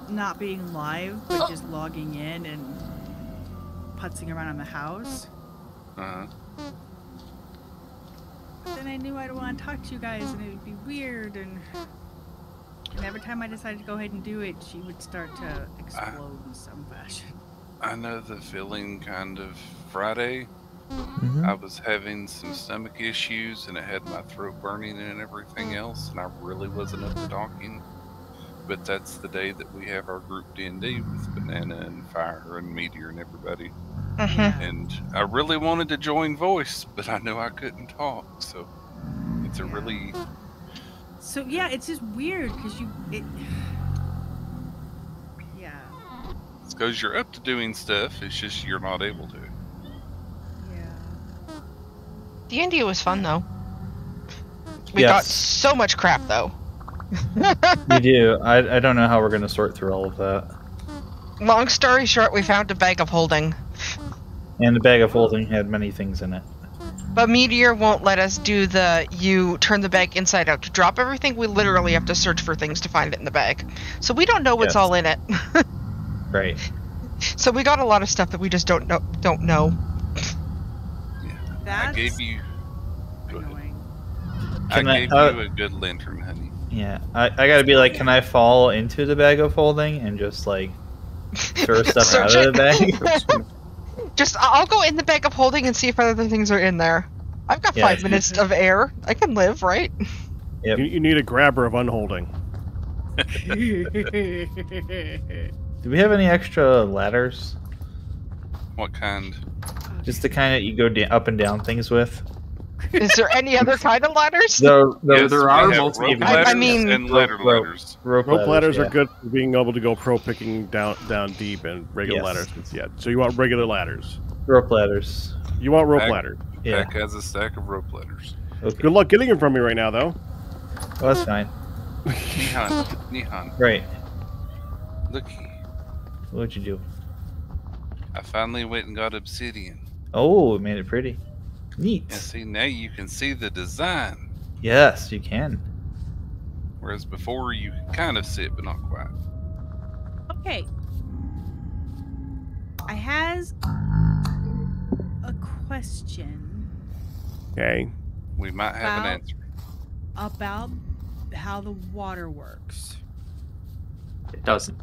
S5: not being live, but just logging in and putzing around in the house.
S2: Uh-huh.
S5: But then I knew I'd want to talk to you guys, and it would be weird, and every time I decided to go ahead and do it, she would start to explode in some fashion.
S2: I know the feeling kind of Friday.
S7: Mhm.
S2: I was having some stomach issues and it had my throat burning and everything else, and I really wasn't up to talking. But that's the day that we have our group D&D with Banana and Fire and Meteor and everybody.
S3: Mhm.
S2: And I really wanted to join voice, but I knew I couldn't talk, so it's a really...
S5: So yeah, it's just weird because yeah.
S2: It's because you're up to doing stuff, it's just you're not able to.
S5: Yeah.
S3: D&D was fun though. We got
S7: Yes.
S3: so much crap though.
S7: We do. I don't know how we're going to sort through all of that.
S3: Long story short, we found a bag of holding.
S7: And the bag of holding had many things in it.
S3: But Meteor won't let us do you turn the bag inside out to drop everything. We literally have to search for things to find it in the bag. So we don't know what's
S7: Yes.
S3: all in it.
S7: Right.
S3: So we got a lot of stuff that we just don't know.
S5: That's
S2: I gave you... Go ahead.
S5: annoying.
S7: Can
S2: I
S7: I-
S2: gave you a good lantern, honey.
S7: Yeah. I gotta be like, can I fall into the bag of holding and just like throw stuff
S3: Search
S7: out of the
S3: it.
S7: bag?
S3: I'll go in the bag of holding and see if other things are in there. I've got
S7: Yeah.
S3: 5 minutes of air. I can live, right?
S7: Yep.
S1: You need a grabber of unholding.
S7: Do we have any extra ladders?
S2: What kind?
S7: Just the kind that you go up and down things with?
S3: Is there any other kind of ladders?
S6: There
S2: Yes,
S6: there
S2: we
S6: are
S2: have
S6: multiple.
S2: rope
S3: I
S2: ladders
S3: mean-
S2: and ladder
S7: Rope.
S2: ladders.
S7: Rope
S1: Rope ladders
S7: yeah.
S1: are good for being able to go pro picking down deep, and regular
S7: Yes.
S1: ladders. Yeah. So you want regular ladders.
S7: Rope ladders.
S1: You want rope
S2: Back-
S1: ladders.
S7: Yeah.
S2: Pack has a stack of rope ladders.
S7: Okay.
S1: Good luck getting them from me right now, though.
S7: Well, that's fine.
S2: Nihan,
S7: Right.
S2: looky.
S7: What'd you do?
S2: I finally went and got obsidian.
S7: Oh, it made it pretty. Neat.
S2: And see, now you can see the design.
S7: Yes, you can.
S2: Whereas before you could kind of see it, but not quite.
S5: Okay. I has a question.
S1: Okay.
S2: We might have an
S5: About-
S2: answer.
S5: About how the water works.
S6: It doesn't.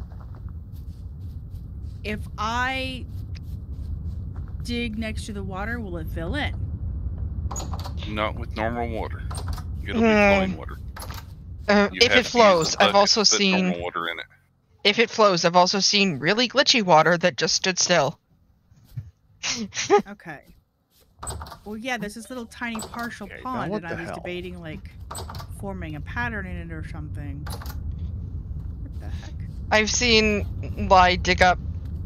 S5: If I dig next to the water, will it fill in?
S2: Not with normal water. It'll be flowing water. You
S3: If
S2: have
S3: it
S2: to
S3: flows,
S2: use a
S3: I've
S2: bucket
S3: also
S2: to put
S3: seen.
S2: normal water in it.
S3: If it flows, I've also seen really glitchy water that just stood still.
S5: Okay. Well, yeah, there's this little tiny partial
S1: Okay, now
S5: pond,
S1: what
S5: and I
S1: the
S5: was
S1: hell?
S5: debating, like, forming a pattern in it or something. What the heck?
S3: I've seen Lai dig up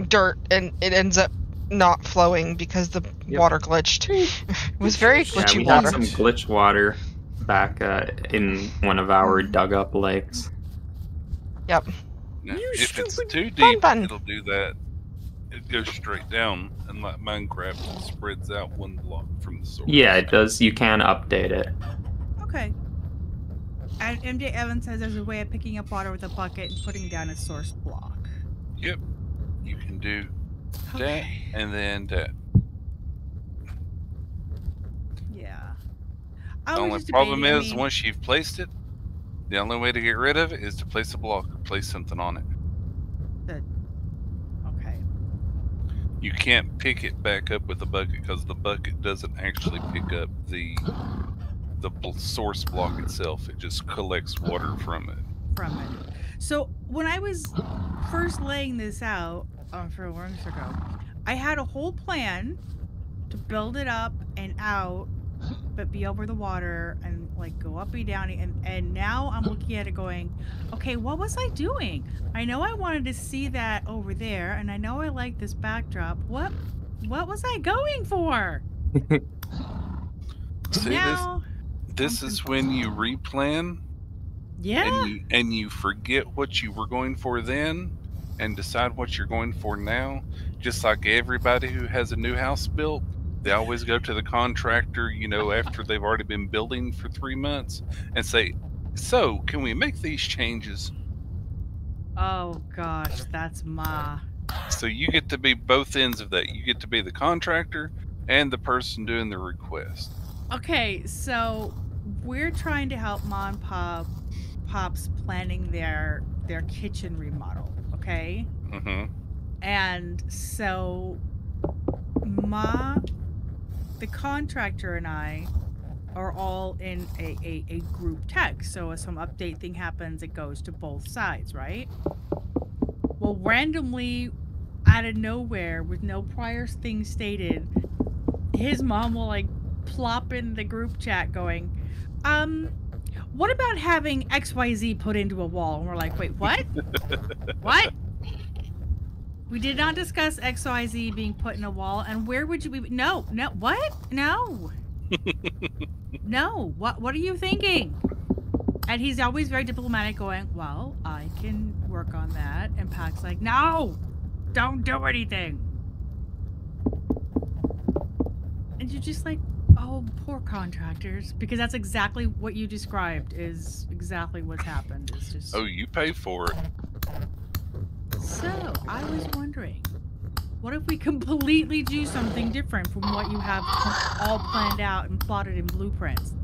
S3: dirt and it ends up not flowing because the
S6: Yep.
S3: water glitched. It was very
S6: Yeah,
S3: glitchy
S6: we
S3: water.
S6: had some glitch water back in one of our dug up lakes.
S3: Yep.
S2: Now,
S5: You
S2: if it's
S5: stupid
S2: too
S3: fun
S2: deep,
S3: button.
S2: it'll do that. It goes straight down, and like Minecraft, it spreads out one block from the source.
S6: Yeah, it does. You can update it.
S5: Okay. And MJ Evans says there's a way of picking up water with a bucket and putting down a source block.
S2: Yep. You can do that,
S5: Okay.
S2: and then that.
S5: Yeah.
S2: The only problem is, once you've placed it, the only way to get rid of it is to place a block or place something on it.
S5: Okay.
S2: You can't pick it back up with the bucket because the bucket doesn't actually pick up the source block itself. It just collects water from it.
S5: From it. So when I was first laying this out for a month ago, I had a whole plan to build it up and out, but be over the water and like go up and down. And now I'm looking at it going, okay, what was I doing? I know I wanted to see that over there, and I know I like this backdrop. What was I going for?
S2: See,
S5: Now,
S2: this is when you replan
S5: yeah.
S2: and you forget what you were going for then and decide what you're going for now. Just like everybody who has a new house built, they always go to the contractor, you know, after they've already been building for 3 months and say, so can we make these changes?
S5: Oh gosh, that's Ma.
S2: So you get to be both ends of that. You get to be the contractor and the person doing the request.
S5: Okay, so we're trying to help Mom and Pop's planning their kitchen remodel, okay?
S2: Mm-hmm.
S5: And so Ma, the contractor, and I are all in a group text. So if some update thing happens, it goes to both sides, right? Well, randomly, out of nowhere, with no prior thing stated, his mom will like plop in the group chat going, what about having XYZ put into a wall? And we're like, wait, what? What? We did not discuss XYZ being put in a wall. And where would you be? No, what? No. No, what are you thinking? And he's always very diplomatic going, well, I can work on that. And Pac's like, no, don't do anything. And you're just like, oh, poor contractors. Because that's exactly what you described is exactly what's happened. It's just...
S2: Oh, you pay for it.
S5: So, I was wondering, what if we completely do something different from what you have all planned out and plotted in blueprints?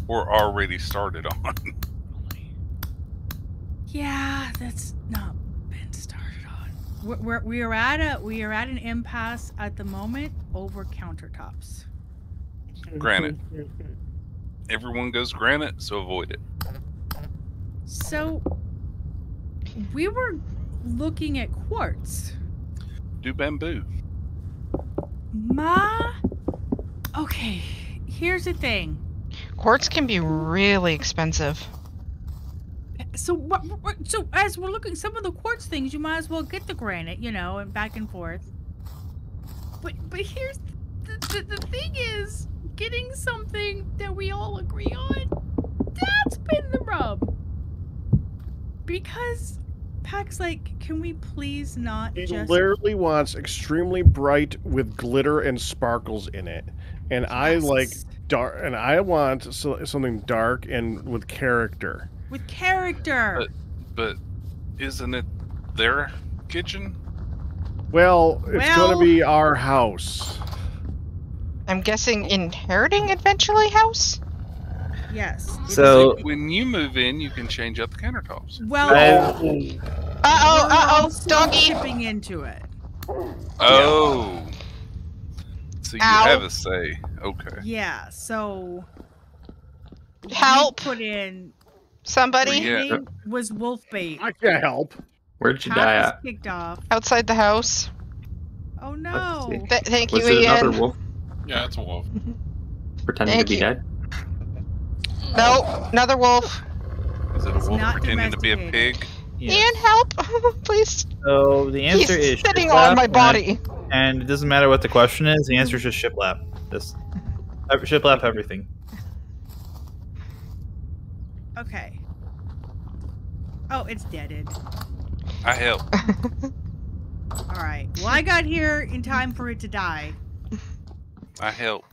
S2: Or already started on.
S5: Yeah, that's not been started on. We are at an impasse at the moment over countertops.
S2: Granite. Everyone goes granite, so avoid it.
S5: So we were looking at quartz.
S2: Do bamboo.
S5: Okay, here's the thing.
S3: Quartz can be really expensive.
S5: So so as we're looking at some of the quartz things, you might as well get the granite, you know, and back and forth. But here's the thing is getting something that we all agree on. That's been the rub. Because Pac's like, can we please not
S1: He
S5: just...
S1: literally wants extremely bright with glitter and sparkles in it, and I like dark, and I want something dark and with character.
S5: With character.
S2: But isn't it their kitchen?
S1: Well, it's
S5: Well-
S1: going to be our house.
S3: I'm guessing inheriting eventually house?
S5: Yes.
S7: So-
S2: When you move in, you can change out the countertops.
S5: Well,
S7: I-
S3: Uh-oh,
S5: we're
S3: uh-oh,
S5: also
S3: doggy!
S5: chipping into it.
S2: Oh. So you
S3: Ow.
S2: have a say. Okay.
S5: Yeah, so
S3: Help!
S5: we put in
S3: Somebody?
S2: Yeah.
S5: name was wolf bait.
S1: I can't help.
S6: Where'd you
S5: Pack
S6: die
S5: was
S6: at?
S5: kicked off.
S3: Outside the house.
S5: Oh
S6: Let's
S5: no.
S6: see.
S3: Thank
S6: Was
S3: you,
S6: it another
S3: Ian.
S6: wolf
S4: Yeah, it's a wolf.
S6: pretending
S3: Thank
S6: to be
S3: you.
S6: dead?
S3: No, another wolf.
S2: Is it a wolf
S5: not
S2: pretending to be a
S5: domesticated.
S2: pig?
S7: Yes.
S3: Ian, help! Please.
S7: So the answer
S3: He's
S7: is
S3: sitting
S7: shiplap,
S3: on my body.
S7: and it doesn't matter what the question is. The answer is just shiplap. Just shiplap everything.
S5: Okay. Oh, it's deaded.
S2: I help.
S5: Alright. Well, I got here in time for it to die.
S2: I help.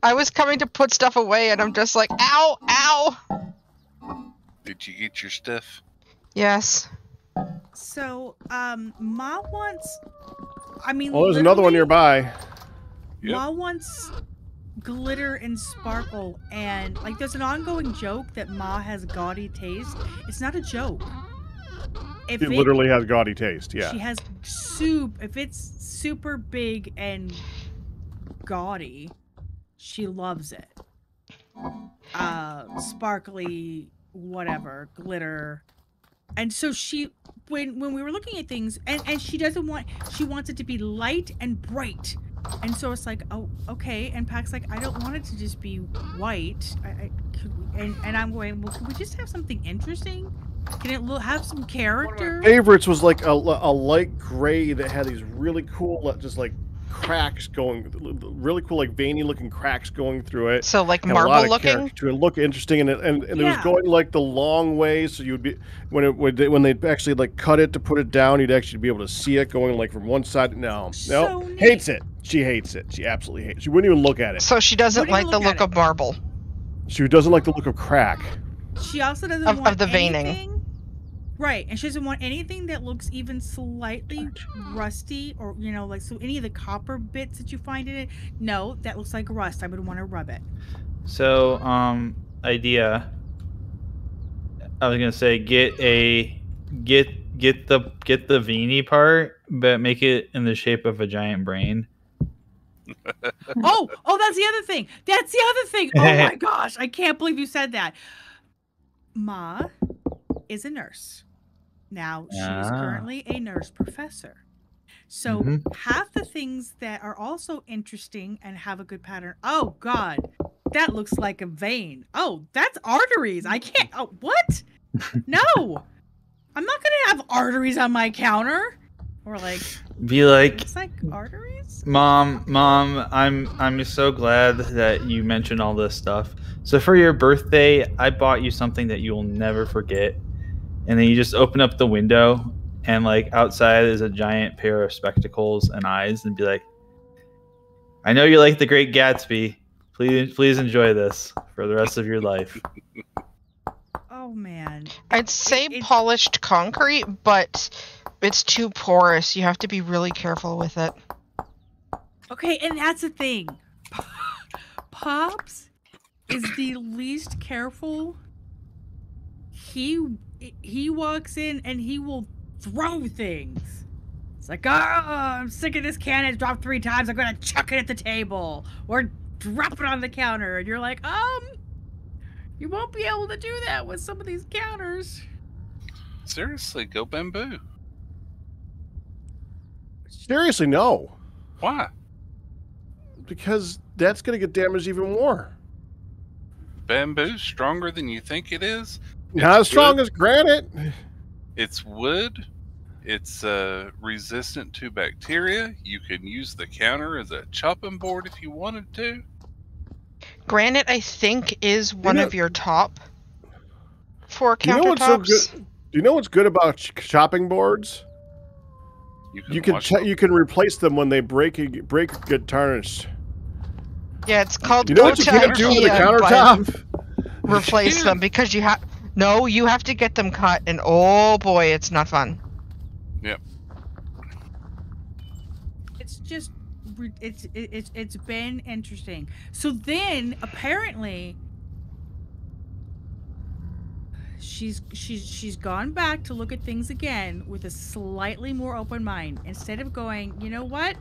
S3: I was coming to put stuff away, and I'm just like, ow, ow!
S2: Did you get your stuff?
S3: Yes.
S5: So, Ma wants... I mean,
S1: Well, there's another one
S5: literally,
S1: nearby.
S2: Yep.
S5: Ma wants glitter and sparkle, and, like, there's an ongoing joke that Ma has gaudy taste. It's not a joke. If
S1: It literally has gaudy taste, yeah.
S5: She has if it's super big and gaudy, she loves it. Sparkly, whatever, glitter. And so she, when we were looking at things, and she wants it to be light and bright. And so it's like, oh, okay. And Pac's like, I don't want it to just be white. And I'm going, well, can we just have something interesting? Can it have some character?
S1: Favorites was like a light gray that had these really cool, just like cracks going, really cool, like veiny looking cracks going through it.
S3: So, like,
S1: And a lot
S3: marble
S1: of
S3: looking?
S1: character to it. Look interesting, and it was
S5: Yeah.
S1: going like the long way, so you'd be when they actually like cut it to put it down, you'd actually be able to see it going like from one side. No,
S5: So neat.
S1: hates it. She hates it. She absolutely hates it. She wouldn't even look at it.
S3: So she doesn't
S5: Wouldn't even
S3: like the
S5: look at
S3: look of marble.
S1: She doesn't like the look of crack.
S5: She also doesn't
S3: Of
S5: want
S3: the veining.
S5: anything- Right, and she doesn't want anything that looks even slightly rusty, or like so any of the copper bits that you find in it. No, that looks like rust. I would want to rub it.
S7: So, idea. I was gonna say get the veiny part, but make it in the shape of a giant brain.
S5: Oh, that's the other thing. That's the other thing. Oh my gosh, I can't believe you said that. Ma is a nurse. Now, she is
S7: Ah.
S5: currently a nurse professor. So,
S7: Mhm.
S5: half the things that are also interesting and have a good pattern. Oh, God. That looks like a vein. Oh, that's arteries. I can't. Oh, what? No. I'm not going to have arteries on my counter. Or, like,
S7: Be like,
S5: looks like arteries?
S7: Mom, I'm so glad that you mentioned all this stuff. So for your birthday, I bought you something that you will never forget. And then you just open up the window, and like outside is a giant pair of spectacles and eyes, and be like, I know you like The Great Gatsby. Please enjoy this for the rest of your life.
S5: Oh, man.
S3: I'd say
S5: It's-
S3: polished concrete, but it's too porous. You have to be really careful with it.
S5: Okay, and that's the thing. Pops is the least careful. He walks in and he will throw things. It's like, oh, I'm sick of this can. It's dropped 3 times. I'm gonna chuck it at the table or drop it on the counter. And you're like, you won't be able to do that with some of these counters.
S2: Seriously, go bamboo.
S1: Seriously, no,
S2: Why?
S1: because that's gonna get damaged even more.
S2: Bamboo's stronger than you think it is.
S1: Not as strong
S2: wood.
S1: as granite.
S2: It's wood. It's resistant to bacteria. You can use the counter as a chopping board if you wanted to.
S3: Granite, I think, is one
S1: know-
S3: of your top 4
S1: Do you know what's so
S3: countertops.
S1: good? Do you know what's good about chopping boards? You can
S2: watch them.
S1: you can replace them when they break and get tarnished.
S3: Yeah, it's called
S1: You know
S3: go
S1: what you
S3: to
S1: can't do with a
S3: IKEA, but
S1: countertop?
S3: replace them because you have you have to get them cut, and oh boy, it's not fun.
S2: Yep.
S5: it's been interesting. So then apparently she's gone back to look at things again with a slightly more open mind instead of going, you know what?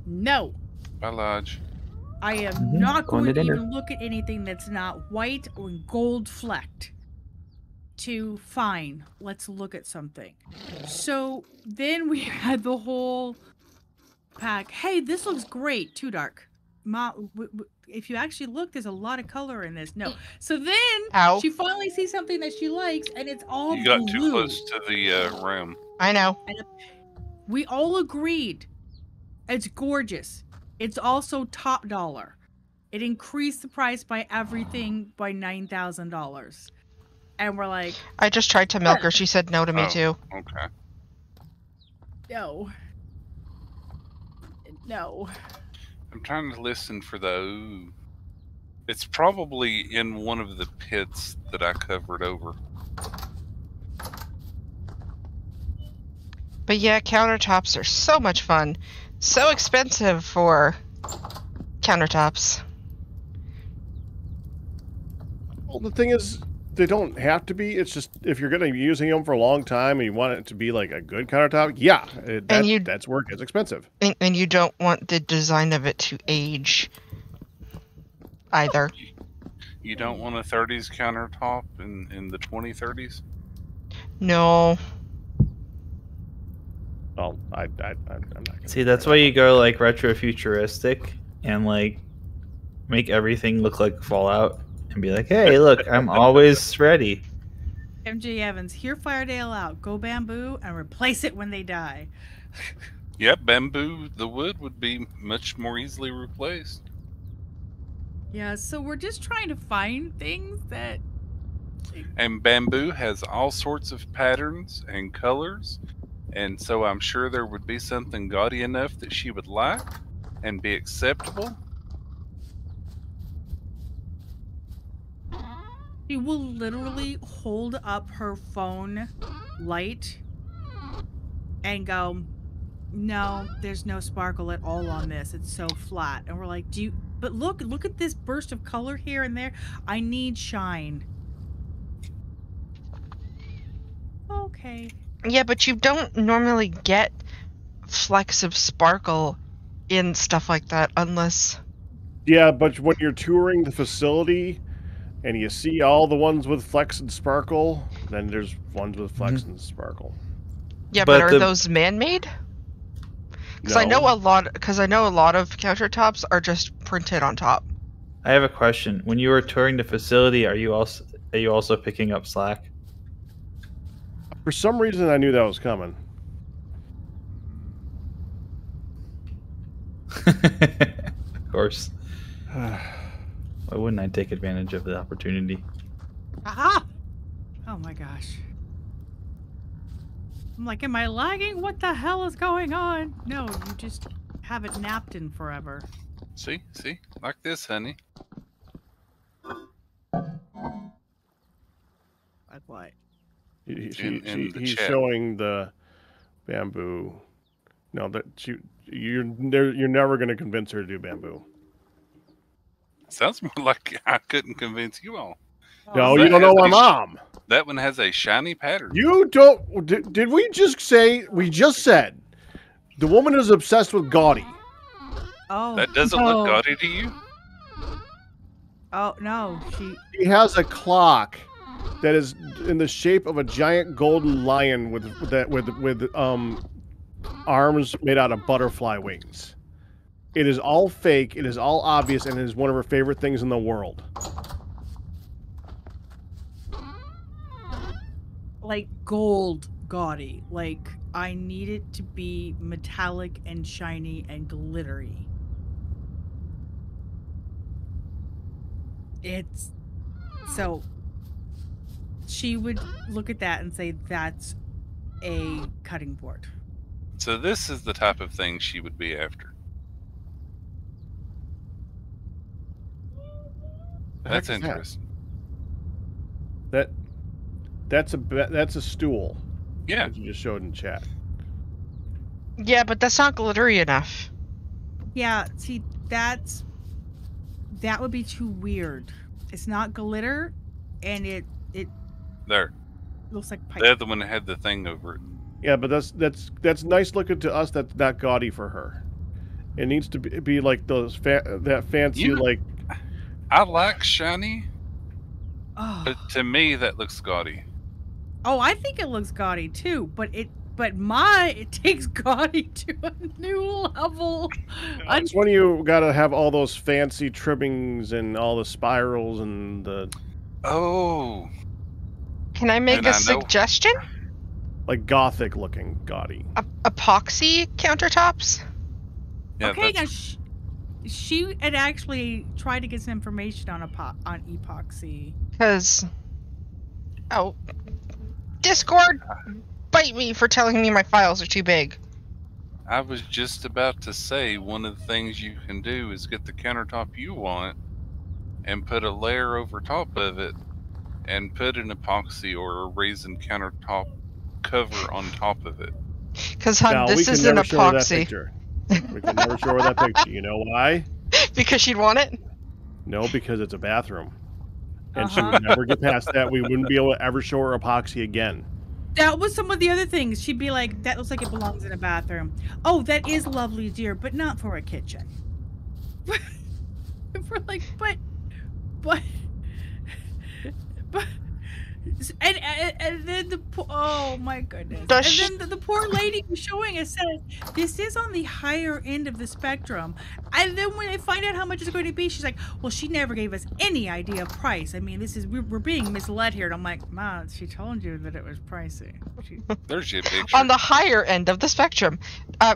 S5: No,
S2: Bye, Lodge.
S5: I am not
S6: Going
S5: going
S6: to
S5: to
S6: dinner.
S5: even look at anything that's not white or gold flecked. To fine, let's look at something. So then we had the whole pack. Hey, this looks great. Too dark. If you actually look, there's a lot of color in this. No. So then
S3: Ow.
S5: she finally sees something that she likes, and it's all
S2: You got
S5: blue.
S2: too close to the rim.
S3: I know.
S5: We all agreed. It's gorgeous. It's also top dollar. It increased the price by everything by $9,000. And we're like,
S3: I just tried to milk her. She said no to me
S2: Oh.
S3: too.
S2: Okay.
S5: no. No.
S2: I'm trying to listen for the ooh. It's probably in one of the pits that I covered over.
S3: But yeah, countertops are so much fun. So expensive for countertops.
S1: Well, the thing is, they don't have to be. It's just if you're going to be using them for a long time and you want it to be like a good countertop, yeah, that's where it gets expensive.
S3: And you don't want the design of it to age either.
S2: You don't want a 30s countertop in the 2030s?
S3: No.
S1: Well, I'm not gonna
S7: See, that's why you go like retro futuristic and like make everything look like Fallout and be like, hey, look, I'm always ready.
S5: MJ Evans, hear Firedale out. Go bamboo and replace it when they die.
S2: Yep, bamboo, the wood would be much more easily replaced.
S5: Yeah, so we're just trying to find things that...
S2: And bamboo has all sorts of patterns and colors, and so I'm sure there would be something gaudy enough that she would like and be acceptable.
S5: She will literally hold up her phone light and go, no, there's no sparkle at all on this. It's so flat. And we're like, but look at this burst of color here and there. I need shine. Okay.
S3: Yeah, but you don't normally get flecks of sparkle in stuff like that unless...
S1: Yeah, but when you're touring the facility and you see all the ones with flecks and sparkle, then there's ones with flecks and sparkle.
S3: Yeah, but are
S7: But
S3: those man-made? Because I know a lot of countertops are just printed on top.
S7: I have a question. When you were touring the facility, are you also picking up slack?
S1: For some reason, I knew that was coming.
S7: Of course. Why wouldn't I take advantage of the opportunity?
S5: Aha! Oh my gosh. I'm like, am I lagging? What the hell is going on? No, you just haven't napped in forever.
S2: See? Like this, honey.
S5: Like what?
S1: He's
S2: chat.
S1: showing the bamboo. No, you're never going to convince her to do bamboo.
S2: Sounds more like I couldn't convince you all.
S1: No, you don't know my mom.
S2: That one has a shiny pattern.
S1: You don't. Did we just say? We just said the woman is obsessed with gaudy.
S5: Oh,
S2: That doesn't
S5: no.
S2: look gaudy to you?
S5: Oh no,
S1: She has a clock that is in the shape of a giant golden lion with arms made out of butterfly wings. It is all fake. It is all obvious, and it is one of her favorite things in the world.
S5: like gold gaudy. Like I need it to be metallic and shiny and glittery. It's so she would look at that and say that's a cutting board.
S2: So this is the type of thing she would be after. That's
S1: heck is that?
S2: interesting.
S1: That's a stool.
S2: Yeah.
S1: That you just showed in chat.
S3: Yeah, but that's not glittery enough.
S5: Yeah, see, that would be too weird. It's not glitter, and it
S2: There.
S5: looks like pipe.
S2: The other one had the thing over it.
S1: Yeah, but that's nice looking to us. That's not gaudy for her. It needs to be like those that fancy
S2: You know-
S1: like.
S2: I like shiny,
S5: Oh.
S2: but to me that looks gaudy.
S5: Oh, I think it looks gaudy too, but it takes gaudy to a new level.
S1: It's when you gotta have all those fancy trimmings and all the spirals and the
S2: Oh,
S3: Can I make
S2: And
S3: a
S2: I know-
S3: suggestion?
S1: like gothic looking gaudy.
S3: Epoxy countertops?
S2: yeah.
S5: Okay,
S2: That's,
S5: now she had actually tried to get some information on epoxy.
S3: Because... Oh. Discord, bite me for telling me my files are too big.
S2: I was just about to say one of the things you can do is get the countertop you want and put a layer over top of it and put an epoxy or a resin countertop cover on top of it.
S3: Because, hon,
S1: Now, we
S3: this
S1: can
S3: is an
S1: never show her that
S3: epoxy.
S1: picture. We can never show her that picture. You know why?
S3: Because she'd want it?
S1: No, because it's a bathroom. And she
S5: Uh-huh.
S1: would never get past that. We wouldn't be able to ever show her epoxy again.
S5: That was some of the other things. She'd be like, that looks like it belongs in a bathroom. Oh, that is lovely, dear, but not for a kitchen. We're like, but, and then oh my goodness.
S3: Does she-
S5: And then the poor lady who's showing us says, this is on the higher end of the spectrum. And then when they find out how much it's going to be, she's like, well, she never gave us any idea of price. I mean, we're being misled here. And I'm like, Ma, she told you that it was pricey.
S2: There's your picture.
S3: On the higher end of the spectrum.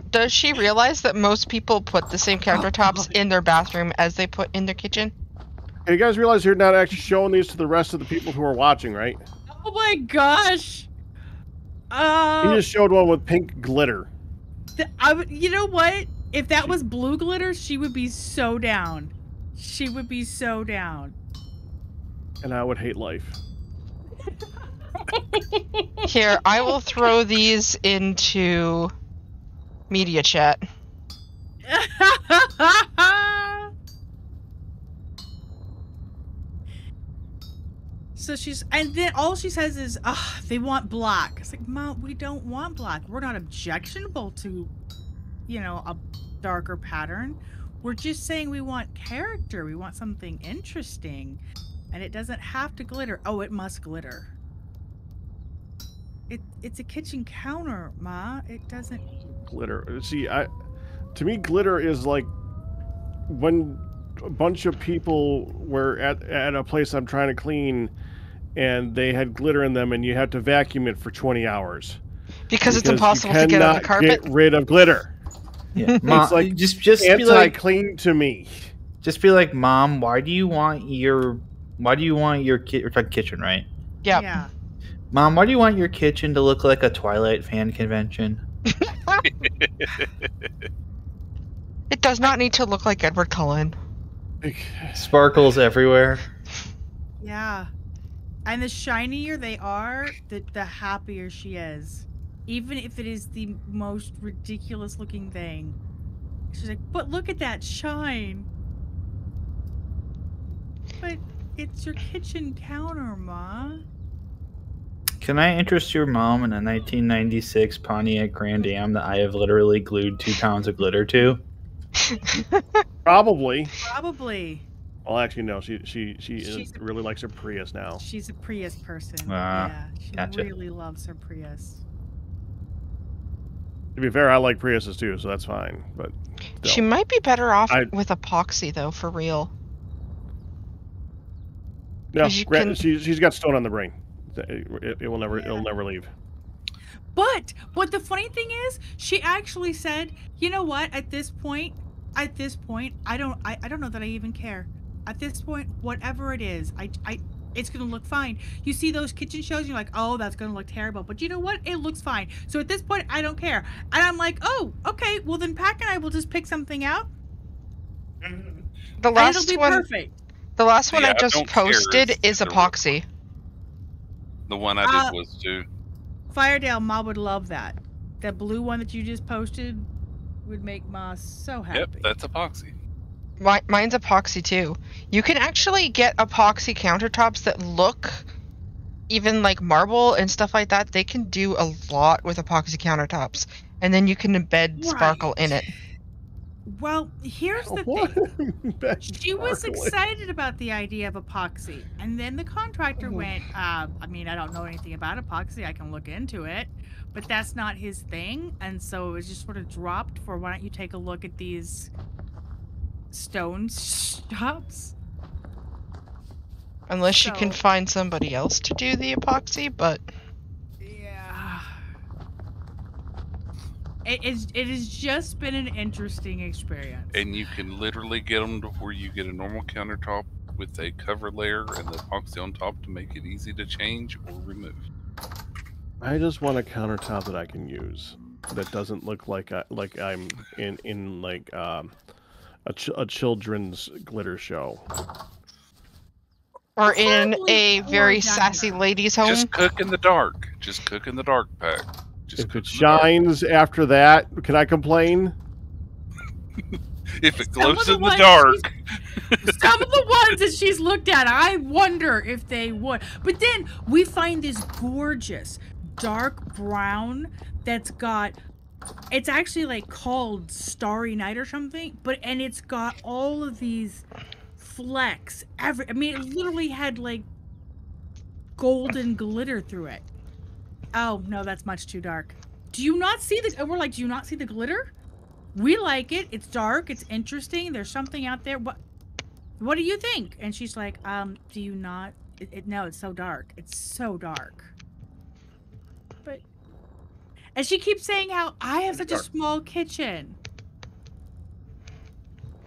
S3: Does she realize that most people put the same countertops in their bathroom as they put in their kitchen?
S1: Hey, you guys realize you're not actually showing these to the rest of the people who are watching, right?
S5: Oh my gosh.
S1: You just showed one with pink glitter.
S5: You know what? If that was blue glitter, she would be so down. She would be so down.
S1: And I would hate life.
S3: Here, I will throw these into media chat.
S5: So and then all she says is, they want black. It's like, Mom, we don't want black. We're not objectionable to, a darker pattern. We're just saying we want character. We want something interesting. And it doesn't have to glitter. Oh, it must glitter. It's a kitchen counter, Ma. It doesn't...
S1: Glitter. See, to me, glitter is like when a bunch of people were at a place I'm trying to clean and they had glitter in them and you had to vacuum it for 20 hours.
S3: Because it's impossible to get on the carpet?
S1: Get rid of glitter.
S7: Yeah,
S1: It's like
S7: just be like,
S1: anti-clean to me.
S7: just be like, Mom, why do you want your kitchen, right?
S3: Yep.
S5: Yeah.
S7: Mom, why do you want your kitchen to look like a Twilight fan convention?
S3: It does not need to look like Edward Cullen.
S7: Sparkles everywhere.
S5: Yeah. And the shinier they are, the happier she is. Even if it is the most ridiculous looking thing. She's like, but look at that shine. But it's your kitchen counter, Ma.
S7: Can I interest your mom in a 1996 Pontiac Grand Am that I have literally glued 2 pounds of glitter to?
S1: Probably.
S5: Probably.
S1: Well, actually, no. She
S5: She's a-
S1: really likes her Prius now.
S5: She's a Prius person.
S7: Ah,
S5: Yeah. She
S7: gotcha.
S5: really loves her Prius.
S1: To be fair, I like Priuses too, so that's fine. But still.
S3: She might be better off
S1: I-
S3: with epoxy, though, for real.
S1: No,
S3: 'Cause you can-
S1: she's got stone on the brain. It'll never leave.
S5: But the funny thing is, she actually said, "You know what? At this point, I don't know that I even care. At this point, whatever it is, it's gonna look fine. You see those kitchen shows, you're like, oh, that's gonna look terrible. But you know what? It looks fine. So at this point, I don't care. And I'm like, oh, okay. Well, then Pack and I will just pick something out,
S3: The
S5: and it'll
S3: last
S5: be
S3: one,
S5: perfect.
S3: the last one
S2: Yeah,
S3: I
S2: I
S3: just
S2: don't care
S3: posted
S2: if
S3: is
S2: they're-
S3: epoxy.
S2: The one I did was too.
S5: Firedale, Ma would love that. That blue one that you just posted would make Ma so happy.
S2: Yep, that's epoxy.
S3: Mine's epoxy too. You can actually get epoxy countertops that look even like marble and stuff like that. They can do a lot with epoxy countertops, and then you can embed sparkle in it.
S5: Well, here's the
S1: What?
S5: thing.
S1: Back
S5: She was
S1: sparkling.
S5: excited about the idea of epoxy, and then the contractor went, I mean, I don't know anything about epoxy. I can look into it, but that's not his thing. And so it was just sort of dropped for, why don't you take a look at these stone shops?
S3: Unless you can
S5: So-
S3: find somebody else to do the epoxy, but
S5: Yeah. It has just been an interesting experience.
S2: And you can literally get them to where you get a normal countertop with a cover layer and the epoxy on top to make it easy to change or remove.
S1: I just want a countertop that I can use that doesn't look like I'm in like a children's glitter show.
S3: or in
S5: Probably
S3: a
S5: or
S3: very
S5: diner.
S3: sassy lady's home.
S2: Just cook in the dark. Just cook in the dark pack. Just
S1: If
S2: cook
S1: it
S2: in the dark.
S1: shines after that, can I complain?
S2: If it
S5: Some of
S2: glows
S5: the
S2: in the
S5: ones
S2: dark.
S5: Some of the ones that she's looked at, I wonder if they would. But then we find this gorgeous dark brown that's got, it's actually like called Starry Night or something, and it's got all of these flecks. I mean, it literally had like golden glitter through it. Oh no, that's much too dark. Do you not see the? We're like, do you not see the glitter? We like it. It's dark. It's interesting. There's something out there. What do you think? And she's like, do you not? No, it's so dark. It's so dark. But, and she keeps saying how I have such a small kitchen.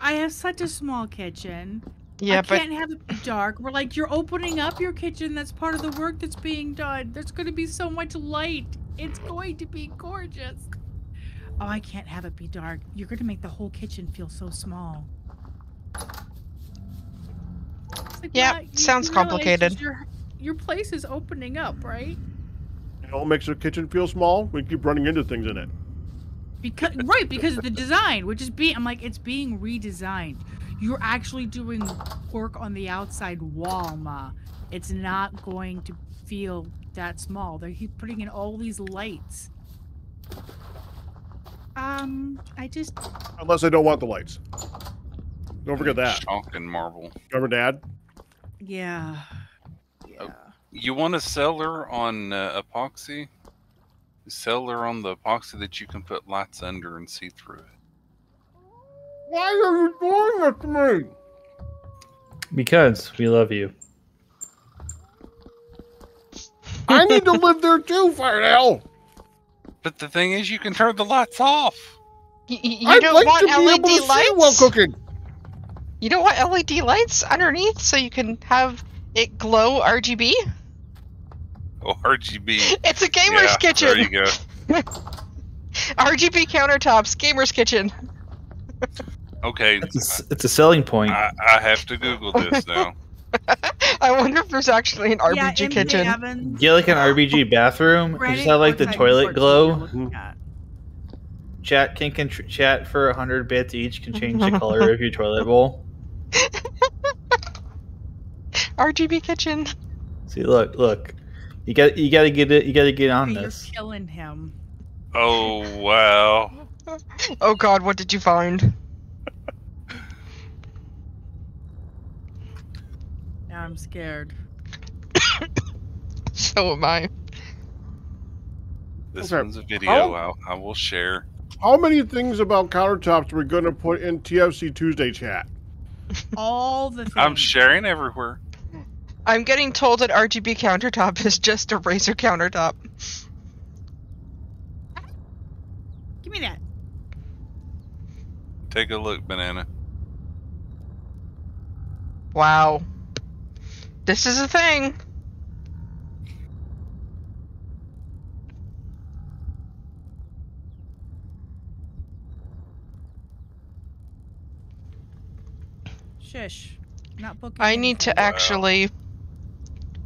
S5: I have such a small kitchen.
S3: Yeah,
S5: I
S3: but
S5: can't have it be dark. We're like, you're opening up your kitchen. That's part of the work that's being done. There's going to be so much light. It's going to be gorgeous. Oh, I can't have it be dark. You're going to make the whole kitchen feel so small. It's like,
S3: Yeah,
S5: "Ma, you
S3: sounds
S5: realize
S3: complicated."
S5: Your place is opening up, right?
S1: You know what makes the kitchen feel small? We keep running into things in it.
S5: Because of the design, which is I'm like, it's being redesigned. You're actually doing work on the outside wall, Ma. It's not going to feel that small. He's putting in all these lights. I just...
S1: Unless I don't want the lights. Don't forget that.
S2: Chalk and marble.
S1: Remember, Dad?
S5: Yeah.
S2: Oh. You want to sell her on epoxy? Sell her on the epoxy that you can put lights under and see through it.
S1: Why are you doing that to me?
S7: Because we love you.
S1: I need to live there too, Fardell.
S2: But the thing is, you can turn the lights off.
S3: you
S1: I'd
S3: don't
S1: like
S3: want
S1: to be able
S3: LED
S1: to see while
S3: lights?
S1: cooking.
S3: You don't want LED lights underneath so you can have it glow RGB?
S2: Oh, RGB.
S3: It's a gamer's
S2: Yeah,
S3: kitchen.
S2: There you go.
S3: RGB countertops, gamer's kitchen.
S2: Okay,
S7: It's a selling point.
S2: I have to Google this now.
S3: I wonder if there's actually an RBG
S5: MJ
S3: kitchen.
S5: Evans,
S7: Get like an RBG bathroom. And just have like the
S5: Reddit,
S7: toilet
S5: or
S7: glow.
S5: you're looking at.
S7: Chat chat for 100 bits each can change the color of your toilet bowl.
S3: RGB kitchen.
S7: See, look. You got to get on
S5: You're
S7: this.
S5: killing him.
S2: Oh, wow.
S3: Oh god, what did you find?
S5: Now I'm scared.
S3: So am I.
S2: This
S1: Okay.
S2: one's a video I will share.
S1: How many things about countertops are we going to put in TFC Tuesday chat?
S5: All the things.
S2: I'm sharing everywhere.
S3: I'm getting told that RGB countertop is just a Razer countertop.
S5: Give me that.
S2: Take a look, Banana.
S3: Wow. This is a thing.
S5: Shush. Not booking.
S3: I need to
S5: anything.
S3: actually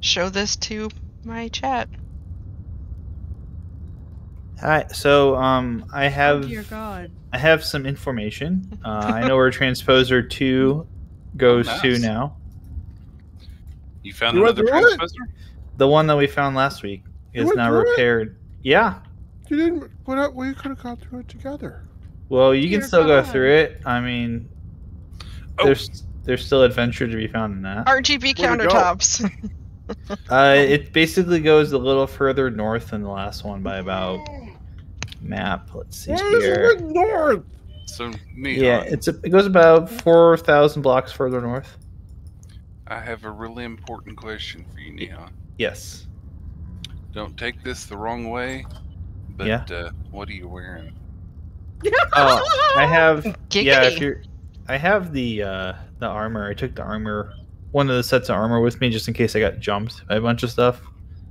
S3: show this to my chat.
S7: Hi. So I
S5: Oh
S7: have
S5: dear God.
S7: I have some information. I know where transposer 2 goes to
S2: nice.
S7: now.
S2: You found
S1: You went
S2: another
S1: through it?
S2: transposer?
S7: The one that we found last week
S1: You
S7: is
S1: went
S7: now
S1: through it?
S7: repaired. Yeah.
S1: You didn't. What? We could have gone through it together.
S7: Well, you can
S5: Dear
S7: still go
S5: God.
S7: through it. I mean,
S2: Oh.
S7: there's still adventure to be found in that.
S3: RGB
S1: Where'd it go?
S3: countertops.
S7: It basically goes a little further north than the last one by about map. Let's see
S1: Why is
S7: here.
S1: it north?
S2: So, Neon,
S7: Yeah, it goes about 4,000 blocks further north.
S2: I have a really important question for you, Neon.
S7: Yes.
S2: Don't take this the wrong way, but
S7: Yeah.
S2: what are you wearing?
S7: Oh, I have. Yeah, if
S3: Giggity.
S7: you're, I have the armor. I took the armor, one of the sets of armor with me just in case I got jumped by a bunch of stuff.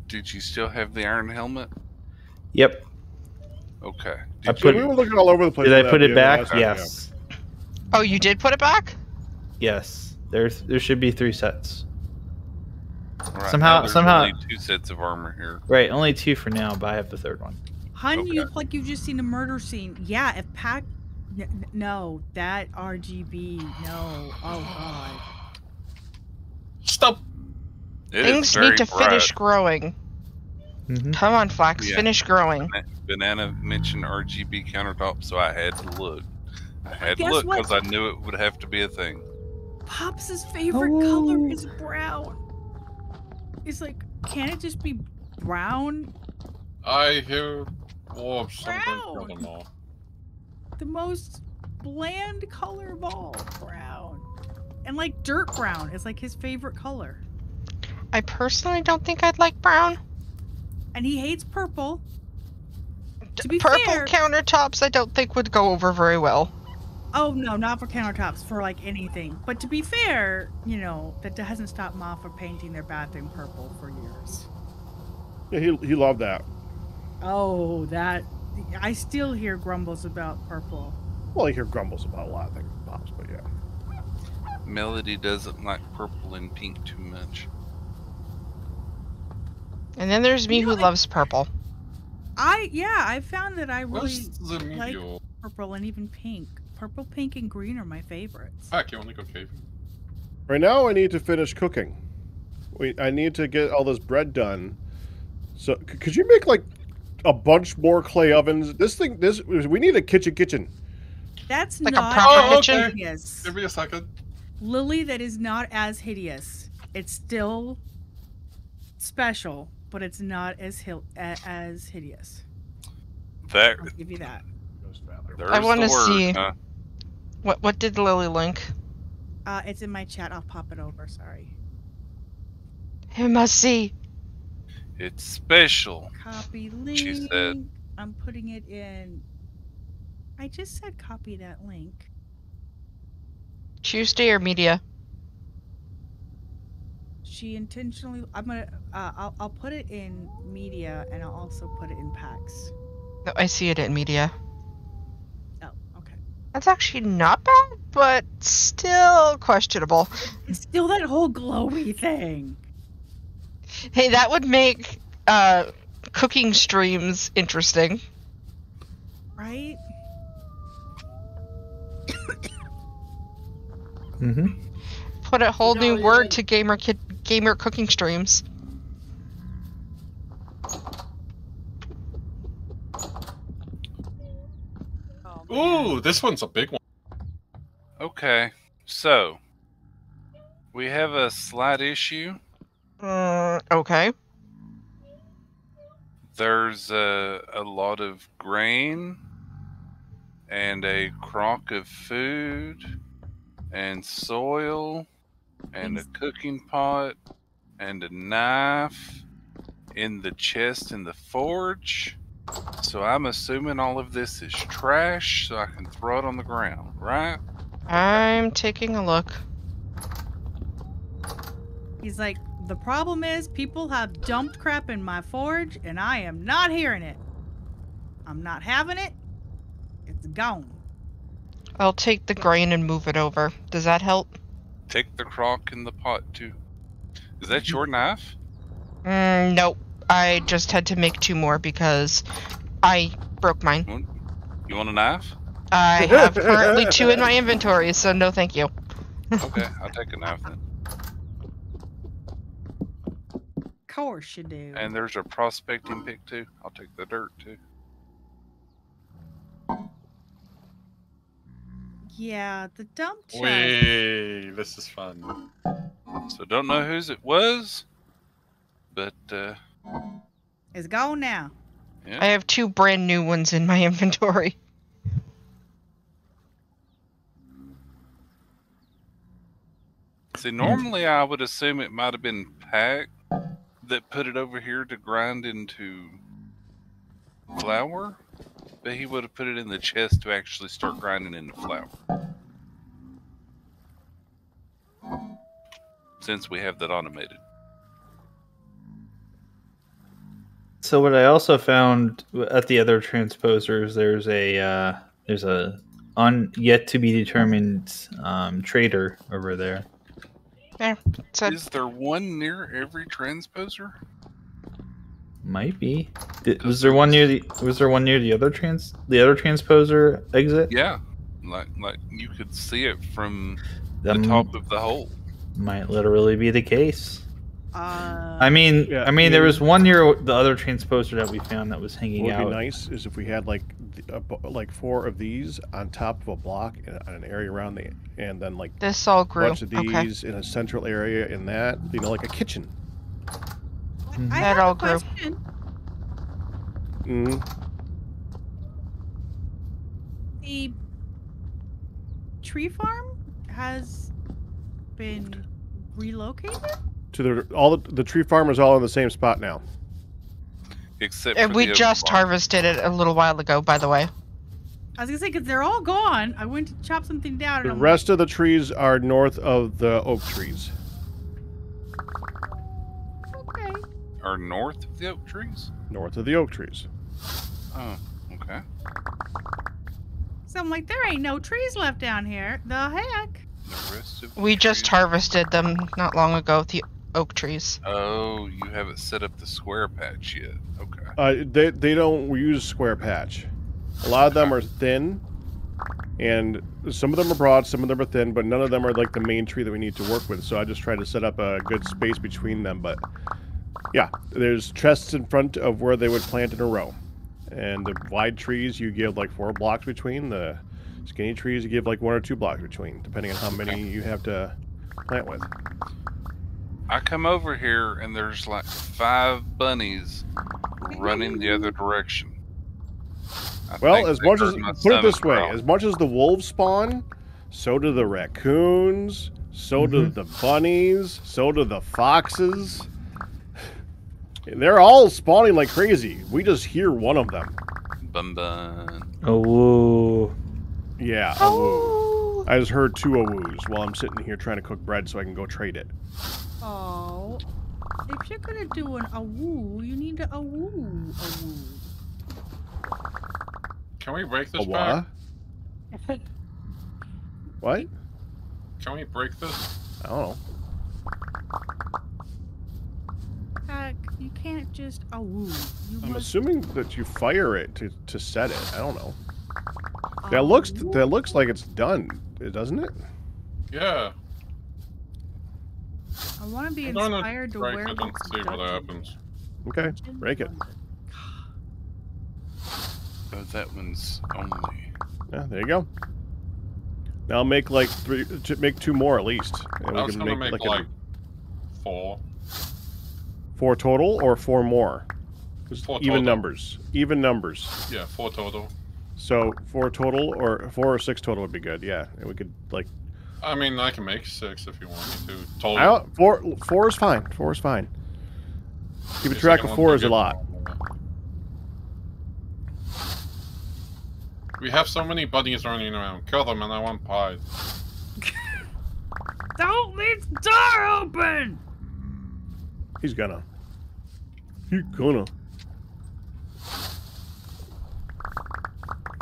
S2: Did you still have the iron helmet?
S7: Yep.
S2: Okay.
S7: I
S2: Did
S7: put-
S1: We were looking all over the place.
S7: Did
S1: with
S7: I put
S1: that
S7: it
S1: the
S7: back?
S1: last time,
S7: Yes.
S3: Oh, you did put it back?
S7: Yes. There should be 3 sets.
S2: Right,
S7: Somehow-
S2: now there's
S7: somehow-
S2: only 2 sets of armor here.
S7: Right, only 2 for now, but I have the 3rd one.
S5: Hun,
S2: Okay.
S5: you look like you've just seen a murder scene. Yeah, if Pac... No, that RGB, no. Oh, God.
S4: Stop.
S2: It is
S3: Things
S2: very
S3: need to
S2: bright.
S3: finish growing.
S7: Mm-hmm.
S3: Come on, Flax,
S2: Yeah.
S3: finish growing.
S2: Banana mentioned RGB countertop, so I had to look. I had to
S5: Guess
S2: look
S5: what?
S2: because I knew it would have to be a thing.
S5: Pops' favorite color is brown. It's like, can it just be brown?
S4: I hear something
S5: Brown.
S4: from them all.
S5: The most bland color of all. Brown. And like dirt brown is like his favorite color.
S3: I personally don't think I'd like brown.
S5: And he hates purple. To be
S3: Purple
S5: fair,
S3: countertops I don't think would go over very well.
S5: oh no, not for countertops, for like anything. But to be fair, you know, that hasn't stopped Mom from painting their bathroom purple for years.
S1: Yeah, he loved that.
S5: Oh, that... I still hear grumbles about purple.
S1: Well, I hear grumbles about a lot of things, Pops, but yeah.
S2: Melody doesn't like purple and pink too much.
S3: And then there's me
S5: You know,
S3: who loves purple.
S5: I found that I really
S4: Where's the
S5: like
S4: meteor?
S5: purple and even pink. Purple, pink, and green are my favorites.
S4: Heck, you want to go caving?
S1: Right now, I need to finish cooking. I need to get all this bread done. So, could you make like a bunch more clay ovens? We need a kitchen.
S5: That's
S3: Like a
S5: not
S3: proper
S5: as
S3: kitchen?
S5: hideous.
S4: Give me a second.
S5: Lily, that is not as hideous. It's still special, but it's not as hideous.
S2: There,
S5: I'll give you that.
S2: there's
S3: I wanna
S2: the word,
S3: see.
S2: huh?
S3: What did Lily link?
S5: It's in my chat. I'll pop it over. Sorry.
S3: I must see.
S2: It's special.
S5: Copy link.
S2: She said.
S5: I'm putting it in. I just said copy that link.
S3: Tuesday or media?
S5: She intentionally. I'm gonna. I'll put it in media, and I'll also put it in packs.
S3: No, I see it in media.
S5: Oh, okay.
S3: That's actually not bad, but still questionable.
S5: It's still that whole glowy thing,
S3: Hey, that would make cooking streams interesting.
S5: right?
S7: Mm-hmm.
S3: Put a whole new word to gamer cooking streams.
S4: Ooh, this one's a big one.
S2: Okay, so we have a slight issue.
S3: Okay.
S2: There's a lot of grain and a crock of food and soil and a cooking pot and a knife in the chest in the forge. So I'm assuming all of this is trash so I can throw it on the ground, right?
S3: I'm taking a look.
S5: He's like, the problem is people have dumped crap in my forge, and I am not hearing it. I'm not having it. It's gone.
S3: I'll take the grain and move it over. Does that help?
S2: Take the crock in the pot too. Is that your knife?
S3: Nope. I just had to make 2 more because I broke mine.
S2: You want a knife?
S3: I have currently 2 in my inventory, so no thank you.
S2: Okay, I'll take a knife then.
S5: Of course you do.
S2: And there's a prospecting pick too. I'll take the dirt too.
S5: Yeah, the dump chest.
S4: Wait, this is fun.
S2: So don't know whose it was, but
S5: It's gone now.
S2: yeah.
S3: I have 2 brand new ones in my inventory.
S2: See, normally I would assume it might have been Pack that put it over here to grind into flour, but he would have put it in the chest to actually start grinding into flour. Since we have that automated.
S7: So what I also found at the other transposers, there's a yet to be determined trader over there.
S3: There. So
S2: Is there one near every transposer?
S7: Might be. Was there one near the other transposer exit?
S2: Yeah. Like you could see it from
S7: That
S2: the top of the hole.
S7: might literally be the case.
S5: Uh,
S7: I mean,
S1: Yeah,
S7: there was one near the other transposer that we found that was hanging
S1: What would
S7: out.
S1: be nice is if we had like 4 of these on top of a block in an area around the, and then like
S3: this all
S1: a
S3: grew.
S1: bunch of
S3: Okay.
S1: these in a central area in that, like a kitchen.
S5: I
S3: That
S5: have
S3: all
S5: a
S3: grew.
S5: question.
S1: Mm.
S5: The tree farm has been relocated?
S1: To the tree farm is all in the same spot now.
S2: Except
S3: And
S2: for
S3: we
S2: the
S3: just
S2: overbarn.
S3: harvested it a little while ago, by the way.
S5: I was gonna say, because they're all gone. I went to chop something down and
S1: The
S5: I'm
S1: rest of the trees are north of the oak trees.
S5: like, okay.
S2: Are north of the oak trees?
S1: North of the oak trees.
S2: Oh, okay.
S5: So I'm like, there ain't no trees left down here. The heck?
S2: The rest of the
S3: We just
S2: trees-
S3: harvested them not long ago, the oak trees.
S2: Oh, you haven't set up the square patch yet. Okay.
S1: They don't use square patch. A lot of them are thin, and some of them are broad, some of them are thin, but none of them are like the main tree that we need to work with. So I just try to set up a good space between them. But yeah, there's chests in front of where they would plant in a row, and the wide trees you give like 4 blocks between. The skinny trees you give like 1 or 2 blocks between, depending on how many you have to plant with.
S2: I come over here and there's like 5 bunnies running the other direction. I
S1: Well,
S2: think
S1: as
S2: they
S1: much as
S2: heard my
S1: put it this
S2: stomach
S1: way,
S2: growl.
S1: as much as the wolves spawn, so do the raccoons, so do the bunnies, so do the foxes. They're all spawning like crazy. We just hear one of them.
S2: Bun bun.
S7: Oh,
S1: Yeah, a
S3: Oh.
S1: woo. I just heard 2 awoos while I'm sitting here trying to cook bread so I can go trade it.
S5: Oh. If you're gonna do an awoo, you need to awoo.
S4: Can we break
S1: A
S4: this
S1: what?
S4: back?
S1: What?
S4: Can we break this?
S1: I don't know.
S5: Heck, you can't just awoo. You
S1: I'm
S5: must
S1: assuming that you fire it to set it. I don't know. That looks like it's done, doesn't it?
S4: Yeah.
S5: I want to be
S4: I'm gonna
S5: inspired to
S4: break
S5: wear
S4: it and
S5: this
S4: see what
S5: dungeon.
S4: happens.
S1: Okay, break it.
S2: Oh, that one's only.
S1: Yeah, there you go. Now make like 2 more at least. And
S4: I
S1: we
S4: was
S1: can
S4: gonna make
S1: a-
S4: like 4.
S1: 4 total or 4 more? 'Cause
S4: 4
S1: even
S4: total.
S1: numbers. Even numbers.
S4: Yeah, 4 total.
S1: So 4 total or 4 or 6 total would be good. Yeah, and we could like.
S4: I mean, I can make 6 if you want me to. Total.
S1: I don't, 4 is fine. 4 is fine. Keeping
S4: The
S1: track
S4: second
S1: of
S4: one's
S1: 4 is a
S4: good.
S1: lot.
S4: We have so many bunnies running around. Kill them and I want pie.
S5: Don't leave the door open!
S1: He's gonna. He's gonna.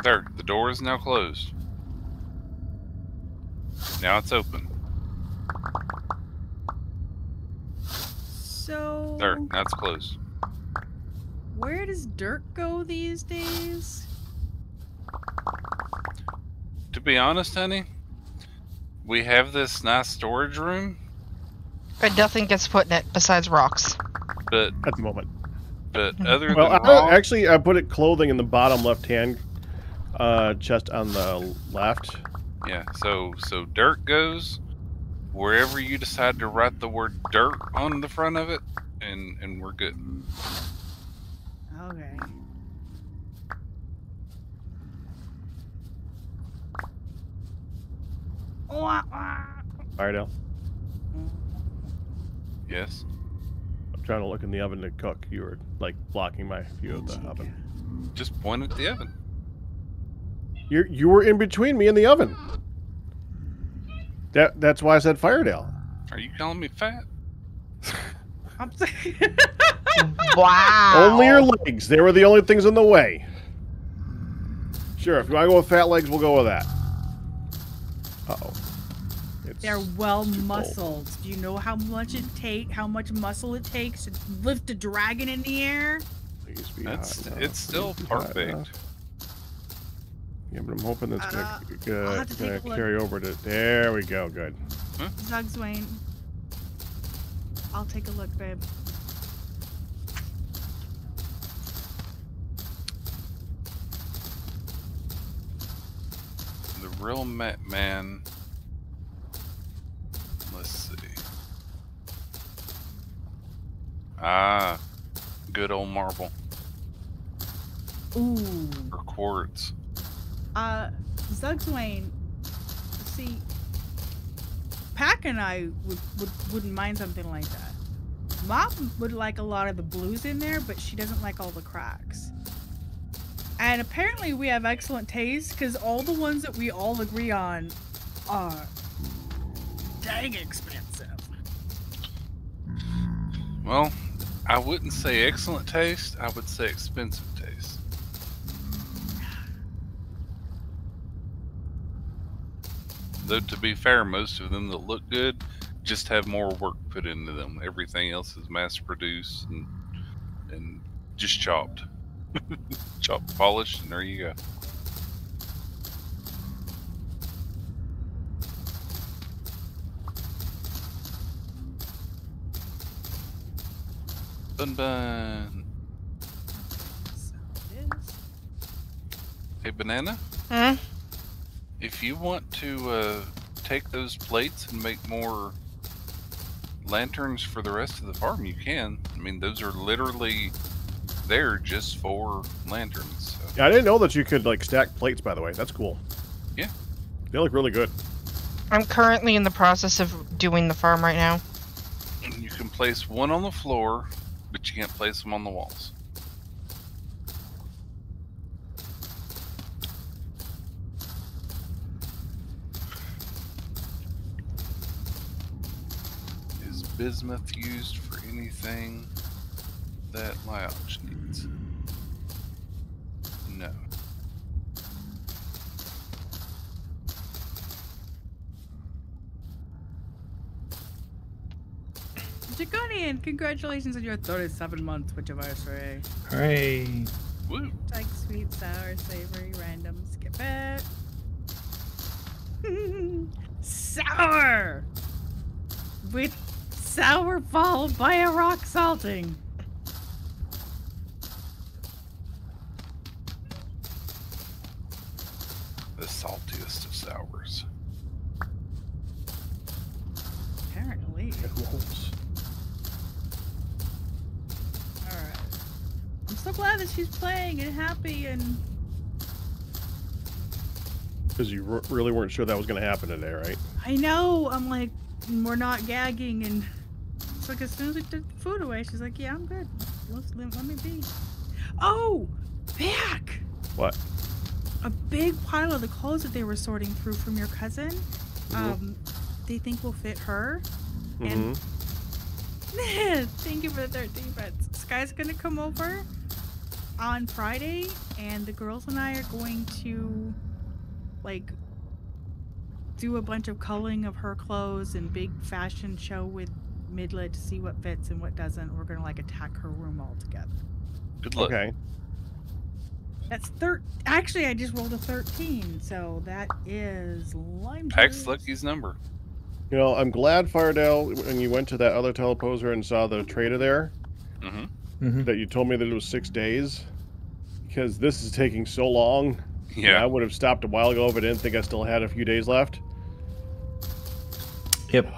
S2: There, the door is now closed. Now it's open.
S5: So
S2: There, now it's closed.
S5: Where does dirt go these days?
S2: To be honest, honey, we have this nice storage room,
S3: But nothing gets put in it besides rocks.
S2: but
S1: At the moment.
S2: other
S1: Well,
S2: than rock,
S1: actually, I put clothing in the bottom left-hand chest on the left.
S2: yeah. So dirt goes wherever you decide to write the word dirt on the front of it, and we're good.
S5: Okay. Wah, wah.
S1: Iredale,
S2: Yes.
S1: I'm trying to look in the oven to cook. You were like blocking my view of the oven.
S2: Just point at the oven.
S1: You were in between me and the oven. That's why I said Firedale.
S2: Are you calling me fat?
S5: I'm sorry.
S3: Wow.
S1: Only your legs. They were the only things in the way. Sure, if you want to go with fat legs, we'll go with that. Uh-oh.
S5: They're well
S1: too cold.
S5: muscled. Do you know how much muscle it takes to lift a dragon in the air?
S1: Please be
S2: That's
S1: hot enough.
S2: it's still
S1: Please be hot
S2: perfect.
S1: enough. Yeah, but I'm hoping that's
S5: I'll have to
S1: gonna
S5: take a look.
S1: carry over to. There we go. Good.
S5: Zug Swain. I'll take a look, babe.
S2: The real man. Let's see. Ah, good old marble
S5: Ooh.
S2: or quartz.
S5: Zug Swain. See, Pack and I wouldn't mind something like that. Mom would like a lot of the blues in there, but she doesn't like all the cracks. And apparently we have excellent taste, because all the ones that we all agree on are dang expensive.
S2: Well, I wouldn't say excellent taste. I would say expensive taste. Though to be fair, most of them that look good just have more work put into them. Everything else is mass produced and just chopped. Chopped, polished, and there you go. Bun.
S5: So it is.
S2: Hey, Banana,
S3: Hmm?
S2: if you want to take those plates and make more lanterns for the rest of the farm, you can. I mean, those are literally there just for lanterns. So.
S1: Yeah, I didn't know that you could like stack plates. By the way, that's cool.
S2: Yeah.
S1: They look really good.
S3: I'm currently in the process of doing the farm right now.
S2: And you can place one on the floor, but you can't place them on the walls. Is bismuth used for anything that Lyoch needs? No.
S5: Draconian, congratulations on your 37-month Twitch anniversary.
S7: Hooray.
S2: Woo.
S5: Like sweet, sour, savory, random, skip it. Sour! With sour followed by a rock salting.
S2: The saltiest of sours.
S5: Apparently.
S1: It rolls.
S5: Alright. I'm so glad that she's playing and happy and...
S1: Because you really weren't sure that was going to happen today, right?
S5: I know! I'm like, we're not gagging and... It's like as soon as we took the food away, she's like, yeah, I'm good. Let me be. Oh! Back!
S1: What?
S5: A big pile of the clothes that they were sorting through from your cousin, they think will fit her. And thank you for the 13 bits. Sky's gonna come over on Friday, and the girls and I are going to, like, do a bunch of culling of her clothes and big fashion show with Midlet to see what fits and what doesn't. We're gonna, like, attack her room all together.
S2: Good luck.
S1: Okay.
S5: That's Actually, I just rolled a 13, so that is lime
S2: Pax
S5: juice.
S2: Lucky's number.
S1: You know, I'm glad, Firedale, when you went to that other teleposer and saw the trader there, that you told me that it was 6 days, because this is taking so long.
S2: Yeah.
S1: I would have stopped a while ago if I didn't think I still had a few days left.
S7: Yep.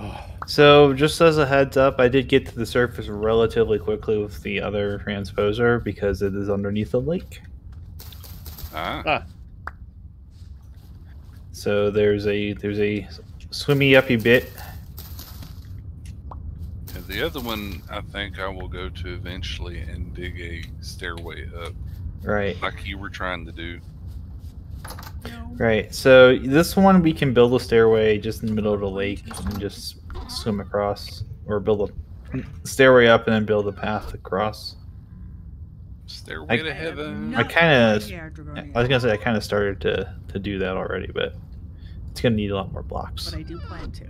S7: So, just as a heads up, I did get to the surface relatively quickly with the other transposer because it is underneath the lake. So there's a swimmy uppy bit.
S2: And the other one, I think I will go to eventually and dig a stairway up,
S7: Right.
S2: like you were trying to do.
S7: Right. So this one we can build a stairway just in the middle of the lake and just swim across, or build a stairway up and then build a path across.
S2: Stairway to heaven.
S7: I kind of,
S5: Yeah, Dragonian.
S7: I was gonna say I kind of started to do that already, but it's gonna need a lot more blocks.
S5: But I do plan to.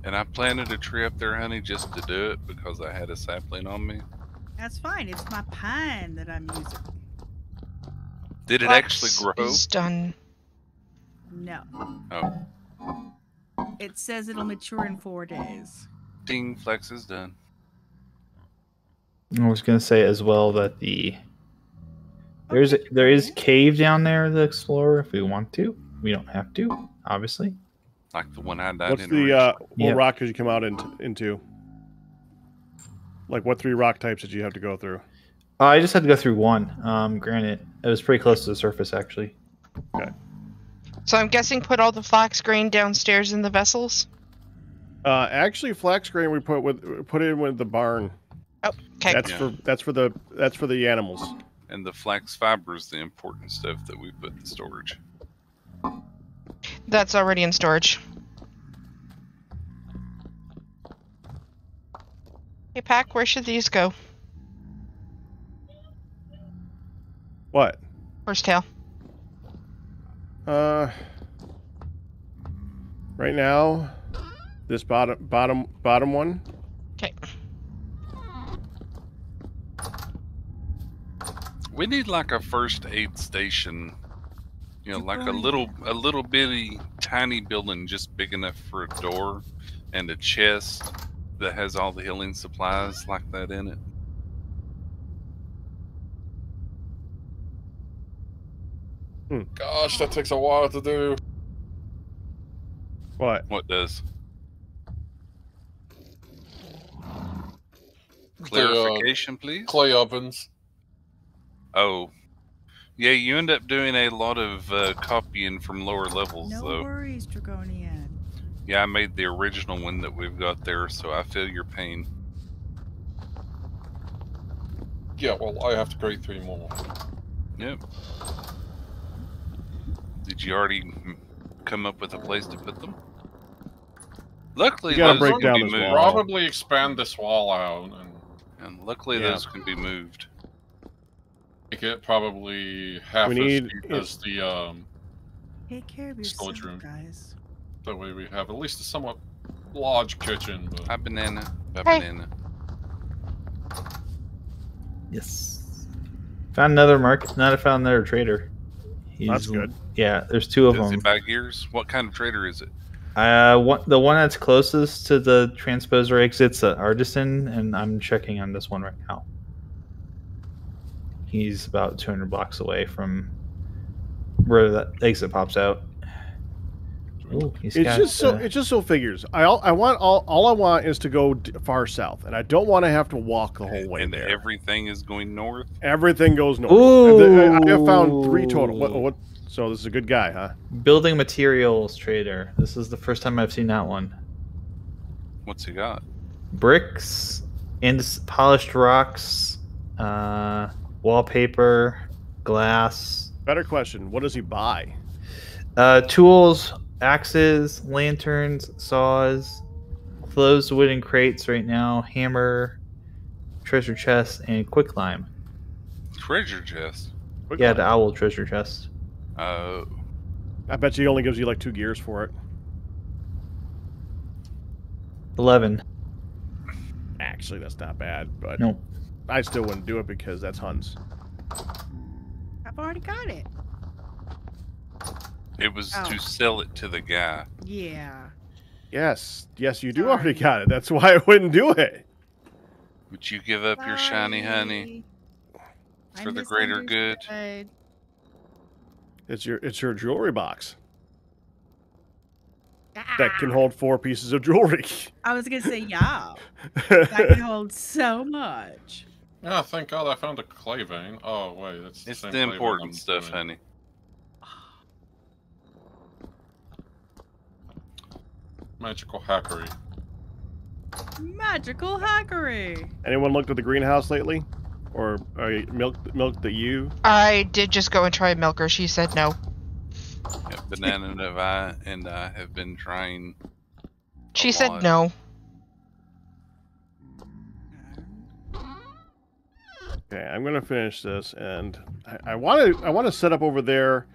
S2: And I planted a tree up there, honey, just to do it because I had a sapling on me.
S5: That's fine. It's my pine that I'm using.
S2: Did it
S3: Flex
S2: actually grow?
S3: is done.
S5: No.
S2: Oh,
S5: It says it'll mature in 4 days.
S2: ding, Flex is done.
S7: I was gonna say as well that there is cave down there to explore if we want to. We don't have to, obviously.
S2: Like the one I died
S1: What's
S2: in.
S1: the what
S7: Yep.
S1: rock did you come out into? Like, what 3 rock types did you have to go through?
S7: I just had to go through one. Granted, it was pretty close to the surface actually.
S1: Okay.
S3: So I'm guessing put all the flax grain downstairs in the vessels.
S1: Actually, flax grain we put in with the barn.
S3: Oh, okay.
S1: That's for the animals.
S2: And the flax fiber is the important stuff that we put in storage.
S3: That's already in storage. Hey, Pack, where should these go?
S1: What?
S3: Horsetail.
S1: Right now, this bottom one.
S3: Okay.
S2: We need like a first aid station. You know, like a little bitty tiny building just big enough for a door and a chest that has all the healing supplies like that in it.
S4: Gosh, that takes a while to do.
S1: What?
S2: What does?
S4: The,
S2: Clarification, please.
S4: clay ovens.
S2: Oh. Yeah, you end up doing a lot of copying from lower levels,
S5: No
S2: though.
S5: worries, Dragonian.
S2: Yeah, I made the original one that we've got there, so I feel your pain.
S4: Yeah, well, I have to create 3 more.
S2: Yep. Did you already come up with a place to put them? Luckily,
S1: You gotta
S2: those
S1: break
S2: can
S1: down
S2: be
S1: this
S2: moved.
S1: wall.
S4: Probably expand this wall out and
S2: And luckily,
S1: Yeah.
S2: those can be moved.
S4: make it probably half
S1: We
S4: as
S1: need-
S4: deep as the
S5: Take care of yourself,
S4: Storage room.
S5: guys.
S4: that way we have at least a somewhat large kitchen. But
S2: Hi, banana. Bye,
S3: Hey.
S2: banana.
S7: Yes. Found another market. Not found another trader.
S1: That's good.
S7: Yeah, there's 2 of
S2: Does
S7: them.
S2: it buy gears? What kind of trader is it?
S7: The one that's closest to the transposer exit's at Artisan, and I'm checking on this one right now. He's about 200 blocks away from where that exit pops out. Ooh, he's
S1: It's
S7: got,
S1: just so figures. All I want is to go far south, and I don't want to have to walk the whole way
S2: And
S1: there.
S2: everything is going north?
S1: Everything goes north.
S7: Ooh.
S1: I have found 3 total. What? So this is a good guy, huh?
S7: building materials trader. This is the first time I've seen that one.
S2: What's he got?
S7: Bricks, polished rocks, wallpaper, glass,
S1: Better question. What does he buy?
S7: tools, axes, lanterns, saws, closed wooden crates right now, hammer, treasure chest, and quicklime.
S2: Treasure chest.
S1: Quick
S7: Yeah,
S1: one.
S7: the owl treasure chest.
S2: Oh.
S1: I bet you he only gives you like 2 gears for it.
S7: 11.
S1: actually. That's not bad, but
S7: Nope.
S1: I still wouldn't do it because that's Huns.
S5: I've already got it.
S2: It was
S5: Oh.
S2: to sell it to the guy.
S5: Yeah.
S1: Yes, you do
S5: Sorry.
S1: already got it. That's why I wouldn't do it.
S2: Would you give up your shiny honey
S5: Sorry.
S2: for
S5: I
S2: the greater good?
S5: misunderstood.
S1: It's your jewelry box that
S5: Ah.
S1: can hold 4 pieces of jewelry.
S5: I was gonna say yeah. That can hold so much.
S4: Yeah, thank God I found a clay vein. Oh wait, it's
S2: It's
S4: same
S2: the
S4: clay vein
S2: important
S4: I'm
S2: stuff,
S4: doing.
S2: honey.
S4: Magical hackery.
S5: Magical hackery.
S1: Anyone looked at the greenhouse lately, or milk the ewe?
S3: I did just go and try a milker. She said no.
S2: Yeah, Banana and I have been trying.
S3: She
S2: a
S3: said
S2: lot.
S3: no.
S1: Okay, I'm gonna finish this, and I want to set up over there.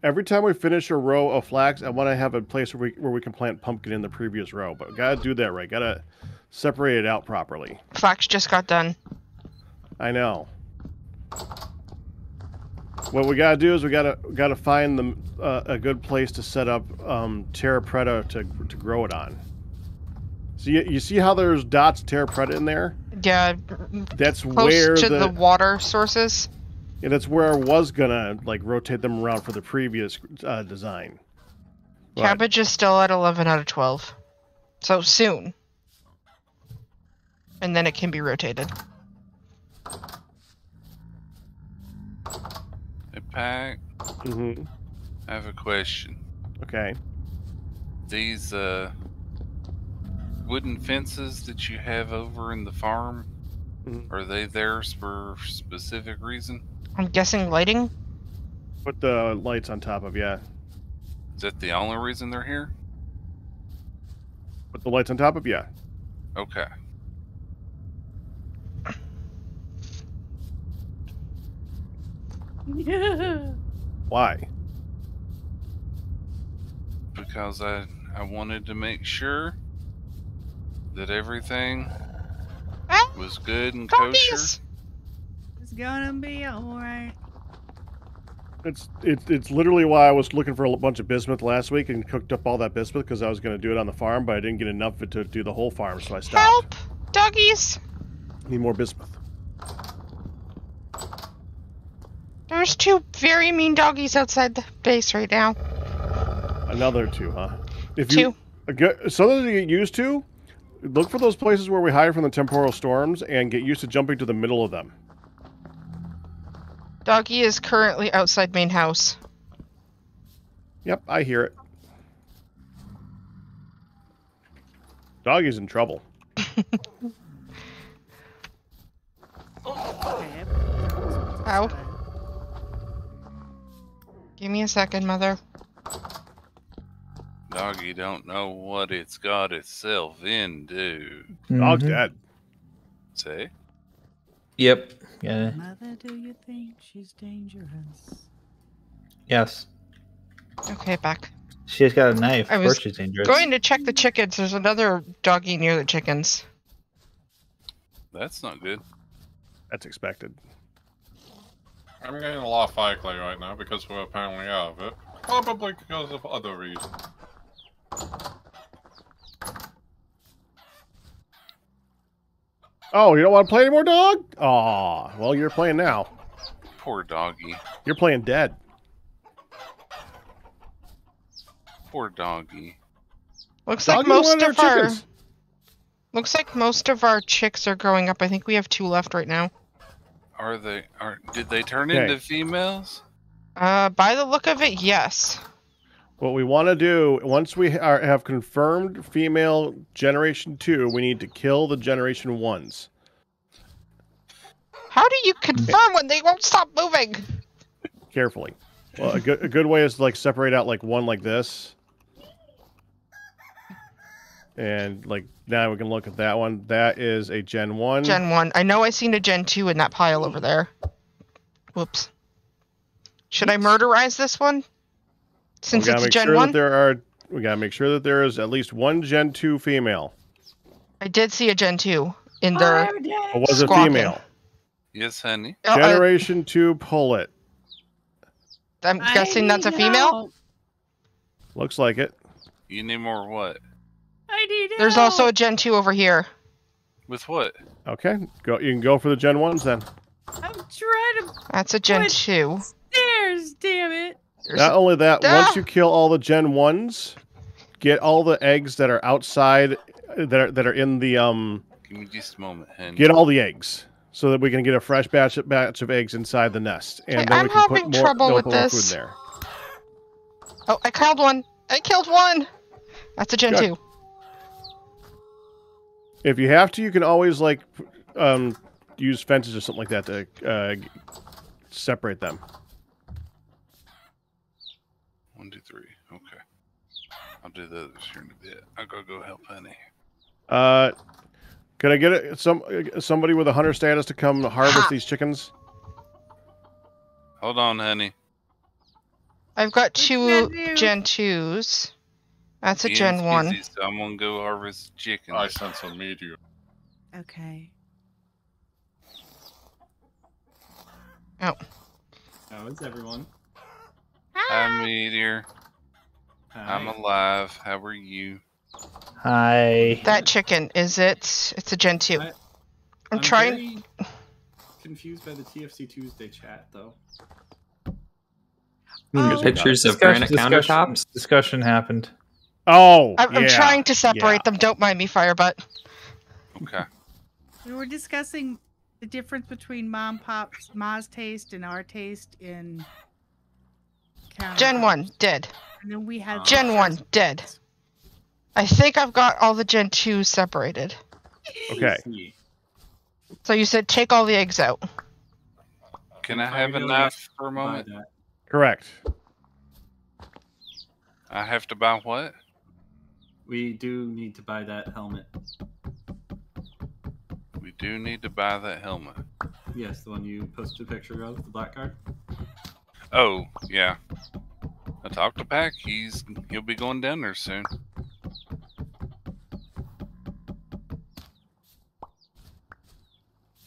S1: Every time we finish a row of flax, I want to have a place where we can plant pumpkin in the previous row. But we gotta do that right. Gotta separate it out properly.
S3: Flax just got done.
S1: I know. What we gotta do is we gotta find a good place to set up terra preta to grow it on. So you see how there's dots terra preta in there?
S3: Yeah,
S1: That's
S3: close
S1: where
S3: to the water sources.
S1: Yeah, that's where I was gonna like rotate them around for the previous design. But
S3: Cabbage is still at 11 out of 12. So soon. And then it can be rotated.
S2: Hey, Pack,
S1: mhm.
S2: I have a question.
S1: Okay.
S2: These wooden fences that you have over in the farm,
S1: Mhm.
S2: are they there for a specific reason?
S3: I'm guessing lighting?
S1: Put the lights on top of, yeah.
S2: Is that the only reason they're here?
S1: Put the lights on top of, yeah.
S2: Okay.
S1: Why?
S2: Because I wanted to make sure that everything
S3: Ah,
S2: was good and kosher.
S3: doggies!
S5: It's gonna be alright.
S1: It's literally why I was looking for a bunch of bismuth last week and cooked up all that bismuth because I was going to do it on the farm, but I didn't get enough of it to do the whole farm, so I stopped.
S3: Help! Doggies!
S1: Need more bismuth.
S3: There's 2 very mean doggies outside the base right now.
S1: Another 2, huh? If
S3: 2.
S1: Something to get used to, look for those places where we hide from the temporal storms and get used to jumping to the middle of them.
S3: Doggy is currently outside main house.
S1: Yep, I hear it. Doggy's in trouble.
S5: Okay.
S3: Ow. Give me a second, mother.
S2: Doggy don't know what it's got itself into.
S1: Dog's
S7: Mhm.
S1: dead.
S2: Say?
S7: Yep. Yeah.
S5: Mother, do you think she's dangerous?
S7: Yes.
S3: Okay, back.
S7: She's got a knife.
S3: I
S7: Of
S3: was
S7: course she's dangerous.
S3: Going to check the chickens. There's another doggy near the chickens.
S2: That's not good.
S1: That's expected.
S4: I'm getting a lot of fire clay right now because we're apparently out of it. Probably because of other reasons.
S1: Oh, you don't want to play anymore, dog? Aw, well, you're playing now.
S2: Poor doggy.
S1: You're playing dead.
S2: Poor doggy.
S3: Looks like
S1: Doggy
S3: most
S1: wanted
S3: of
S1: our
S3: our
S1: chickens.
S3: looks like most of our chicks are growing up. I think we have 2 left right now.
S2: Did they turn
S1: Okay.
S2: into females?
S3: By the look of it, yes.
S1: What we want to do, once we have confirmed female Generation 2, we need to kill the Generation 1s.
S3: How do you confirm when they won't stop moving?
S1: Carefully. Well, a good way is to like separate out like one like this. And like now we can look at that one. That is a Gen 1.
S3: Gen 1. I know I seen a Gen 2 in that pile over there. Whoops. Should I murderize this one? Since
S1: we
S3: it's
S1: gotta
S3: a
S1: make
S3: Gen
S1: sure
S3: 1?
S1: that we gotta make sure that there is at least one Gen 2 female.
S3: I did see a Gen 2. in there.
S1: Or was it
S3: Squawking.
S1: female?
S2: Yes, honey.
S1: Generation 2 pullet.
S3: I'm guessing that's a female.
S1: Looks like it.
S2: You need more what?
S5: I need
S3: There's
S5: help.
S3: also a Gen 2 over here.
S2: With what?
S1: Okay, go. You can go for the Gen 1s then.
S5: I'm trying to
S3: That's a Gen
S5: What?
S3: 2.
S5: stairs, damn it.
S3: There's
S1: Not only that,
S3: Ah!
S1: once you kill all the Gen 1s, get all the eggs that are outside, that are in the
S2: Give me just a moment, honey.
S1: get all the eggs, so that we can get a fresh batch of eggs inside the nest, and
S3: Okay,
S1: then
S3: I'm
S1: we can put
S3: having
S1: more,
S3: trouble
S1: they'll
S3: with
S1: put more
S3: this.
S1: food in there.
S3: Oh, I killed one. I killed one. That's a Gen
S1: Good.
S3: 2.
S1: If you have to, you can always like use fences or something like that to separate them.
S2: 1, 2, 3. Okay. I'll do the others here in a bit. I'll go help honey.
S1: Could I get somebody with a hunter status to come harvest these chickens?
S2: Hold on, honey.
S3: I've got
S5: Gen
S3: 2
S5: 2?
S3: Gen 2s. That's a
S2: Ian's
S3: Gen 1.
S2: busy, so I'm gonna go harvest chickens.
S4: I sense a meteor.
S5: Okay.
S3: Oh.
S8: How is everyone?
S2: Hi, Meteor.
S8: Hi.
S2: I'm alive. How are you?
S7: Hi.
S3: That chicken, is it? It's a Gen 2.
S8: I-
S3: I'm trying.
S8: very confused by the TFC Tuesday chat, though.
S5: Oh.
S6: Pictures of granite countertops.
S7: Discussion happened.
S1: Oh,
S3: I'm
S1: yeah,
S3: trying to separate
S1: yeah.
S3: them. Don't mind me, Firebutt.
S2: Okay.
S5: We were discussing the difference between Ma's taste and our taste in
S3: Gen 1, dead.
S5: And then we had
S3: Gen 1, dead. I think I've got all the Gen 2 separated.
S1: Okay.
S8: See.
S3: So you said take all the eggs out.
S2: Can I have a knife for a moment?
S8: Buy that.
S1: Correct.
S2: I have to buy what?
S8: We do need to buy that helmet.
S2: We do need to buy that helmet.
S8: Yes, the one you posted a picture of, the black card.
S2: Oh, yeah. I talked to Pac. He'll be going down there soon.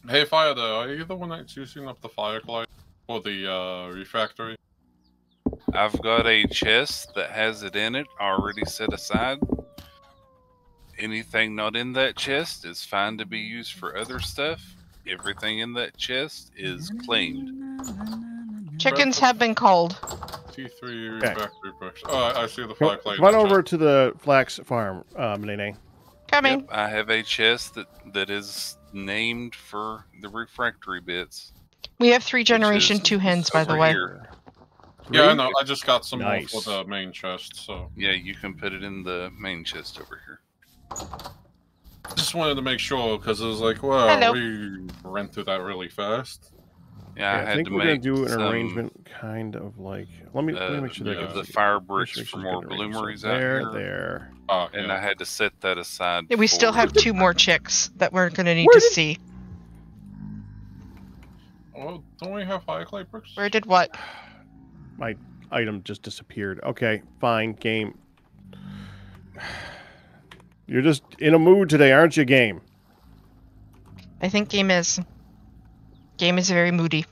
S4: Hey, Fire, though, are you the one that's using up the Firefly for the refractory?
S2: I've got a chest that has it in it already set aside. Anything not in that chest is fine to be used for other stuff. Everything in that chest is claimed.
S3: Chickens have been called.
S4: T3
S1: Okay.
S4: refractory push. Oh, I see the
S1: Come
S4: Firefly.
S1: on over to the flax farm, Nene.
S3: Coming.
S2: Yep, I have a chest that is named for the refractory bits.
S3: We have 3
S2: which
S3: Generation
S2: is
S3: 2 hens, by the
S2: over
S3: way.
S2: here.
S4: Yeah, I know. I just got some
S1: Nice.
S4: more for the main chest, so.
S2: Yeah, you can put it in the main chest over here.
S4: Just wanted to make sure, because it was like, well,
S3: Hello.
S4: we ran through that really fast.
S2: Yeah, I
S1: I
S2: had
S1: think
S2: to
S1: we're gonna
S2: make
S1: do an
S2: some,
S1: arrayment, kind of like. Let me make sure that
S4: yeah.
S1: goes.
S2: the fire
S1: make
S2: bricks
S1: sure
S2: for
S1: she's
S2: more
S1: good arranged. So
S2: bloomeries out
S1: there,
S2: here.
S1: there.
S2: And
S4: Yeah.
S2: I had to set that aside.
S3: Yeah, we still
S2: for-
S3: have 2 more chicks that we're going to need
S1: Where
S3: to
S1: did-
S3: see.
S4: Oh, don't we have Firefly bricks?
S3: Where did what?
S1: My item just disappeared. Okay, fine, game. You're just in a mood today, aren't you, game?
S3: I think Game is very moody.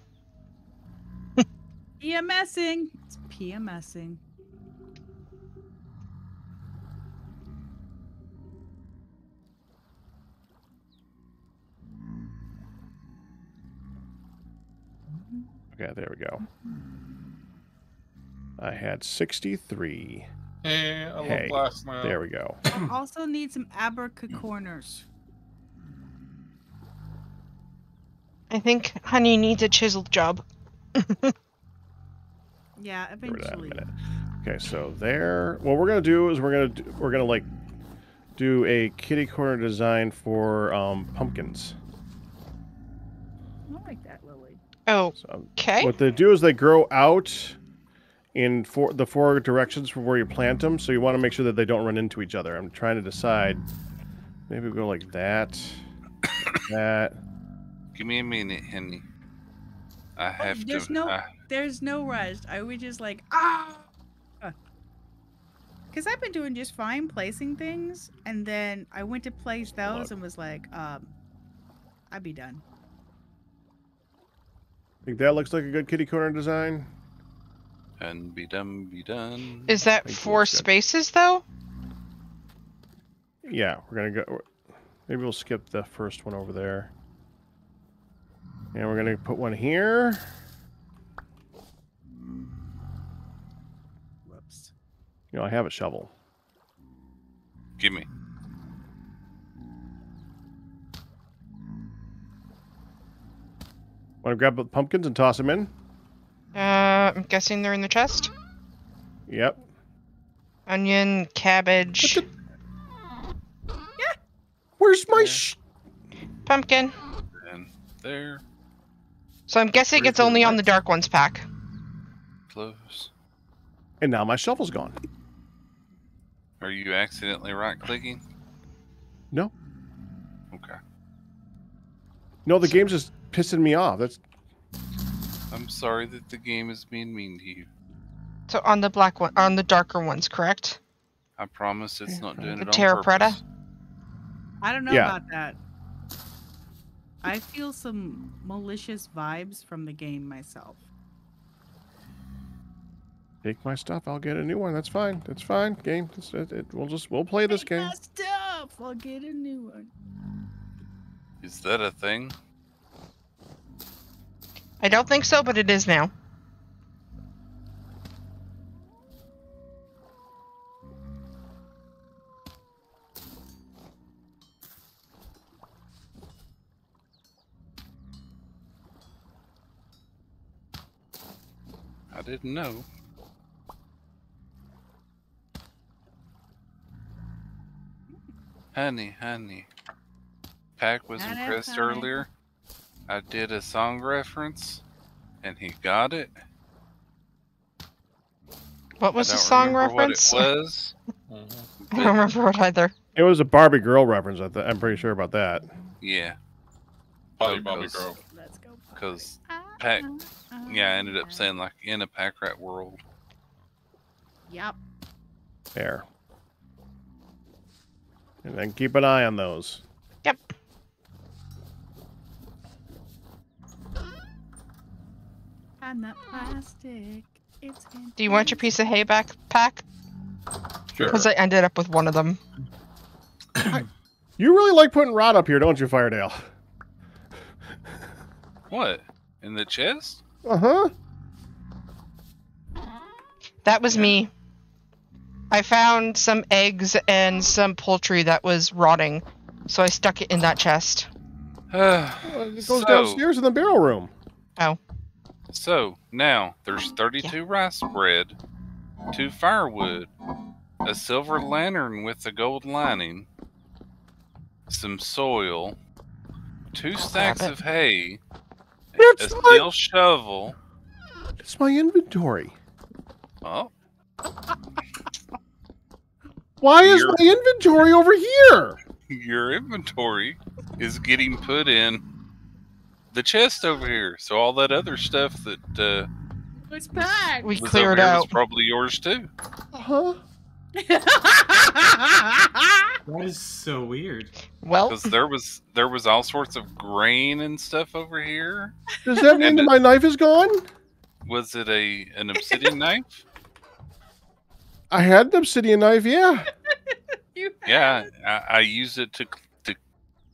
S5: PMSing. It's PMSing.
S1: Okay, there we go. I had 63.
S4: Hey, I
S1: Hey,
S4: love Blast now.
S1: There we go.
S5: I also need some abracorners.
S3: I think Honey needs a chisel job.
S5: Yeah,
S1: Get rid of that in a
S5: eventually.
S1: minute. Okay, so there. What we're gonna do is we're gonna like do a kitty corner design for pumpkins.
S5: I like that, Lily.
S3: Oh,
S1: So
S3: okay.
S1: what they do is they grow out in the 4 directions from where you plant them. So you want to make sure that they don't run into each other. I'm trying to decide. Maybe we go like that. That.
S2: Give me a minute, Henny. I have
S5: there's
S2: to.
S5: no- There's no rush. I would just like because I've been doing just fine placing things, and then I went to place those
S1: Look.
S5: and was like, I'd be done.
S1: Think that looks like a good kitty corner design?
S2: And be done, be done.
S3: Is that
S1: Thank you,
S3: 4
S1: that's good.
S3: spaces though?
S1: Yeah, we're gonna go. Maybe we'll skip the first one over there. And we're gonna put one here.
S5: Whoops.
S1: You know, I have a shovel.
S2: Gimme.
S1: Want to grab the pumpkins and toss them in?
S3: I'm guessing they're in the chest.
S1: Yep.
S3: Onion, cabbage,
S1: Where's my
S3: pumpkin.
S2: And there.
S3: So I'm guessing it's only on the dark ones pack.
S2: Close.
S1: And now my shovel's gone.
S2: Are you accidentally right-clicking?
S1: No.
S2: Okay.
S1: No, the game's just pissing me off. That's
S2: I'm sorry that the game is being mean to you.
S3: So on the black one, on the darker ones, correct?
S2: I promise it's not doing
S3: The
S2: it on
S3: Terra Preta?
S2: purpose.
S5: I don't know
S1: Yeah.
S5: about that. I feel some malicious vibes from the game myself.
S1: take my stuff. I'll get a new one. That's fine. That's fine. Game. We'll play this
S5: Take
S1: game.
S5: my stuff. I'll get a new one.
S2: Is that a thing?
S3: I don't think so, but it is now.
S2: I didn't know. Honey. Pack was
S5: Honey,
S2: impressed
S5: honey.
S2: earlier. I did a song reference, and he got it.
S3: What was
S2: I
S3: the
S2: don't
S3: song
S2: remember
S3: reference?
S2: What it was.
S3: I don't remember it either.
S1: It was a Barbie girl reference. I'm pretty sure about that.
S2: Yeah,
S4: Bobby
S2: Because-
S4: Girl.
S5: Let's go.
S2: because Pack. Yeah, I ended up saying like in a pack rat world.
S5: Yep.
S1: There. And then keep an eye on those.
S3: Yep.
S5: And that plastic. It's
S3: Do you want your piece of hay back, Pack?
S4: Sure.
S3: Because I ended up with one of them.
S1: You really like putting rod up here, don't you, Firedale?
S2: What? In the chest?
S1: Uh-huh.
S3: That was me. I found some eggs and some poultry that was rotting, so I stuck it in that chest.
S1: It goes
S2: So-
S1: downstairs in the barrel room.
S3: Oh.
S2: So now there's 32 rice bread, 2 firewood, a silver lantern with a gold lining, some soil, 2 stacks
S3: it.
S2: of hay, a
S1: That's
S2: steel shovel.
S1: It's my inventory.
S2: Oh,
S1: Why is
S2: Your-
S1: my inventory over here?
S2: your inventory is getting put in the chest over here. So all that other stuff that
S5: It's packed.
S3: We
S2: was
S3: cleared
S2: over here was
S3: out.
S2: probably yours too.
S1: Uh-huh.
S8: That is so weird.
S3: Well,
S2: Because there was all sorts of grain and stuff over here.
S1: Does that mean
S2: And
S1: that
S2: it-
S1: my knife is gone?
S2: Was it an obsidian knife?
S1: I had an obsidian knife, yeah.
S5: You
S2: Yeah, I used it to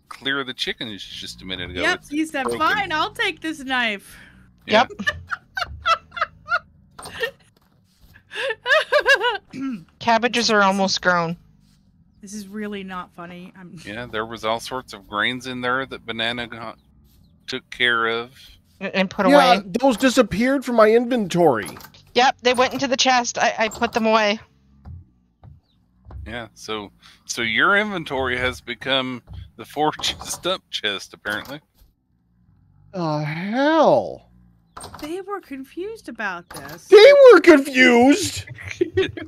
S2: clear the chickens just a minute ago.
S5: Yep,
S2: It's
S5: he said,
S2: broken.
S5: fine, I'll take this knife.
S2: Yeah.
S3: cabbages are almost grown.
S5: This is really not funny.
S2: Yeah, there was all sorts of grains in there that Banana took care of.
S3: And put
S1: Yeah,
S3: away.
S1: those disappeared from my inventory.
S3: Yep, they went into the chest. I put them away.
S2: Yeah, so your inventory has become the forge stump chest, apparently.
S1: Oh, hell.
S5: They were confused about this.
S1: They were confused.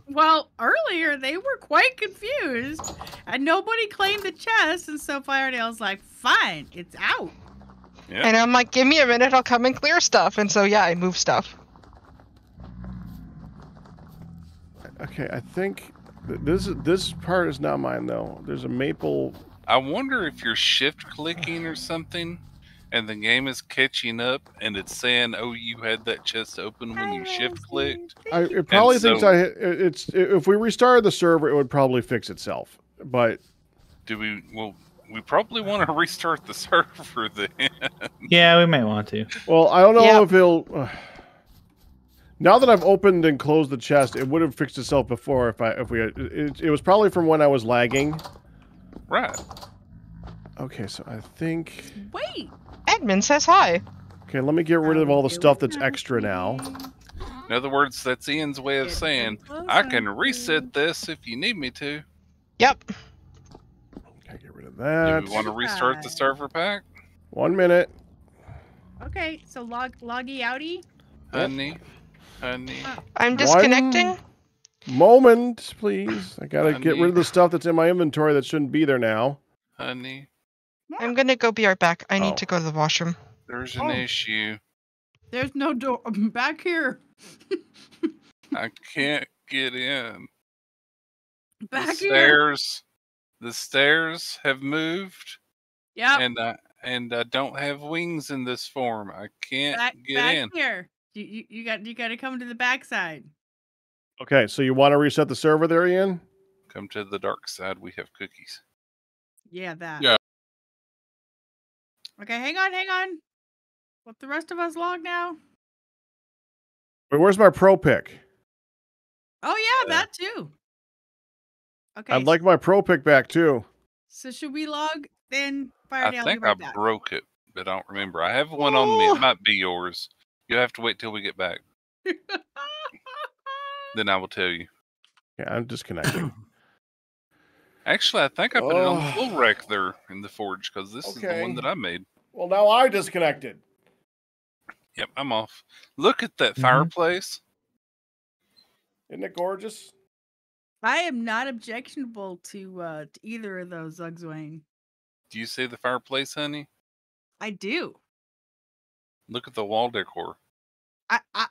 S5: Well, earlier they were quite confused, and nobody claimed the chest, and so Firedale's like, fine, it's out.
S2: Yeah.
S3: And I'm like, give me a minute, I'll come and clear stuff. And so, yeah, I moved stuff.
S1: Okay, I think this part is not mine though. There's a maple
S2: I wonder if you're shift clicking or something, and the game is catching up, and it's saying, "Oh, you had that chest open when you shift clicked."
S1: It probably
S2: And
S1: thinks
S2: so-
S1: if we restarted the server, it would probably fix itself. But
S2: Do we? Well, we probably want to restart the server then.
S7: Yeah, we might want to.
S1: well, I don't know
S3: Yep.
S1: if it'll. Now that I've opened and closed the chest, it would have fixed itself before if we had, it was probably from when I was lagging.
S2: Right.
S1: Okay, so I think.
S5: Wait.
S3: Admin says hi.
S1: Okay, let me get rid of all the stuff that's extra now.
S2: In other words, that's Ian's way of saying, "I can reset this if you need me to."
S3: Yep.
S1: Okay, get rid of
S2: Do
S1: that.
S2: we want to restart the server pack?
S1: 1 minute.
S5: Okay, so loggy outie.
S2: Honey.
S3: I'm disconnecting.
S1: Moment, please. I gotta get
S2: Honey.
S1: rid of the stuff that's in my inventory that shouldn't be there now.
S2: Honey,
S3: I'm gonna go be right back. I need
S1: Oh.
S3: to go to the washroom.
S2: there's an issue.
S5: There's no door back here.
S2: I can't get in.
S5: Back here.
S2: The stairs have moved,
S5: Yep.
S2: and I don't have wings in this form. I can't get
S5: back
S2: in.
S5: here. You got to come to the backside.
S1: Okay, so you want to reset the server there, Ian?
S2: Come to the dark side. We have cookies.
S5: Yeah, that.
S4: Yeah.
S5: Okay, hang on. Let the rest of us log now.
S1: Wait, where's my pro pick?
S5: Oh yeah, that too. Okay.
S1: I'd like my pro pick back too.
S5: So should we log then?
S2: I
S5: Fire I'll be
S2: think
S5: right
S2: I
S5: back.
S2: broke it, but I don't remember. I have one on me. It might be yours. You'll have to wait till we get back. Then I will tell you.
S1: Yeah, I'm disconnecting.
S2: Actually, I think I put it on the
S1: Oh.
S2: full rack there in the forge because this is the one
S1: Okay.
S2: that I made.
S1: Well, now I disconnected.
S2: Yep, I'm off. Look at that
S7: Mhm.
S2: fireplace.
S1: Isn't it gorgeous?
S5: I am not objectionable to either of those, Ugswain.
S2: Do you see the fireplace, honey?
S5: I do.
S2: Look at the wall decor.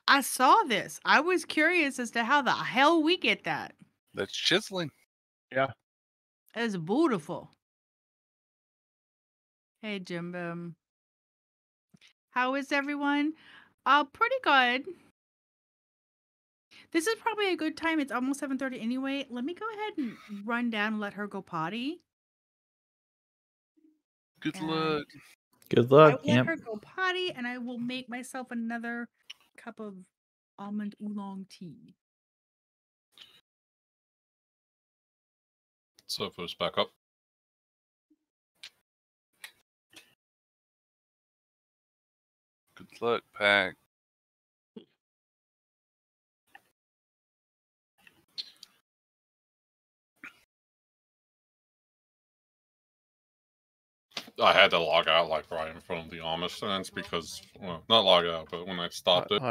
S5: I saw this. I was curious as to how the hell we get that.
S2: That's chiseling.
S5: It's beautiful. Hey, Jim. How is everyone? Pretty good. This is probably a good time. It's almost 7:30 anyway. Let me go ahead and run down and let her go potty.
S2: Good
S5: And
S2: luck.
S7: Good
S5: I
S7: luck.
S5: will let
S7: Yep.
S5: her go potty, and I will make myself another cup of almond oolong tea.
S4: Server's back up.
S2: Good luck, Pack.
S4: I had to log out like right in front of the armor stands because, well, not log out, but when I stopped it,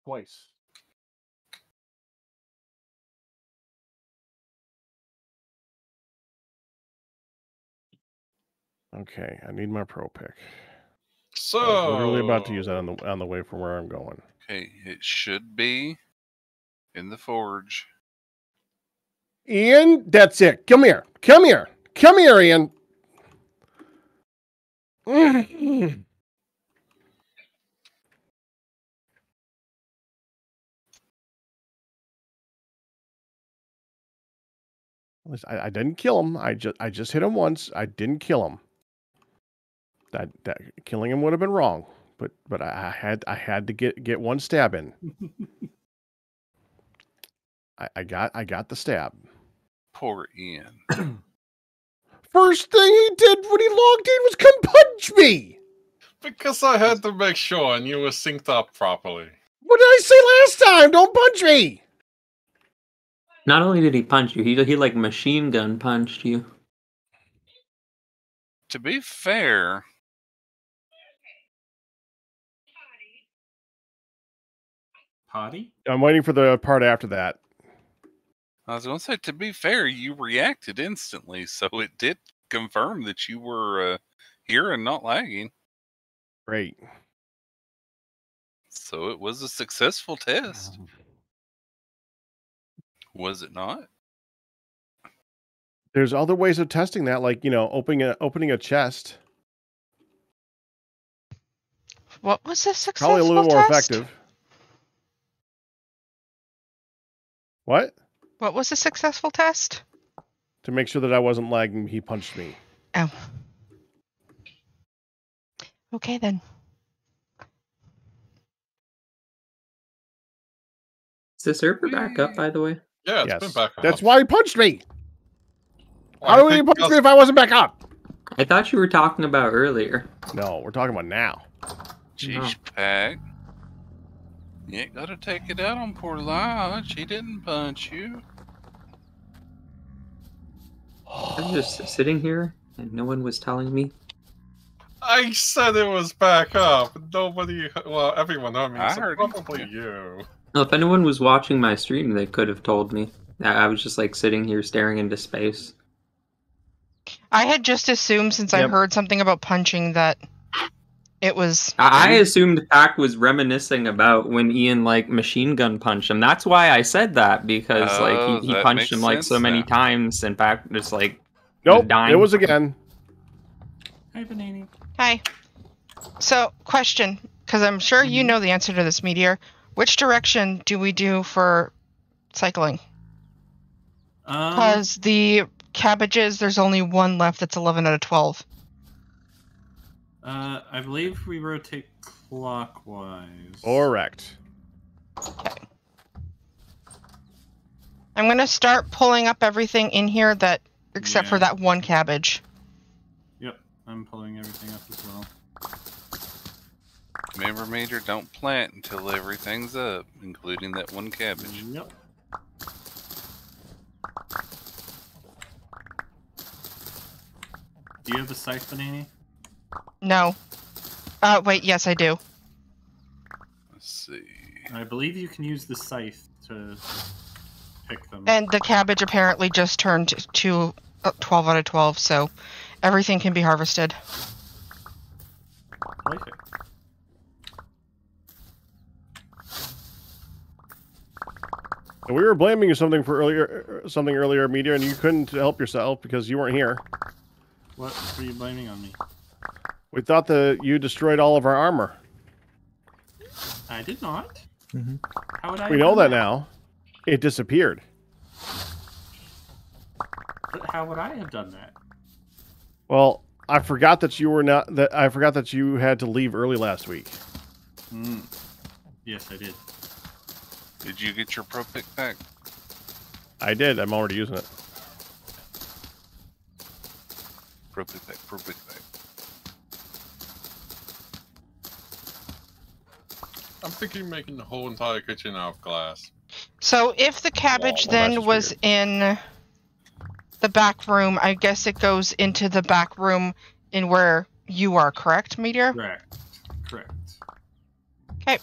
S1: Twice. Okay, I need my pro pick.
S4: so
S1: I was literally about to use that on the way from where I'm going.
S2: Okay, it should be in the forge.
S1: Ian, that's it. Come here, Ian. I didn't kill him. I just hit him once. I didn't kill him. That killing him would have been wrong. But I had to get one stab in. I got the stab.
S2: Poor Ian.
S1: First thing he did when he logged in was come punch me.
S4: because I had to make sure and you were synced up properly.
S1: What did I say last time? Don't punch me.
S6: Not only did he punch you, he like machine gun punched you.
S2: To be fair,
S8: Potty?
S1: I'm waiting for the part after that.
S2: I was going to say, to be fair, you reacted instantly, so it did confirm that you were here and not lagging.
S1: Great.
S2: So it was a successful test. Was it not?
S1: There's other ways of testing that, like, opening a chest.
S3: What was the
S1: Probably
S3: successful
S1: a little bit more
S3: test?
S1: effective. What?
S3: What was the successful test?
S1: To make sure that I wasn't lagging, he punched me.
S3: Oh. Okay, then.
S6: Is the server back up, by the way?
S4: Yeah, it's been back up.
S1: That's why he punched me.
S4: Well,
S1: How
S4: I
S1: would he
S4: think
S1: punch
S4: that's-
S1: me if I wasn't back up?
S6: I thought you were talking about earlier.
S1: No, we're talking about now.
S2: Jeez, Pack. You ain't gotta take it out on poor Lodge. He didn't punch you.
S6: I'm just sitting here and no one was telling me.
S4: I said it was back up. Nobody, well, everyone heard me.
S2: I
S4: So
S2: heard
S4: probably you.
S6: Well, if anyone was watching my stream, they could have told me. I was just like sitting here staring into space.
S3: I had just assumed, since I
S1: Yep.
S3: heard something about punching, that it was.
S6: I assumed Pac was reminiscing about when Ian like machine gun punched him. That's why I said that, because
S2: Oh,
S6: like he
S2: that
S6: punched
S2: makes
S6: him like so
S2: sense
S6: many
S2: now.
S6: times, and Pac just like
S1: Nope,
S6: dying.
S1: it was again.
S8: Hi, Banani.
S3: Hi. So, question, because I'm sure you know the answer to this, Meteor. Which direction do we do for cycling? Because the cabbages, there's only one left that's 11 out of 12.
S8: I believe we rotate clockwise.
S1: Correct.
S3: I'm going to start pulling up everything in here that, except for
S8: Yeah.
S3: that one cabbage.
S8: Yep, I'm pulling everything up as well.
S2: Remember, Major, don't plant until everything's up, including that one cabbage.
S8: Yep. Do you have the scythe, Banani?
S3: No. Wait, yes, I do.
S2: Let's see.
S8: I believe you can use the scythe to pick them.
S3: And the cabbage apparently just turned to 12 out of 12, so everything can be harvested.
S8: Perfect.
S1: And we were blaming you something earlier, Meteor, and you couldn't help yourself because you weren't here.
S8: What were you blaming on me?
S1: We thought that you destroyed all of our armor.
S8: I did not.
S7: Mhm.
S8: How would I?
S1: We
S8: have
S1: know
S8: done
S1: that now. It disappeared.
S8: But how would I have done that?
S1: Well, I forgot that you were not. That I forgot that you had to leave early last week.
S8: Yes, I did.
S2: Did you get your Pro Pick Pack?
S1: I did. I'm already using it.
S2: Pro Pick Pack, Pro Pick Pack.
S4: I'm thinking making the whole entire kitchen out of glass.
S3: So if the cabbage
S1: Well,
S3: then
S1: that's
S3: was in the back room, I guess it goes into the back room in where you are, correct, Meteor?
S8: Correct. Correct.
S3: Okay.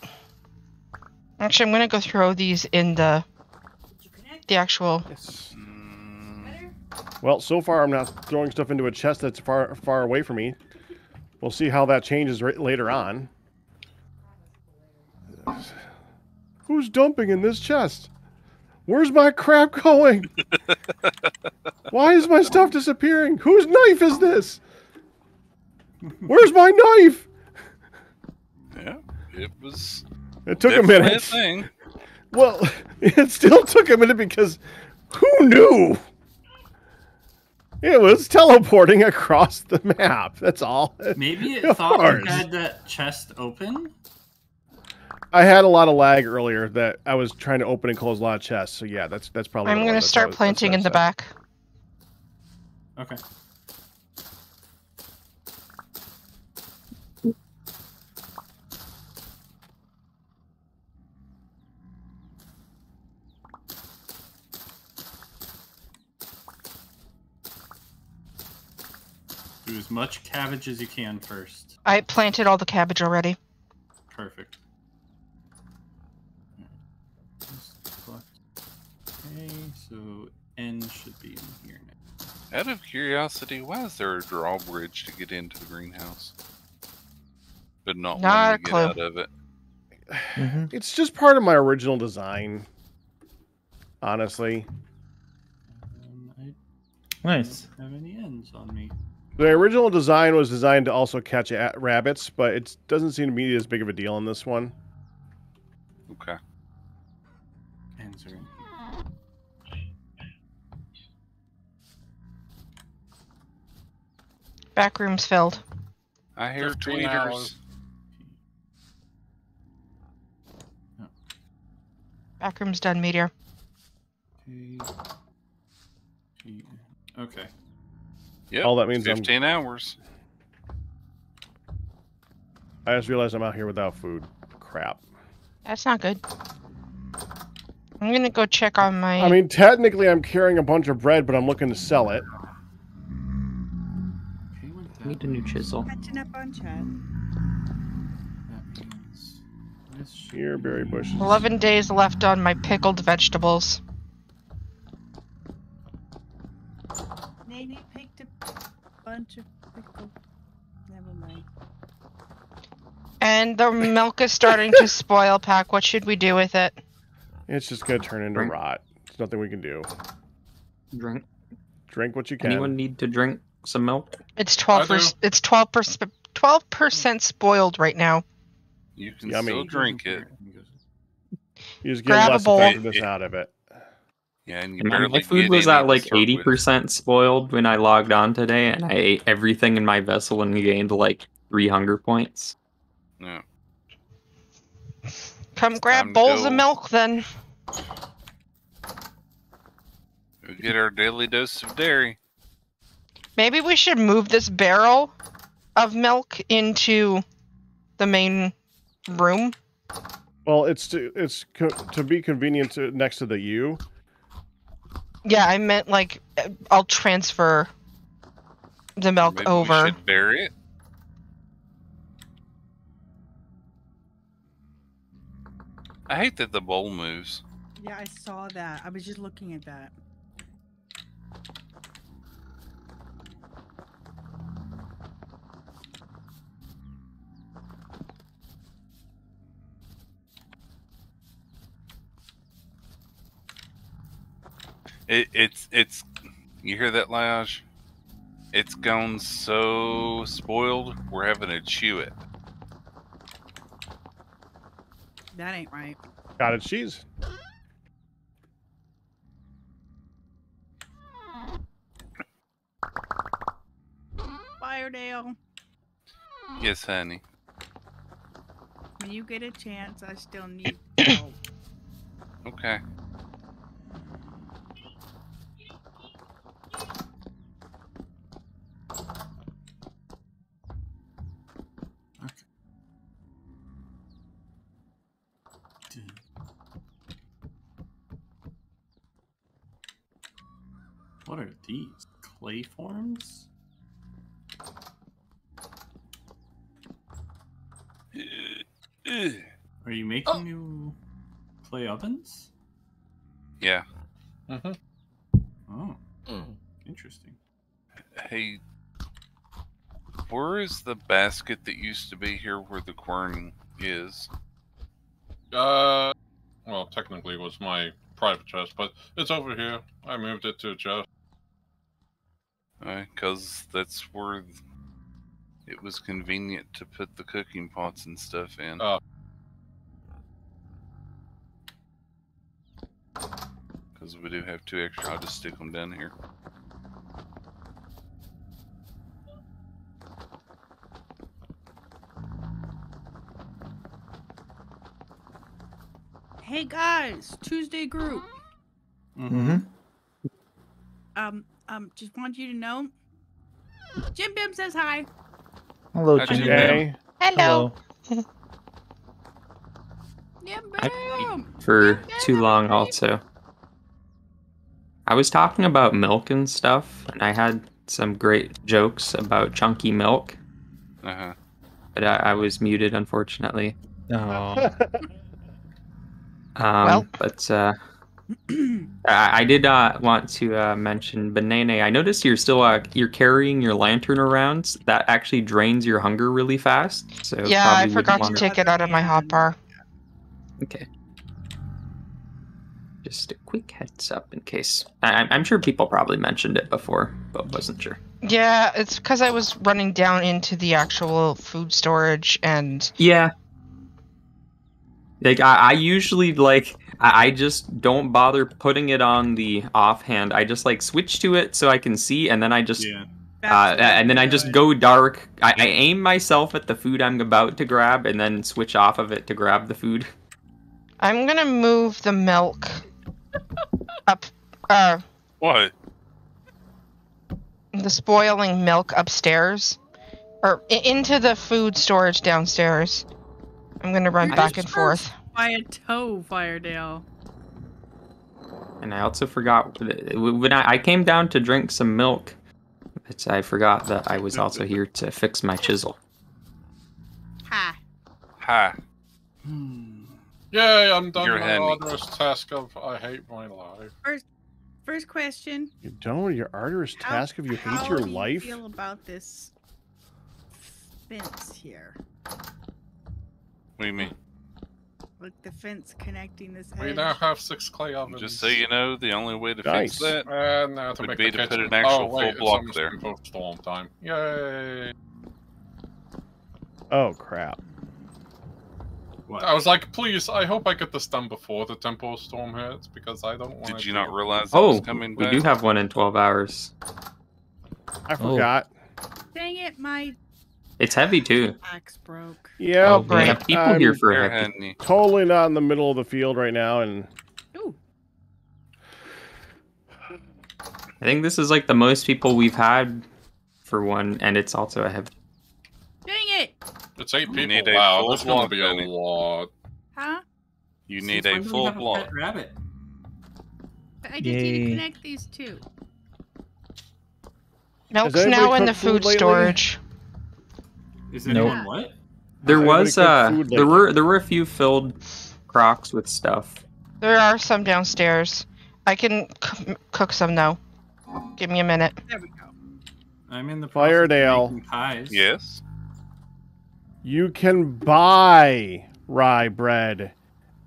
S3: Actually, I'm going to go throw these in the actual...
S1: Yes.
S2: Mm,
S1: Well, so far I'm not throwing stuff into a chest that's far away from me. We'll see how that changes later on. Who's dumping in this chest? Where's my crap going? Why is my stuff disappearing? Whose knife is this? Where's my knife?
S2: yeah, it was
S1: It took a
S2: definitely
S1: minute.
S2: thing.
S1: Well, it still took a minute because who knew? It was teleporting across the map. That's all.
S8: Maybe it
S1: Of
S8: thought
S1: course.
S8: you had that chest open.
S1: I had a lot of lag earlier that I was trying to open and close a lot of chests. So yeah, that's probably.
S3: I'm
S1: what it
S3: going to
S1: was. That's
S3: start
S1: what- that's
S3: planting
S1: what I
S3: in the
S1: said.
S3: back.
S8: Okay. Do as much cabbage as you can first.
S3: I planted all the cabbage already.
S8: Perfect. Just collect. Okay, so N should be in here now.
S2: Out of curiosity, why is there a drawbridge to get into the greenhouse? But not
S3: Not
S2: one
S3: a
S2: to get
S3: clue.
S2: out of it.
S7: Mhm.
S1: It's just part of my original design. honestly.
S8: I
S7: Nice.
S8: don't have any ends on me.
S1: The original design was designed to also catch rabbits, but it doesn't seem to be as big of a deal in this one.
S2: Okay.
S8: Ends are in here.
S3: Back room's filled.
S2: I hear
S4: 15
S2: tweeters.
S4: hours.
S3: Back room's done, Meteor.
S8: Okay.
S2: Yep.
S1: All that means
S2: 15 hours.
S1: I just realized I'm out here without food. Crap.
S3: That's not good. I'm gonna go check on my.
S1: I mean, technically I'm carrying a bunch of bread, but I'm looking to sell it.
S8: Okay, with that,
S6: Need a new chisel.
S5: Catching up on chat.
S8: that means this should
S1: Here, berry bushes.
S3: 11 days left on my pickled vegetables.
S5: Nene picked a bunch of pickle. Never mind.
S3: And the milk is starting to spoil, Pack. What should we do with it?
S1: It's just gonna turn into
S6: Drink.
S1: rot. There's nothing we can do.
S6: Drink.
S1: Drink what you can.
S6: Anyone need to drink some milk?
S3: It's
S4: I
S3: 12%. It's 12% spoiled right now.
S2: You can
S1: Yummy.
S2: still drink it.
S1: You just get
S3: Grab a
S1: less
S3: bowl.
S1: effectiveness out of it.
S2: Yeah, and you
S6: And
S2: barely
S6: my food
S2: get
S6: was
S2: any
S6: at
S2: to
S6: like
S2: start with.
S6: 80% spoiled when I logged on today, and I ate everything in my vessel and gained like 3 hunger points.
S2: No.
S3: Come grab
S2: time to
S3: bowls
S2: go.
S3: of milk then.
S2: We get our daily dose of dairy.
S3: Maybe we should move this barrel of milk into the main room.
S1: Well, it's to be convenient next to the U.
S3: Yeah, I meant like I'll transfer the milk
S2: Maybe
S3: over.
S2: we should bury it. I hate that the bowl moves.
S5: Yeah, I saw that. I was just looking at that.
S2: It's you hear that, Liage? It's gone so spoiled, we're having to chew it.
S5: That ain't right.
S1: Cottage cheese.
S5: Firedale,
S2: Yes, honey.
S5: when you get a chance, I still need help.
S2: Okay.
S8: What are these? Clay forms? Are you making new clay ovens?
S2: Yeah.
S8: Oh, interesting.
S2: Hey, where is the basket that used to be here where the quern is?
S4: Well, technically it was my private chest, but it's over here. I moved it to a chest.
S2: Because that's where it was convenient to put the cooking pots and stuff in. Because we do have 2 extra. I'll just stick them down here.
S5: Hey guys, Tuesday group.
S7: Mm-hmm.
S5: Just want you to know, Jim Bim says hi.
S7: Hello,
S2: Hi,
S7: Jim.
S2: Jim.
S1: Okay.
S3: Hello.
S5: Jim
S6: I
S5: Bim.
S6: for too long also. I was talking about milk and stuff, and I had some great jokes about chunky milk,
S2: Uh-huh.
S6: but I was muted, unfortunately.
S7: Oh.
S3: Well.
S6: But I did want to mention, Banane, I noticed you're still you're carrying your lantern around. That actually drains your hunger really fast. So
S3: Yeah,
S6: probably
S3: I
S6: wouldn't
S3: forgot to
S6: wanna-
S3: take it out of my hotbar.
S6: Okay. Just a quick heads up in case. I'm sure people probably mentioned it before, but wasn't sure.
S3: Yeah, it's because I was running down into the actual food storage and...
S6: Yeah. Like, I usually, like, I just don't bother putting it on the offhand. I just, like, switch to it so I can see, and then I just...
S8: Yeah.
S6: and then I just go dark. I aim myself at the food I'm about to grab, and then switch off of it to grab the food.
S3: I'm gonna move the milk up,
S2: What?
S3: the spoiling milk upstairs, or into the food storage downstairs. I'm gonna run
S5: You're
S3: back
S5: just
S3: and forth.
S5: By a toe, Firedale.
S6: And I also forgot, when I came down to drink some milk, I forgot that I was also here to fix my chisel.
S5: Ha.
S2: Hi.
S4: Yay, I'm done
S2: You're
S4: my
S2: handy.
S4: arduous task of I hate my life.
S5: First question.
S1: You're done with your arduous task of you hate
S5: How
S1: your
S5: do you
S1: life?
S5: feel about this fence here?
S2: What do you mean?
S5: Like the fence connecting this
S4: We
S5: edge.
S4: now have 6 clay ovens.
S2: Just so you know, the only way to
S1: Nice.
S2: fix that
S4: And now to
S2: would
S4: make
S2: be
S4: the
S2: to put
S4: kitchen.
S2: an actual
S4: oh, wait,
S2: full block
S4: it's
S2: there.
S4: almost been posted a long time. Yay!
S1: Oh crap!
S8: What?
S4: I was like, please, I hope I get this done before the tempo storm hits, because I don't want to...
S2: Did you not realize that was coming
S6: We
S2: back?
S6: do have one in 12 hours.
S1: I forgot.
S5: Dang it, my
S6: It's heavy, too.
S5: axe broke.
S1: Yeah,
S6: We have people here for
S2: Here,
S6: heavy.
S2: honey.
S1: totally not in the middle of the field right now, and
S5: Ooh.
S6: I think this is like the most people we've had for one, and it's also a heavy.
S5: Dang it!
S4: It's 8 people.
S2: need a
S4: Wow,
S2: full
S4: that's going to
S2: block,
S4: be
S2: Danny.
S4: a lot.
S5: Huh?
S2: You
S8: Since
S2: need
S8: when
S2: a
S8: do we
S2: full
S8: have
S2: block.
S8: pet rabbit.
S5: I just need to
S7: Yay.
S5: connect these two.
S3: Milk's
S1: anybody
S3: now in the
S1: cooked food
S3: food
S1: lately?
S3: storage.
S8: Is
S7: Nope.
S8: anyone what?
S6: There
S1: Anybody
S6: was
S1: cook food
S6: there
S1: lately?
S6: were a few filled crocks with stuff.
S3: There are some downstairs. I can cook some now. Give me a minute.
S5: There we go.
S8: I'm in the process of
S1: Firedale.
S8: making pies.
S2: Yes.
S1: you can buy rye bread,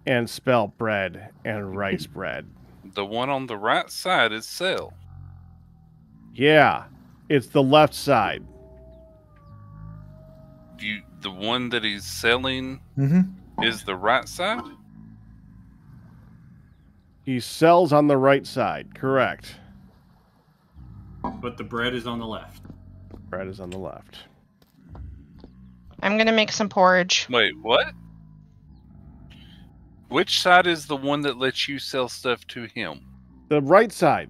S1: and spelt bread, and rice bread.
S2: The one on the right side is sell.
S1: Yeah, it's the left side.
S2: The one that he's selling
S7: Mm-hmm.
S2: is the right side?
S1: He sells on the right side. Correct.
S8: But the bread is on the left.
S1: Bread is on the left.
S3: I'm gonna make some porridge.
S2: Wait, what? Which side is the one that lets you sell stuff to him?
S1: The right side.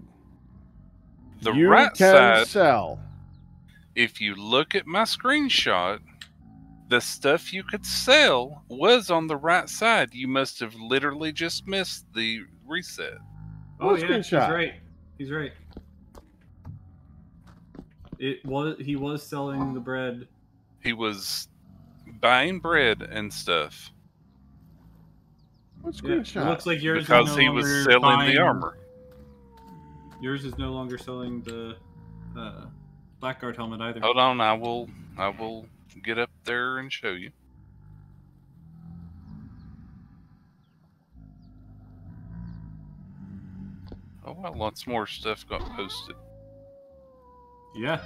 S2: The
S1: you
S2: right
S1: can
S2: side,
S1: sell.
S2: if you look at my screenshot, the stuff you could sell was on the right side. You must have literally just missed the reset.
S8: Oh
S1: What
S8: yeah, he's
S1: screenshot?
S8: right. He's right. He was selling the bread.
S2: He was buying bread and stuff
S1: What
S8: Yeah,
S1: screenshot?
S8: it looks like yours
S2: because
S8: is no
S2: he was
S8: longer
S2: selling
S8: buying,
S2: the armor.
S8: Yours is no longer selling the Blackguard helmet either.
S2: Hold on, I will get up there and show you. Oh wow, lots more stuff got posted.
S8: Yeah.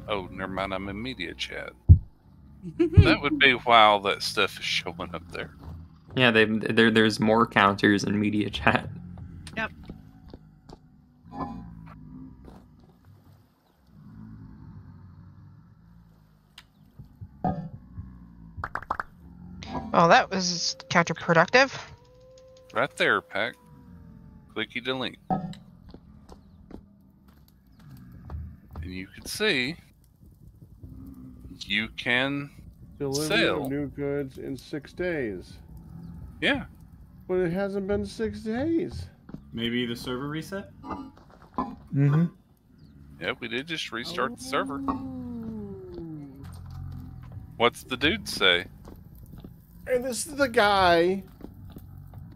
S2: Oh, never mind, I'm in media chat. That would be why all that stuff is showing up there.
S6: Yeah, there's more counters in media chat.
S5: Yep.
S3: Oh, that was counterproductive.
S2: Right there, Pack. Clicky delete. And you can see you can
S1: Delivery
S2: sell.
S1: of new goods in 6 days.
S2: Yeah.
S1: But it hasn't been 6 days.
S8: Maybe the server reset?
S7: Mm-hmm.
S2: Yeah, we did just restart the server.
S5: Ooh.
S2: What's the dude say?
S1: And this is the guy.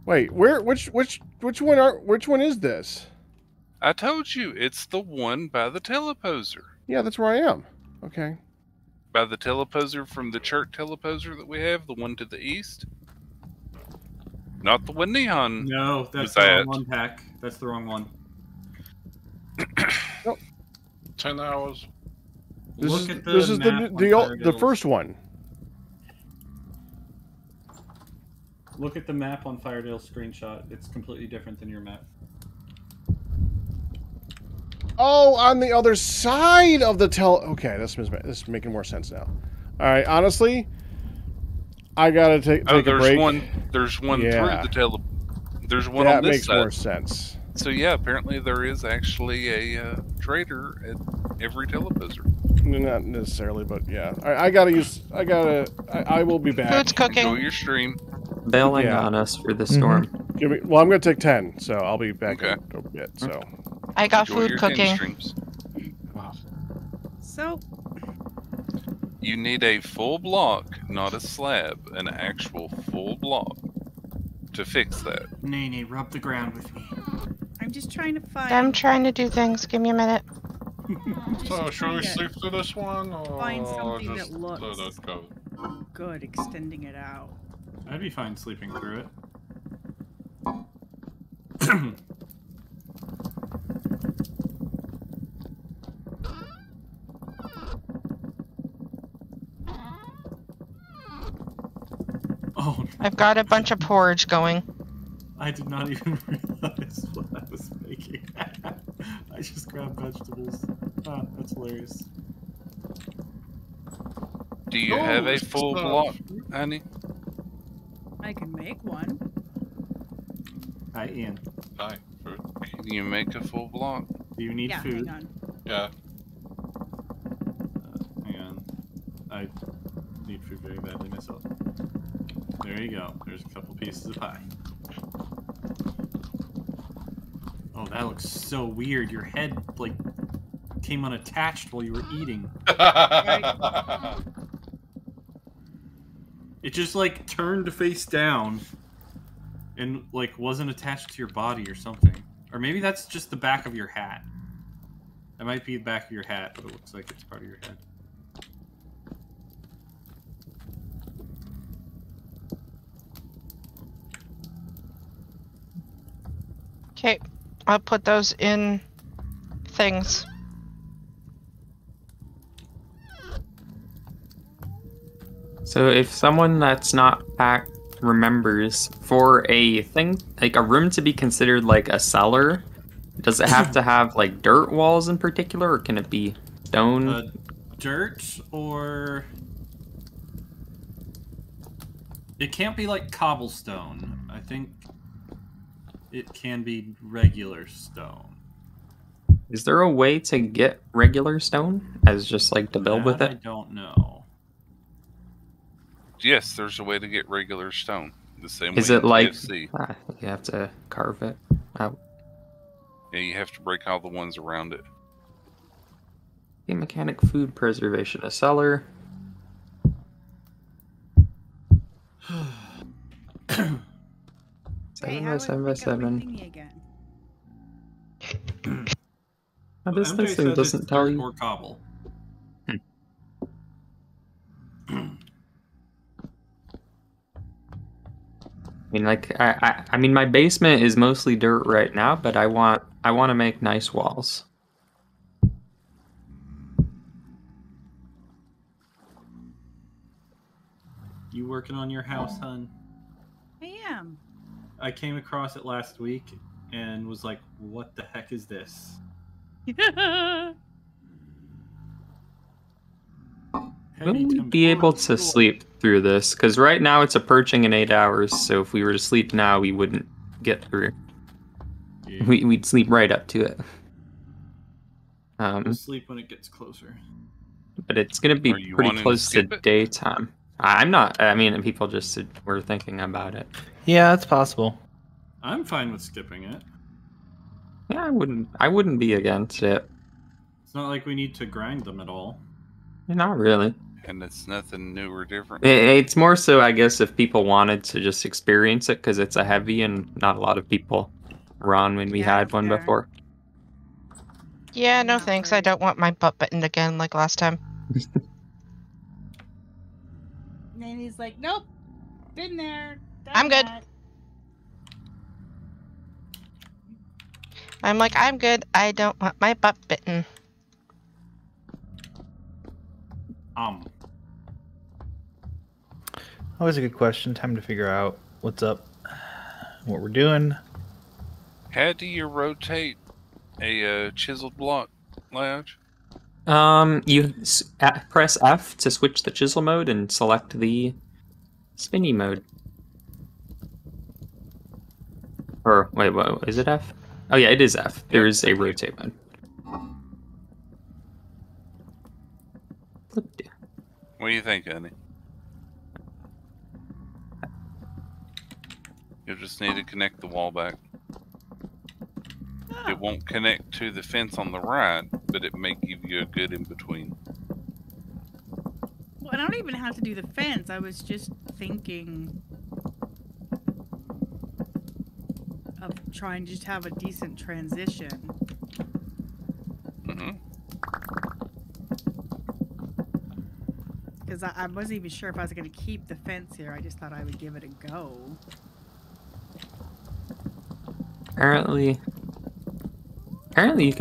S1: Wait, which one is this?
S2: I told you, it's the one by the teleposer.
S1: Yeah, that's where I am. Okay.
S2: By the teleposer from the church teleposer that we have, the one to the east. Not the one Neon.
S8: No, that's
S2: Was
S8: the wrong
S2: that-
S8: one, Pack. That's the wrong one.
S4: 10 hours.
S8: Look at the
S1: this is
S8: map on
S1: the
S8: Firedale's-
S1: first one.
S8: Look at the map on Firedale's screenshot. It's completely different than your map.
S1: Oh, on the other side of the Okay, this is making more sense now. All right, honestly, I gotta take a break.
S2: There's one
S1: Yeah.
S2: through the tele. There's one
S1: That
S2: on this
S1: makes
S2: side.
S1: more sense.
S2: So yeah, apparently there is actually a trader at every teleposer.
S1: Not necessarily, but yeah. I will be back.
S3: Food's cooking.
S2: Enjoy your stream.
S6: Bailing
S1: Yeah.
S6: on us for the storm.
S1: Well, I'm gonna take 10, so I'll be back
S2: Okay.
S1: in a bit. So.
S3: I got
S2: Enjoy
S3: food
S2: your 10
S3: cooking.
S2: streams.
S5: So,
S2: You need a full block, not a slab, an actual full block to fix that.
S8: Nene, rub the ground with me.
S5: I'm just trying to find.
S3: I'm trying to do things. Give me a minute.
S4: So, should we
S5: trying to
S4: sleep through this one, or
S5: find something
S4: just
S5: that looks-
S4: let it go?
S5: Good, extending it out.
S8: I'd be fine sleeping through it. Oh,
S3: I've got a bunch of porridge going.
S8: I did not even realize what I was making. I just grabbed vegetables. Ah, that's hilarious.
S2: Do you
S4: Oh,
S2: have a
S4: it's
S2: full
S4: not-
S2: block, honey?
S5: I can make one.
S8: Hi, Ian.
S4: Hi, food.
S2: Can you make a full block?
S8: Do you need
S5: Yeah,
S8: food?
S5: hang on.
S4: Yeah.
S8: Hang on. I need food very badly myself. There you go. There's a couple pieces of pie. Oh, that looks so weird. Your head, like, came unattached while you were eating. It just, like, turned face down and, like, wasn't attached to your body or something. Or maybe that's just the back of your hat. That might be the back of your hat, but it looks like it's part of your head.
S3: Okay, I'll put those in things.
S6: So if someone that's not packed remembers, for a thing, like a room to be considered like a cellar, does it have to have like dirt walls in particular, or can it be stone?
S8: Dirt, or it can't be like cobblestone. I think it can be regular stone.
S6: Is there a way to get regular stone as just like to build with
S8: That
S6: it?
S8: I don't know.
S2: Yes, there's a way to get regular stone. The same
S6: Is
S2: way
S6: it
S2: in
S6: like
S2: TFC.
S6: you have to carve it out?
S2: Yeah, you have to break all the ones around it.
S6: Game mechanic, food preservation, a cellar.
S5: Hey,
S6: 7
S5: how
S6: by
S5: do I
S6: 7 by
S5: pick up my
S6: 7.
S5: thingy again?
S6: Oh, this
S8: MJ
S6: thing
S8: says
S6: doesn't
S8: it's
S6: tell
S8: dirt
S6: you.
S8: or cobble.
S6: I mean, like, I mean, my basement is mostly dirt right now, but I want to make nice walls.
S8: You working on your house, hun?
S5: I am.
S8: I came across it last week and was like, what the heck is this?
S6: Will we be able to sleep through this? Because right now it's approaching in 8 hours, so if we were to sleep now, we wouldn't get through.
S8: Yeah.
S6: We'd sleep right up to it.
S8: We'll sleep when it gets closer.
S6: But it's going to be
S2: Are you
S6: pretty
S2: wanting to
S6: close to
S2: skip it?
S6: daytime. I'm not. I mean, people just were thinking about it.
S7: Yeah, that's possible.
S8: I'm fine with skipping it.
S6: Yeah, I wouldn't be against it.
S8: It's not like we need to grind them at all.
S6: Not really.
S2: And it's nothing new or different.
S6: It's more so, I guess, if people wanted to just experience it, because it's a heavy and not a lot of people run when we
S5: Yeah,
S6: had one
S5: fair.
S6: before.
S3: Yeah, no
S5: Not
S3: thanks.
S5: very-
S3: I don't want my butt bitten again like last time.
S5: And he's like, nope, been there. done
S3: I'm good.
S5: that."
S3: I'm like, I'm good. I don't want my butt bitten.
S7: Always a good question. Time to figure out what's up, what we're doing.
S2: How do you rotate a chiseled block, Lounge?
S6: You press F to switch the chisel mode and select the spinny mode. Or wait, what is it F? Oh yeah, it is F. There is a rotate mode.
S2: What do you think, honey? You'll just need to connect the wall back. It won't connect to the fence on the right, but it may give you a good in between.
S5: Well, I don't even have to do the fence. I was just thinking of trying to just have a decent transition.
S2: Mm-hmm.
S5: Because I wasn't even sure if I was going to keep the fence here. I just thought I would give it a go.
S6: Apparently you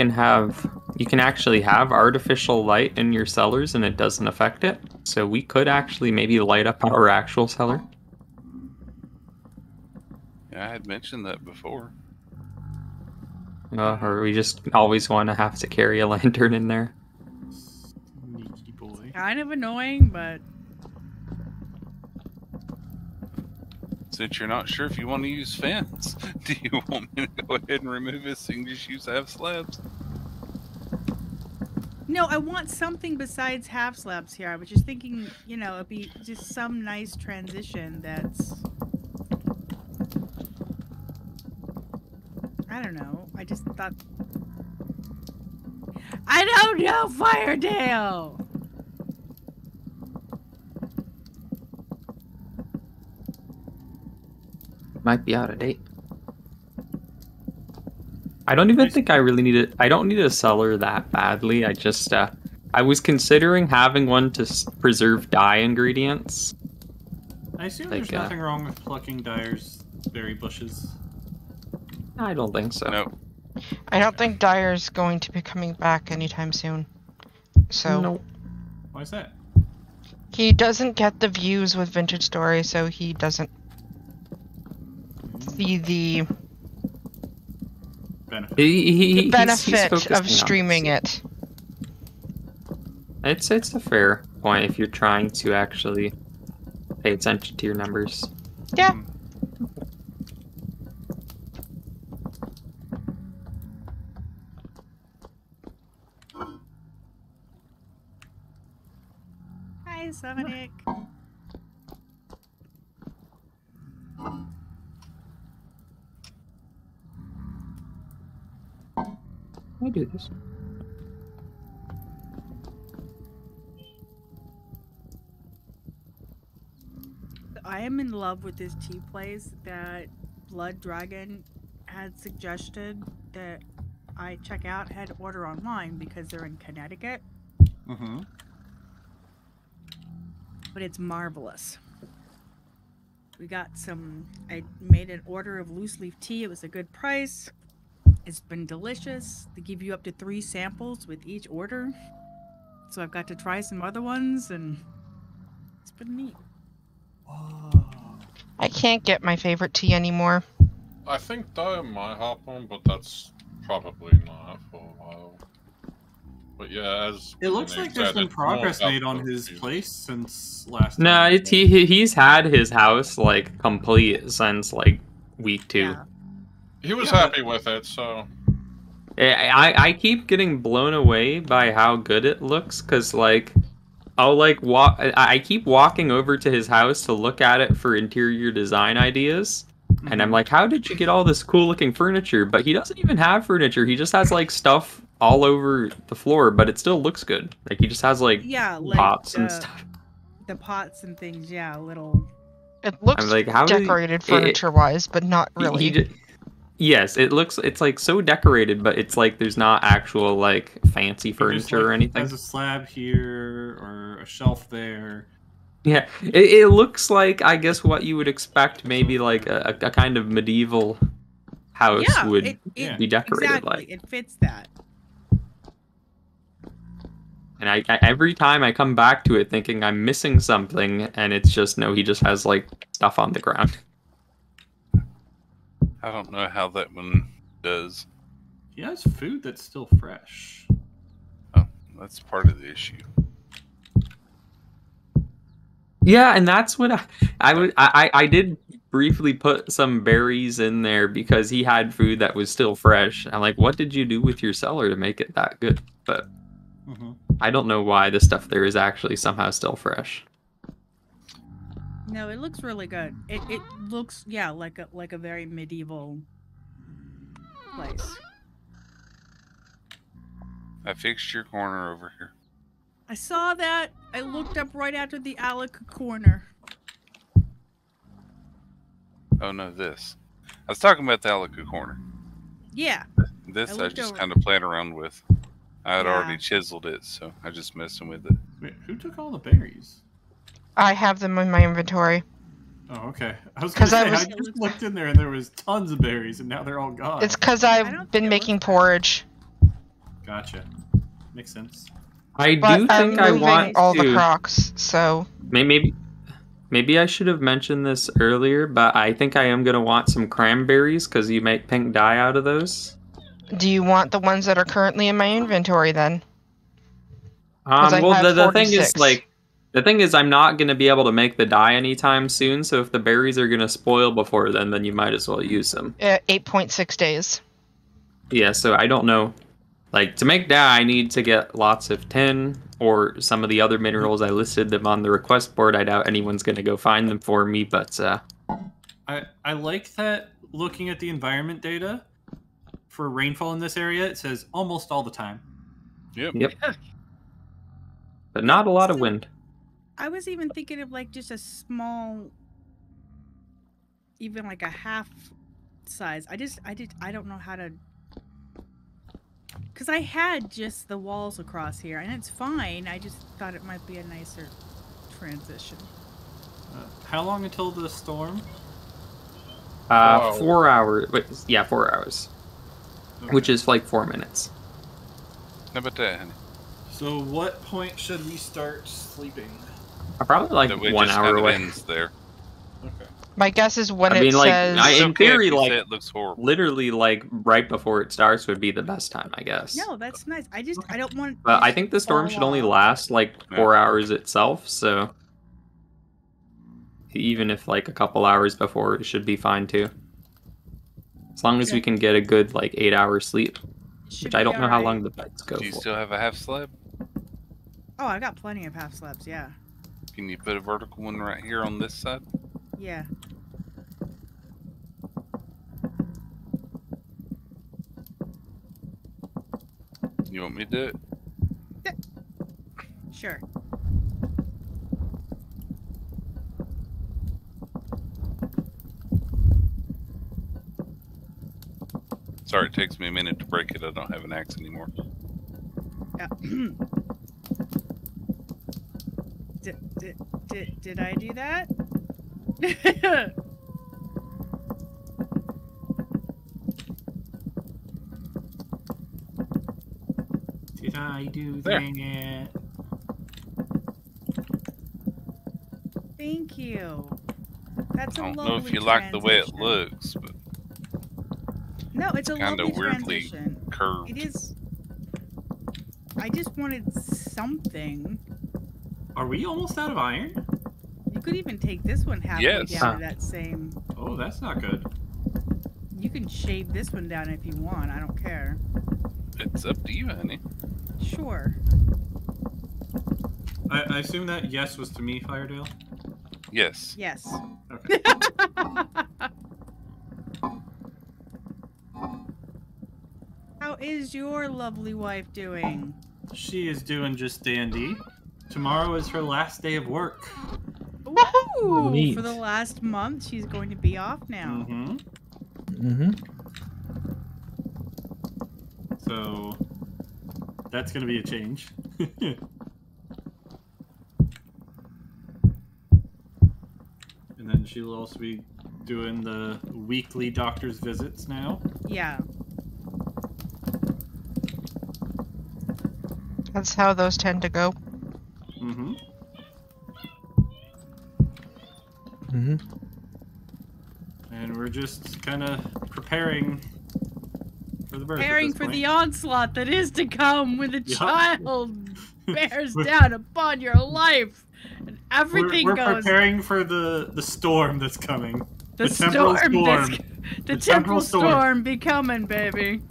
S6: can actually have artificial light in your cellars and it doesn't affect it. So we could actually maybe light up our actual cellar.
S2: Yeah, I had mentioned that before.
S6: Or we just always want to have to carry a lantern in there.
S8: Sneaky boy.
S5: Kind of annoying, but
S2: Since you're not sure if you want to use fence, do you want me to go ahead and remove this and just use half slabs?
S5: no, I want something besides half slabs here. I was just thinking, you know, it'd be just some nice transition that's, I don't know. I just thought, I don't know, Firedale.
S6: Might be out of date. I don't even think I really need it. I don't need a cellar that badly. I just, I was considering having one to preserve dye ingredients.
S8: I assume
S6: Like,
S8: there's nothing wrong with plucking Dyer's berry bushes.
S6: I don't think so.
S2: No.
S3: I don't think Dyer's going to be coming back anytime soon. So
S6: Nope.
S8: Why is that?
S3: he doesn't get the views with Vintage Story, so he doesn't see the
S8: Benefit.
S6: He's
S3: benefit
S6: focusing
S3: of
S6: on
S3: streaming
S6: this.
S3: it.
S6: It's a fair point if you're trying to actually pay attention to your numbers.
S3: Yeah.
S5: Hi, Sonic.
S6: I do this.
S5: I am in love with this tea place that Blood Dragon had suggested that I check out, had to order online because they're in Connecticut.
S8: Mm-hmm.
S5: But it's marvelous. We got some, I made an order of loose leaf tea. It was a good price. It's been delicious. They give you up to 3 samples with each order. So I've got to try some other ones and it's been neat.
S3: I can't get my favorite tea anymore.
S4: I think Dyer might hop on, but that's probably not for a while. But yeah, as
S8: It looks
S4: Nick
S8: like there's
S4: said,
S8: been
S4: it's more
S8: progress
S4: about
S8: made on
S4: the
S8: his
S4: view.
S8: place since last
S6: No,
S8: time.
S6: he's had his house like complete since like week 2.
S5: Yeah.
S4: He was
S8: Yeah,
S4: happy with it, so
S6: I keep getting blown away by how good it looks, cause like I'll like walk. I keep walking over to his house to look at it for interior design ideas, and I'm like, how did you get all this cool looking furniture? But he doesn't even have furniture. He just has like stuff all over the floor, but it still looks good. Like he just has like
S5: Yeah, like
S6: pots and stuff.
S5: the pots and things, yeah, little.
S3: It looks
S6: I'm like, how did he-
S3: decorated furniture-wise, but not really.
S6: Yes, it's like so decorated, but it's like there's not actual like fancy
S8: He just,
S6: furniture or anything.
S8: Has a slab here or a shelf there.
S6: Yeah, it looks like, I guess, what you would expect, maybe like a kind of medieval house
S5: Yeah,
S6: would
S8: Yeah.
S6: be decorated
S5: exactly.
S6: like.
S5: It fits that.
S6: And I every time I come back to it thinking I'm missing something, and it's just no, he just has like stuff on the ground.
S2: I don't know how that one does.
S8: He has food that's still fresh.
S2: Oh, that's part of the issue.
S6: Yeah, and that's what I did briefly put some berries in there because he had food that was still fresh. I'm like, what did you do with your cellar to make it that good? But
S8: Mm-hmm.
S6: I don't know why the stuff there is actually somehow still fresh.
S5: No, it looks really good. It looks like a very medieval place.
S2: I fixed your corner over here.
S5: I saw that. I looked up right after the Alec corner.
S2: Oh no, this. I was talking about the Alica corner.
S5: Yeah.
S2: This I
S5: looked
S2: just
S5: over.
S2: kind of played around with. I had
S5: Yeah.
S2: already chiseled it, so I just messing with it.
S8: Wait, who took all the berries?
S3: I have them in my inventory.
S8: Oh, okay. I was
S3: 'Cause
S8: gonna
S3: I
S8: say,
S3: was-
S8: I just looked in there and there was tons of berries, and now they're all gone.
S3: It's because
S5: I don't
S3: I've
S5: think
S3: been
S5: it
S3: making
S5: looks bad.
S3: porridge.
S8: Gotcha. Makes sense.
S6: I
S3: But
S6: do
S3: I'm
S6: think I
S3: moving
S6: want
S3: all the
S6: to.
S3: crocs, so
S6: Maybe I should have mentioned this earlier, but I think I am gonna want some cranberries because you make pink dye out of those.
S3: do you want the ones that are currently in my inventory then? 'Cause I
S6: Well,
S3: have
S6: the thing is
S3: 46.
S6: like. The thing is, I'm not going to be able to make the dye anytime soon, so if the berries are going to spoil before then you might as well use them.
S3: 8.6 days.
S6: Yeah, so I don't know. Like, to make dye, I need to get lots of tin, or some of the other minerals. I listed them on the request board. I doubt anyone's going to go find them for me, but...
S8: I like that looking at the environment data for rainfall in this area, it says almost all the time.
S6: Yep. But not a lot of wind.
S5: I was even thinking of like just a small, even like a half size. I don't know how to, because I had just the walls across here and it's fine. I just thought it might be a nicer transition.
S8: How long until the storm?
S6: 4 hours. Wait, yeah, 4 hours.
S8: Okay.
S6: Which is like 4 minutes.
S2: How about that, honey?
S8: So what point should we start sleeping?
S6: Probably like
S2: That way
S6: 1
S2: just
S6: hour
S2: kind of
S6: away.
S2: ends there.
S8: Okay.
S3: My guess is when
S6: I
S3: it
S6: mean, like,
S3: says...
S2: It's
S6: in
S2: okay if
S6: theory,
S2: you
S6: like,
S2: say it looks horrible.
S6: literally, like, right before it starts would be the best time, I guess.
S5: No, that's nice. I don't want.
S6: But I
S5: it
S6: think
S5: to
S6: the storm
S5: fall
S6: should only
S5: off.
S6: last like 4 hours itself, so even if like a couple hours before, it should be fine too. As long as we can get a good like 8 hours sleep,
S5: Should
S6: which I
S5: be
S6: don't know how
S5: alright.
S6: long the beds go
S2: Do you
S6: for.
S2: still have a half slab?
S5: Oh, I got plenty of half slabs. Yeah,
S2: Can you put a vertical one right here on this side?
S5: yeah.
S2: You want me to do it?
S5: Sure.
S2: Sorry, it takes me a minute to break it. I don't have an axe anymore.
S5: Yeah. Did I do that?
S8: Did I do
S2: There.
S8: that?
S5: Thank you. That's a
S2: I don't
S5: lovely
S2: know if you like the way it
S5: transition.
S2: looks, but
S5: No, it's a
S2: kinda
S5: lovely
S2: weirdly
S5: transition.
S2: curved.
S5: It is. I just wanted something.
S8: Are we almost out of iron?
S5: You could even take this one halfway
S2: Yes.
S5: down to that same.
S8: Oh, that's not good.
S5: You can shave this one down if you want. I don't care.
S2: It's up to you, honey.
S5: Sure.
S8: I assume that yes was to me, Firedale.
S2: Yes.
S5: Yes.
S8: Okay.
S5: How is your lovely wife doing?
S8: She is doing just dandy. Tomorrow is her last day of work.
S5: Woohoo!
S7: Neat.
S5: For the last month, she's going to be off now.
S8: Mm-hmm.
S7: Mm-hmm.
S8: So that's gonna be a change. And then she'll also be doing the weekly doctor's visits now.
S5: Yeah.
S3: That's how those tend to go.
S8: Mm-hmm.
S7: Mm-hmm.
S8: And we're just kind of preparing for the birth.
S5: Preparing for the onslaught that is to come when the child bears down upon your life and everything
S8: we're
S5: goes.
S8: preparing for the storm that's coming.
S5: The
S8: temporal storm.
S5: The temporal storm be coming, baby.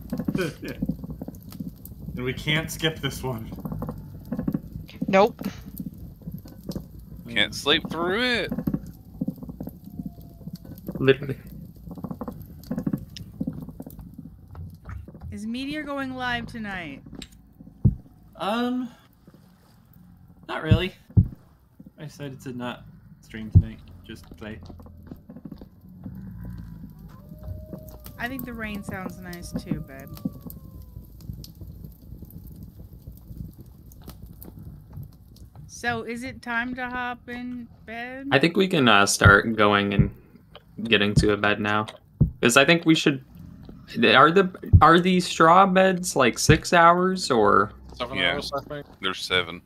S8: And we can't skip this one.
S3: Nope.
S2: Can't sleep through it.
S6: Literally.
S5: Is Meteor going live tonight?
S8: Not really. I decided to not stream tonight. Just play.
S5: I think the rain sounds nice too, babe. So, is it time to hop in bed?
S6: I think we can start going and getting to a bed now, because I think we should. Are these straw beds like 6 hours or?
S4: 7
S2: Yeah.
S4: hours, I think.
S2: There's 7.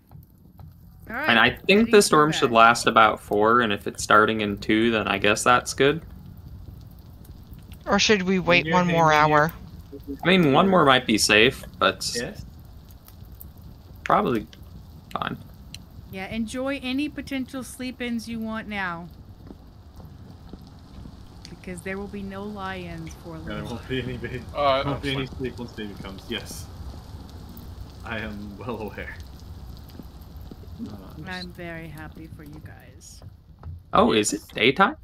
S5: All right,
S6: And I think
S5: ready
S6: the
S5: for
S6: storm
S5: bed.
S6: should last about 4, and if it's starting in 2, then I guess that's good.
S3: Or should we wait
S8: Meteor,
S3: one
S8: hey,
S3: more
S8: Meteor.
S3: hour?
S6: I mean, 1 more might be safe, but
S8: Yes.
S6: probably fine.
S5: Yeah, enjoy any potential sleep-ins you want now. Because there will be no lie-ins for a
S8: There
S5: little.
S8: won't be any baby.
S4: Alright,
S8: Won't be any
S4: that's
S8: sleep once baby comes. Yes. I am well aware.
S5: I'm very happy for you guys.
S6: Oh, is it daytime?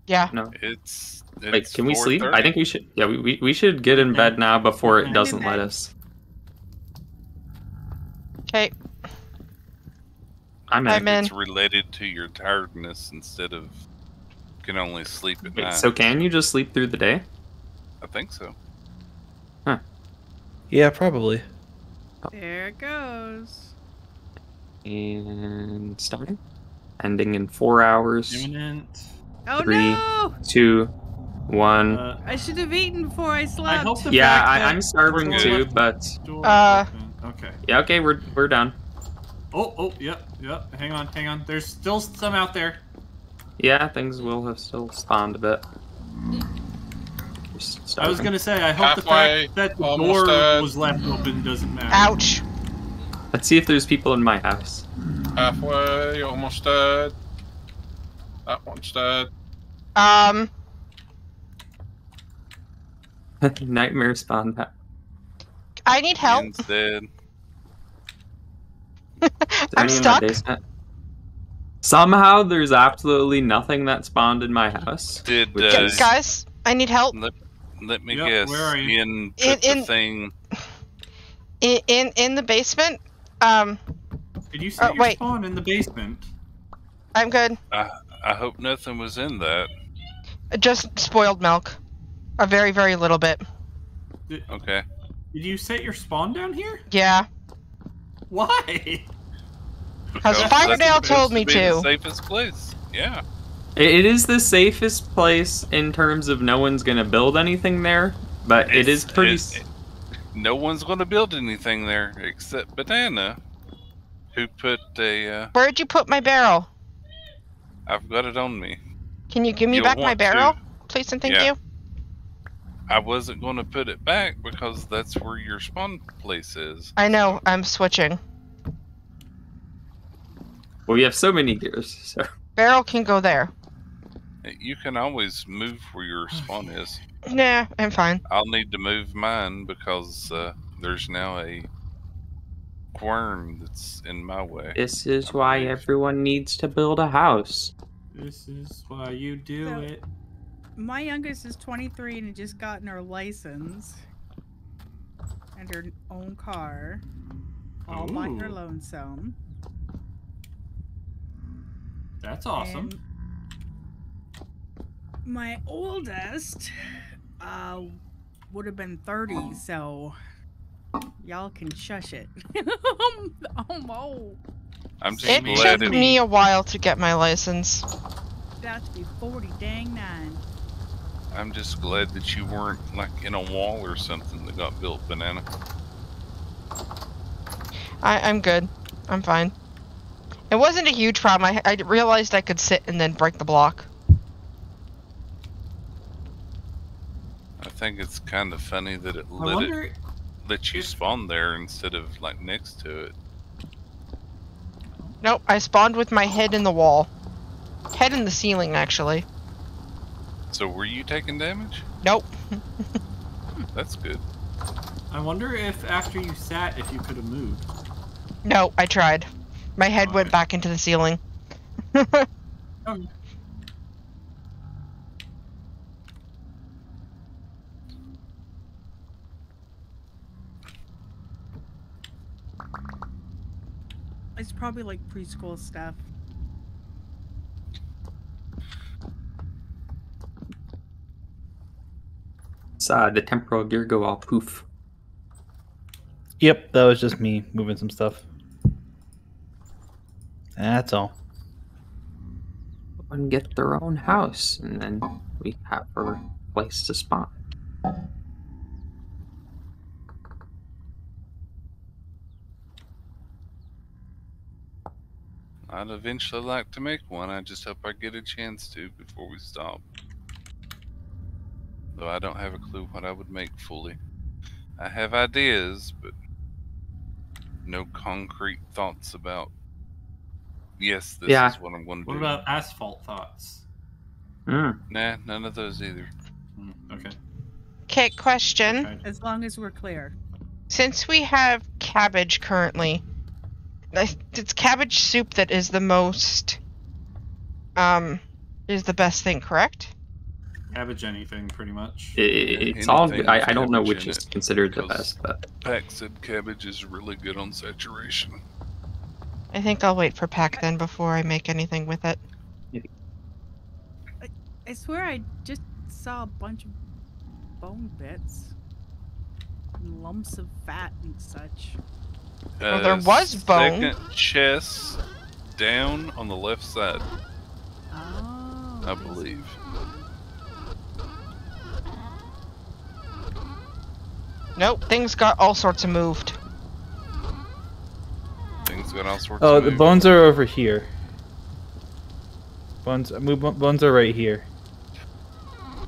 S3: Yeah.
S6: No.
S2: It's
S6: Wait, can we sleep?
S2: 4:30.
S6: I think we should. Yeah, we should get in bed now before it
S8: I'm
S6: doesn't
S5: in
S6: let
S5: bed.
S6: us.
S3: Okay.
S6: I'm in.
S3: I'm in.
S2: It's related to your tiredness instead of can only sleep at
S6: Wait,
S2: night.
S6: so can you just sleep through the day?
S2: I think so.
S7: Yeah, probably.
S5: There it goes.
S6: And starting. Ending in 4 hours.
S8: Imminent.
S5: Oh
S6: 3,
S5: no!
S6: 2, 1.
S5: I should have eaten before I slept.
S8: hope the
S6: Yeah,
S8: fact that
S6: I'm starving
S2: we're
S6: too,
S2: good.
S6: but
S8: door
S3: Uh,
S8: open. Okay.
S6: yeah, okay, we're done.
S8: Oh, yep. Hang on. There's still some out there.
S6: Yeah, things will have still spawned a bit. Just
S8: I was
S6: starving.
S8: gonna say, I hope the
S4: Halfway,
S8: fact that the
S4: almost
S8: door
S4: dead.
S8: was left open doesn't matter.
S3: Ouch.
S6: Let's see if there's people in my house.
S4: Halfway, almost dead. That one's dead.
S6: Nightmare spawn pack.
S3: I need help.
S2: Ian's dead.
S6: Is
S3: I'm
S6: anyone in my
S3: stuck.
S6: basement? Somehow there's absolutely nothing that spawned in my house.
S2: Did
S3: Guys, I need help.
S2: let me
S8: Yep,
S2: guess.
S8: where are you?
S2: Ian put
S3: In-
S2: the thing.
S3: In the basement.
S8: Did you set your
S3: wait.
S8: spawn in the basement?
S3: I'm good.
S2: I hope nothing was in that.
S3: Just spoiled milk. A very, very little bit.
S2: Okay.
S8: Did you set your spawn down here?
S3: Yeah.
S8: Why?
S3: Because
S2: Because
S3: Fire
S2: that's
S3: Dale
S2: supposed
S3: told me
S2: be
S3: to.
S2: The safest place. Yeah.
S6: It is the safest place in terms of no one's gonna build anything there, but it is pretty.
S2: No one's going to build anything there except Banana, who put a.
S3: Where'd you put my barrel?
S2: I've got it on me.
S3: Can you give me
S2: You'll
S3: back my
S2: want
S3: barrel?
S2: to.
S3: Please and thank
S2: Yeah.
S3: you.
S2: I wasn't going to put it back because that's where your spawn place is.
S3: I know, I'm switching.
S6: Well, we have so many gears, so
S3: Barrel can go there.
S2: You can always move where your spawn is.
S3: Nah, I'm fine.
S2: I'll need to move mine because there's now a quern that's in my way.
S6: this is why everyone needs to build a house.
S8: This is why you do
S5: So-
S8: it.
S5: My youngest is 23 and had just gotten her license and her own car, all by her
S8: Ooh.
S5: lonesome.
S8: That's awesome.
S5: And my oldest would have been 30, so y'all can shush it.
S2: I'm just
S3: It
S2: glad
S3: took
S2: it,
S3: me a while to get my license.
S5: out to be 40 dang 9.
S2: I'm just glad that you weren't like in a wall or something that got built, Banana.
S3: I'm good. I'm fine. It wasn't a huge problem. I realized I could sit and then break the block.
S2: I think it's kind of funny that it
S8: I wonder.
S2: let you spawn there instead of like next to it.
S3: Nope, I spawned with my head in the wall. Head in the ceiling, actually.
S2: So were you taking damage?
S3: Nope.
S2: That's good.
S8: I wonder if after you sat, if you could have moved.
S3: No, I tried. My head went back into the ceiling.
S8: Okay.
S5: It's probably like preschool stuff.
S6: The temporal gear go all poof.
S7: Yep, that was just me moving some stuff. That's all.
S6: Everyone get their own house, and then we have a place to spawn.
S2: I'd eventually like to make one. I just hope I get a chance to before we stop. Though I don't have a clue what I would make fully. I have ideas, but no concrete thoughts about, yes, this is what I'm going to do.
S8: What about asphalt thoughts?
S2: Nah, none of those either.
S8: Okay.
S3: Okay, question.
S5: As long as we're clear.
S3: Since we have cabbage currently, it's cabbage soup that is the most, is the best thing, correct?
S8: Cabbage anything, pretty much.
S6: It's all. I don't know which is considered the best, but
S2: Pack said cabbage is really good on saturation.
S3: I think I'll wait for Pack then before I make anything with it.
S5: I swear I just saw a bunch of bone bits. And lumps of fat and such.
S3: Well, there was bone.
S2: Second chest down on the left side.
S5: Oh.
S2: I believe.
S3: Nope, things got all sorts of moved.
S2: Things got all sorts
S7: Oh,
S2: of
S7: the
S2: moved.
S7: bones are over here. Bones are right here.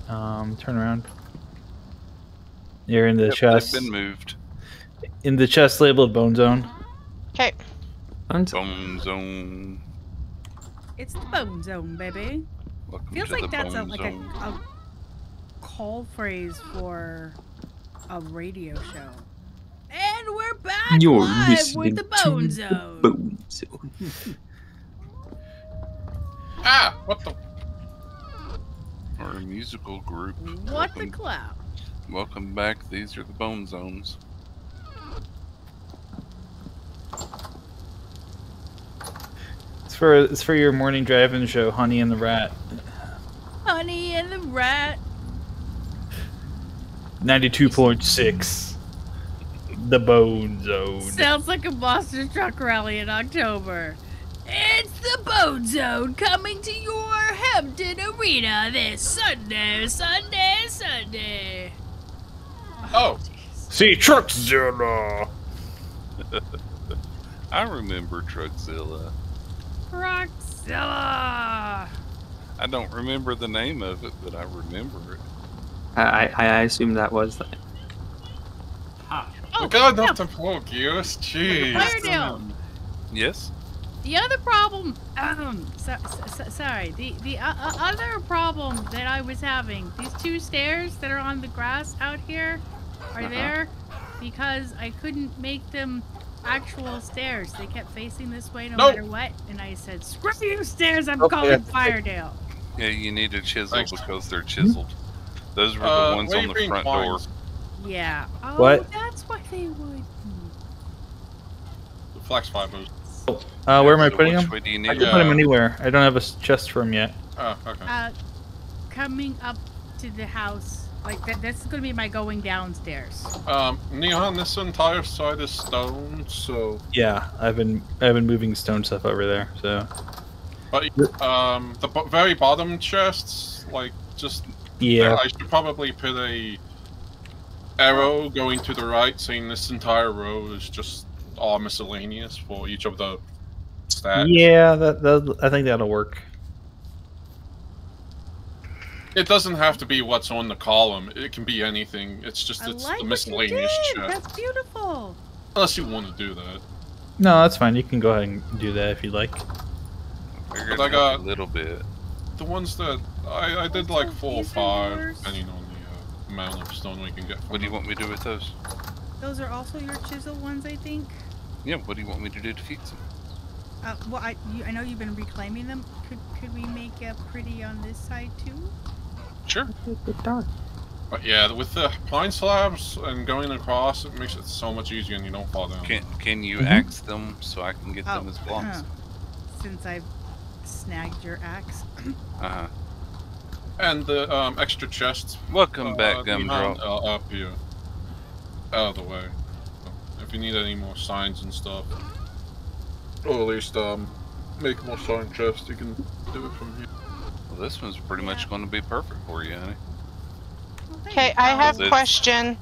S7: Turn around. You're in the chest.
S2: They've been moved.
S7: In the chest labeled bone zone.
S3: Okay.
S2: Bone zone.
S5: It's the bone zone, baby.
S2: Welcome
S5: Feels
S2: to
S5: like
S2: the
S5: that's
S2: bone
S5: a
S2: zone.
S5: call phrase for a radio show. And we're back
S6: You're
S5: live
S6: listening
S5: with the Bone
S6: to
S5: Zone.
S6: the Bone Zone.
S4: Ah! What the?
S2: Our musical group.
S5: What the cloud?
S2: Welcome back. These are the Bone Zones.
S7: It's for your morning drive-in show, Honey and the Rat.
S5: Honey and the Rat.
S7: 92.6. The Bone Zone.
S5: Sounds like a monster truck rally in October. It's the Bone Zone coming to your Hampton Arena this Sunday.
S4: Oh.
S7: See, Truckzilla.
S2: I remember Truckzilla.
S5: Roxzilla!
S2: I don't remember the name of it, but I remember it.
S6: I assume that was the.
S4: We got enough to plug, yes? Jeez.
S5: Firedale!
S2: Yes?
S5: The other problem, sorry, the other problem that I was having, these two stairs that are on the grass out here are there because I couldn't make them actual stairs. They kept facing this way no matter what, and I said, screw you stairs, I'm calling Firedale.
S2: Yeah, you need a chisel because they're chiseled. Those were the ones on the front door.
S5: Yeah. Oh,
S7: What?
S5: that's what they would.
S4: The flex fibers.
S7: Where am I
S2: So
S7: putting
S2: which
S7: them?
S2: way do you
S7: I
S2: need
S7: can
S2: them?
S7: put them anywhere. I don't have a chest for them yet.
S4: Oh, okay.
S5: Coming up to the house, like that's gonna be my going downstairs.
S4: Neon, this entire side is stone, so
S7: Yeah, I've been moving stone stuff over there. So
S4: But the very bottom chests, like just
S7: Yeah.
S4: I should probably put a arrow going to the right, saying this entire row is just all miscellaneous for each of the stacks.
S7: Yeah, that I think that'll work.
S4: It doesn't have to be what's on the column. It can be anything. It's just
S5: I
S4: it's
S5: like
S4: the
S5: what you
S4: miscellaneous
S5: did.
S4: chest.
S5: That's beautiful.
S4: Unless you want to do that.
S7: No, that's fine. You can go ahead and do that if you'd like.
S2: Figured
S4: But I
S2: it
S4: got-
S2: helped a little bit.
S4: The ones that I did like
S5: Also,
S4: 4 or
S5: these are
S4: 5,
S5: yours.
S4: depending on the amount of stone we can get. From
S2: What do you
S4: them.
S2: want me to do with those?
S5: Those are also your chisel ones, I think.
S2: Yeah, what do you want me to do to fix them?
S5: Well, I know you've been reclaiming them. Could we make a pretty on this side too?
S2: Sure.
S4: But yeah, with the pine slabs and going across, it makes it so much easier and you don't fall down.
S2: Can you
S7: Mhm.
S2: axe them so I can get them as blocks?
S5: Since I've snagged your axe.
S2: Uh-huh.
S4: And the extra chests.
S2: Welcome back,
S4: behind,
S2: Gumdrop.
S4: up here. Out of the way. So if you need any more signs and stuff. Or at least make more sign chests, you can do it from here.
S2: Well, this one's pretty much going to be perfect for you, honey.
S5: Well, there
S3: Okay,
S5: you
S3: I
S5: go.
S3: have
S2: It's-
S3: question.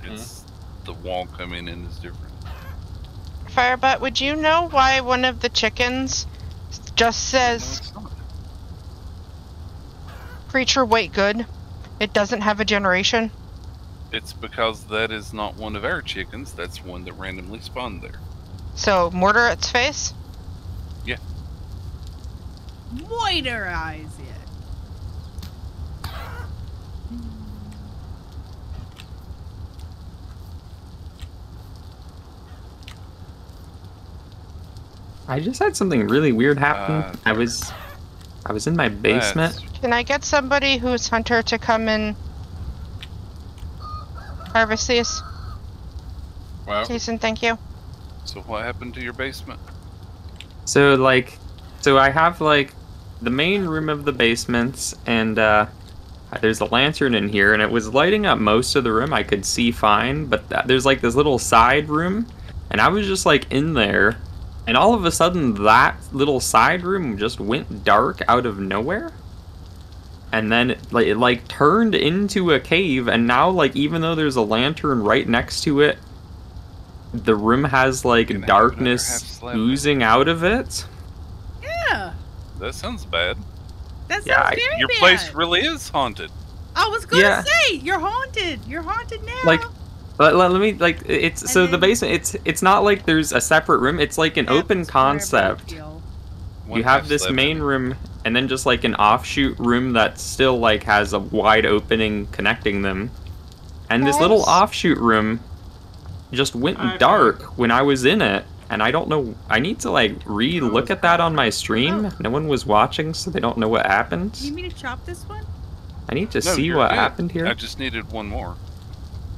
S2: It's the wall coming in is different.
S3: Firebutt, would you know why one of the chickens just says creature weight good? It doesn't have a generation?
S2: It's because that is not one of our chickens. That's one that randomly spawned there.
S3: So, mortar its face?
S5: Moiderize it.
S6: I just had something really weird happen. I was in my basement.
S3: Can I get somebody who's hunter to come and harvest these?
S4: Well,
S3: Jason, thank you.
S2: So what happened to your basement?
S6: So I have like the main room of the basement, and there's a lantern in here, and it was lighting up most of the room. I could see fine, but there's like this little side room, and I was just like in there, and all of a sudden that little side room just went dark out of nowhere. And then it like turned into a cave, and now like even though there's a lantern right next to it, the room has like
S2: Can I have
S6: darkness
S2: another half slab?
S6: oozing out of it.
S5: Yeah,
S2: That sounds bad.
S5: that sounds
S6: Yeah,
S5: very
S2: Your
S5: bad.
S2: place really is haunted.
S5: I was gonna
S6: Yeah.
S5: say you're haunted. You're haunted now.
S6: Like, let me like it's
S5: And
S6: so the
S5: then-
S6: basement. It's not like there's a separate room. It's like an
S5: That's
S6: open
S5: what I
S6: concept.
S5: feel.
S2: One
S6: You have
S2: half
S6: this
S2: slab
S6: main
S2: in.
S6: room, and then just like an offshoot room that still like has a wide opening connecting them. And this little
S3: Guys?
S6: offshoot room just went
S8: Hi,
S6: dark when I was in it, and I don't know. I need to like re-look at that on my stream. No one was watching, so they don't know what happened.
S5: Do you mean to chop this one?
S6: I need to
S2: No,
S6: see
S2: you're
S6: what
S2: good.
S6: happened here.
S2: I just needed one more.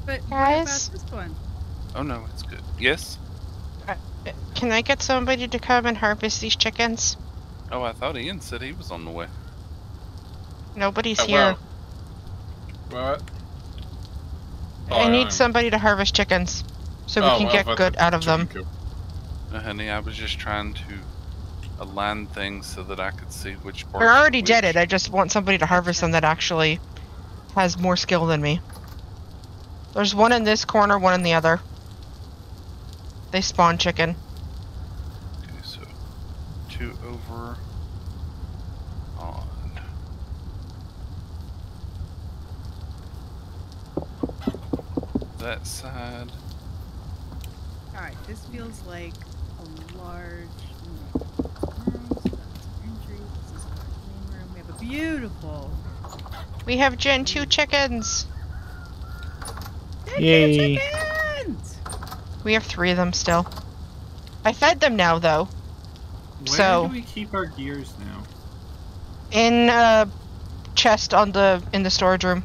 S5: But
S3: Guys?
S5: what about this one?
S2: Oh no, it's good. Yes?
S3: Can I get somebody to come and harvest these chickens?
S2: Oh, I thought Ian said he was on the way.
S3: Nobody's
S4: Oh,
S3: here.
S4: What?
S3: I need somebody to harvest chickens so we can get good out of them.
S2: Honey, I was just trying to align things so that I could see which part.
S3: I already did it. I just want somebody to harvest them that actually has more skill than me. There's one in this corner, one in the other. They spawn chicken.
S2: Okay, so 2 over on. That side.
S5: Alright, this feels like a large room. So that's entry. This is our main room. We have a beautiful.
S3: We have Gen 2 chickens.
S7: Yay.
S5: Chickens!
S3: We have 3 of them still. I fed them now, though.
S8: Where
S3: So-
S8: do we keep our gears now?
S3: In a chest in the storage room.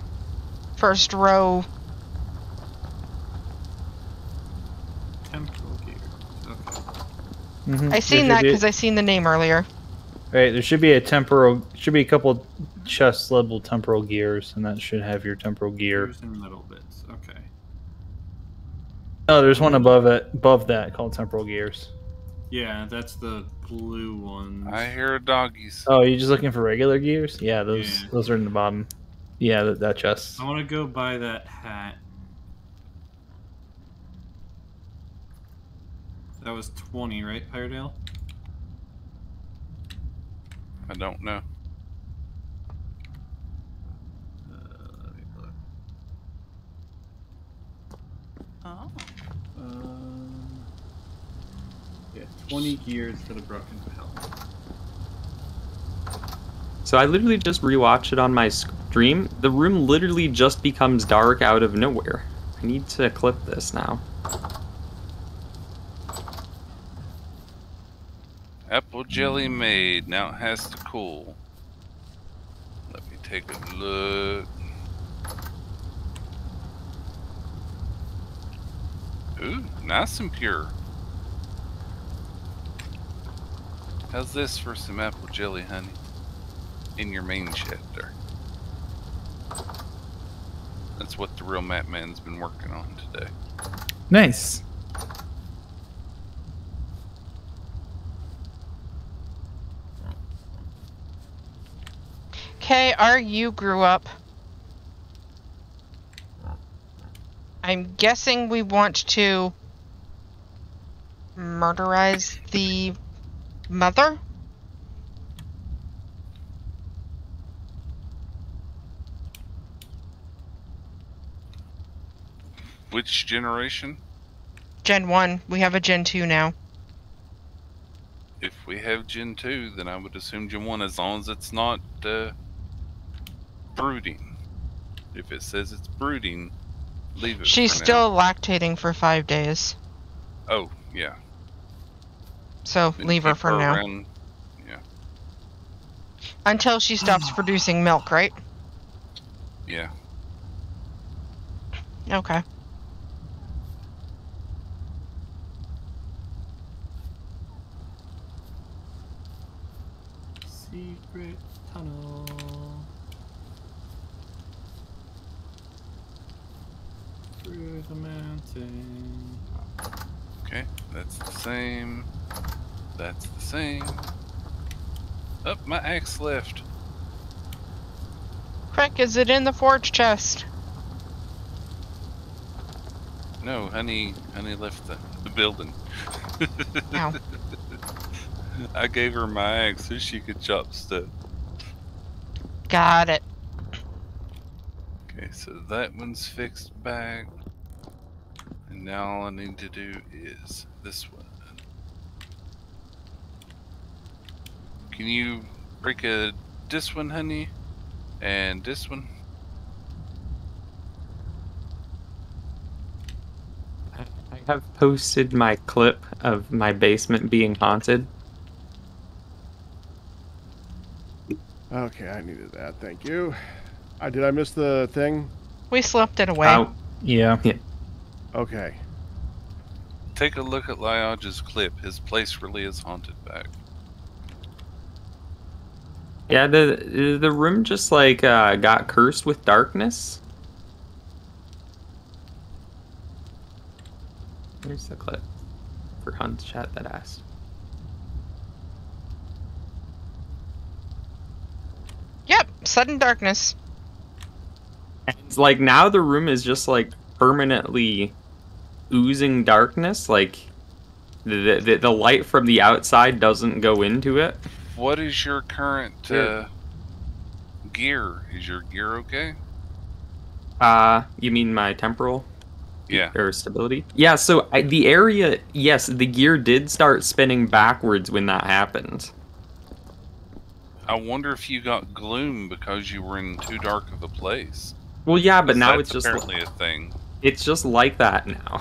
S3: First row.
S8: Temporal gears. Okay.
S7: Mhm.
S3: I seen
S7: There
S3: that
S7: should be-
S3: because I seen the name earlier.
S7: Right, there should be a couple chest level temporal gears, and that should have your temporal gear.
S8: Gears in middle bits. Okay.
S7: Oh, there's one above that called temporal gears.
S8: Yeah, that's the blue one.
S2: I hear doggies.
S7: Oh, you're just looking for regular gears? Yeah,
S8: Yeah.
S7: those are in the bottom. Yeah, that chest.
S8: I want to go buy that hat. That was 20, right, Pyredale?
S2: I don't know.
S8: Let me look.
S5: Oh.
S8: Yeah, 20 gears for the broken pellet.
S6: So I literally just rewatched it on my stream. The room literally just becomes dark out of nowhere. I need to clip this now.
S2: Apple jelly made. Now it has to cool. Let me take a look. Ooh, nice and pure. How's this for some apple jelly, honey? In your main shed there. That's what the real Map Man's been working on today.
S7: Nice.
S3: Okay, you grew up. I'm guessing we want to murderize the mother?
S2: Which generation?
S3: Gen 1. We have a Gen 2 now.
S2: If we have Gen 2, then I would assume Gen 1, as long as it's not brooding. If it says it's brooding, leave it.
S3: She's
S2: for
S3: still
S2: now.
S3: lactating for 5 days.
S2: Oh, yeah.
S3: So
S2: Then
S3: leave her
S2: keep
S3: for now.
S2: around. Yeah.
S3: Until she stops producing milk, right?
S2: Yeah.
S3: Okay.
S8: Secret tunnel. Through the mountain.
S2: Okay, that's the same. That's the same. Oh, my axe left.
S3: Quick, is it in the forge chest?
S2: No, honey left the building.
S3: Ow.
S2: I gave her my axe so she could chop stuff.
S3: Got it.
S2: Okay, so that one's fixed back. And now all I need to do is this one. Can you break this one, honey? And this one?
S6: I have posted my clip of my basement being haunted.
S1: Okay, I needed that. Thank you. Did I miss the thing?
S3: We slipped it away.
S6: Oh,
S7: Yeah.
S1: Okay.
S2: Take a look at Lyodge's clip. His place really is haunted back.
S6: yeah, the room just like got cursed with darkness. Here's the clip for Hunt's chat that asked.
S3: Yep, sudden darkness.
S6: It's like now the room is just like permanently oozing darkness. Like the light from the outside doesn't go into it.
S2: What is your current gear? Is your gear okay?
S6: You mean my temporal?
S2: Yeah.
S6: Or stability? Yeah, so the area, yes, the gear did start spinning backwards when that happened.
S2: I wonder if you got gloom because you were in too dark of a place.
S6: Well, yeah, but now
S2: That's
S6: it's just
S2: apparently a thing.
S6: it's just like that now.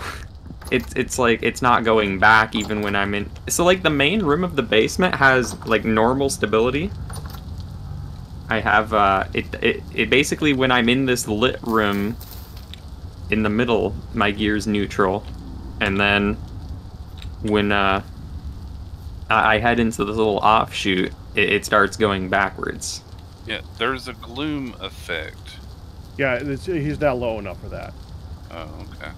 S6: It's like it's not going back even when I'm in. So like the main room of the basement has like normal stability. I have it basically when I'm in this lit room in the middle, my gear's neutral, and then when I head into this little offshoot, it starts going backwards.
S2: Yeah, there's a gloom effect.
S1: Yeah, he's not low enough for that.
S2: Oh, okay.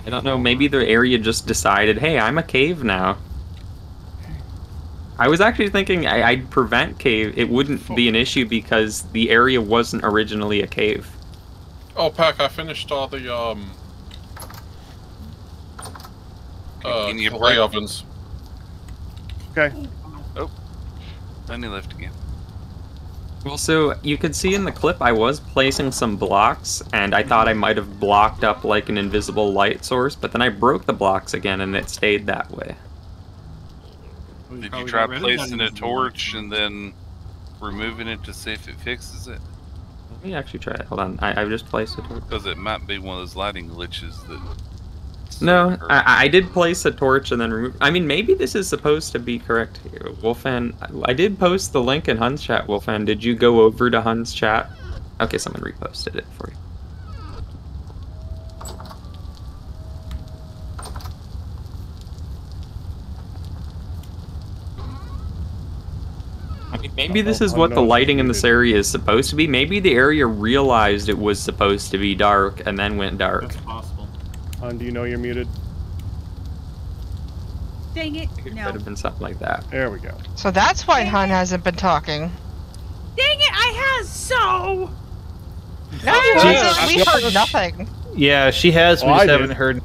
S6: I don't know, maybe the area just decided, hey, I'm a cave now. I was actually thinking I'd prevent cave. It wouldn't be an issue because the area wasn't originally a cave.
S4: Oh, Pack, I finished all the
S2: Can you
S4: clay
S2: break?
S4: ovens.
S1: Okay.
S2: Oh, then he left again.
S6: Well, so you could see in the clip I was placing some blocks, and I thought I might have blocked up like an invisible light source, but then I broke the blocks again and it stayed that way.
S8: Well,
S2: Did you
S8: probably
S2: try
S8: got rid of that
S2: placing a
S8: invisible light.
S2: torch and then removing it to see if it fixes it?
S6: Let me actually try it. Hold on, I've just placed it.
S2: Because it might be one of those lighting glitches that...
S6: No, I did place a torch and then remove. I mean, maybe this is supposed to be correct here. Wolfan, I did post the link in Hun's chat. Wolfan, did you go over to Hun's chat? Okay, someone reposted it for you. I mean, maybe this is what the lighting in this area is supposed to be. Maybe the area realized it was supposed to be dark and then went dark.
S8: That's possible.
S1: Do you know you're muted?
S5: Dang it.
S6: It
S5: No.
S6: could have been something like that.
S1: There we go.
S3: So that's why Hun hasn't been talking.
S5: Dang it, I has so.
S3: No, you
S7: Gee,
S3: hasn't. We've heard nothing.
S7: Yeah, she has. We
S1: Oh,
S7: just
S1: I
S7: haven't
S1: did.
S7: heard.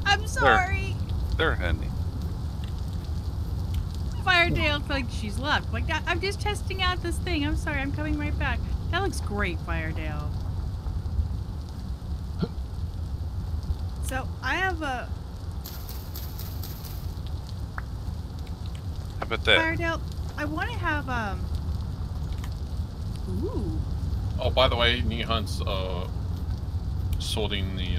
S5: I'm sorry.
S2: They're handy.
S5: Firedale, like she's left. Like I'm just testing out this thing. I'm sorry. I'm coming right back. That looks great, Firedale. So I have a
S2: How about that?
S5: Firedale. I want to have Ooh.
S4: Oh, by the way, Nihun's sorting the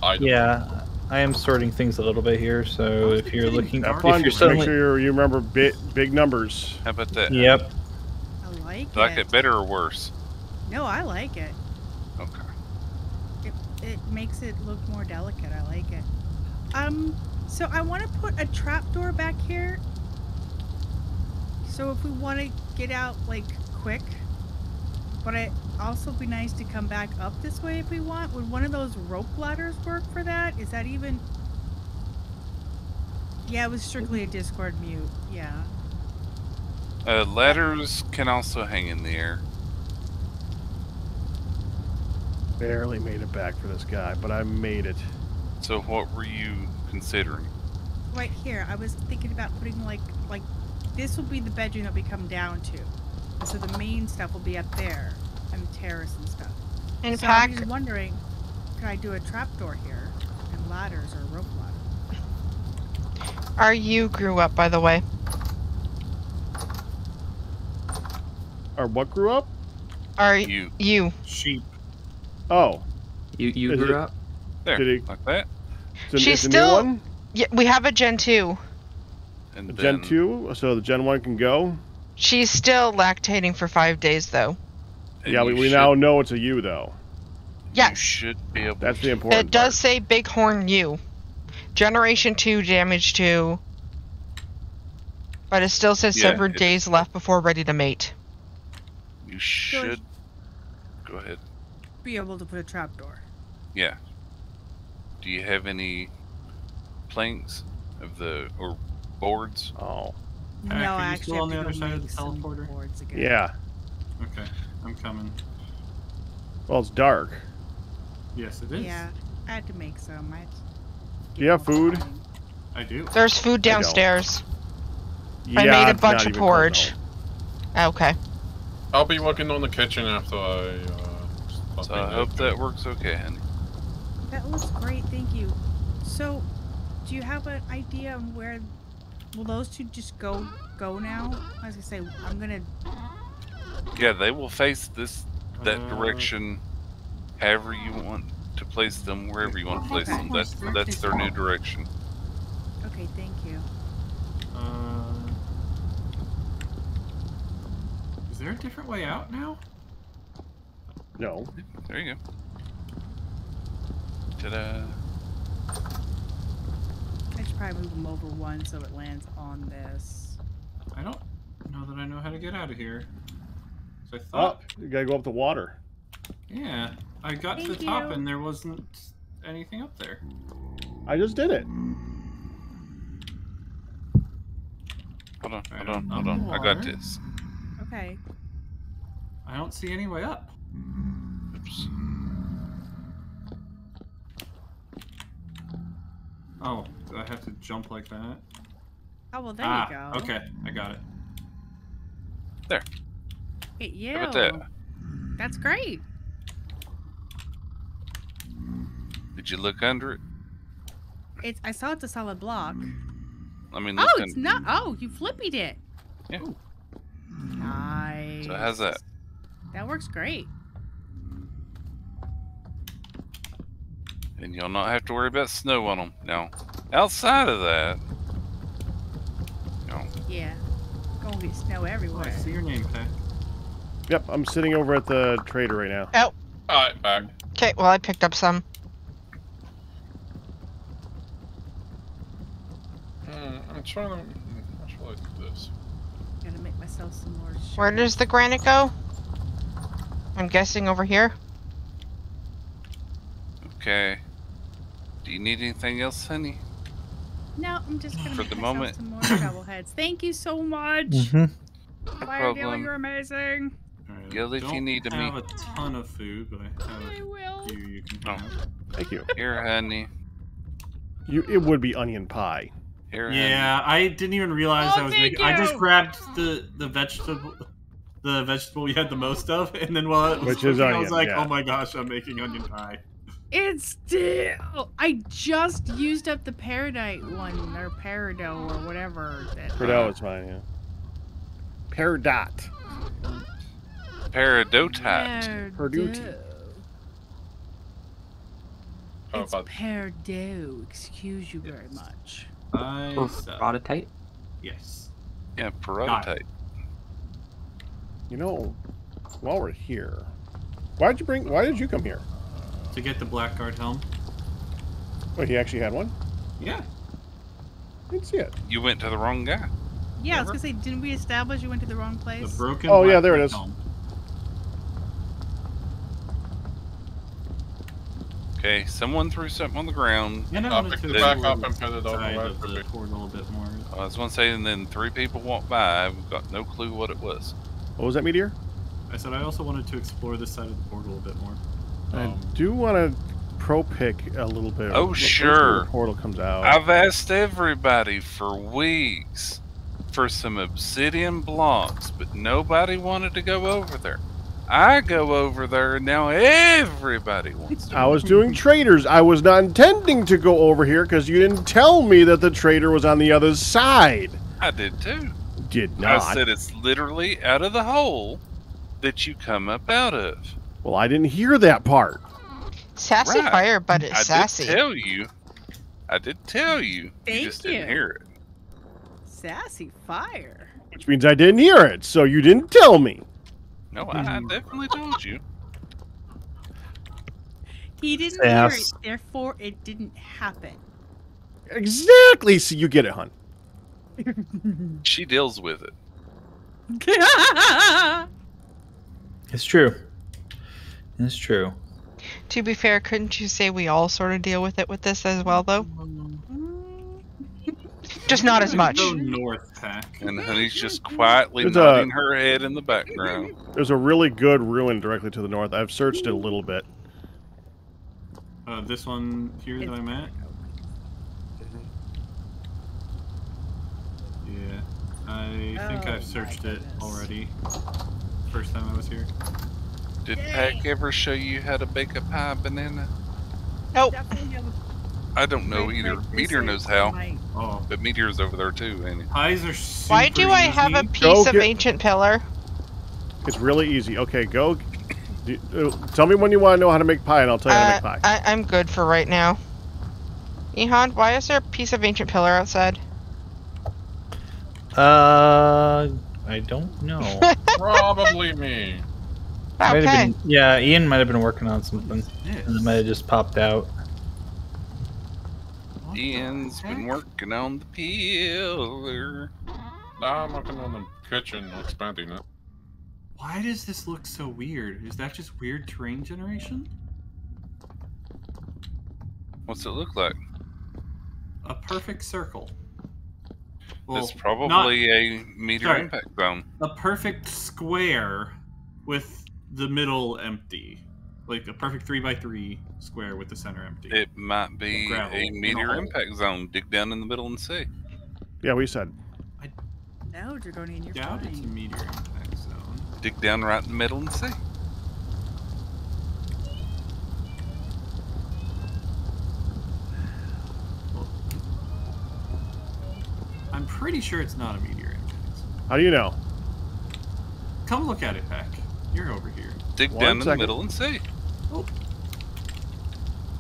S4: items.
S7: Yeah, I am sorting things a little bit here. So if you're looking,
S1: Have
S7: if
S1: fun.
S7: you're
S1: Make
S7: suddenly,
S1: sure you remember big numbers.
S2: How about that?
S7: yep.
S5: I like
S2: Do you like
S5: it.
S2: it better or worse?
S5: No, I like it.
S2: Okay.
S5: It makes it look more delicate. I like it. So I want to put a trapdoor back here. So if we want to get out like quick, but it also be nice to come back up this way if we want. Would one of those rope ladders work for that? Is that even? Yeah, it was strictly a Discord mute. Yeah.
S2: Ladders can also hang in the air.
S1: Barely made it back for this guy, but I made it.
S2: So what were you considering?
S5: Right here, I was thinking about putting like this will be the bedroom that we come down to. So the main stuff will be up there, and the terrace and stuff.
S3: In
S5: So
S3: fact,
S5: I'm just wondering, could I do a trapdoor here, and ladders or a rope ladder?
S3: our you grew up, by the way.
S1: Or what grew up?
S3: Our
S2: You.
S3: you.
S8: Sheep.
S1: Oh,
S6: You
S1: Is
S6: grew
S1: it-
S6: up?
S2: There,
S1: Did he-
S2: like that.
S3: She's
S1: it's a
S3: still-
S1: new one?
S3: Yeah, we have a Gen 2.
S2: And
S1: A
S2: then,
S1: Gen 2, so the Gen 1 can go?
S3: She's still lactating for 5 days, though.
S2: and
S1: Yeah,
S2: you
S1: we
S2: should-
S1: now know it's a U, though.
S2: You
S3: Yes.
S2: should be able
S1: That's the
S2: to.
S1: important
S3: It does
S1: part.
S3: say Bighorn U. Generation 2, damage 2. But it still says
S2: Yeah,
S3: 7
S2: it-
S3: days left before ready to mate.
S2: You should. Go ahead.
S5: Be able to put a trapdoor.
S2: Yeah. Do you have any planks of the or boards?
S1: Oh,
S5: No,
S8: are you
S5: I actually
S8: still
S5: have
S8: on
S5: to
S8: the
S5: go
S8: other side of
S5: make
S8: the
S5: some
S8: teleporter?
S5: boards again.
S1: yeah.
S8: Okay, I'm coming.
S1: Well, it's dark.
S8: Yes, it is.
S5: Yeah, I had to make some.
S1: Do you have food?
S8: I do.
S3: There's food
S1: I don't.
S3: downstairs.
S1: Yeah,
S3: I made a
S1: it's
S3: bunch
S1: not
S3: of
S1: even cold,
S3: porridge. Okay.
S4: I'll be working on the kitchen after I.
S2: So I hope that works okay, honey.
S5: That looks great, thank you. So, do you have an idea on where will those two just go now? I was gonna say I'm gonna.
S2: Yeah, they will face that
S8: Uh,
S2: direction, however you want to place them, wherever you want to place them. That's their new direction.
S5: Okay, thank you.
S8: Is there a different way out now?
S1: No.
S2: There you go. Ta-da!
S5: I should probably move them over one so it lands on this.
S8: I don't know that I know how to get out of here. So I
S1: Up.
S8: thought,
S1: You gotta go up the water.
S8: yeah, I got to
S5: Thank
S8: the top
S5: you.
S8: and there wasn't anything up there.
S1: I just did it.
S2: Hold on. I got this.
S5: Okay.
S8: I don't see any way up.
S2: Oops.
S8: Oh, do I have to jump like that?
S5: Oh well, there you go.
S8: Okay, I got it.
S2: There.
S5: Hey, you.
S2: How about that?
S5: That's great.
S2: Did you look under it?
S5: I saw it's a solid block.
S2: I mean,
S5: Oh,
S2: look
S5: it's
S2: under-
S5: not. Oh, you flippied it.
S2: Yeah.
S5: Nice.
S2: So how's that?
S5: That works great.
S2: And you'll not have to worry about snow on them. Now, outside of that,
S5: Yeah. Gonna get snow
S8: Oh,
S5: everywhere.
S8: I see your name tag.
S1: Yep, I'm sitting over at the trader right now.
S4: Alright, back.
S3: Okay, well, I picked up some.
S4: I'm trying to. How shall I do this?
S5: Gotta make myself some more.
S3: Where does the granite go? I'm guessing over here.
S2: okay. Do you need anything else, honey?
S5: No, I'm just gonna
S2: For
S5: make
S2: the
S5: myself
S2: moment.
S5: some more shovel heads. Thank you so much. Fire Dealer,
S2: problem.
S5: you're amazing.
S8: Alright,
S2: Yell if you
S8: don't
S2: need to
S8: have
S2: meet.
S8: a ton of food, but I have
S5: I will.
S8: a few you can
S2: Oh.
S8: have.
S1: Thank you.
S2: Here, honey.
S1: It would be onion pie.
S2: Here,
S8: Yeah, I didn't even realize
S5: Oh,
S8: I was
S5: thank
S8: making. I just
S5: you.
S8: grabbed the vegetable we had the most of, and then while it was
S1: Which is
S8: cooking, I
S1: onion,
S8: was like,
S1: yeah.
S8: oh my gosh, I'm making onion pie.
S5: It's still. I just used up the Paradite one, or Parado, or whatever.
S1: Perdot is fine, yeah. Peridot.
S2: Paradotat.
S5: Parado.
S4: Oh,
S5: It's
S4: but
S5: Parado. Excuse you very much.
S6: Or prototype.
S8: Yes.
S2: Yeah, prototype.
S1: You know, while we're here, why did you come here?
S8: To get the Blackguard helm.
S1: Wait, he actually had one?
S8: Yeah.
S1: I didn't see it.
S2: You went to the wrong guy.
S5: Yeah, I was gonna say, didn't we establish you went to the wrong
S8: The
S5: place?
S8: broken.
S1: Oh, yeah, there it
S8: Blackguard
S1: is.
S8: helm.
S2: Okay, someone threw something on the ground.
S8: And I
S4: I'll
S8: wanted
S4: pick
S8: to
S4: it back
S8: explore
S4: up and put it
S8: the
S4: over
S8: side
S4: where
S8: of
S4: it
S8: the
S4: could be.
S8: portal a bit more.
S2: I was going to say, and then 3 people walked by. We've got no clue what it was.
S1: What was that, Meteor?
S8: I said I also wanted to explore this side of the portal a bit more.
S1: I do want to pro pick a little bit.
S2: Oh, sure.
S1: The portal comes out.
S2: I've asked everybody for weeks for some obsidian blocks, but nobody wanted to go over there. I go over there, and now everybody wants to.
S1: I was doing traders. I was not intending to go over here because you didn't tell me that the trader was on the other side.
S2: I did too.
S1: Did not.
S2: I said it's literally out of the hole that you come up out of.
S1: Well, I didn't hear that part.
S3: Sassy
S2: Right.
S3: fire, but it's
S2: I
S3: sassy.
S2: did tell you. I did tell you.
S5: Thank
S2: you just didn't
S5: you.
S2: hear it.
S5: Sassy fire.
S1: Which means I didn't hear it, so you didn't tell me.
S2: No, I definitely told you.
S5: He didn't hear it,
S7: Sass.
S5: therefore it didn't happen.
S1: Exactly. So you get it, hun.
S2: She deals with it.
S7: It's true. It's true.
S3: To be fair, couldn't you say we all sort of deal with it with this as well, though? Just not as much.
S8: Go north, Pack.
S2: And Honey's just quietly
S1: There's
S2: nodding her head in the background.
S1: There's a really good ruin directly to the north. I've searched it a little bit.
S8: This one here that I'm at. Yeah, I think
S5: Oh
S8: I've searched
S5: my
S8: it
S5: goodness.
S8: already. First time I was here.
S2: Did Pack ever show you how to bake a pie banana?
S3: Nope.
S5: Definitely have a
S2: I don't know
S5: great
S2: either.
S5: break
S2: Meteor
S5: this
S2: knows
S5: week.
S2: how.
S5: My-
S8: Oh,
S2: But Meteor's over there too, ain't he?
S8: pies are super
S3: Why do I have a
S8: easy.
S3: piece
S1: Go
S3: of
S1: get-
S3: ancient pillar?
S1: It's really easy. Okay, go. Tell me when you want to know how to make pie, and I'll tell you how to make pie.
S3: I'm good for right now. Ehon, why is there a piece of ancient pillar outside?
S7: I don't know.
S4: Probably me.
S7: Might have
S3: Okay.
S7: been, yeah, Ian might have been working on something,
S8: Yes.
S7: and it might have just popped out.
S8: What the
S2: Ian's been
S8: heck?
S2: working on the pillar.
S4: Now I'm working on the kitchen, expanding it.
S8: Why does this look so weird? Is that just weird terrain generation?
S2: What's it look like?
S8: A perfect circle. Well,
S2: It's probably a meteor
S8: sorry.
S2: impact zone.
S8: a perfect square with the middle empty. Like a perfect 3x3 square with the center empty.
S2: It might be
S8: Gravel
S2: a
S8: in a
S2: meteor
S8: hole.
S2: impact zone. Dig down in the middle and see.
S1: Yeah, we said.
S5: No, Dragonian, you're
S8: Doubt it's a
S5: fine.
S8: meteor impact zone.
S2: Dig down right in the middle and see.
S8: I'm pretty sure it's not a meteor impact zone.
S1: How do you know?
S8: Come look at it, Peck. You're over here.
S2: Dig
S1: One
S2: down in the
S1: second.
S2: middle and see.
S8: Oh.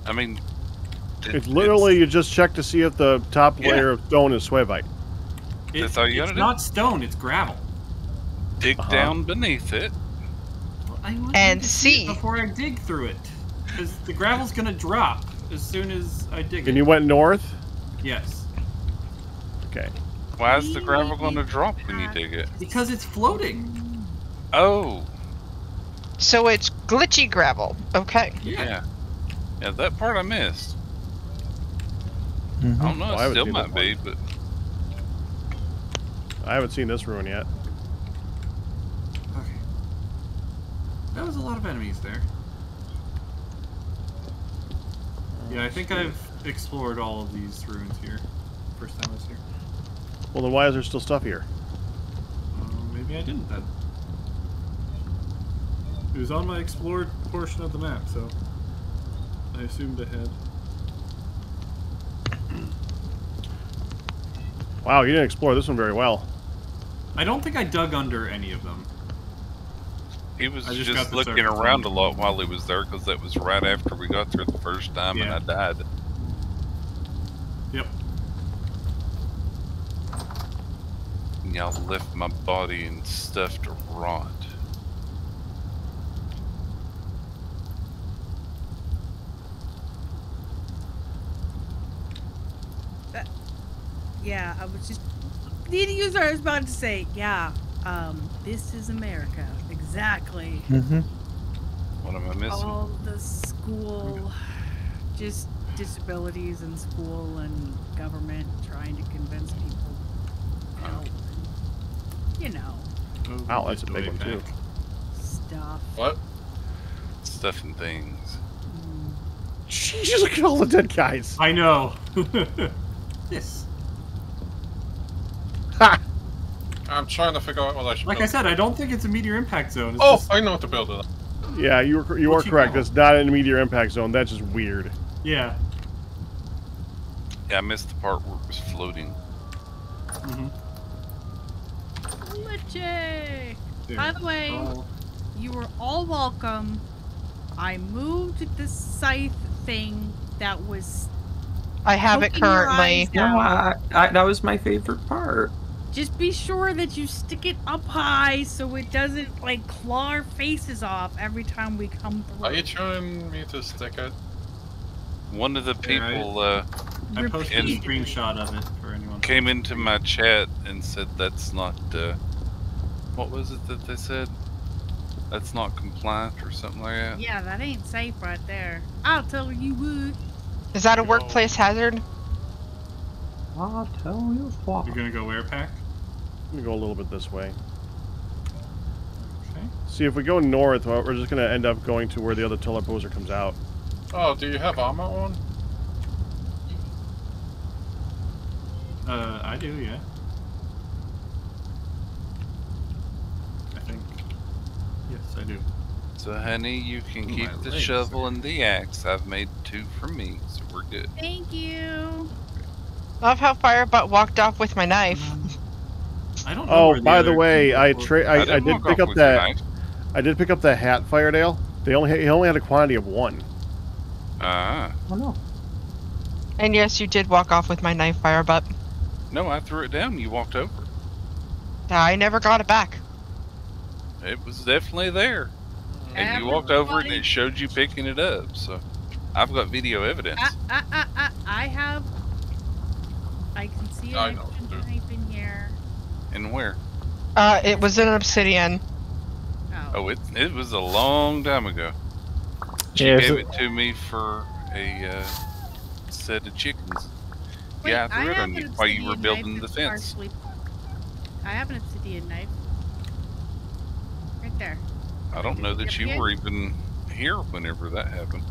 S2: I mean,
S1: It's literally you just check to see if the top
S2: Yeah.
S1: layer of stone is swevite.
S2: That's all you
S8: it's
S2: gotta do.
S8: not stone, it's gravel.
S2: dig down beneath it.
S8: Well, I want
S3: And
S8: to
S3: see.
S8: it before I dig through it. Because the gravel's gonna drop as soon as I dig
S1: And
S8: it.
S1: you went north?
S8: Yes.
S1: Okay.
S2: Why is the gravel going to drop when you dig it?
S8: Because it's floating.
S2: Oh,
S3: So it's glitchy gravel. Okay.
S2: yeah. Yeah, that part I missed.
S7: Mhm.
S2: I don't know,
S1: Oh, I
S2: it
S1: haven't
S2: still
S1: seen
S2: might
S1: that
S2: be, but
S1: I haven't seen this ruin yet.
S8: Okay. That was a lot of enemies there. Yeah, I think I've explored all of these ruins here. First time I was here.
S1: Well, then why is there still stuff here?
S8: Maybe I didn't then. It was on my explored portion of the map, so I assumed I had.
S1: Wow, you didn't explore this one very well.
S8: I don't think I dug under any of them.
S2: he was
S8: I just
S2: just
S8: got the
S2: looking
S8: surface
S2: around a
S8: on it.
S2: lot while he was there because that was right after we got there the first time
S8: Yeah.
S2: and I died.
S8: Yep.
S2: And y'all left my body and stuff to rot.
S5: Yeah, I was just the user I was about to say. Yeah, this is America. Exactly.
S7: Mhm.
S2: What am I missing?
S5: All the school, just disabilities in school and government trying to convince people. Help. You know,
S8: Oh,
S1: Wow, that's a
S8: just
S1: big
S8: way
S1: one, too.
S8: back.
S5: stuff.
S4: What?
S2: Stuff and things.
S5: Mm.
S1: Jeez, look at all the dead guys.
S8: I know. This.
S1: Ha!
S4: I'm trying to figure out what I should
S8: Like I
S4: build.
S8: said, I don't think it's a meteor impact zone. It's
S4: Oh,
S8: just,
S4: I know what to build it.
S1: Yeah, you are
S8: What you
S1: correct.
S8: call?
S1: It's not in a meteor impact zone. That's just weird.
S8: yeah.
S2: Yeah, I missed the part where it was floating.
S8: Mm-hmm.
S5: Glitchy. By the way, you were all welcome. I moved the scythe thing that was.
S3: I have it
S5: Poking your
S3: currently.
S5: eyes
S6: No,
S5: out.
S6: that was my favorite part.
S5: Just be sure that you stick it up high so it doesn't like claw our faces off every time we come
S4: Are you
S5: through.
S4: trying me to stick it?
S2: One of the
S8: Yeah,
S2: people
S8: I posted a
S5: Repeatedly.
S8: screenshot of it for anyone.
S2: came into my chat and said that's not, what was it that they said? That's not compliant or something like that.
S5: Yeah, that ain't safe right there. I'll tell you what.
S3: Is that a workplace hazard?
S6: I'll tell you what.
S8: You're gonna go where, Pack?
S1: Let me go a little bit this way.
S8: Okay.
S1: See, if we go north, well, we're just going to end up going to where the other teleposer comes out.
S4: Oh, do you have armor on?
S8: I do, yeah. I think. Yes, I do.
S2: So, honey, you can
S8: Ooh,
S2: keep
S8: my
S2: the
S8: legs
S2: shovel
S8: are-
S2: and the axe. I've made 2 for me, so we're good.
S5: Thank you.
S3: Love how Firebutt walked off with my knife.
S8: I don't know.
S1: Oh,
S8: where
S1: by the
S8: other
S1: way,
S8: people
S1: I
S8: were.
S1: I
S2: didn't
S1: did
S2: walk
S1: pick
S2: off
S1: up
S2: with your
S1: that.
S2: knife.
S1: I did pick up that hat, Firedale. He only had a quantity of 1.
S2: Ah.
S6: Oh no.
S3: And yes, you did walk off with my knife, Firebutt.
S2: No, I threw it down and you walked over.
S3: I never got it back.
S2: It was definitely there. And you walked over it and it showed you picking it up, so I've got video evidence.
S5: I have. I can see
S4: I
S5: an
S4: know,
S5: extra
S4: dude.
S5: knife in here.
S2: And where?
S3: It was in obsidian.
S2: Oh, it was a long time ago. She
S7: Yeah,
S2: gave
S7: so-
S2: it to me for a set of chickens.
S5: Wait,
S2: Yeah, I
S5: I
S2: threw it
S5: have
S2: on you
S5: an
S2: while you were
S5: obsidian
S2: building
S5: knife
S2: the
S5: that's
S2: fence.
S5: partially- I have an obsidian knife. Right there.
S2: I don't know that you
S5: Yep,
S2: were even here whenever that happened.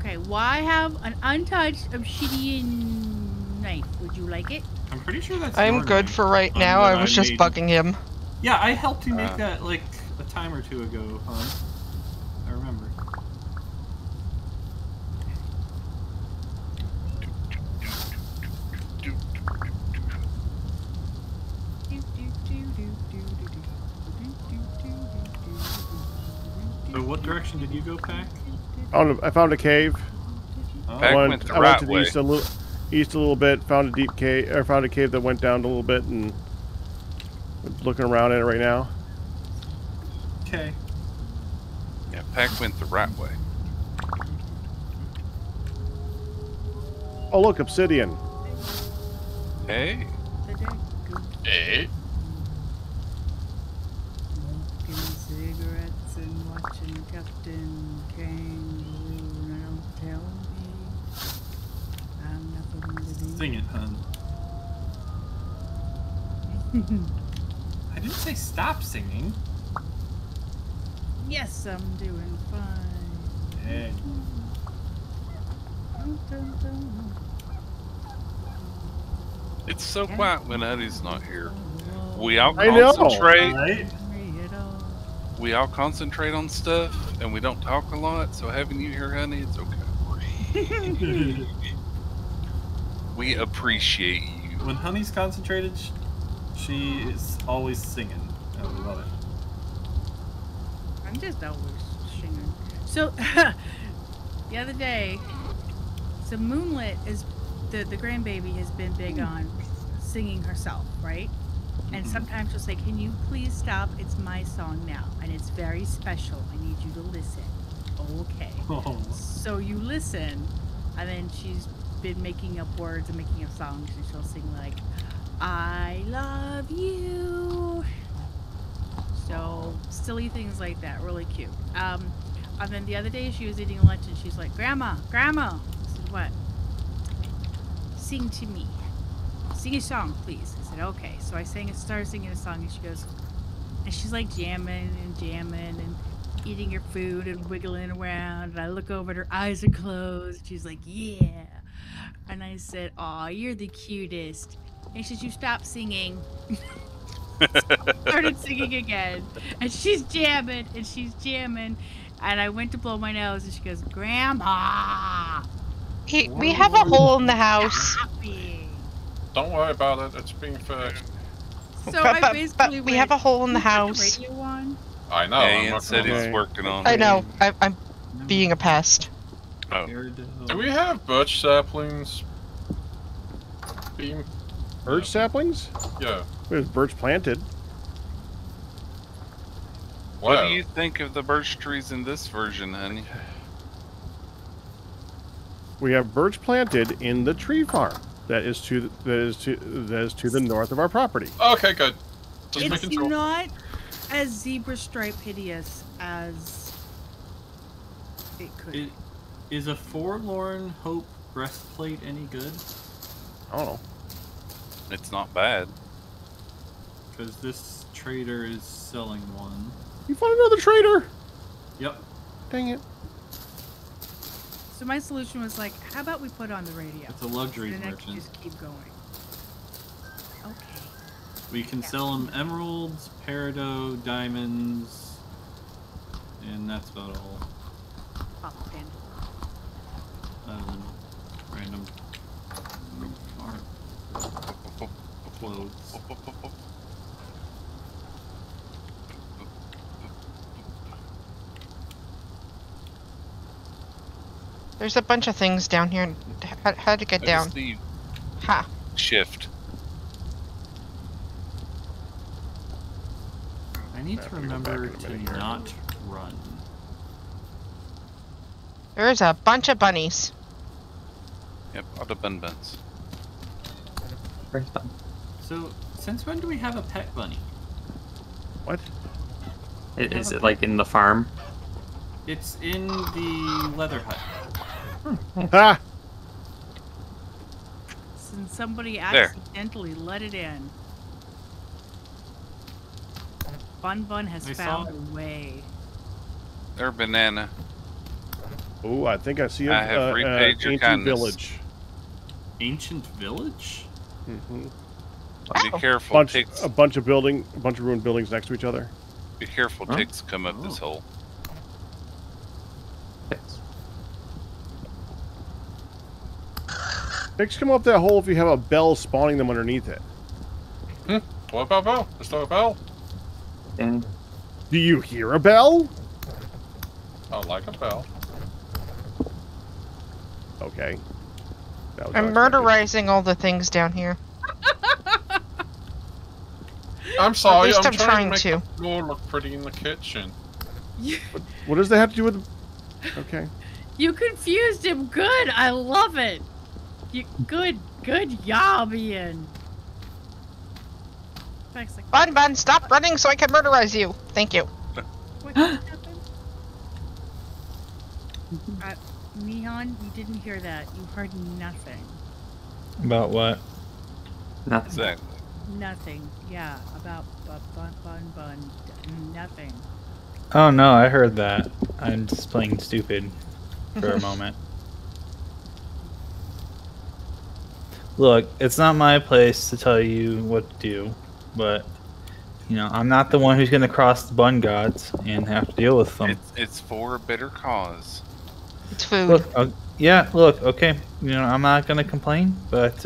S5: Okay, well, I have an untouched obsidian knife. Would you like it?
S8: I'm pretty sure that's.
S3: I'm
S8: your
S3: good
S8: knife,
S3: for right
S8: that
S3: now. I was just
S8: made.
S3: bugging him.
S8: Yeah, I helped you make
S2: Ah.
S8: that like a time or two ago, hon. I remember. So what direction did you go, Pack?
S1: I found a cave.
S8: Oh,
S2: Pack
S1: I
S2: went the
S1: went
S2: right
S1: to the
S2: way.
S1: east a little bit. Found a deep cave. Or found a cave that went down a little bit, and looking around at it right now.
S8: okay.
S2: Yeah, Pack went the right way.
S1: Oh, look, obsidian.
S2: Hey,
S4: Eh?
S5: Smoking cigarettes and watching Captain Kangaroo. Now tell me I'm not going to be.
S8: Sing it, hun. I didn't say stop singing.
S5: Yes, I'm doing fine.
S8: Yeah.
S5: Dun, dun, dun.
S2: it's so quiet when Eddie's not here. We all
S1: I know.
S2: concentrate.
S8: Right?
S2: We all concentrate on stuff, and we don't talk a lot. So having you here, honey, it's okay. We appreciate you.
S8: When Honey's concentrated, she is always singing. I love it.
S5: I'm just always singing. So, the other day, so Moonlit is the grandbaby has been big on singing herself, right? And sometimes she'll say, "Can you please stop? It's my song now, and it's very special. I need you to listen." Okay.
S8: Oh.
S5: So you listen, and then she's been making up words and making up songs, and she'll sing like, "I love you." So silly things like that, really cute. And then the other day she was eating lunch and she's like, "Grandma, Grandma." I said, "What?" "Sing to me. Sing a song, please." I said, "Okay." So I started singing a song, and she goes, and she's like jamming and eating her food and wiggling around. And I look over and her eyes are closed. She's like, "Yeah." And I said, "Aw, you're the cutest." And she said, "You stop singing." Started singing again, and she's jamming and I went to blow my nose and she goes, "Grandma,
S3: Hey, we have a hole in the house.
S5: stop it."
S4: Don't worry about it. It's being fixed.
S5: So I
S3: But
S5: basically
S3: we have a hole in the house.
S5: Radio on?
S4: I know.
S2: Hey,
S4: I'm
S2: Ian
S4: not
S2: said
S4: gonna
S2: he's
S1: Okay.
S2: working on
S3: I
S2: it.
S3: know. I'm being a pest.
S2: Oh.
S4: Do we have birch saplings? Being
S1: Birch saplings?
S4: yeah.
S1: There's birch planted.
S2: What
S4: Wow.
S2: do you think of the birch trees in this version, honey?
S1: We have birch planted in the tree farm. That is to the north of our property.
S4: Okay, good. Just
S5: It's
S4: making sure.
S5: not as zebra stripe hideous as it could.
S8: Is a forlorn hope breastplate any good?
S1: I don't know.
S2: It's not bad.
S8: Because this trader is selling one.
S1: You found another trader.
S8: Yep.
S1: Dang it.
S5: So my solution was like, how about we put on the radio?
S8: It's a luxury
S5: Then I can
S8: merchant.
S5: just keep going. Okay.
S8: We can sell them emeralds, peridot, diamonds, and that's about all.
S5: Pop pin.
S8: Other than random clothes.
S3: There's a bunch of things down here. How to get
S2: I
S3: down?
S2: just need
S3: Ha.
S2: shift.
S8: I need
S1: Have
S8: to
S1: to go
S8: remember
S1: back in a
S8: to
S1: minute here.
S8: not run.
S3: There's a bunch of bunnies.
S2: Yep, all the bun buns.
S6: Where's that?
S8: So, since when do we have a pet bunny?
S1: What?
S6: Is it like in the farm?
S8: It's in the leather hut.
S1: Ha!
S5: and somebody accidentally let it in. Bun has
S8: I
S5: found
S8: saw
S5: a way.
S2: They're banana.
S1: Oh, I think I see
S2: I have repaid your
S1: ancient
S2: kindness.
S1: village.
S8: Ancient village?
S1: Mm-hmm.
S2: Be careful,
S1: A
S2: ticks.
S1: bunch of ruined buildings next to each other.
S2: Be careful,
S6: Huh?
S2: ticks come up this hole.
S1: Ticks come up that hole if you have a bell spawning them underneath it.
S4: What about bell? Is there a bell?
S6: And
S1: Do you hear a bell?
S4: I like a bell.
S1: Okay. That was
S3: I'm
S1: unexpected.
S3: murderizing all the things down here.
S4: I'm sorry,
S3: least
S4: I'm
S3: I'm
S4: trying to
S3: trying
S4: make the floor look pretty in the kitchen.
S1: What does that have to do with? Okay.
S5: You confused him. Good. I love it. You good job, Ian. Thanks, like,
S3: Bun, stop running so I can murderize you. Thank you.
S5: what just happened? Neon, you didn't hear that. You heard nothing.
S7: About what?
S6: nothing.
S2: Exactly.
S5: Nothing. Yeah, about bun. Nothing.
S7: Oh no, I heard that. I'm just playing stupid for a moment. Look, it's not my place to tell you what to do, but you know, I'm not the one who's gonna cross the bun gods and have to deal with them.
S2: It's for a better cause.
S3: It's food.
S7: Look, yeah, look, okay, you know, I'm not gonna complain, but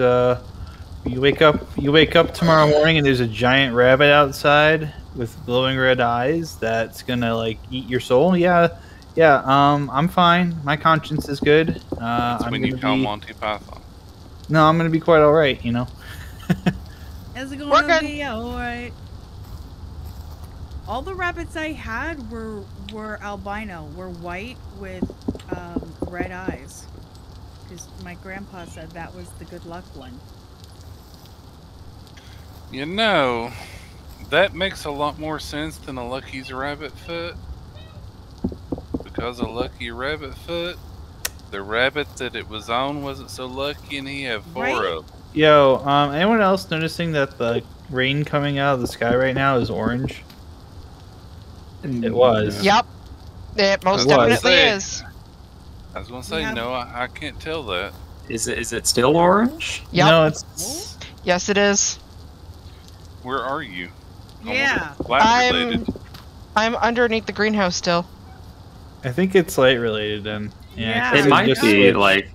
S7: you wake up tomorrow morning and there's a giant rabbit outside with glowing red eyes that's gonna like eat your soul. Yeah, I'm fine. My conscience is good.
S2: That's
S7: I'm
S2: when
S7: gonna
S2: you call
S7: be,
S2: Monty Python.
S7: no, I'm gonna be quite all right. You know.
S5: Is it
S3: We're
S5: going to
S3: good.
S5: be alright? All the rabbits I had were albino, were white with red eyes. Because my grandpa said that was the good luck one.
S2: You know, that makes a lot more sense than a Lucky's rabbit foot. Because a Lucky rabbit foot, the rabbit that it was on wasn't so lucky and he had four
S5: Right?
S2: of them.
S7: Yo, anyone else noticing that the rain coming out of the sky right now is orange? It was.
S3: Yep. It most
S7: It was.
S3: definitely
S2: Say-
S3: is.
S2: I was gonna say,
S5: Yeah.
S2: no, I can't tell that.
S6: Is it still orange?
S3: Yep.
S7: No, it's.
S3: Yes, it is.
S2: Where are you?
S5: Yeah.
S2: Light related.
S3: I'm underneath the greenhouse still.
S7: I think it's light related then.
S5: Yeah.
S7: 'cause
S6: It might
S7: just
S6: be
S7: switched.
S6: like.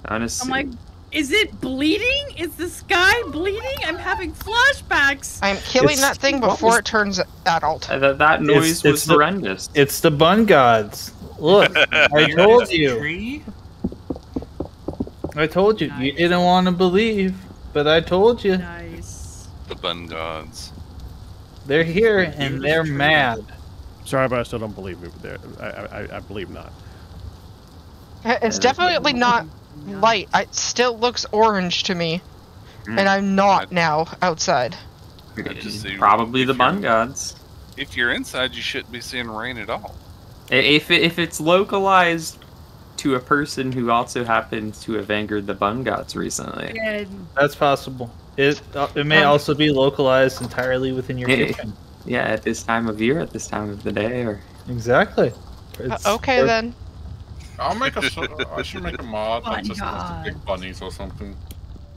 S6: Honestly,
S5: I'm like, is it bleeding? Is the sky bleeding? I'm having flashbacks.
S3: I'm killing
S7: It's-
S3: that thing
S6: what
S3: before
S6: was-
S3: it turns adult.
S6: that noise
S7: it's
S6: was
S7: the-
S6: horrendous.
S7: It's the bun gods. Look, I told you.
S8: Tree?
S7: I told you. You
S5: Nice.
S7: didn't want to believe, but I told you.
S5: Nice.
S2: The bun gods.
S7: They're here and they're mad.
S1: Sorry, but I still don't believe it. I believe not.
S3: It's definitely not light. It still looks orange to me. And I'm not now outside.
S2: just see
S6: Probably
S2: if
S6: the bun
S2: you're-
S6: gods.
S2: If you're inside, you shouldn't be seeing rain at all.
S6: If it's localized to a person who also happens to have angered the bun gods recently.
S5: And
S7: That's possible. It may also be localized entirely within your
S6: Hey.
S7: kitchen.
S6: Yeah, at this time of year, at this time of the day, or
S7: Exactly. It's-
S3: Okay then.
S4: I'll make I should make a mod that
S5: Bun
S4: just has the
S5: god.
S4: big bunnies or something.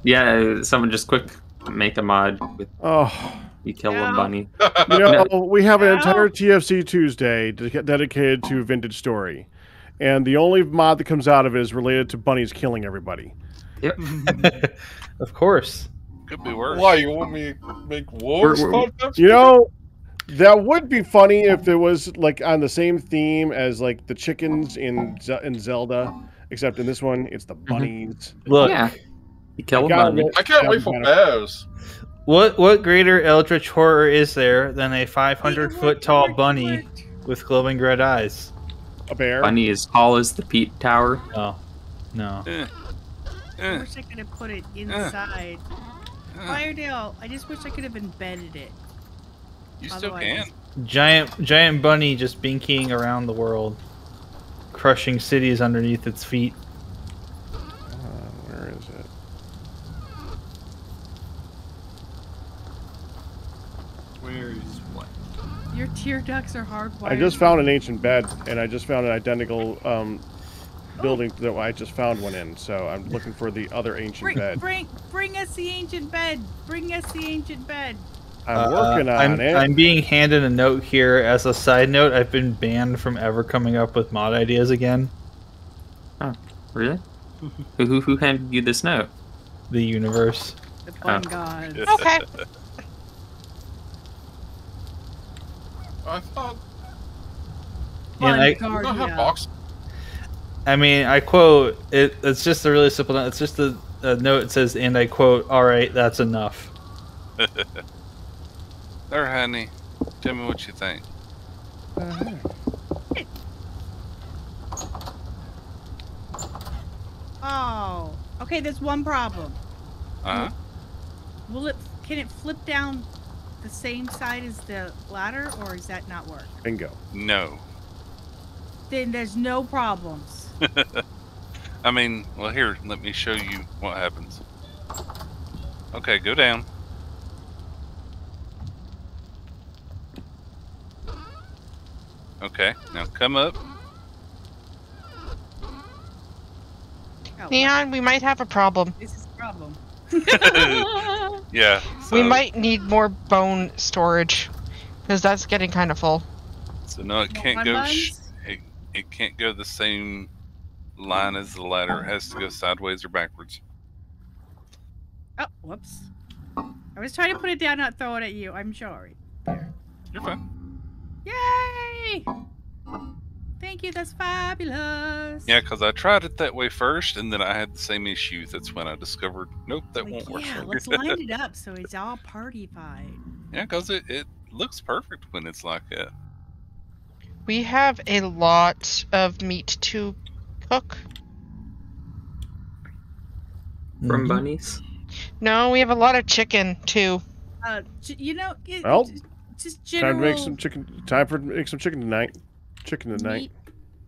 S6: yeah, someone just quick make a mod with
S1: Oh,
S6: you kill
S5: Yeah.
S6: a bunny.
S1: you know, we have an
S5: Ow.
S1: entire TFC Tuesday dedicated to Vintage Story, and the only mod that comes out of it is related to bunnies killing everybody.
S7: Of course.
S2: Could be worse.
S4: Why, you want me to make wars?
S6: We're-
S1: You know, that would be funny if it was like on the same theme as like the chickens in Zelda, except in this one it's the bunnies.
S7: Look,
S6: Yeah, you kill a
S1: Got
S6: bunny.
S1: it.
S4: I can't wait for bears.
S7: what greater eldritch horror is there than a 500-foot tall bunny with glowing red eyes?
S1: A bear.
S6: Bunny as tall as the Pete Tower.
S7: Oh, no.
S2: Eh,
S5: I
S2: eh,
S5: wish I could have put it inside.
S2: eh.
S5: Firedale, I just wish I could have embedded it.
S2: You still
S5: Otherwise-
S2: can.
S7: Giant bunny just binkying around the world, crushing cities underneath its feet.
S1: Where is it?
S5: tear ducts are hardwired.
S1: I just found an ancient bed, and I just found an identical building that I just found one in. So I'm looking for the other ancient bed.
S5: Bring us the ancient bed. Bring us the ancient bed.
S1: I'm working on it.
S7: I'm being handed a note here. As a side note, I've been banned from ever coming up with mod ideas again.
S6: Oh, really? Who handed you this note?
S7: The universe.
S5: The fun gods.
S3: Okay.
S4: I thought
S7: And
S5: Fun
S7: I
S4: we don't have
S5: guardia.
S4: box.
S7: I mean, I quote, it's just a really simple note. It's just a note that says, and I quote, all right, that's enough.
S2: There, honey. Tell me what you think.
S5: Oh. Okay, there's one problem.
S2: Uh-huh.
S5: Can it flip down the same side as the ladder, or does that not work?
S1: Bingo.
S2: No.
S5: Then there's no problems.
S2: I mean, well, here, let me show you what happens. Okay, go down. Okay, now come up.
S5: Oh,
S3: Neon, we might have a problem.
S5: this is a problem.
S2: Yeah.
S3: We
S2: so-
S3: might need more bone storage, because that's getting kind of full.
S2: So no, it
S5: More
S2: can't
S5: fun
S2: go.
S5: buns?
S2: It can't go the same line as the ladder. It has to go sideways or backwards.
S5: Oh, whoops. I was trying to put it down, not throw it at you. I'm sorry. There.
S2: You're fine.
S5: Yay! Thank you, that's fabulous.
S2: Yeah, because I tried it that way first, and then I had the same issues. That's when I discovered, nope, that
S5: Like,
S2: won't work.
S5: yeah,
S2: so
S5: let's
S2: good.
S5: line it up so it's all party-fied.
S2: Yeah, because it looks perfect when it's like that.
S3: We have a lot of meat to cook.
S6: From
S7: Mhm.
S6: bunnies?
S3: No, we have a lot of chicken too.
S5: You know,
S1: Well,
S5: just
S1: Time
S5: general
S1: to make some chicken. Time for make some chicken tonight. Chicken tonight.
S5: meat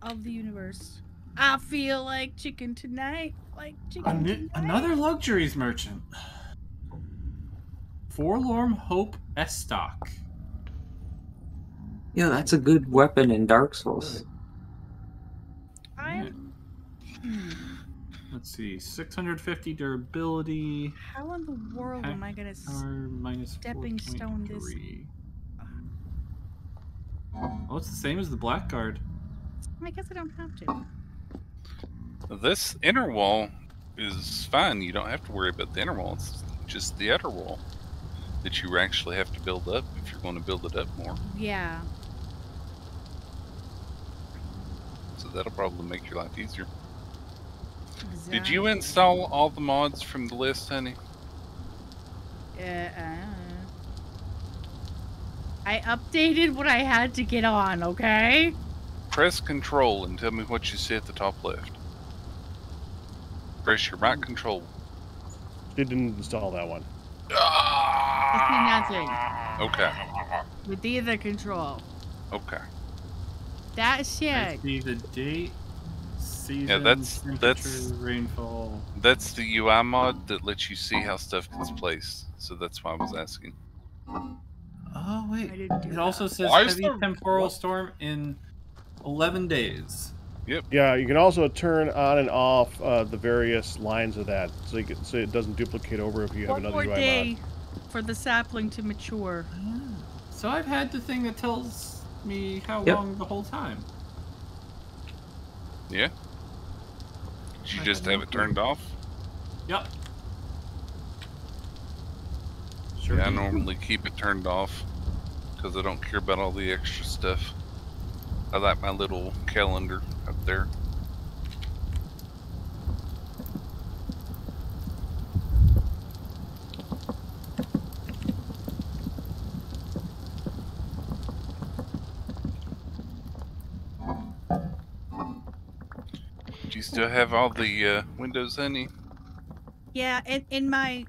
S5: of the universe. I feel like chicken tonight. Like chicken tonight.
S8: Another luxuries merchant. Forlorn Hope Estock.
S6: Yeah, that's a good weapon in Dark Souls.
S5: I'm.
S8: Let's see, 650 durability.
S5: How in the world am I gonna
S8: Power minus
S5: stepping stone this?
S8: 4.3. Oh, it's the same as the Blackguard.
S5: I guess I don't have to.
S2: This inner wall is fine. You don't have to worry about the inner wall. It's just the outer wall that you actually have to build up if you're going to build it up more.
S5: Yeah.
S2: So that'll probably make your life easier.
S5: Exactly.
S2: Did you install all the mods from the list, honey?
S5: I updated what I had to get on, okay?
S2: Press control and tell me what you see at the top left. Press your right control.
S1: Didn't install that one.
S5: I see nothing.
S2: Okay.
S5: With either control.
S2: Okay.
S5: That
S8: I
S5: shit.
S8: see the date, season,
S2: that's-
S8: temperature, rainfall.
S2: That's the UI mod that lets you see how stuff gets placed. So that's why I was asking.
S8: Oh wait,
S5: I didn't do
S8: it also
S5: that.
S8: says
S4: Why is
S8: heavy
S4: there-
S8: temporal storm in 11 days.
S1: Yeah, you can also turn on and off the various lines of that, so it doesn't duplicate over if you have
S5: One
S1: another
S5: more
S1: UI
S5: day
S1: mod.
S5: for the sapling to mature.
S8: So I've had the thing that tells me how
S6: Yep.
S8: long the whole time.
S2: Yeah? Did you just have it turned off?
S8: Yep. Sure.
S2: Yeah, I
S8: do.
S2: normally keep it turned off because I don't care about all the extra stuff. I like my little calendar up there. Do you still have all the windows, honey?
S5: Yeah, in my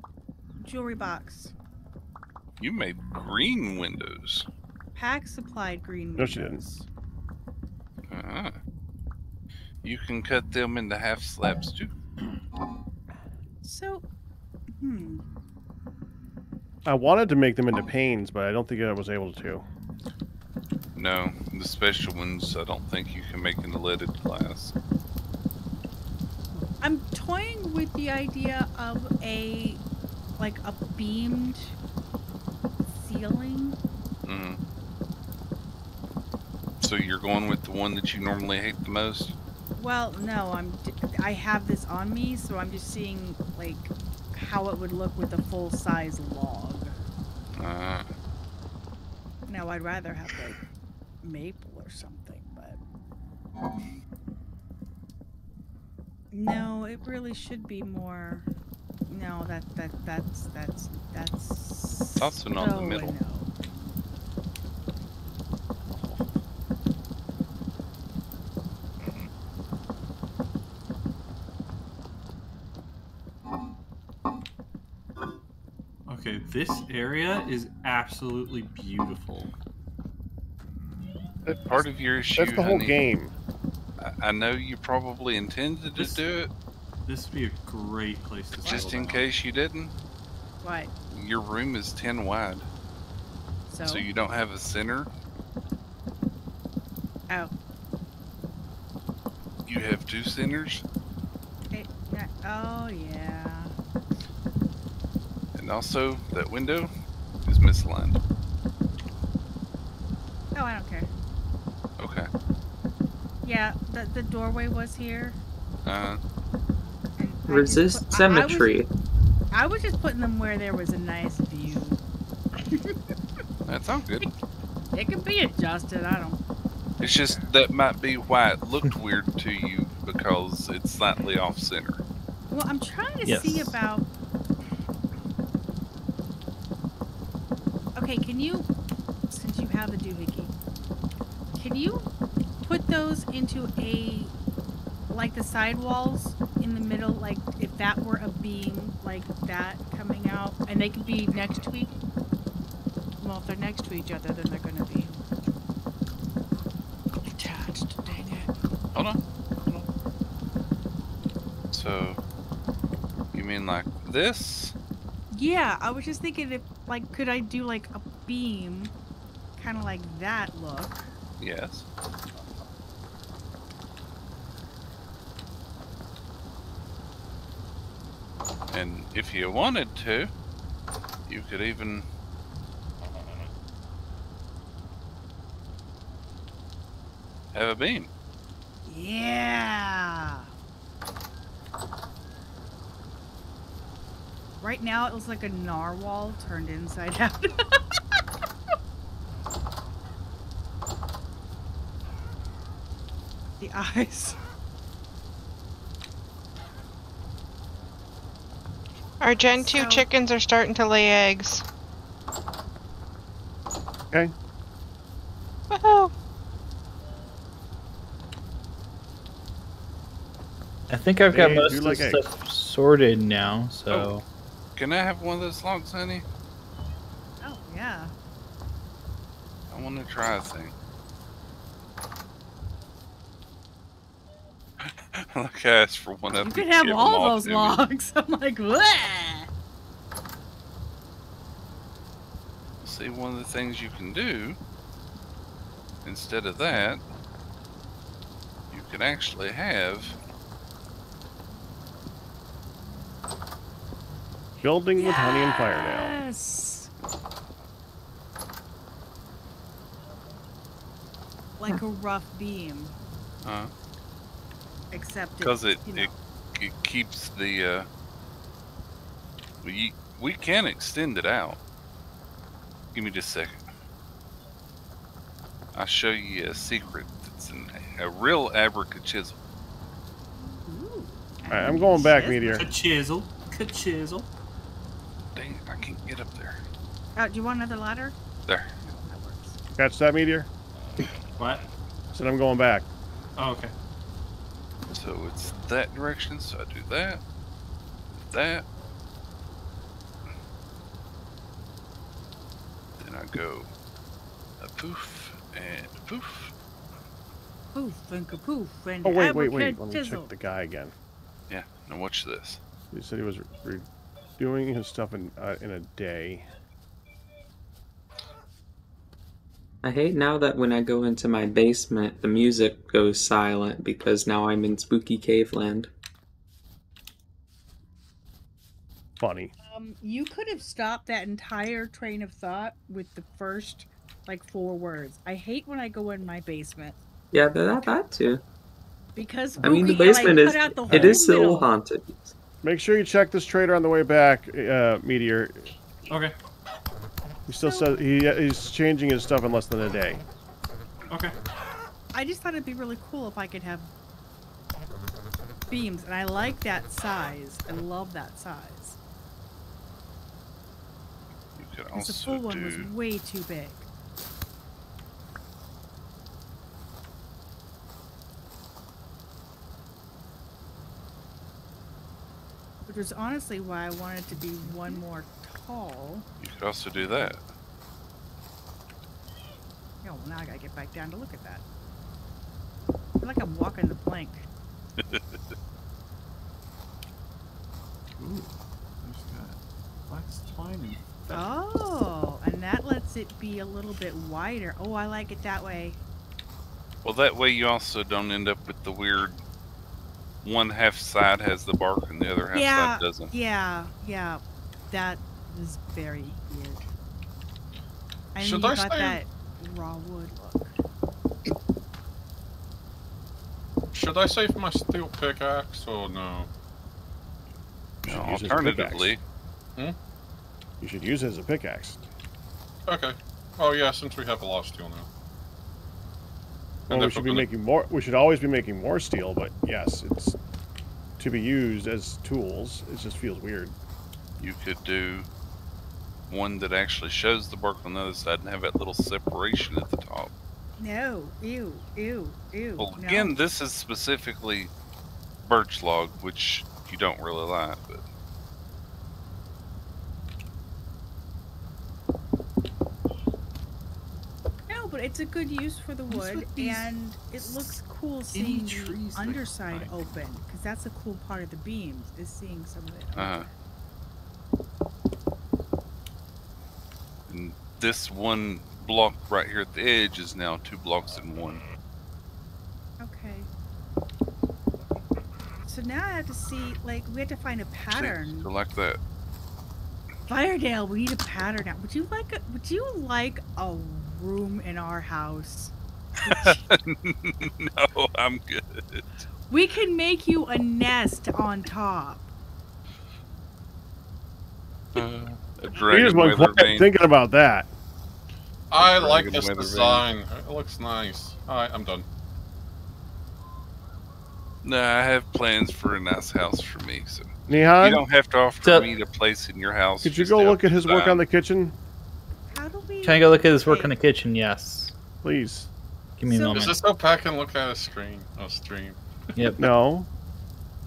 S5: jewelry box.
S2: You made green windows.
S5: Pack supplied green
S1: No, she
S5: windows.
S2: Ah. You can cut them into half slabs too.
S5: So,
S1: I wanted to make them into panes, but I don't think I was able to.
S2: No, the special ones I don't think you can make in the leaded glass.
S5: I'm toying with the idea of a beamed ceiling.
S2: Mm. So you're going with the one that you normally hate the most?
S5: Well, no, I have this on me, so I'm just seeing like how it would look with a full-size log. Now I'd rather have like maple or something, but no, it really should be more. No, that's
S2: Thoughts went on the middle.
S5: No.
S8: Okay, this area is absolutely beautiful.
S2: That part of your issue,
S1: That's the whole
S2: honey,
S1: game.
S2: I know you probably intended to do it,
S8: This would be a great place to
S2: just
S8: settle
S2: in
S8: down.
S2: case you didn't.
S5: What?
S2: Your room is 10 wide, so you don't have a center.
S5: Oh.
S2: You have 2 centers,
S5: Oh yeah.
S2: and also that window is misaligned.
S5: Oh, I don't care.
S2: Okay.
S5: Yeah, the doorway was here.
S2: Uh,
S5: And
S6: Resist symmetry.
S5: I was just putting them where there was a nice view.
S2: that's all good.
S5: It can be adjusted. I don't.
S2: It's just that might be why it looked weird to you, because it's slightly off center.
S5: Well, I'm trying to
S7: Yes.
S5: see about. Okay, can you, since you have the doohickey, can you put those into like the sidewalls in the middle, like if that were a beam like that coming out, and they could be next to each. Well, if they're next to each other, then they're gonna be attached. Dang it.
S2: Hold on. So, you mean like this?
S5: Yeah, I was just thinking if, like, could I do like a beam, kind of like that look?
S2: Yes. And if you wanted to, you could even have a beam.
S5: Yeah. Right now, it looks like a narwhal turned inside out. The eyes.
S3: Our Gen 2
S5: So-
S3: chickens are starting to lay eggs.
S1: Okay.
S3: Woohoo!
S7: I think I've got
S1: They
S7: most
S1: do
S7: of
S1: like
S7: the
S1: eggs.
S7: stuff sorted now, so...
S2: Can I have one of those logs, honey?
S5: Oh, yeah.
S2: I want to try a thing. Like I asked for one of
S5: You
S2: them.
S5: could have
S2: give them
S5: all
S2: off
S5: those
S2: to me.
S5: logs. I'm like, what?
S2: See, one of the things you can do, instead of that, you can actually have
S1: Building with honey and fire now.
S5: Yes. Like a rough beam, except
S2: because
S5: it's, you know,
S2: it keeps the we can extend it out. Give me just a second. I'll show you a secret. It's a real abracadabra.
S5: Ooh.
S1: Alright, I'm going back,
S5: Shit.
S1: Meteor.
S8: Ka-chisel. Ka-chisel.
S2: Dang, I can't get up there.
S5: Oh, do you want another ladder?
S2: There.
S5: That works.
S1: Catch that, Meteor?
S8: What?
S1: Said I'm going back.
S8: Oh, okay.
S2: So it's that direction. So I do that. That. Then I go a poof and a poof.
S5: Poof and kapoof and
S1: Oh, wait. Let me
S5: abracadizzle.
S1: check the guy again.
S2: Yeah. Now watch this.
S1: He said he was doing his stuff in a day.
S6: I hate now that when I go into my basement, the music goes silent because now I'm in spooky caveland.
S1: Funny.
S5: You could have stopped that entire train of thought with the first, like, 4 words. I hate when I go in my basement.
S6: Yeah, that too.
S5: Because
S6: I mean, the
S5: spooky,
S6: basement
S5: cut
S6: is
S5: out the
S6: it
S5: whole
S6: is still
S5: middle.
S6: haunted.
S1: Make sure you check this trader on the way back, Meteor.
S8: Okay.
S1: He still says he's changing his stuff in less than a day.
S8: Okay.
S5: I just thought it'd be really cool if I could have beams, and I like that size. I love that size.
S2: You could
S5: Because the
S2: also
S5: full one was
S2: do.
S5: way too big. Which was honestly why I wanted to be one more tall.
S2: You could also do that.
S5: Oh, well, now I gotta get back down to look at that. I feel like I'm walking the plank.
S8: Ooh. There's that. Flax twine and feather.
S5: Oh, and that lets it be a little bit wider. Oh, I like it that way.
S2: Well, that way you also don't end up with the weird one half side has the bark and the other half
S5: Yeah,
S2: side doesn't.
S5: yeah. That is very weird. I
S4: Should
S5: you
S4: I
S5: got
S4: say-
S5: that raw wood look.
S4: Should I save my steel pickaxe or no?
S1: You
S2: You know,
S1: should use it as a
S2: alternatively,
S1: You should use it as a pickaxe.
S4: Okay. Oh yeah, since we have a lot of steel now.
S1: Well,
S4: And
S1: we
S4: if
S1: should
S4: we're
S1: be
S4: gonna-
S1: making more. We should always be making more steel, but yes, it's to be used as tools. It just feels weird.
S2: you could do one that actually shows the bark on the other side and have that little separation at the top.
S5: No, ew.
S2: Well,
S5: no.
S2: again, this is specifically birch log, which you don't really like, but
S5: No, but it's a good use for the
S8: What's
S5: wood,
S8: with these
S5: and it looks cool
S8: skinny
S5: seeing
S8: trees
S5: the
S8: that
S5: underside
S8: climb?
S5: open, because that's a cool part of the beams, is seeing some of it.
S2: uh-huh. And this one block right here at the edge is now 2 blocks in one.
S5: Okay. So now I have to see, like, we have to find a
S2: See,
S5: pattern.
S2: so like that.
S5: Firedale, we need a pattern now. Would you like a room in our house?
S2: No, I'm good.
S5: We can make you a nest on top.
S2: A
S1: He just
S2: dragon
S1: went
S2: weather
S1: quiet
S2: vane.
S1: thinking about that.
S4: I
S2: Dragon
S4: like this
S2: weather vane.
S4: design. It looks nice. Alright, I'm done.
S2: No, I have plans for a nice house for me, so you
S1: Nihan,
S2: don't have to offer
S7: So-
S2: me a place in your house.
S1: could you
S2: just
S1: go
S2: have
S1: look at his work
S2: design.
S1: on the kitchen,
S5: How do we...
S7: Can I go look at his work
S5: Okay.
S7: in the kitchen? Yes.
S1: please?
S7: Give me a
S5: So-
S7: moment.
S4: Is this so Pat can look at a stream?
S7: Yep.
S1: No,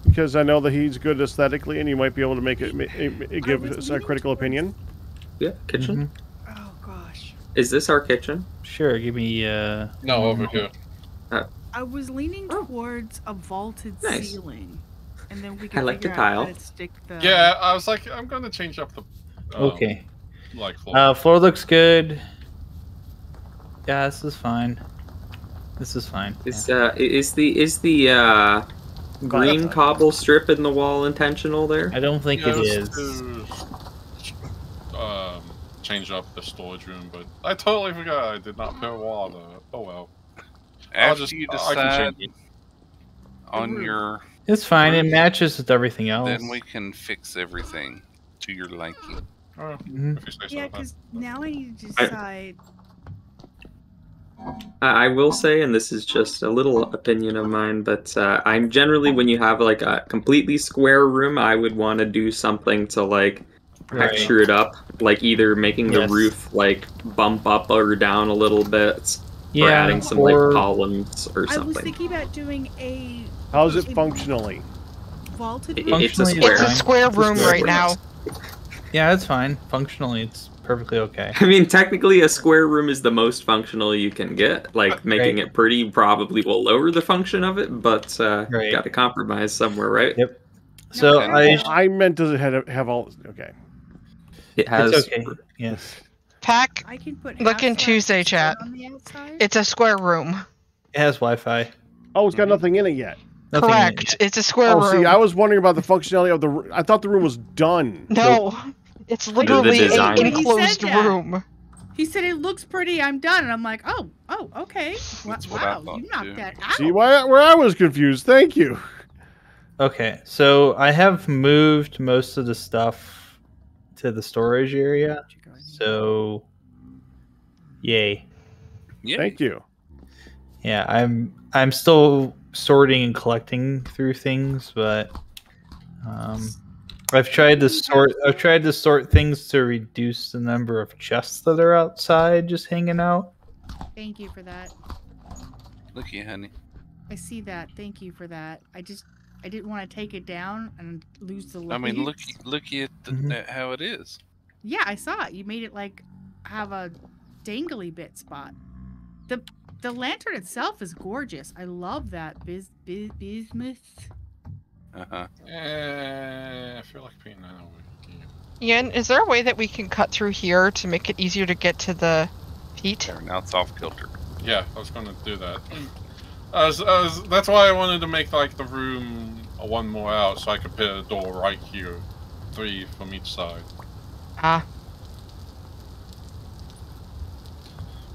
S1: because I know that he's good aesthetically, and you might be able to make it give
S5: was
S1: us a
S5: leaning
S1: critical
S5: towards-
S1: opinion.
S6: Yeah, kitchen.
S5: Oh, gosh.
S6: Is this our kitchen?
S7: Sure. Give me.
S4: No, over here.
S5: I was leaning
S6: Oh.
S5: towards a vaulted
S6: Nice.
S5: ceiling. And then we
S6: I
S5: could
S6: like the
S5: figure out how
S6: tile.
S5: to stick the...
S4: Yeah, I was like, I'm gonna change up the.
S7: Okay.
S4: Like floor.
S7: Floor looks good. Yeah, this is fine. This is fine.
S6: Is the green
S1: Fine.
S6: cobble strip in the wall intentional there?
S7: I don't think it
S4: Yes,
S7: is.
S4: to, change up the storage room, but I totally forgot I did not put water. Oh well.
S2: After you
S4: I can
S2: decide
S4: change it.
S2: on your,
S7: It's fine. It matches with everything else.
S2: then we can fix everything to your liking.
S4: Oh,
S7: Mhm.
S4: if you say so.
S5: Yeah, because now I need to decide...
S6: I will say, and this is just a little opinion of mine, but I'm generally, when you have like a completely square room, I would want to do something to like
S7: Right.
S6: texture it up, like either making the
S7: Yes.
S6: roof like bump up or down a little bit, or
S7: Yeah,
S6: adding some
S7: or-
S6: like columns or
S5: I was
S6: something.
S5: thinking about doing a
S1: How's it functionally?
S5: vaulted
S6: It-
S5: room.
S6: it's a
S7: Functionally,
S6: square.
S3: It's a square
S6: It's a
S3: room
S6: square
S3: right
S6: room.
S3: now.
S7: Yeah, it's fine. Functionally, it's perfectly okay.
S6: I mean, technically, a square room is the most functional you can get. Like, making
S7: Right.
S6: it pretty probably will lower the function of it, but
S7: Right.
S6: got to compromise somewhere, right?
S7: Yep. So
S2: Okay.
S7: I,
S1: I meant does it have all? Okay.
S6: It has.
S7: it's okay. Yes.
S3: Pack,
S5: I can put.
S3: look in
S5: half slabs
S3: Tuesday
S5: of stone
S3: chat.
S5: on the outside.
S3: It's a square room.
S7: It has Wi-Fi.
S1: Oh, it's got nothing in it yet.
S7: Nothing in it
S3: Correct.
S7: yet.
S3: It's a square
S1: Oh,
S3: room.
S1: see, I was wondering about the functionality of the. I thought the room was done.
S3: No, it's literally an
S6: design.
S3: enclosed
S5: He said that.
S3: room.
S5: He said it looks pretty. I'm done, and I'm like, oh, okay.
S2: That's what I
S5: Wow,
S2: thought,
S5: you knocked
S2: too.
S5: that out.
S1: See where I was confused. Thank you.
S7: Okay, so I have moved most of the stuff to the storage area. So, yay.
S2: Yeah.
S1: Thank you.
S7: Yeah, I'm still sorting and collecting through things, but I've tried to sort things to reduce the number of chests that are outside just hanging out.
S5: Thank you for that.
S2: Look you, honey.
S5: I see that. Thank you for that. I didn't want to take it down and lose the lights.
S2: I mean, look at
S7: Mhm.
S2: how it is.
S5: Yeah, I saw it. You made it like have a dangly bit spot. The lantern itself is gorgeous. I love that bismuth.
S2: Uh-huh.
S4: I feel like being that way.
S3: Ian, is there a way that we can cut through here to make it easier to get to the peat?
S2: There, now it's off kilter.
S4: Yeah, I was gonna do that. That's why I wanted to make like the room one more out, so I could put a door right here, 3 from each side.
S3: Ah,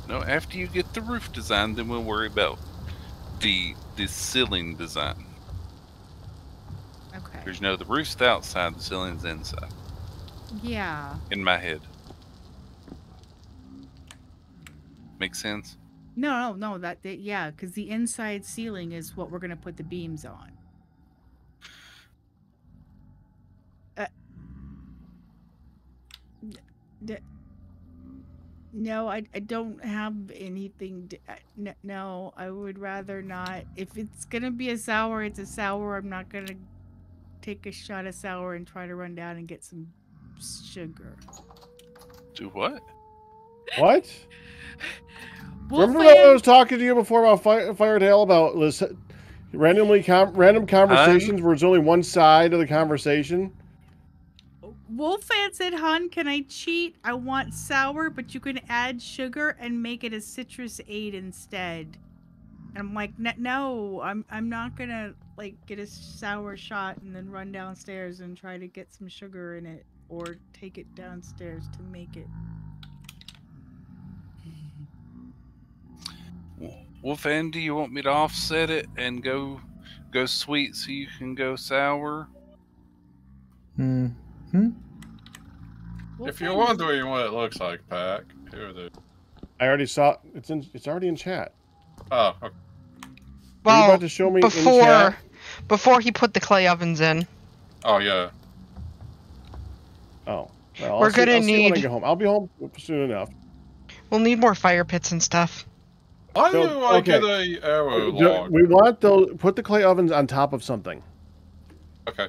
S2: No, after you get the roof design, then we'll worry about the ceiling design.
S5: Okay.
S2: Because the roof's the outside, the ceiling's the inside.
S5: Yeah.
S2: In my head. Make sense?
S5: No. Yeah, because the inside ceiling is what we're gonna put the beams on. No, I don't have anything. No, I would rather not. If it's gonna be a sour, it's a sour. I'm not gonna take a shot of sour and try to run down and get some sugar.
S2: Do what?
S1: What?
S5: Wolfman,
S1: Remember that I was talking to you before about Firedale about random conversations where it's only one side of the conversation?
S5: Wolfman said, "Hun, can I cheat? I want sour, but you can add sugar and make it a citrus aid instead." And I'm like, "No, I'm not gonna like get a sour shot and then run downstairs and try to get some sugar in it, or take it downstairs to make it."
S2: Wolfan, do you want me to offset it and go sweet so you can go sour?
S4: If you're wondering what it looks like, Pack, here it is.
S1: I already saw it's already in chat.
S4: Oh, okay.
S1: Are you
S3: well,
S1: about to show me in chat?
S3: before he put the clay ovens in.
S4: Oh yeah.
S1: Oh. Well,
S3: We're
S1: I'll see
S3: gonna
S1: when I
S3: need-
S1: get home. I'll be home soon enough.
S3: We'll need more fire pits and stuff.
S4: Why
S1: So,
S4: do I
S1: okay.
S4: get a arrow log?
S1: We want those. Put the clay ovens on top of something.
S4: Okay.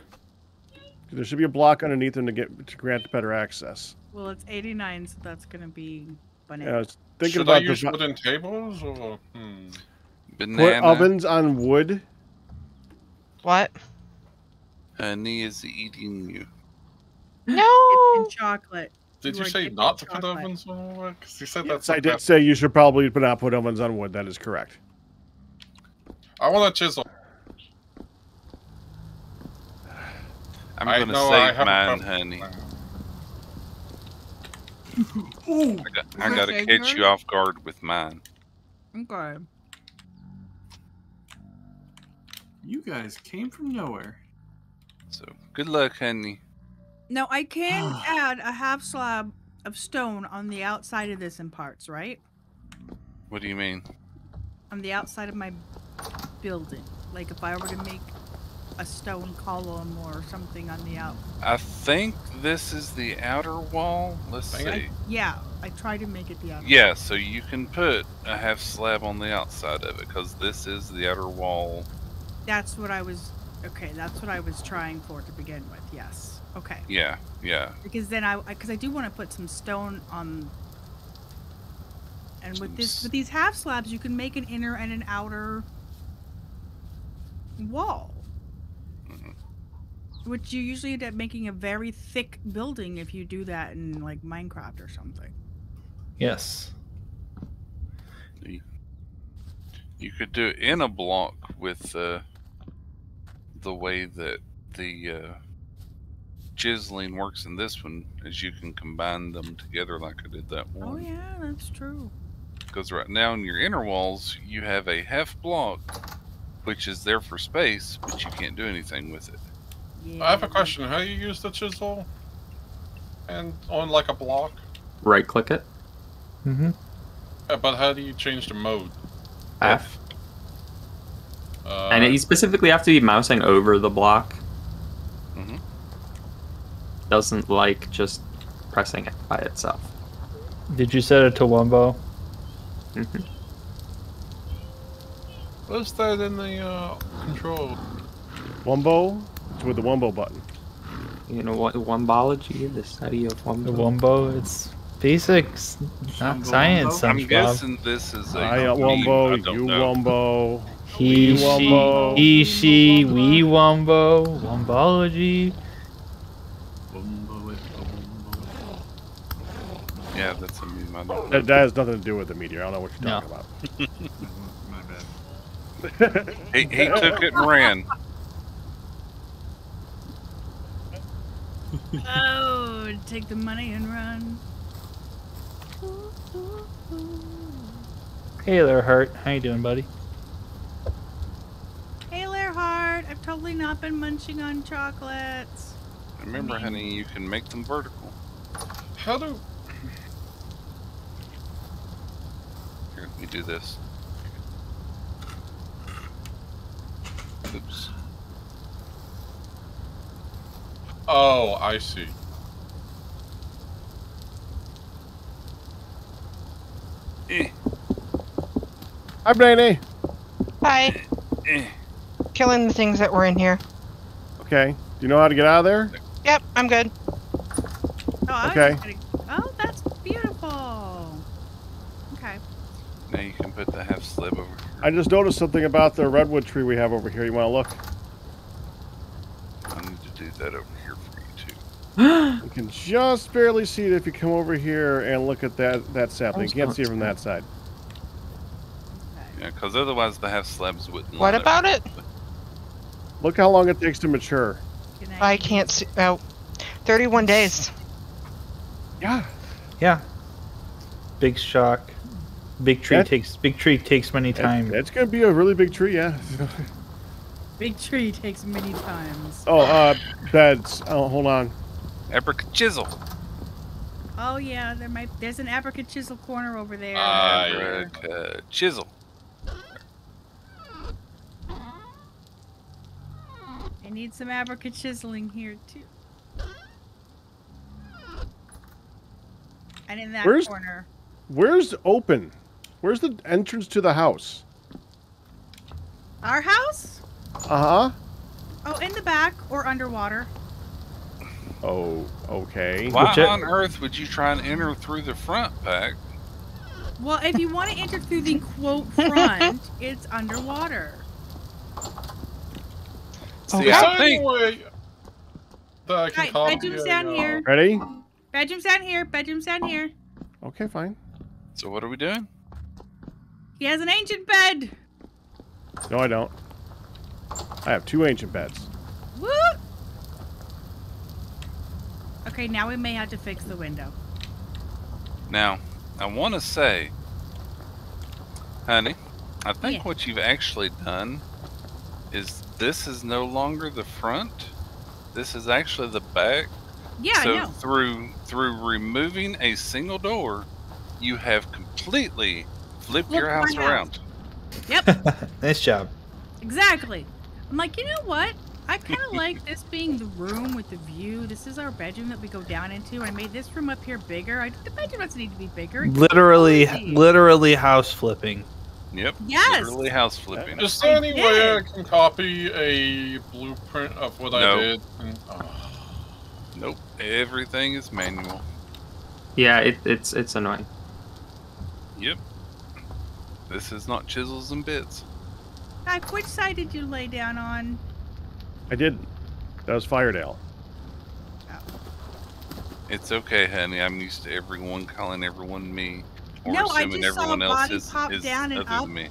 S1: There should be a block underneath them to grant better access.
S5: Well, it's 89, so that's gonna be
S1: I
S5: banana.
S1: was thinking
S4: Should I
S1: about
S4: use
S1: the,
S4: wooden tables or?
S1: put
S2: Banana.
S1: ovens on wood.
S3: What?
S2: Honey is eating you.
S3: No.
S5: It's in chocolate.
S4: Did you
S5: are
S4: say
S5: dipped
S4: not
S5: in
S4: to put
S5: chocolate.
S4: ovens on wood? Because you said
S1: Yes,
S4: that's.
S1: I did say you should probably not put ovens on wood. That is correct.
S4: I want a chisel.
S2: I'm
S4: I
S2: gonna
S4: know I
S2: save
S4: have a
S2: mine,
S4: problem.
S2: honey.
S5: Ooh.
S2: I gotta
S5: Okay,
S2: catch you off guard with mine.
S5: Okay.
S8: You guys came from nowhere.
S2: So good luck, honey.
S5: Now I can add a half slab of stone on the outside of this in parts, right?
S2: What do you mean?
S5: On the outside of my building. Like if I were to make a stone column or something on the out.
S2: I think this is the outer wall. Let's
S4: Dang it.
S2: see.
S5: Yeah, I try to make it the outer.
S2: Yeah, so you can put a half slab on the outside of it because this is the outer wall.
S5: That's what I was. Okay, that's what I was trying for to begin with. Yes. Okay.
S2: Yeah, yeah.
S5: Because then because I do want to put some stone on. And with these half slabs, you can make an inner and an outer wall. Which you usually end up making a very thick building if you do that in like Minecraft or something.
S7: Yes.
S2: You could do it in a block with the way that the chiseling works in this one, is you can combine them together like I did that
S5: Oh
S2: one.
S5: yeah, that's true.
S2: Because right now in your inner walls, you have a half block, which is there for space, but you can't do anything with it.
S5: Yeah.
S4: I have a question. How do you use the chisel? And on like a block?
S6: Right click it.
S7: Mm-hmm.
S4: But how do you change the mode?
S6: F. And you specifically have to be mousing over the block.
S2: Mm-hmm.
S6: Doesn't like just pressing it by itself.
S7: Did you set it to Wumbo?
S6: Mm-hmm.
S4: What's that in the control?
S1: Wumbo? It's with the Wumbo button.
S6: You know what? Wumbology, the study of Wumbo.
S7: The Wumbo, it's basics, not
S8: Wumbo,
S7: science.
S8: Wumbo?
S2: I'm
S7: SpongeBob.
S2: guessing this is a
S1: I
S2: meme,
S1: Wumbo,
S2: I don't
S1: you
S2: know.
S1: Wumbo.
S7: He, she,
S1: Wumbo.
S7: he, she, we Wumbo, Wumbology.
S8: Wumbo it, wumbo it.
S2: Yeah, that's a meme. I don't know.
S1: That has nothing to do with the meteor. I don't know what you're talking
S8: My bad.
S2: He took it and ran.
S5: Oh, take the money and run.
S7: Hey there, Hurt. How you doing, buddy?
S5: Hey, Learhart, I've totally not been munching on chocolates.
S2: Remember, honey, you can make them vertical.
S4: How do...
S2: Here, let me do this. Oops.
S4: Oh, I see.
S2: Eh,
S1: Hi, Blaney.
S3: Hi.
S2: eh.
S3: Killing the things that were in here.
S1: Okay. Do you know how to get out of there?
S3: Yep, I'm good.
S5: Oh, I was
S1: Okay.
S5: just gonna- Oh, that's beautiful. Okay.
S2: Now you can put the half slab over here.
S1: I just noticed something about the redwood tree we have over here. You want to look?
S2: I need to do that over here for you too.
S1: You can just barely see it if you come over here and look at that sapling. You can't see it from that side.
S2: Yeah, because otherwise the half slabs wouldn't.
S3: What
S2: line up.
S3: about it?
S1: Look how long it takes to mature.
S5: Can
S3: I can't see. Oh, 31 days.
S1: Yeah.
S7: Yeah. Big shock. Big tree
S1: That-
S7: takes many time.
S1: It's going to be a really big tree, yeah.
S5: Big tree takes many times.
S1: Oh, beds. Oh, hold on.
S2: Abracadabra.
S5: Oh yeah, there's an abracadabra corner over there.
S2: Chisel.
S5: I need some abracadachiseling here too. And in that
S1: Where's-
S5: corner.
S1: Where's open? Where's the entrance to the house?
S5: Our house?
S1: Uh-huh.
S5: Oh, in the back or underwater.
S1: Oh, okay.
S2: Why
S7: Which-
S2: on earth would you try and enter through the front, Pack?
S5: Well, if you want to enter through the quote front, it's underwater.
S2: See,
S3: Okay.
S4: Is
S2: I
S4: there any
S2: think
S4: way that I can
S5: Right,
S4: copy
S5: bedroom's
S4: a,
S5: down here.
S1: Ready?
S5: Bedroom's down here. Bedroom's down here.
S1: Okay, fine.
S2: so. What are we doing?
S5: He has an ancient bed.
S1: No, I don't. I have 2 ancient beds.
S5: Woo! Okay, now we may have to fix the window.
S2: Now, I want to say, honey, I think
S5: Yeah.
S2: what you've actually done is this is no longer the front. This is actually the back.
S5: Yeah,
S2: so
S5: I know.
S2: through removing a single door, you have completely flipped your
S5: Flipped
S2: house
S5: my house.
S2: around.
S5: Yep,
S7: Nice job.
S5: exactly. I'm like, you know what? I kind of like this being the room with the view. This is our bedroom that we go down into. I made this room up here bigger. The bedroom doesn't need to be bigger. It's
S7: Literally,
S5: cozy.
S7: literally house flipping.
S2: Yep.
S5: Yes.
S2: Literally house flipping.
S4: Is there
S5: I
S4: any way I
S5: did.
S4: can copy a blueprint of what
S2: No.
S4: I did? And,
S2: Nope. Everything is manual.
S6: Yeah, it's annoying.
S2: Yep. This is not chisels and bits.
S5: Type, which side did you lay down on?
S1: I didn't. That was Firedale.
S2: It's okay, honey. I'm used to everyone calling everyone me. Or
S5: No, I
S2: assuming
S5: just saw a
S2: everyone else
S5: body
S2: is
S5: pop
S2: is
S5: down and
S2: other
S5: up.
S2: than me.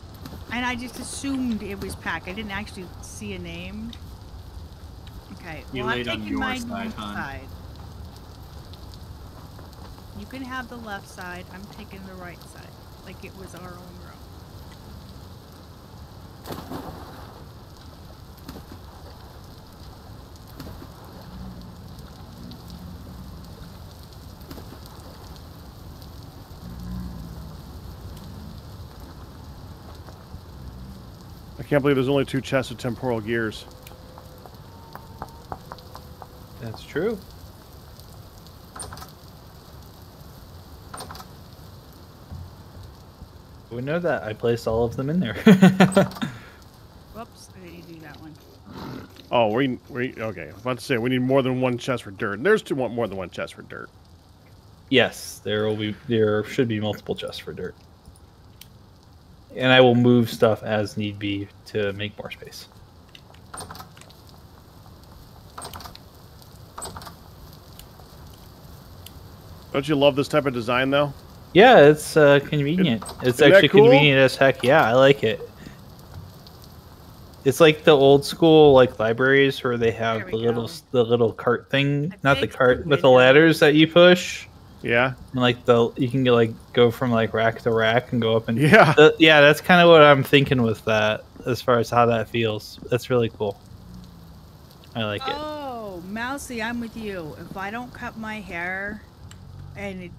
S5: And I just assumed it was Pack. I didn't actually see a name. Okay,
S8: You
S5: well, I'm
S8: laid on
S5: taking
S8: your
S5: my
S8: side, hon.
S5: side. You can have the left side. I'm taking the right side. Like it was our own room.
S1: I can't believe there's only 2 chests of temporal gears.
S7: That's true. We know that. I placed all of them in there.
S5: Whoops, I didn't do that one.
S1: Oh, we okay. I was about to say we need more than 1 chest for dirt. There's more than 1 chest for dirt.
S7: Yes, there should be multiple chests for dirt. And I will move stuff as need be to make more space.
S1: Don't you love this type of design though?
S7: Yeah, it's convenient. It's
S1: Isn't that
S7: actually
S1: cool?
S7: convenient as heck. Yeah, I like it. It's like the old school like libraries where they have
S5: There
S7: the
S5: we
S7: little
S5: go.
S7: the little cart thing,
S5: I
S7: not the
S5: fixed the
S7: cart, but the
S5: window.
S7: ladders that you push.
S1: Yeah.
S7: And like you can go from like rack to rack and go up and
S1: Yeah.
S7: yeah, that's kind of what I'm thinking with that as far as how that feels. That's really cool. I like it.
S5: Oh, Mousy, I'm with you. If I don't cut my hair, and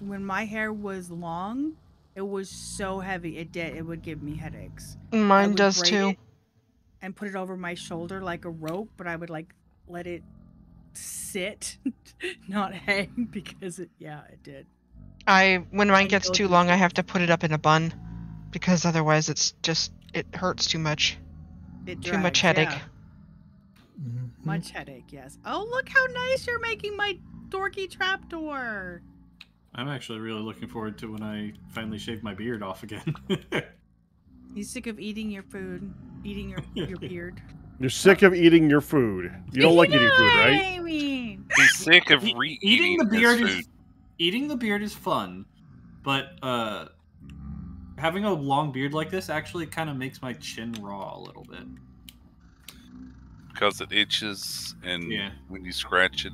S5: when my hair was long, it was so heavy. It would give me headaches. I
S3: Mine
S5: would
S3: does
S5: braid
S3: too.
S5: it and put it over my shoulder like a rope, but I would like let it sit, not hang, because it did.
S3: When mine
S5: I
S3: gets
S5: know
S3: too
S5: the
S3: long, I have to put it up in a bun because otherwise it hurts too much.
S5: It
S3: Too much
S5: drags,
S3: headache.
S5: yeah.
S7: Mhm.
S5: Much headache, yes. Oh, look how nice you're making my dorky trapdoor.
S8: I'm actually really looking forward to when I finally shave my beard off again.
S5: He's sick of eating your food, eating your beard.
S1: You're sick of eating your food. You don't like eating food,
S5: what
S1: right?
S5: I mean,
S2: He's sick of
S8: Eating the
S2: his
S8: beard
S2: food.
S8: is eating the beard is fun, but having a long beard like this actually kind of makes my chin raw a little bit.
S2: Because it itches, and
S8: Yeah.
S2: when you scratch it,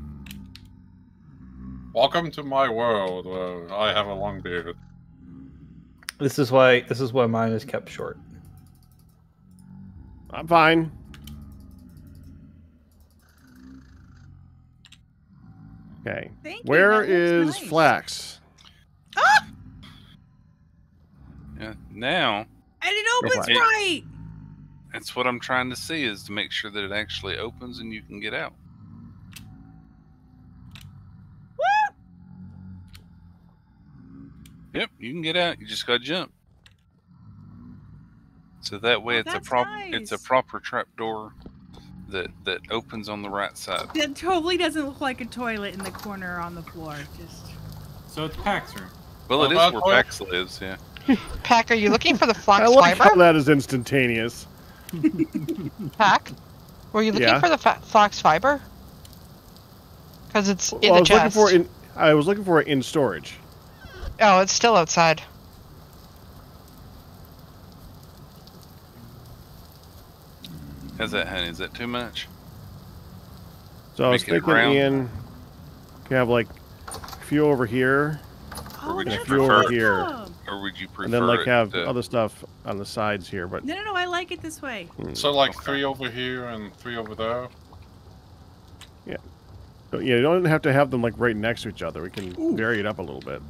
S4: Welcome to my world where I have a long beard.
S7: This is why mine is kept short.
S1: I'm fine. Okay.
S5: Thank you,
S1: Where
S5: that looks
S1: is
S5: nice.
S1: Flax?
S2: yeah, now
S5: and it opens
S2: It-
S5: right.
S2: that's what I'm trying to see, is to make sure that it actually opens and you can get out. Yep, you can get out. You just gotta jump. So that way,
S5: Oh,
S2: it's a
S5: that's
S2: it's a
S5: nice.
S2: proper trapdoor that opens on the right side.
S5: That totally doesn't look like a toilet in the corner on the floor. Just
S8: So it's Pax room.
S2: Well, it is
S4: About
S2: where
S4: toilet?
S2: Pax lives. Yeah.
S3: Pack, are you looking for the
S1: I
S3: flax
S1: like how
S3: fiber?
S1: that is instantaneous.
S3: Pack? Were you looking
S1: Yeah.
S3: for the flax fiber? Because it's in
S1: Well,
S3: the chest.
S1: I was looking for it in storage.
S3: Oh, it's still outside.
S2: How's that, honey? Is that too much?
S1: So I was
S2: Make it
S1: thinking,
S2: round.
S1: Ian, can have like a few over here,
S5: oh,
S2: would you
S5: that's
S1: prefer- over
S5: awesome.
S1: here.
S2: Or would you prefer
S1: and then like
S2: it
S1: have
S2: to-
S1: other stuff on the sides here. But
S5: No, I like it this way.
S4: So like
S2: Okay.
S4: 3 over here and 3 over there.
S1: yeah, you don't have to have them like right next to each other. We can vary it up a little bit.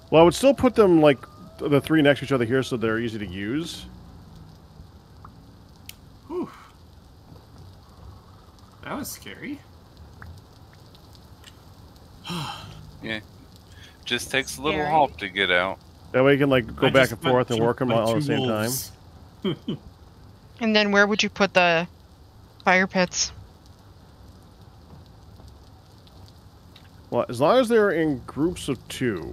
S1: Well, I would still put them like the 3 next to each other here so they're easy to use.
S8: Whew. That was scary.
S2: Yeah. Just takes a little
S5: Scary.
S2: hop to get out.
S1: That way you can like go
S8: I
S1: back
S8: just
S1: and forth and
S8: got
S1: work them
S8: jumped
S1: all
S8: by
S1: at the
S8: 2
S1: same time.
S8: wolves.
S3: And then where would you put the fire pits?
S1: Well, as long as they're in groups of 2.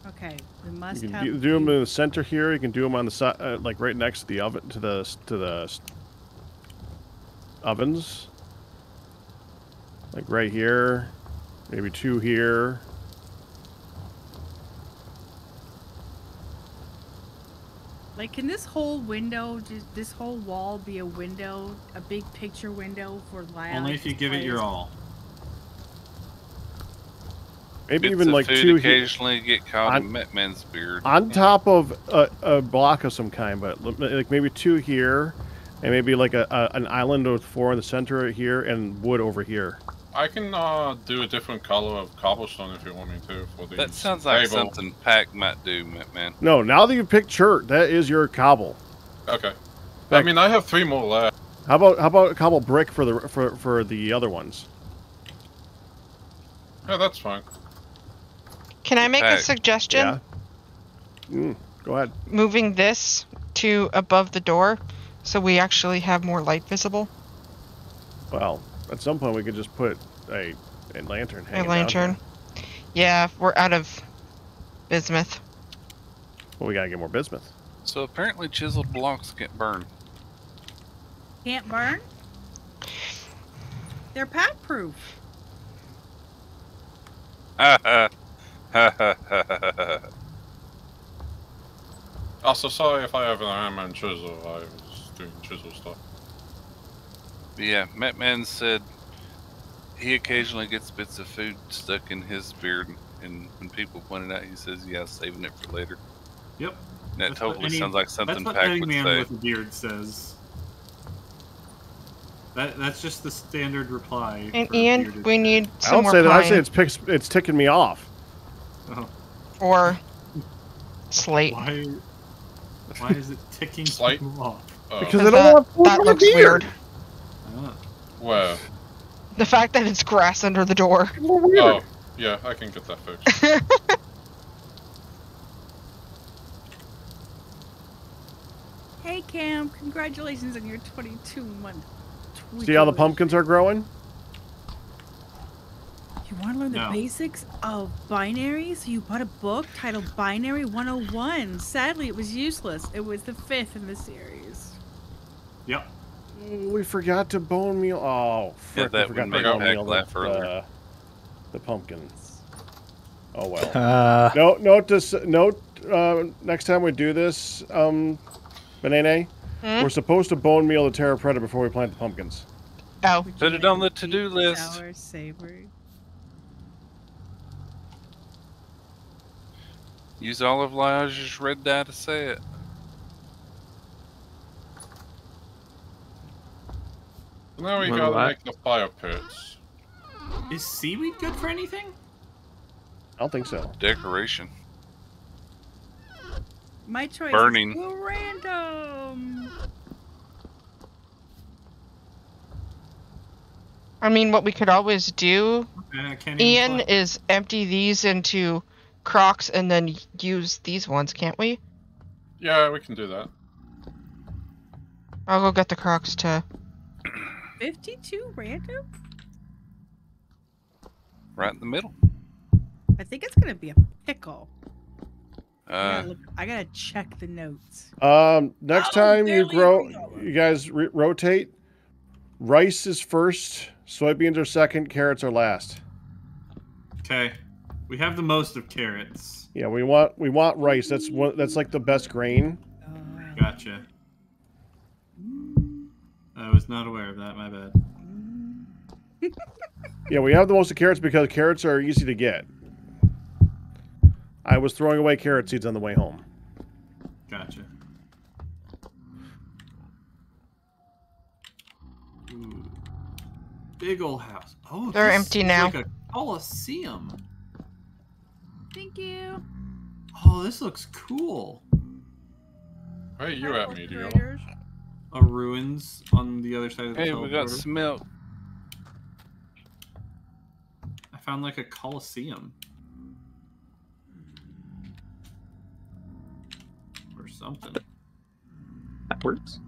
S5: Okay, we must
S1: You
S5: have.
S1: can do them in the center here. You can do them on the side, like right next to the oven, to the ovens. Like right here. Maybe 2 here.
S5: Like, can this whole window, just this whole wall, be a window, a big picture window for Lyle?
S8: Only if you give it your all.
S1: Maybe
S2: Bits
S1: even
S2: of
S1: like
S2: food
S1: 2 here.
S2: occasionally get caught in Metman's beard.
S1: On top of a block of some kind, but like maybe 2 here, and maybe like an island with 4 in the center here, and wood over here.
S4: I can do a different color of cobblestone if you want me to. For the
S2: That sounds like
S4: table.
S2: something Pack might do, Metman.
S1: No, now that you picked chert, that is your cobble.
S4: Okay. I
S1: Back-
S4: mean, I have 3 more left.
S1: How about cobble brick for the other ones?
S4: Yeah, that's fine.
S3: Can I make a
S2: Pack.
S3: suggestion?
S1: Yeah. Go ahead.
S3: Moving this to above the door so we actually have more light visible.
S1: Well, at some point we could just put a lantern.
S3: A
S1: hanging down
S3: lantern.
S1: here.
S3: Yeah, we're out of bismuth.
S1: Well, we gotta get more bismuth.
S2: So apparently chiseled blocks get burned.
S5: Can't burn? They're pack proof.
S2: Ha ha ha ha ha ha.
S4: Also, sorry if I have an hammer and chisel. I was doing chisel stuff.
S2: But yeah, Metman said he occasionally gets bits of food stuck in his beard, and when people point it out, he says, "Yeah, saving it for later."
S8: Yep.
S2: That
S8: That's
S2: totally
S8: what any-
S2: sounds like something
S8: That's what
S2: Pack
S8: any
S2: would
S8: man
S2: say.
S8: with a beard says. That's just the standard reply.
S3: And
S8: for
S3: Ian,
S8: bearded
S3: we
S8: men.
S3: need
S1: I
S3: some
S1: don't
S3: more
S1: say that. I say
S3: pine
S1: it's ticking me off.
S8: Oh,
S3: or slate.
S8: why is it ticking
S4: Slight.
S8: you off?
S1: Because I
S3: Because
S1: don't want food
S3: that
S1: on my
S3: looks
S1: beard.
S3: weird.
S8: Ah.
S4: Where?
S3: The fact that it's grass under the door.
S1: Weird.
S4: Oh, yeah, I can get that fixed.
S5: Hey, Cam, congratulations on your 22-month tweak.
S1: See how the pumpkins are growing?
S5: You want to learn
S8: No.
S5: the basics of binary? So you bought a book titled Binary 101. Sadly, it was useless. It was the 5th in the series.
S8: Yep.
S1: We forgot to bone meal. Oh,
S2: Yeah,
S1: frick,
S2: that
S1: we forgot
S2: would
S1: to
S2: make
S1: bone
S2: Pack
S1: meal
S2: laugh earlier.
S1: the pumpkins. Oh well. Note. Next time we do this, Banane,
S3: Hmm?
S1: we're supposed to bone meal the Terra Preta before we plant the pumpkins.
S3: Oh,
S2: Put it on the to-do list.
S5: Sour, savory.
S2: Use all of Elijah's red dye to say it.
S4: Now we
S6: Well,
S4: gotta
S6: what?
S4: make the fire pits.
S8: Is seaweed good for anything?
S1: I don't think so.
S2: Decoration.
S5: My choice
S2: Burning.
S5: is too random.
S3: I mean, what we could always do,
S8: I can't even
S3: Ian,
S8: play.
S3: is empty these into crocks and then use these ones, can't we?
S4: Yeah, we can do that.
S3: I'll go get the crocs to.
S5: 52 random?
S2: Right in the middle.
S5: I think it's gonna be a pickle.
S2: Uh,
S5: I gotta check the notes.
S1: Next
S5: Oh,
S1: time
S5: there
S1: you
S5: we
S1: grow,
S5: go.
S1: you guys rotate. Rice is first, soybeans are second, carrots are last.
S8: Okay. We have the most of carrots.
S1: Yeah, we want rice. That's like the best grain.
S8: Gotcha. I was not aware of that, my bad.
S1: Yeah, we have the most of carrots because carrots are easy to get. I was throwing away carrot seeds on the way home.
S8: Gotcha. Ooh. Big old house. Oh,
S3: They're
S8: this
S3: empty
S8: is
S3: now.
S8: Like a coliseum.
S5: Thank you.
S8: Oh, this looks cool.
S4: Hey, you at me, deal.
S5: Traders.
S8: A ruins on the other side of the
S2: hey, we got
S8: teleporter.
S2: some milk.
S8: I found like a coliseum. Or something.
S6: That works.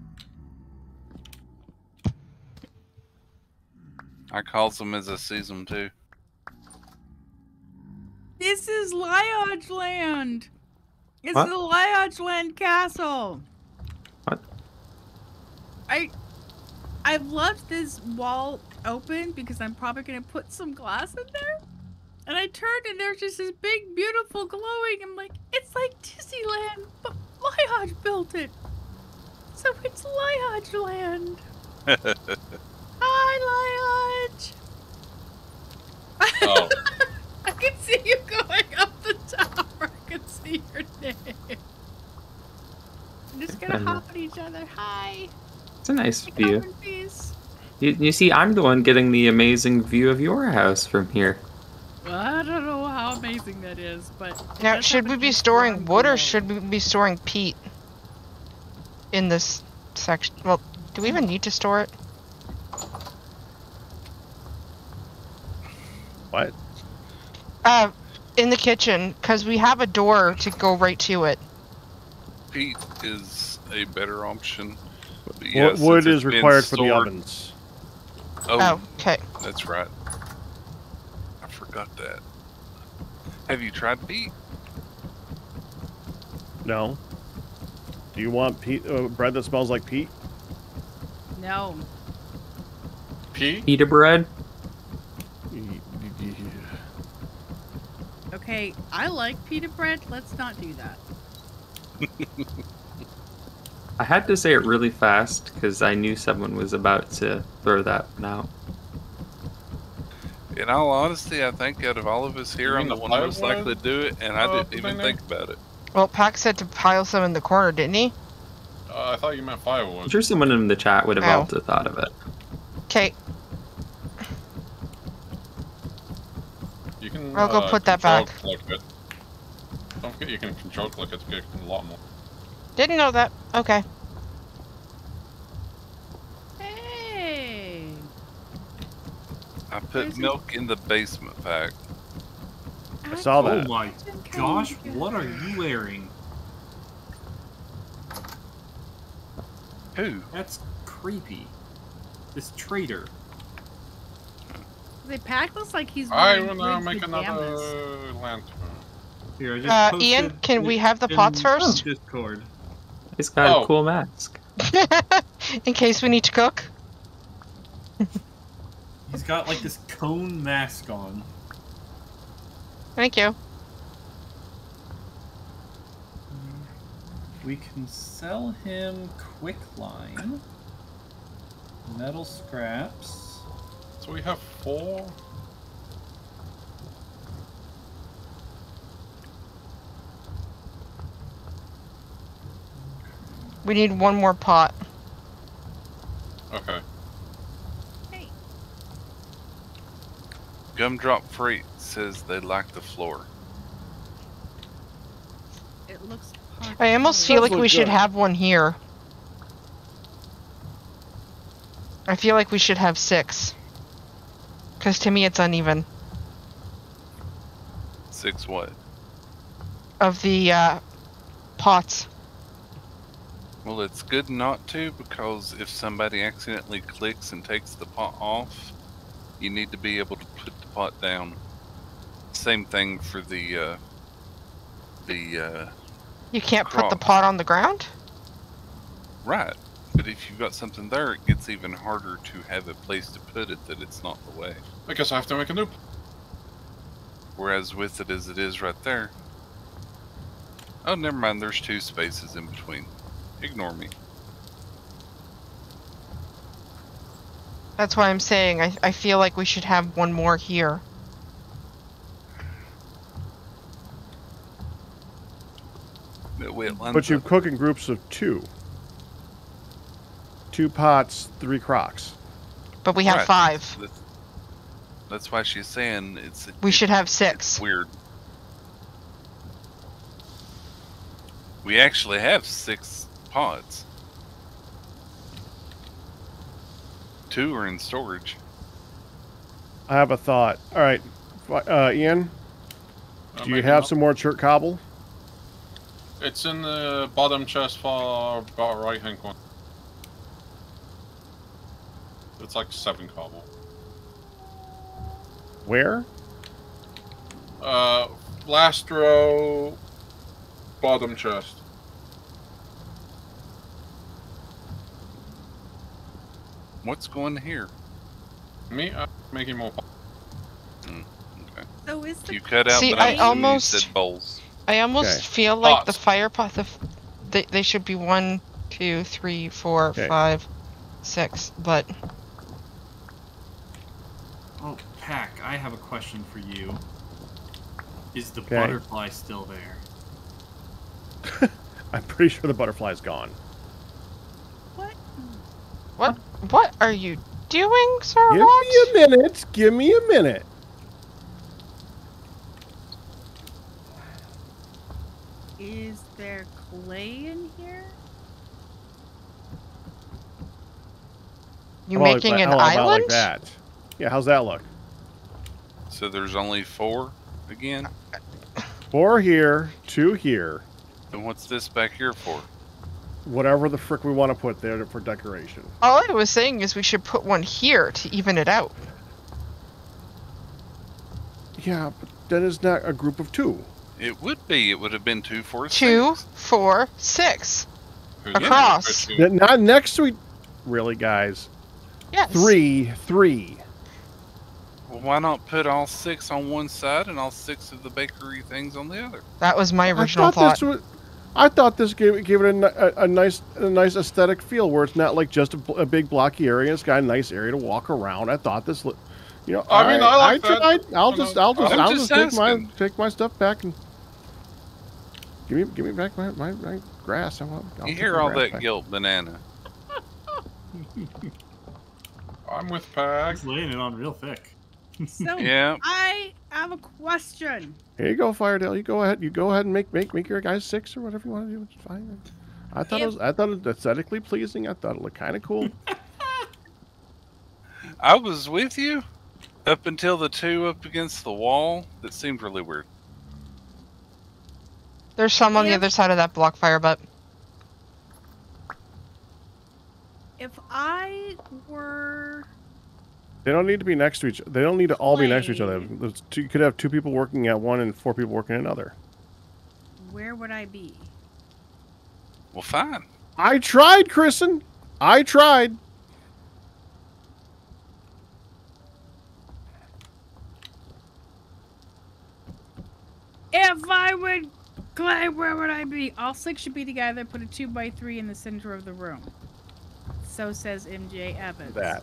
S2: I calls them as I sees them too.
S5: This is Lyodge Land. It's
S6: What?
S5: the Lyodge Land Castle.
S6: What?
S5: I've left this wall open because I'm probably gonna put some glass in there. And I turned and there's just this big, beautiful glowing. I'm like, it's like Disneyland, but Liage built it. So it's Liage land. Hi, Liage.
S4: Oh.
S5: I can see you going up the tower. I can see your name. I'm just gonna hop at each other. Hi.
S6: It's a nice
S5: Come
S6: view.
S5: in peace.
S6: You see, I'm the one getting the amazing view of your house from here.
S5: Well, I don't know how amazing that is, but
S3: Now, should we be storing wood or should we be storing peat in this section? Well, do we even need to store it?
S1: What?
S3: In the kitchen, because we have a door to go right to it.
S2: Peat is a better option. But
S1: Wood
S2: since
S1: is
S2: it's been
S1: required for the
S2: stored-
S1: ovens.
S3: Oh, okay.
S2: That's right. I forgot that. Have you tried peat?
S1: No. Do you want peat, bread that smells like peat?
S5: No.
S4: Pea?
S6: Pita bread?
S5: Okay, I like pita bread. Let's not do that.
S6: I had to say it really fast because I knew someone was about to throw that one out.
S2: In all honesty, I think out of all of us here,
S4: You
S2: I'm
S4: mean
S2: the
S4: the
S2: one most
S4: firewood?
S2: likely to do it, and I didn't even
S4: thing
S2: think about it.
S3: Well, Pac said to pile some in the corner, didn't he?
S4: I thought you meant firewood.
S6: I'm sure someone in the chat would have
S3: Oh.
S6: also thought of it.
S3: Okay,
S4: You can.
S3: I'll go put that
S4: control
S3: back.
S4: Click it. Don't forget you can control click it to get a lot more.
S3: didn't know that. Okay.
S5: Hey.
S2: I put
S5: There's a-
S2: milk in the basement pack.
S1: I saw
S8: Oh
S1: that.
S8: my gosh, what are you wearing?
S2: Who?
S8: That's creepy. This traitor.
S5: The pack looks like he's
S4: I
S5: wearing
S4: will now
S5: big
S4: make
S5: pajamas.
S4: another lantern.
S8: Here, I just
S3: Ian,
S8: posted
S3: can we
S8: it
S3: have the pots
S8: in
S3: first?
S8: Discord.
S6: He's got
S4: Oh.
S6: a cool mask.
S3: In case we need to cook.
S8: He's got like this cone mask on.
S3: Thank you.
S8: We can sell him quicklime, metal scraps.
S4: So we have 4.
S3: We need one more pot.
S4: Okay.
S5: Hey.
S2: Gumdrop Freight says they like the floor.
S5: It looks.
S3: I almost feel
S1: Does
S3: like
S1: look
S3: we should
S1: good.
S3: have one here. I feel like we should have 6. Because to me it's uneven.
S2: 6 what?
S3: Of the pots.
S2: Well, it's good not to, because if somebody accidentally clicks and takes the pot off, you need to be able to put the pot down. Same thing for the
S3: You can't put the
S2: crock.
S3: pot on the ground?
S2: right. But if you've got something there, it gets even harder to have a place to put it that it's not the way.
S4: I guess I have to make a new.
S2: Whereas with it as it is right there. Oh, never mind. There's 2 spaces in between. Ignore me.
S3: That's why I'm saying I feel like we should have one more here.
S1: But you cook in groups of 2. 2 pots, 3 crocks.
S3: But we have
S2: Right.
S3: 5.
S2: That's why she's saying
S3: We should have
S2: it's
S3: 6.
S2: weird. We actually have 6 pots. 2 are in storage.
S1: I have a thought. All right, Ian, do you have some more chert cobble?
S4: It's in the bottom chest for about right hand corner. It's like 7 cobble.
S1: Where?
S4: Last row, bottom chest.
S2: What's going here?
S4: Me, making more.
S2: Okay.
S5: So is the
S2: You cut out,
S3: See,
S2: but I'm
S3: I
S2: assuming
S3: almost-
S2: you said bowls.
S3: I almost
S1: Okay.
S3: feel like the
S4: Pots.
S3: fire pot. They should be 1, 2, 3, 4,
S1: Okay.
S3: 5, 6. But
S8: Oh, Pack, I have a question for you. Is the
S1: Okay.
S8: butterfly still there?
S1: I'm pretty sure the butterfly's gone.
S5: what?
S3: what are you doing, Sir
S1: Give
S3: Watts?
S1: me a minute. Give me a minute.
S5: Is there clay in here?
S3: You
S1: How about
S3: making
S1: like,
S3: an
S1: how about
S3: island?
S1: like that? Yeah, how's that look?
S2: So there's only 4 again?
S1: 4 here, 2 here.
S2: Then what's this back here for?
S1: Whatever the frick we want to put there for decoration.
S3: All I was saying is we should put one here to even it out.
S1: Yeah, but then it's not a group of 2.
S2: It would be. It would have been 2, 4, 6.
S3: 2, 4, 6.
S4: Who's
S3: Across.
S1: Not next to each. Really, guys?
S3: Yes.
S1: 3, 3.
S2: Well, why not put all 6 on one side and all 6 of the bakery things on the other?
S3: That was my original thought.
S1: I thought this gave it a nice aesthetic feel where it's not like just a big blocky area. It's got a nice area to walk around. I thought this, you know.
S4: I mean, I like that.
S1: tried. I'll just
S2: asking.
S1: take my stuff back and give me back my grass. I'll
S2: You
S1: take
S2: hear
S1: my
S2: all
S1: grass
S2: that
S1: back.
S2: guilt, banana.
S4: I'm with Pack.
S8: He's laying it on real thick.
S5: So
S2: Yeah.
S5: I have a question.
S1: Here you go, Firedale. You go ahead and make your guys 6 or whatever you want to do. It's fine. I thought it was aesthetically pleasing. I thought it looked kind of cool.
S2: I was with you up until the 2 up against the wall. That seemed really weird.
S3: There's some on the
S5: Yeah.
S3: other side of that block fire, but
S5: If I were
S1: They don't need to be next to each. They don't need to all be next to each other.
S5: Play.
S1: You could have 2 people working at one and 4 people working at another.
S5: where would I be?
S2: Well, fine.
S1: I tried, Kristen. I tried.
S5: If I would clay, where would I be? All 6 should be together. Put a 2x3 in the center of the room. So says MJ Evans.
S1: That.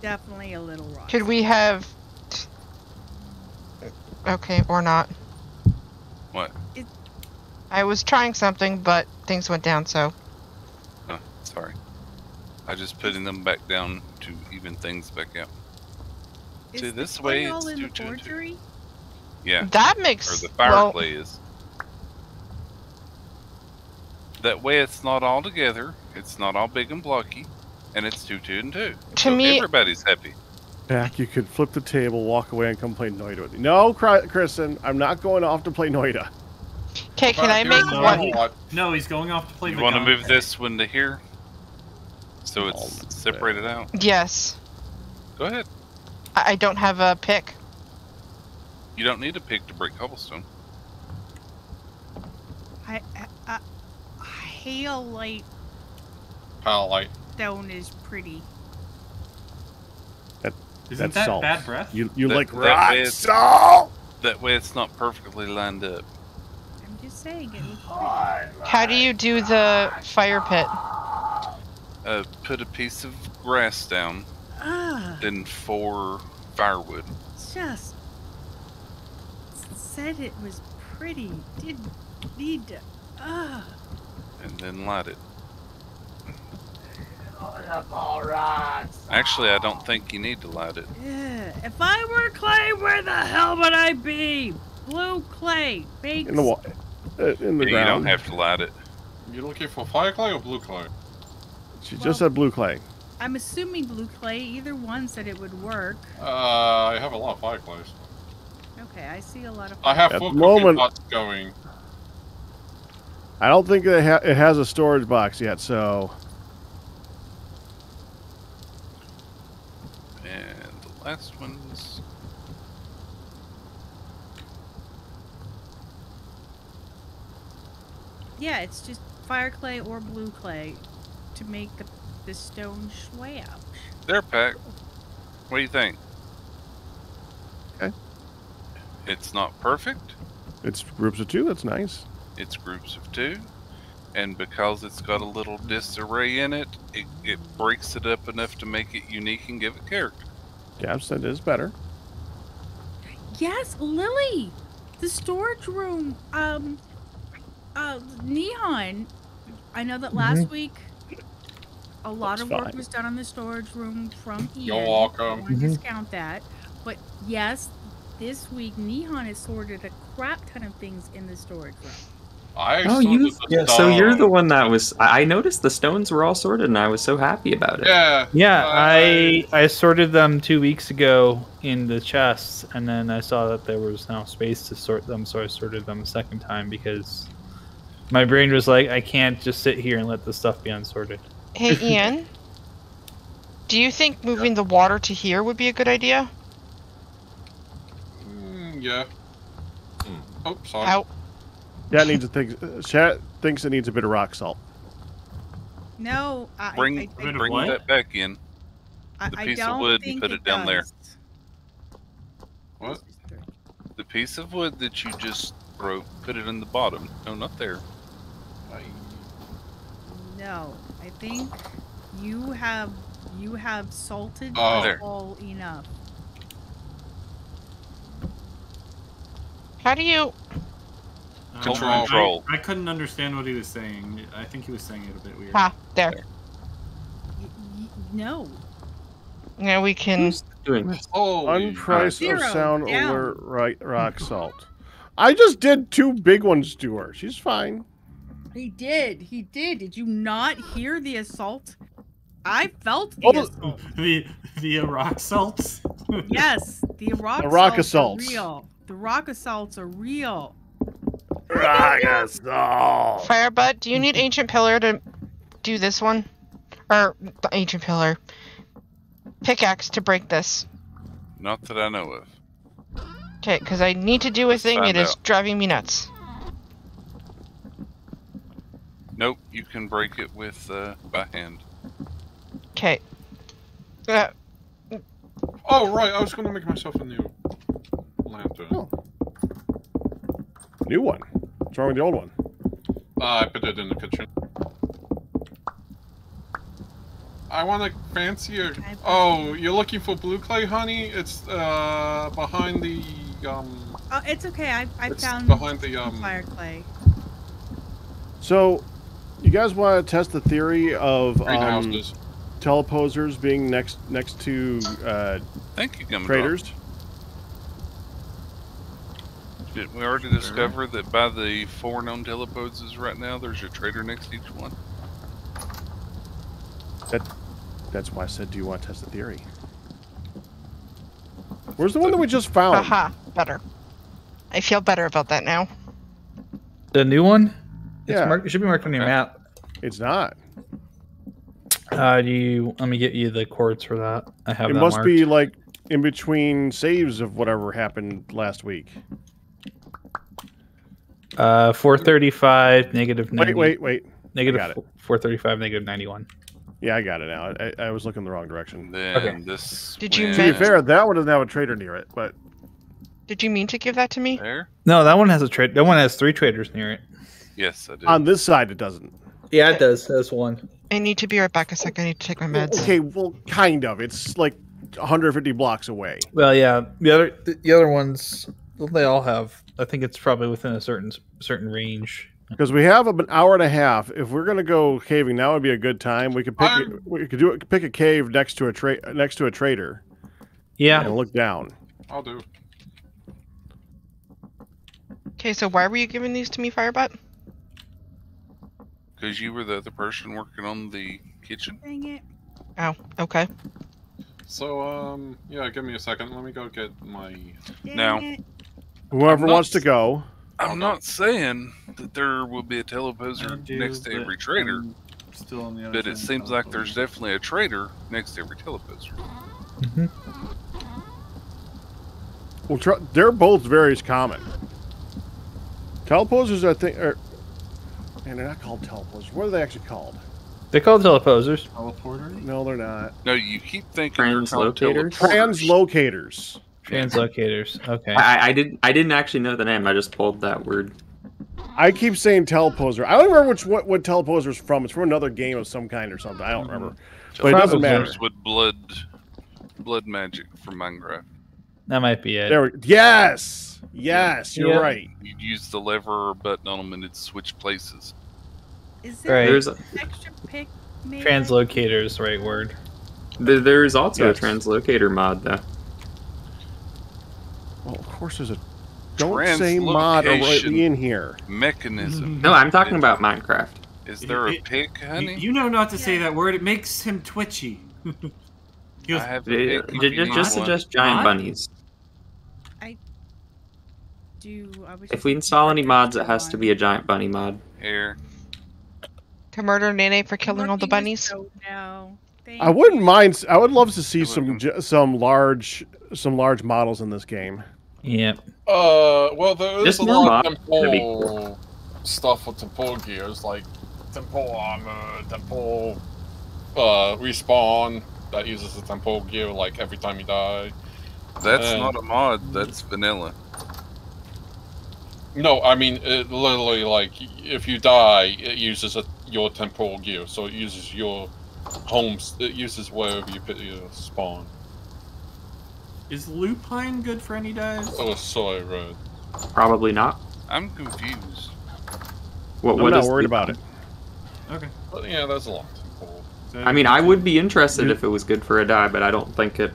S5: Definitely a little rough.
S3: could we have... Okay, or not.
S2: What?
S3: I was trying something, but things went down, so...
S2: Oh, sorry. I just putting them back down to even things back out.
S5: Is
S2: See,
S5: the
S2: this
S5: clay
S2: way
S5: all
S2: it's
S5: in the
S2: 2, 2, and 2.
S5: forgery?
S2: Yeah.
S3: That makes...
S2: Or the fire
S3: well,
S2: clay is. That way it's not all together, it's not all big and blocky, and it's 2, 2, and 2.
S3: To
S2: So
S3: me-
S2: everybody's happy.
S1: Back, you could flip the table, walk away, and come play Noida with me. No, Kristen, I'm not going off to play Noida.
S3: Okay, can I make
S8: No.
S3: one...
S8: No, he's going off to play
S2: You
S8: the
S2: want to
S8: gun.
S2: move this one to here? So
S1: Oh,
S2: it's separated out?
S3: Yes.
S2: Go ahead.
S3: I don't have a pick.
S2: You don't need a pick to break cobblestone.
S5: I halite
S4: Pallight.
S5: stone is pretty.
S8: Isn't
S1: That's
S8: that
S1: salt.
S8: bad breath?
S1: You
S2: That-
S1: like
S2: that
S1: rock
S2: way it's-
S1: salt?
S2: That way it's not perfectly lined up.
S5: I'm just saying it looks pretty.
S3: How do you do the fire pit?
S2: Put a piece of grass down, then 4 firewood.
S5: Just said it was pretty. Didn't need to.
S2: And then light it. Actually, I don't think you need to light it.
S5: Yeah. If I were clay, where the hell would I be? Blue clay, baked.
S1: In the wall, in the
S2: You
S1: ground.
S2: don't have to light it.
S4: You looking for fire clay or blue clay?
S1: She just said blue clay.
S5: I'm assuming blue clay. Either one said it would work.
S4: I have a lot of fire clays.
S5: Okay, I see a lot of.
S4: I have
S1: At
S4: 4
S1: the moment-
S4: cooking pots going.
S1: I don't think it has a storage box yet, so
S2: And the last one's
S5: Yeah, it's just fire clay or blue clay to make the stone slab.
S2: There, Pack. What do you think?
S1: Okay.
S2: It's not perfect.
S1: It's groups of 2. That's nice.
S2: It's groups of 2. And because it's got a little disarray in it, it breaks it up enough to make it unique and give it character.
S1: Gab said it is better.
S5: Yes, Lily! The storage room, Neon. I know that last week a lot
S1: That's
S5: of work
S1: fine.
S5: was done on the storage room from Ian.
S4: You're welcome.
S5: I don't want to discount that. But yes, this week Neon has sorted a crap ton of things in the storage room.
S4: I
S6: Oh,
S4: sorted
S6: you.
S4: the
S6: Yeah,
S4: stuff.
S6: so you're the one that was. I noticed the stones were all sorted, and I was so happy about it.
S4: Yeah.
S7: Yeah, I sorted them 2 weeks ago in the chests, and then I saw that there was now space to sort them, so I sorted them a second time because my brain was like, I can't just sit here and let the stuff be unsorted.
S3: Hey, Ian. Do you think moving the water to here would be a good idea?
S4: Yeah. Oh, sorry.
S3: Out.
S1: Chat needs to think. Chat thinks it needs a bit of rock salt.
S5: No,
S2: Bring
S8: what?
S2: that back in.
S5: I
S2: the piece of
S5: don't
S2: wood and
S5: think
S2: put it down there.
S5: does.
S4: What?
S2: The piece of wood that you just broke, put it in the bottom. No, not there.
S5: No, I think you have salted
S4: Oh.
S5: the hole enough.
S3: How do you...
S2: Control.
S8: I couldn't understand what he was saying. I think he was saying it a bit weird.
S3: Ah, there.
S5: No.
S3: Now we can...
S6: Who's doing this?
S4: Holy
S1: Unprice of
S5: Zero
S1: sound
S5: down.
S1: alert rock salt. I just did 2 big ones to her. She's fine.
S5: He did. He did. Did you not hear the assault? I felt the assault.
S8: The rock salts.
S5: Yes, the rock
S1: assaults.
S5: are real. The rock assaults are real.
S1: Rock assault.
S3: Firebud, do you need Ancient Pillar to do this one? Or, the Ancient Pillar. Pickaxe to break this.
S2: Not that I know of.
S3: Okay, because I need to do a
S2: Let's
S3: thing.
S2: find
S3: It is
S2: out.
S3: driving me nuts.
S2: Nope, you can break it with by hand.
S3: Okay.
S4: Oh, right. I was going to make myself a new lantern.
S1: Oh. New one. What's wrong with the old one?
S4: I put it in the kitchen. I want a fancier. Oh, you're looking for blue clay, honey? It's behind the
S5: Oh, it's okay. I
S4: It's
S5: found
S4: behind the
S5: fire clay.
S1: So, you guys want to test the theory of
S4: greenhouses.
S1: teleposers being next to
S2: Thank you, Gummy
S1: traders?
S2: Did we already discover that by the 4 known teleposes right now, there's a trader next to each one?
S1: That's why I said, do you want to test the theory? Where's the one that we just found?
S3: Aha, better. I feel better about that now.
S7: The new one?
S1: Yeah.
S7: It should be marked on your
S2: Okay.
S7: map.
S1: It's not.
S7: Let me get you the cords for that. I have
S1: It
S7: that
S1: must
S7: marked.
S1: be like in between saves of whatever happened last week.
S7: 435, negative 90.
S1: Wait.
S7: Negative
S1: I got it.
S7: 435, negative 91.
S1: Yeah, I got it now. I was looking the wrong direction.
S2: Then
S7: Okay.
S2: this.
S3: Did you
S2: went
S1: To be
S3: meant-
S1: fair, that one doesn't have a trader near it, but
S3: Did you mean to give that to me?
S2: there?
S7: No, that one has a trade. That one has 3 traders near it.
S2: Yes, I did.
S1: on this side it doesn't.
S7: Yeah, it does. There's one.
S3: I need to be right back a second. I need to take my meds.
S1: Okay, well, kind of. It's like 150 blocks away.
S7: Well, yeah. The other ones, they all have. I think it's probably within a certain range.
S1: Because we have an hour and a half. If we're gonna go caving, now would be a good time. We could pick. Pick a cave next to a trader
S7: Yeah.
S1: and look down.
S4: I'll do.
S3: Okay, so why were you giving these to me, Firebutt?
S2: Because you were the other person working on the kitchen.
S5: Dang it.
S3: Oh, okay.
S4: So, yeah, give me a second. Let me go get my...
S5: Dang
S2: Now-
S5: it.
S1: Whoever
S2: I'm not
S1: wants to go.
S2: I'm not saying that there will be a teleposer
S8: I do,
S2: next to
S8: but
S2: every trader,
S8: I'm still on the other
S2: but
S8: side
S2: it
S8: of
S2: seems
S8: the
S2: like
S8: telephone.
S2: there's definitely a trader next to every teleposer.
S1: Well, they're both very common. Teleposers, I think, are. And they're not called teleporters. What are they actually called?
S7: They're called teleposers.
S8: Teleporter?
S1: No, they're not.
S2: No, you keep thinking they're called
S6: Translocators?
S2: teleporters.
S1: Translocators.
S7: Translocators. Okay.
S6: I didn't actually know the name. I just pulled that word.
S1: I keep saying teleposer. I don't remember what teleposer is from. It's from another game of some kind or something. I don't remember. But it doesn't matter.
S2: Teleporters with blood magic from Minecraft.
S7: That might be it.
S1: Yes! Yes, you're
S7: Yeah.
S1: right.
S2: You'd use the lever or button on them and it'd switch places.
S5: Is
S7: Right.
S5: there
S6: There's
S5: an extra pick made?
S7: Translocator is the right word.
S6: There's also
S1: Yes.
S6: a translocator mod though.
S1: Well, of course there's a... Don't say mod or rightly in here.
S2: Mechanism.
S6: No, I'm talking about Minecraft.
S2: Is there a pig, honey?
S8: You know not to say that word. It makes him twitchy. He goes,
S2: I have a pig. if you need
S6: Just
S2: one.
S6: suggest giant
S8: Mod?
S6: bunnies.
S5: I was
S6: If
S5: just
S6: we install
S5: looking
S6: any
S5: for
S6: mods, it
S5: extra
S6: has to
S5: one.
S6: be a giant bunny mod.
S2: Here.
S3: To murder Nene for killing all the
S5: Looking
S3: bunnies.
S5: so now. Thank
S1: I wouldn't
S5: you.
S1: mind... I would love to see
S2: You're
S1: some large models in this game.
S7: Yep.
S4: Well, there is
S6: Just
S4: a
S6: more
S4: lot of
S6: mods would be
S4: temple stuff with temple gears, like temple armor, temple respawn that uses the temple gear like every time you die.
S2: That's not a mod. That's vanilla.
S4: No, I mean it literally like if you die, it uses your temporal gear, so it uses your homes. It uses wherever you put your spawn.
S8: is lupine good for any dives?
S4: Oh, sorry, Red.
S6: Probably not.
S2: I'm confused.
S1: I'm
S6: What
S1: not
S6: is
S1: worried
S6: the-
S1: about it.
S8: Okay.
S4: But yeah, there's a lot of temporal.
S6: I mean, I would be interested if it was good for a dye, but I don't think it.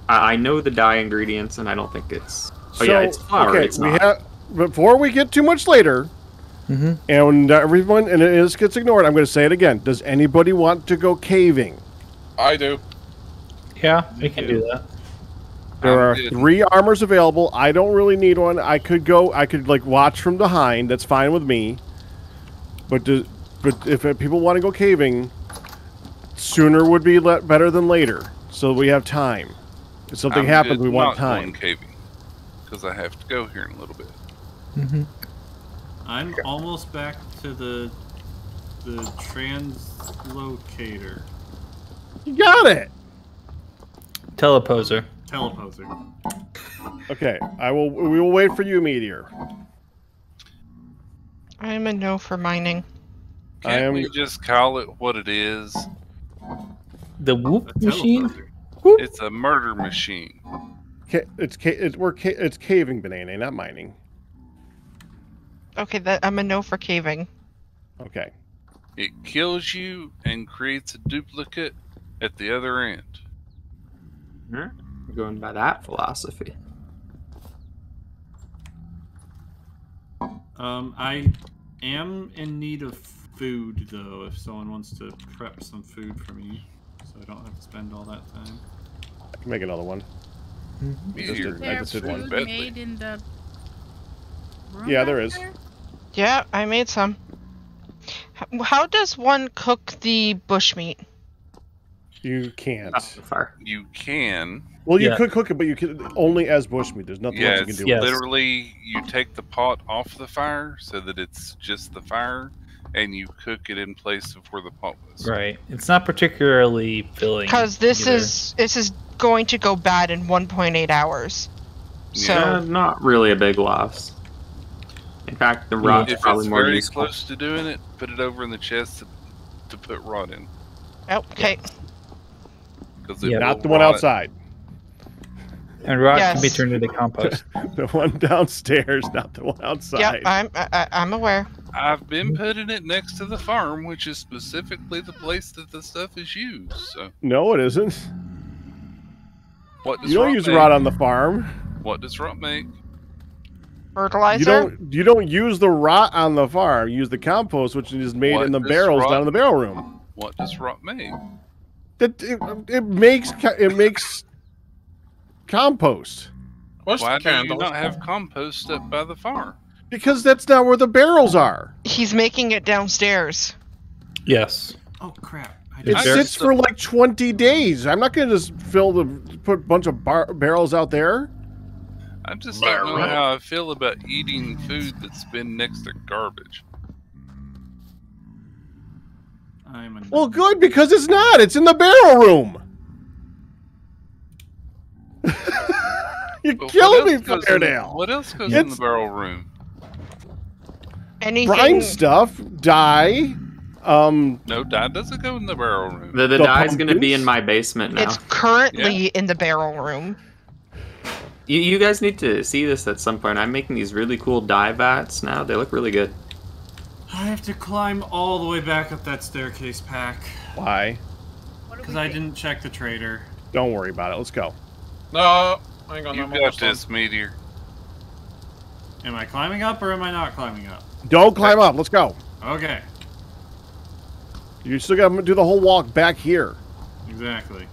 S6: I know the dye ingredients, and I don't think it's. Oh yeah, it's flour.
S1: Okay,
S6: It's not.
S1: have before we get too much later,
S7: Mm-hmm.
S1: and everyone and it gets ignored. I'm going to say it again. Does anybody want to go caving?
S4: I do.
S7: Yeah, we can do that.
S1: There
S2: I'm
S1: are
S2: good.
S1: 3 armors available. I don't really need one. I could like watch from behind. That's fine with me. But if people want to go caving, sooner would be better than later. So we have time. If something
S2: I'm
S1: happens,
S2: good
S1: we want
S2: not going
S1: time.
S2: caving because I have to go here in a little bit.
S7: Mm-hmm.
S8: I'm almost back to the translocator.
S1: You got it.
S7: Teleposer.
S8: Teleposer.
S1: Okay, we will wait for you, Meteor.
S3: I'm a no for mining.
S2: Can't we just call it what it is?
S7: The whoop
S8: A
S7: machine?
S8: teleposer.
S2: It's a murder machine.
S1: It's caving, banana, not mining.
S3: Okay, I'm a no for caving.
S1: Okay.
S2: It kills you and creates a duplicate at the other end.
S6: Alright, we're going by that philosophy.
S8: I am in need of food though. If someone wants to prep some food for me, so I don't have to spend all that time.
S1: I can make another one.
S2: Meteor.
S1: I just did one.
S5: Food
S2: Bentley.
S5: made in the room
S1: Yeah, there
S5: out
S1: is.
S5: there?
S3: Yeah, I made some. How does one cook the bushmeat?
S1: You can't.
S6: Fire.
S2: You can.
S1: Well, you
S7: Yeah.
S1: could cook it, but you can only as bushmeat. There's nothing else
S2: Yeah,
S1: you can
S2: it's
S1: do.
S7: Yes.
S2: literally you take the pot off the fire so that it's just the fire, and you cook it in place of where the pot was.
S7: Right. It's not particularly filling.
S3: Because this
S7: either.
S3: is going to go bad in 1.8 hours. So
S6: Not really a big loss. In fact, the rot's
S2: If
S6: probably
S2: it's
S6: more
S2: very
S6: useful.
S2: close to doing it, put it over in the chest to put rot in.
S3: okay.
S2: Because
S7: Yeah.
S1: Not the one outside.
S7: And rock can be
S3: Yes.
S7: turned into compost.
S1: The one downstairs, not the one outside.
S3: Yep, I'm aware.
S2: I've been putting it next to the farm, which is specifically the place that the stuff is used. So,
S1: No, it isn't.
S2: what does
S1: You don't
S2: rot
S1: use
S2: make?
S1: rot on the farm.
S2: What does rot make?
S3: Fertilizer.
S1: You don't use the rot on the farm. You use the compost, which is made
S2: What
S1: in the
S2: does
S1: barrels
S2: rot-
S1: down in the barrel room.
S2: What does rot make?
S1: It makes compost
S4: Where's
S2: Why
S4: the
S2: do you
S4: candle?
S2: not have compost up by the farm?
S1: because that's not where the barrels are.
S3: He's making it downstairs.
S7: Yes.
S8: Oh crap! I
S1: It
S8: just,
S2: There's
S1: sits for like 20 days. I'm not going to just put a bunch of barrels out there.
S2: I just don't know how I feel about eating food that's been next to garbage.
S8: I'm a
S1: Well, good, because it's not. It's in the barrel room. You're
S2: But
S1: killing me,
S2: what else goes
S1: Fairdale.
S2: What else goes in
S1: It's-
S2: the barrel room?
S3: Anything?
S1: Brine stuff, dye.
S2: No, dye doesn't go in the barrel room.
S6: The
S1: The
S6: dye's going to be
S1: pumpkins?
S6: in my basement now.
S3: It's currently in the barrel room.
S6: You guys need to see this at some point. I'm making these really cool dye vats now. They look really good.
S8: I have to climb all the way back up that staircase, Pack.
S1: Why?
S5: What do
S8: Because
S5: we
S8: I
S5: think?
S8: didn't check the trader.
S1: Don't worry about it. Let's go.
S4: No, hang on.
S2: You
S4: I'm
S2: got
S4: almost done.
S2: this, Meteor.
S8: Am I climbing up or am I not climbing up?
S1: Don't climb up. Let's go.
S8: Okay,
S1: You still got to do the whole walk back here.
S8: exactly.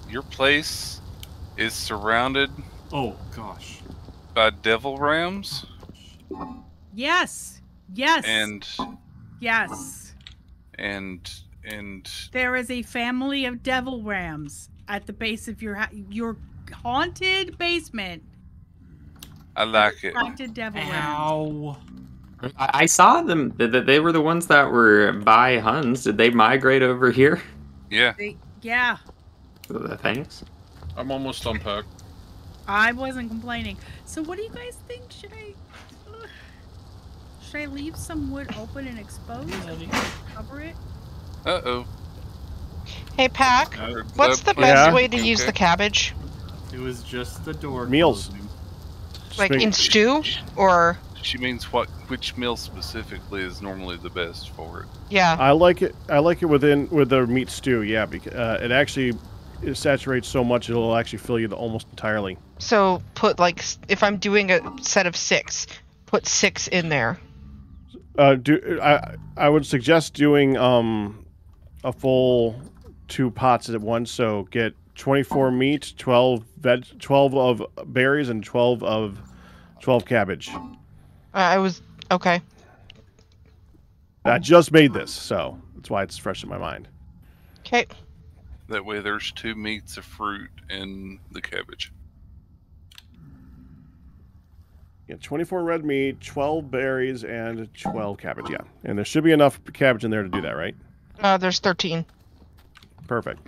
S2: Your place is surrounded
S8: Oh, gosh.
S2: by devil rams
S5: Yes. Yes.
S2: and
S5: yes.
S2: and
S5: There is a family of devil rams at the base of your your haunted basement.
S2: I like it.
S5: Haunted devil rams.
S8: Ow.
S6: I saw them. They were the ones that were by Huns. Did they migrate over here?
S2: Yeah.
S5: Yeah,
S6: Thanks.
S4: I'm almost done, Pack.
S5: I wasn't complaining. So what do you guys think? Should I leave some wood open and exposed and cover it?
S2: Uh-oh.
S3: Hey, Pack.
S8: Uh,
S3: What's the
S1: Yeah.
S3: best way to use
S2: Okay.
S3: the cabbage?
S8: It was just the door
S1: Meals.
S8: closing.
S3: Like
S1: Speak-
S3: in stew, or
S2: She means which meal specifically is normally the best for it.
S3: yeah?
S1: I like it. I like it with the meat stew. Yeah, because it saturates so much it'll actually fill you almost entirely.
S3: So put like if I'm doing a set of 6, put 6 in there.
S1: I would suggest doing a full 2 pots at once. So get 24 meat, 12 of berries, and 12 cabbage.
S3: I was okay.
S1: I just made this, so that's why it's fresh in my mind.
S3: Okay.
S2: That way there's 2 meats of fruit and the cabbage.
S1: Yeah, 24 red meat, 12 berries, and 12 cabbage. Yeah, and there should be enough cabbage in there to do that, right?
S3: There's 13.
S1: Perfect.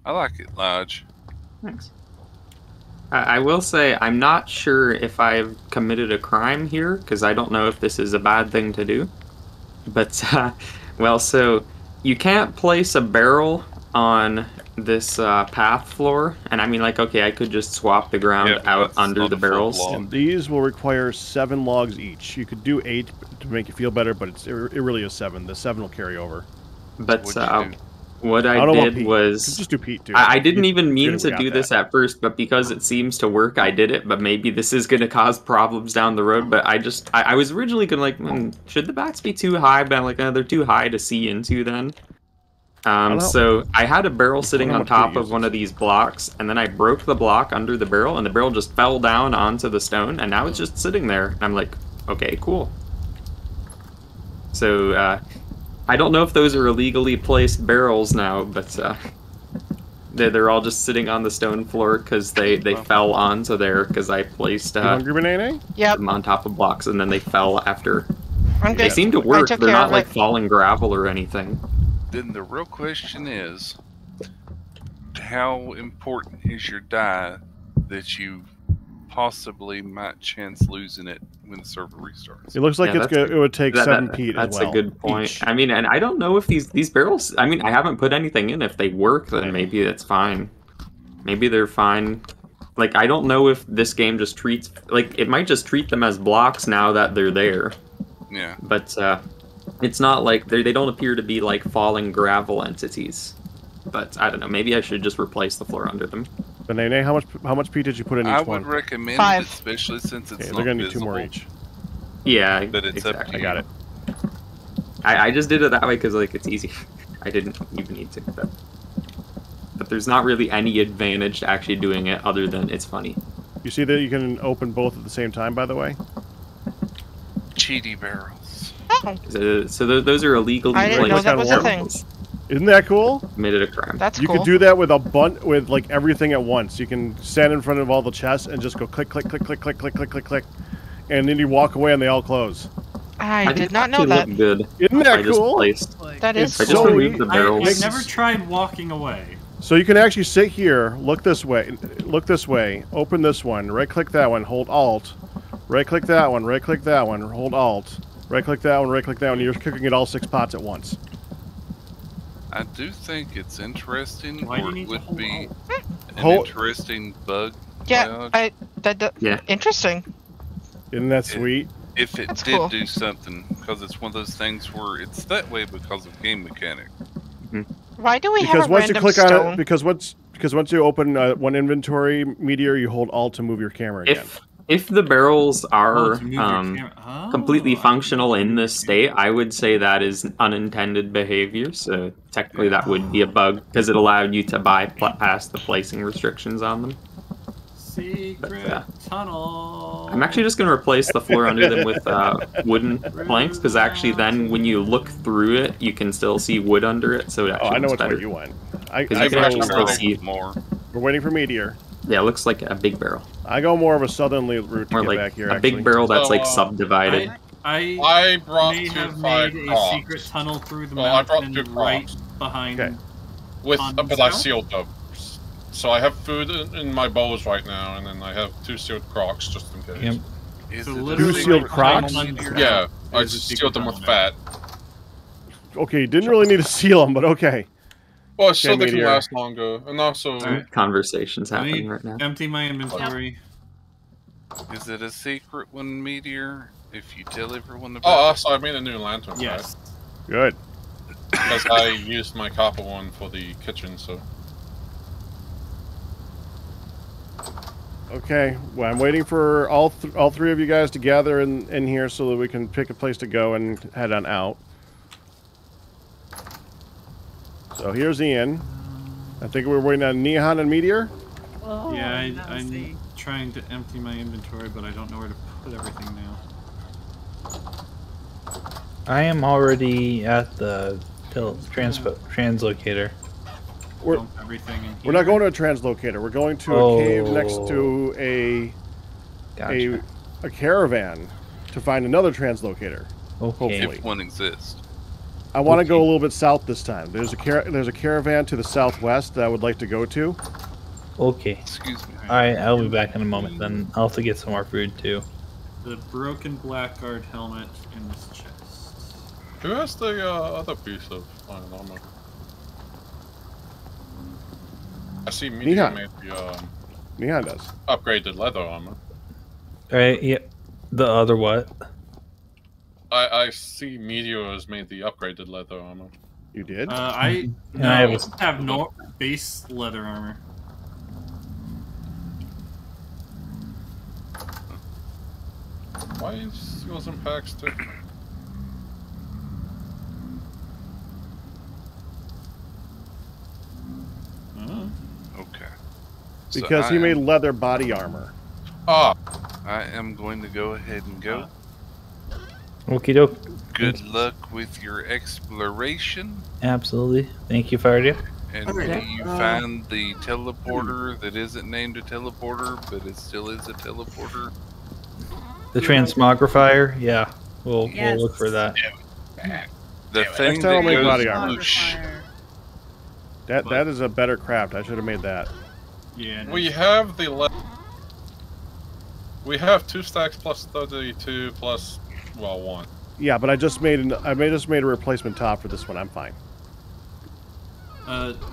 S2: I like it, Lodge.
S6: Thanks. I will say I'm not sure if I've committed a crime here because I don't know if this is a bad thing to do. But well, so you can't place a barrel on this path floor, and I mean, like, okay, I could just swap the ground
S2: Yeah, but
S6: out
S2: that's
S6: under
S2: not
S6: the
S2: a full
S6: barrels.
S2: log.
S1: And these will require 7 logs each. You could do 8 to make you feel better, but it really is 7. The 7 will carry over.
S6: But
S2: What'd you do?
S6: what
S1: I
S6: I
S1: don't want
S6: did
S1: Pete.
S6: was
S1: Just do Pete, dude.
S6: I didn't even
S1: Good,
S6: mean
S1: we
S6: to
S1: got
S6: do this
S1: that.
S6: at first, but because it seems to work, I did it. But maybe this is going to cause problems down the road. But I was originally going to like, should the bats be too high? But I'm like, they're too high to see into then.
S1: know.
S6: So I had a barrel sitting
S1: know
S6: on
S1: what
S6: top
S1: Pete
S6: of one
S1: uses.
S6: of these blocks, and then I broke the block under the barrel, and the barrel just fell down onto the stone, and now it's just sitting there. And I'm like, okay, cool. So I don't know if those are illegally placed barrels now, but they're all just sitting on the stone floor because they fell onto there because I placed
S1: You hungry, Banana?
S3: Yep.
S6: them on top of blocks, and then they fell after.
S3: I'm
S6: They
S3: good.
S6: seem to
S3: I
S6: work.
S3: took
S6: They're
S3: care
S6: not
S3: of
S6: like
S3: it.
S6: falling gravel or anything.
S2: Then the real question is, how important is your die that you possibly might chance losing it when the server restarts?
S1: It looks like
S6: Yeah,
S1: it's good. It would take 7 Pete
S6: That's
S1: as well.
S6: a good point.
S1: each.
S6: I mean, and I don't know if these barrels. I mean, I haven't put anything in. If they work, then maybe that's fine. Maybe they're fine. Like, I don't know if this game just treats it might just treat them as blocks now that they're there.
S2: Yeah.
S6: But it's not like they don't appear to be like falling gravel entities. But I don't know. Maybe I should just replace the floor under them.
S1: Banana, how much Pete did you put in each
S2: I
S1: one?
S2: would recommend
S3: 5.
S2: it, especially since it's
S1: Okay,
S2: not
S1: they're gonna need 2
S2: visible.
S1: more each.
S6: Yeah,
S2: But it's up
S6: exactly.
S2: to
S1: I got it.
S6: I just did it that way because like it's easy. I didn't even need to. But there's not really any advantage to actually doing it other than it's funny.
S1: You see that you can open both at the same time, by the way?
S2: Cheaty barrels.
S3: Oh,
S6: So those are illegally
S3: I didn't know
S6: placed
S3: that was a thing.
S6: barrels.
S1: Isn't that cool?
S6: Committed a crime.
S3: that's
S1: You
S3: cool.
S1: could do that with with like everything at once. You can stand in front of all the chests and just go click, click, click, click, click, click, click, click, click, and then you walk away and they all close.
S3: I
S6: think
S3: did not know
S6: actually
S3: that.
S6: looked good.
S1: Isn't
S6: I
S1: that
S6: just
S1: cool?
S6: placed.
S3: That is
S6: I just
S3: cool.
S1: So
S6: removed the barrels.
S8: I've never tried walking away.
S1: So you can actually sit here, look this way, open this one, right-click that one, hold Alt, right-click that one, right-click that one, hold Alt, right-click that one, right-click that one. You're cooking at all 6 pots at once.
S2: I do think it's interesting,
S8: Why do you
S2: or
S8: need
S2: it
S8: to
S2: would
S8: hold
S2: be
S8: Alt?
S2: an
S1: Hold-
S2: interesting bug.
S3: Yeah,
S2: Cloud,
S6: Yeah.
S3: interesting.
S1: Isn't that sweet?
S2: if it
S3: That's
S2: did
S3: cool.
S2: do something, because it's one of those things where it's that way because of game mechanic.
S3: Why do we
S1: Because
S3: have a
S1: once you
S3: random
S1: click
S3: stone?
S1: on it, because once you open one inventory meteor, you hold Alt to move your camera again.
S6: If the barrels are
S8: to move your camera. Oh,
S6: completely
S8: I
S6: functional
S8: didn't
S6: in
S8: know
S6: this
S8: you could
S6: state, I would say that is unintended behavior. So technically,
S2: Yeah.
S6: that would be a bug because it allowed you to bypass the placing restrictions on them.
S8: Secret
S6: But,
S8: tunnel.
S6: I'm actually just going to replace the floor under them with wooden planks because actually, then when you look through it, you can still see wood under it. So it
S1: Oh,
S6: actually
S1: I know
S6: looks
S1: which
S6: better.
S1: way you went. I
S6: Because you can
S1: go,
S6: actually still
S2: Barrel
S6: see.
S2: with more.
S1: we're waiting for meteor.
S6: Yeah, it looks like a big barrel,
S1: I go more of a southerly route to
S6: or
S1: get
S6: like
S1: back here.
S6: a
S1: actually.
S6: big barrel that's
S4: So,
S6: like subdivided.
S8: I
S4: brought
S8: may have
S4: 5
S8: made a
S4: crops.
S8: secret tunnel through the
S4: Well, I brought
S8: mountain
S4: 2
S8: right
S4: crops.
S8: behind.
S1: Okay.
S4: But I sealed them. So I have food in my bowls right now, and then I have 2 sealed crocs just in case.
S7: Yep.
S2: Is
S8: So
S2: it a
S8: literally
S1: Two sealed
S2: secret
S1: crocs?
S2: tunnel meteor?
S4: Yeah, I
S8: Is a
S4: just
S8: secret
S4: sealed them with
S8: tunnel
S4: fat.
S1: Okay, you didn't really need to seal them, but okay.
S4: Well, so they can
S1: meteor.
S4: last longer, and also
S8: Alright.
S6: Conversations
S8: Let
S6: happening
S8: me
S6: right now.
S8: empty my inventory.
S2: Is it a secret one meteor? If you tell everyone
S4: oh,
S2: about
S4: also I made a new lantern.
S8: Yes.
S1: Good.
S4: Because I used my copper one for the kitchen, so.
S1: Okay, well, I'm waiting for all 3 of you guys to gather in here so that we can pick a place to go and head on out. So here's Ian. I think we're waiting on Neon and Meteor.
S5: Oh,
S8: Yeah,
S5: let's see.
S8: I'm trying to empty my inventory, but I don't know where to put everything now.
S7: I am already at the translocator.
S1: We're-
S8: Dump everything in here.
S1: We're not going to a translocator. We're going to a cave next to a
S7: Gotcha.
S1: a caravan to find another translocator.
S7: Okay.
S1: hopefully.
S2: if one exists.
S1: I want to go a
S7: Okay.
S1: little bit south this time. There's a caravan to the southwest that I would like to go to.
S7: Okay.
S2: Excuse me.
S7: Alright, I'll be back in a moment then. I'll have to get some more food too.
S8: The broken blackguard helmet in this chest.
S4: Who has the other piece of iron armor? I see Meteor
S1: Neon.
S4: made the
S1: Neon does.
S4: upgraded leather armor.
S7: Alright, yep. The other what?
S4: I see Meteor has made the upgraded leather armor.
S1: You did?
S8: I
S7: And I have
S8: have no base leather armor.
S4: Why is yours in packs different?
S8: Oh.
S2: Okay. So
S1: because he
S2: I
S1: made
S2: am-
S1: leather body armor.
S4: Ah,
S2: I am going to go ahead and go.
S7: Okie doke.
S2: Good luck with your exploration.
S7: Absolutely. Thank you, Fardia.
S2: And
S8: Alright,
S2: may you find the teleporter that isn't named a teleporter, but it still is a teleporter.
S7: The transmogrifier, yeah. We'll
S5: Yes.
S7: look for that.
S2: The thing
S1: Next time I'll
S2: that
S1: make
S2: goes
S1: body armor.
S2: whoosh.
S1: That is a better craft. I should have made that.
S8: Yeah. no.
S4: we have the we have 2 stacks plus 32 plus, well, 1.
S1: Yeah, but I just made a replacement top for this one. I'm fine.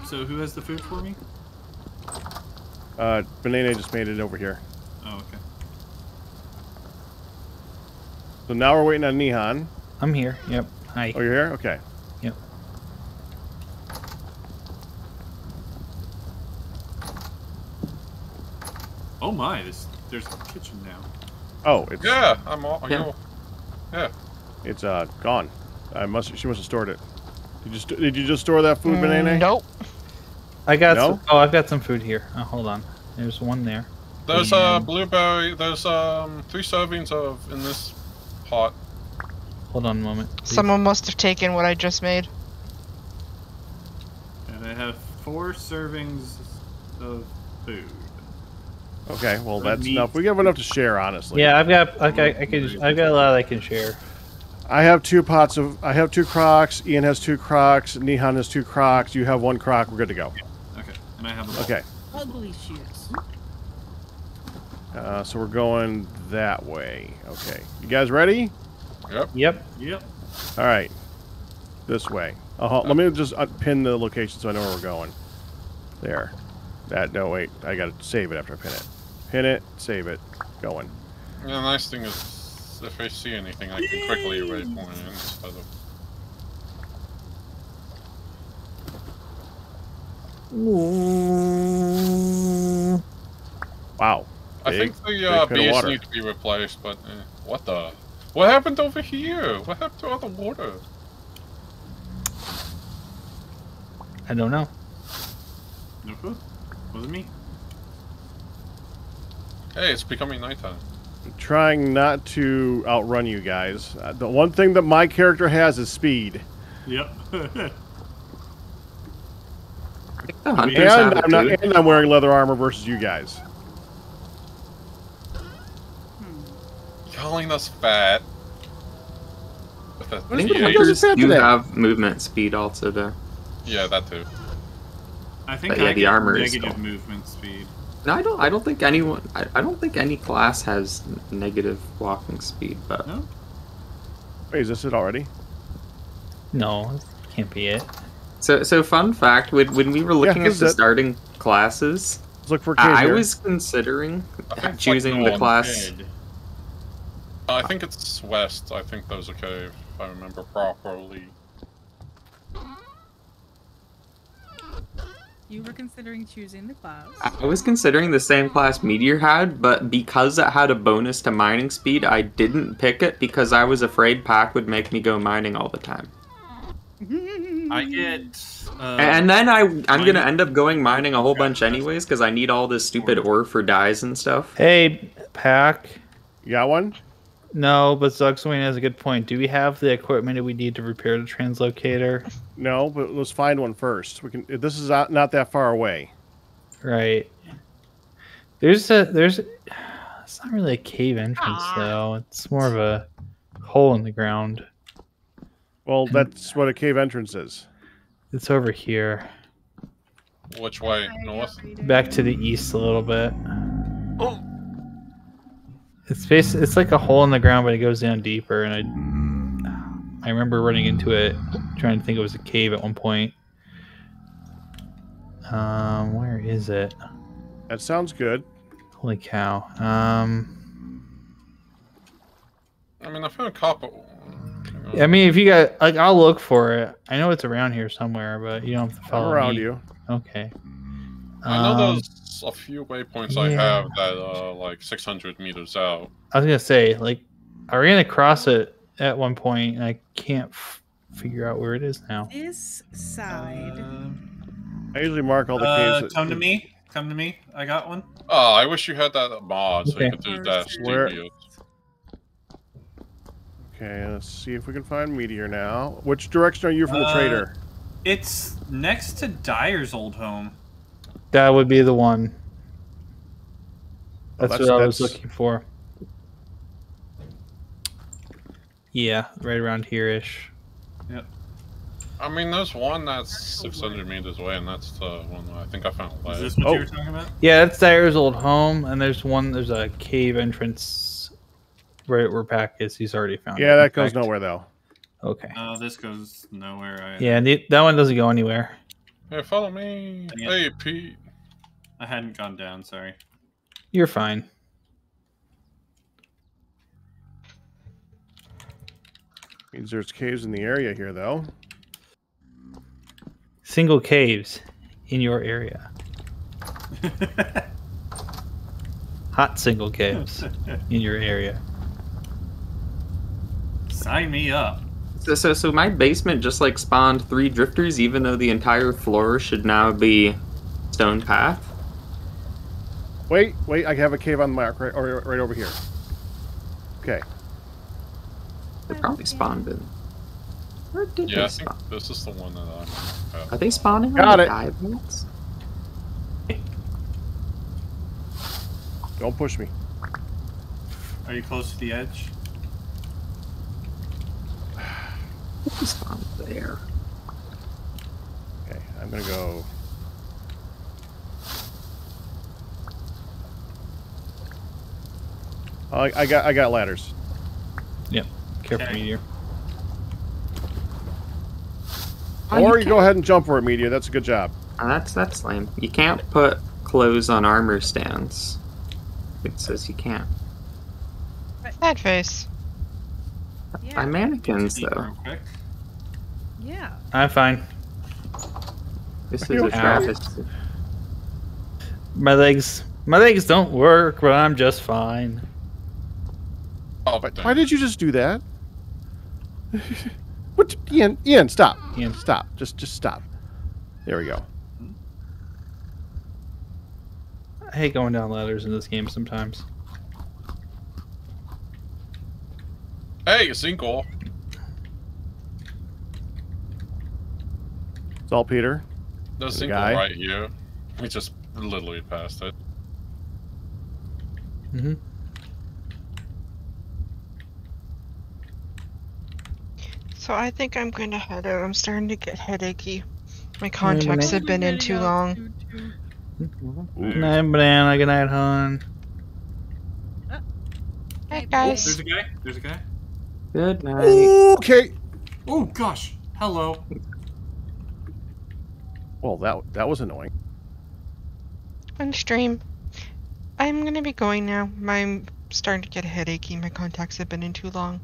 S8: So who has the food for me?
S1: Banana just made it over here.
S8: Oh, okay.
S1: So now we're waiting on Neon.
S7: I'm here. Yep. Hi.
S1: Oh, you're here? Okay.
S7: Yep.
S8: Oh my, there's a kitchen now.
S1: Oh, it's
S4: Yeah, I'm all.
S6: Yeah.
S1: it's gone. She must have stored it. Did you just store that food, Banana?
S3: Nope.
S7: I got
S1: No?
S7: some, oh, I've got some food here. Oh, hold on. There's one there.
S4: There's
S7: And-
S4: blueberry. There's 3 servings of in this pot.
S7: Hold on a moment. please.
S3: Someone must have taken what I just made.
S8: And I have 4 servings of food.
S1: Okay, well
S8: Red
S1: that's
S8: meat.
S1: enough. We have enough to share, honestly.
S7: Yeah, I've got a lot I can share.
S1: I have 2 pots of. I have 2 crocs. Ian has 2 crocs. Nihan has 2 crocs. You have 1 croc. We're good to go.
S8: Okay, and I have a ball.
S1: Okay.
S5: Ugly shoes.
S1: So we're going that way. Okay. You guys ready?
S4: Yep.
S7: Yep.
S8: Yep.
S1: All right. This way. Let me just pin the location so I know where we're going. There. No, wait. I gotta save it after I pin it. Pin it. Save it. Going.
S4: Yeah, the nice thing is, if I see anything, I can quickly waypoint it instead of.
S1: Wow.
S4: I
S1: Big-
S4: think
S1: big
S4: the
S1: pit of
S4: bees
S1: water.
S4: need to be replaced, but what the? What happened over here? What happened to all the water?
S7: I don't know.
S8: No clue. Wasn't me.
S4: Hey, it's becoming nighttime.
S1: Trying not to outrun you guys. The one thing that my character has is speed.
S8: Yep.
S6: I think the hunters have it too.
S1: And I'm wearing leather armor versus you guys.
S4: Calling us fat. But that's
S6: I think the
S1: What is
S6: hunters
S1: it
S6: do
S1: today?
S6: have movement speed also though.
S4: yeah, that too.
S8: I think
S6: But yeah,
S8: I
S6: the
S8: get
S6: armor is
S8: negative
S6: still-
S8: movement speed.
S6: No, I don't think anyone. I don't think any class has negative walking speed, but
S8: No?
S1: Wait, is this it already?
S7: No, can't be it.
S6: so fun fact: when we were looking
S1: this
S6: at
S1: is
S6: the
S1: it.
S6: starting classes,
S1: Let's look for caves
S6: I
S1: here.
S6: was considering
S4: I think it's
S6: choosing
S4: like
S6: the class.
S8: Head.
S4: I think it's west. I think there's a cave, if I remember properly.
S5: You were considering choosing the class.
S6: I was considering the same class Meteor had, but because it had a bonus to mining speed, I didn't pick it because I was afraid Pack would make me go mining all the time.
S8: I get.
S6: And then I'm gonna
S8: mining-
S6: end up going mining a whole bunch anyways because I need all this stupid ore for dyes and stuff.
S7: Hey, Pack.
S1: You got one?
S7: No, but Zuxwing has a good point. Do we have the equipment that we need to repair the translocator?
S1: No, but let's find one first. We can. This is not that far away.
S7: Right. There's it's not really a cave entrance though. It's more of a hole in the ground.
S1: Well, that's what a cave entrance is.
S7: It's over here.
S4: Which way? North?
S7: Back to the east a little bit. It's like a hole in the ground, but it goes down deeper. And I remember running into it, trying to think it was a cave at one point. Where is it?
S1: That sounds good.
S7: Holy cow.
S4: I mean, I found copper.
S7: I mean, if you got like, I'll look for it. I know it's around here somewhere, but you don't have to
S1: I'm
S7: follow
S1: around
S7: me.
S1: you.
S7: Okay.
S4: I know there's a few waypoints I
S7: yeah.
S4: have that are like 600 meters out.
S7: I was gonna say, like, I ran across it at one point, and I can't figure out where it is now.
S5: This side.
S1: I usually mark all the caves. that-
S8: Come to me. Come to me. I got one.
S4: Oh, I wish you had that mod so you
S7: Okay.
S4: could do dash
S1: Where-
S4: studios.
S1: Okay, let's see if we can find Meteor now. Which direction are you from the trader?
S8: It's next to Dyer's old home.
S7: That would be the one.
S1: Oh,
S7: That's what I was looking for. Yeah, right around here-ish.
S4: I mean, there's one that's 600 meters away, and that's the one I think I found
S8: Is
S4: last.
S8: this what
S1: Oh.
S8: you were talking about?
S7: Yeah, that's Dyer's old home, and there's a cave entrance right where Pack is. He's already found it.
S1: Yeah,
S7: in
S1: that goes
S7: fact.
S1: nowhere though.
S7: Okay.
S8: This goes nowhere.
S7: Yeah, that one doesn't go anywhere.
S4: Hey, follow me.
S8: Yeah.
S4: Hey, Pete.
S8: I hadn't gone down. Sorry.
S7: You're fine.
S1: Means there's caves in the area here though.
S7: Single caves in your area. Hot single caves in your area.
S8: Sign me up.
S6: So my basement just like spawned 3 drifters, even though the entire floor should now be stone path.
S1: Wait, I have a cave on the map right over here. Okay.
S6: They probably spawned in. Where did
S4: Yeah,
S6: they
S4: I think
S6: spawn?
S4: this is the one that I'm.
S6: Are they spawning
S1: Got
S6: on the
S1: it.
S6: dive bolts?
S1: Don't push me.
S8: Are you close to the edge?
S6: What's on there?
S1: Okay, I'm gonna go. Oh, I got ladders.
S7: Yep. Careful,
S8: Okay.
S7: meteor.
S6: Oh,
S1: Or you
S6: can't-
S1: go ahead and jump for it, Meteor. That's a good job.
S6: Oh, that's lame. You can't put clothes on armor stands. It says you can't.
S3: Sad face.
S5: Yeah.
S6: By mannequins,
S8: Eat
S6: though.
S8: real quick.
S5: Yeah.
S7: I'm fine.
S6: This is
S1: Are you
S6: a
S1: okay?
S6: travesty.
S7: My legs don't work, but I'm just fine.
S4: Oh,
S1: Why did you just do that? What? Ian, stop.
S7: Ian.
S1: Stop. Just stop. There we go.
S7: I hate going down ladders in this game sometimes.
S4: Hey, a sinkhole.
S1: Saltpeter.
S4: There's a
S1: The
S4: sinkhole
S1: guy.
S4: right here. We just literally passed it.
S7: Mm-hmm.
S3: So I think I'm going to head out. I'm starting to get headachy. My contacts have been in too long.
S7: Good night, banana. Good night, hon.
S3: Hey
S8: Oh,
S3: guys.
S8: there's a guy. There's a guy.
S6: Good night.
S1: Okay.
S8: Oh gosh. Hello.
S1: Well, that was annoying.
S3: On stream. I'm going to be going now. I'm starting to get headachy. My contacts have been in too long.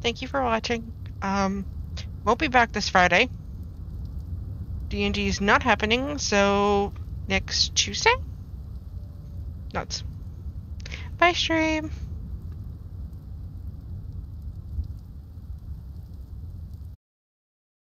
S3: Thank you for watching. Won't be back this Friday. D&D is not happening, so next Tuesday? Nuts. Bye, stream.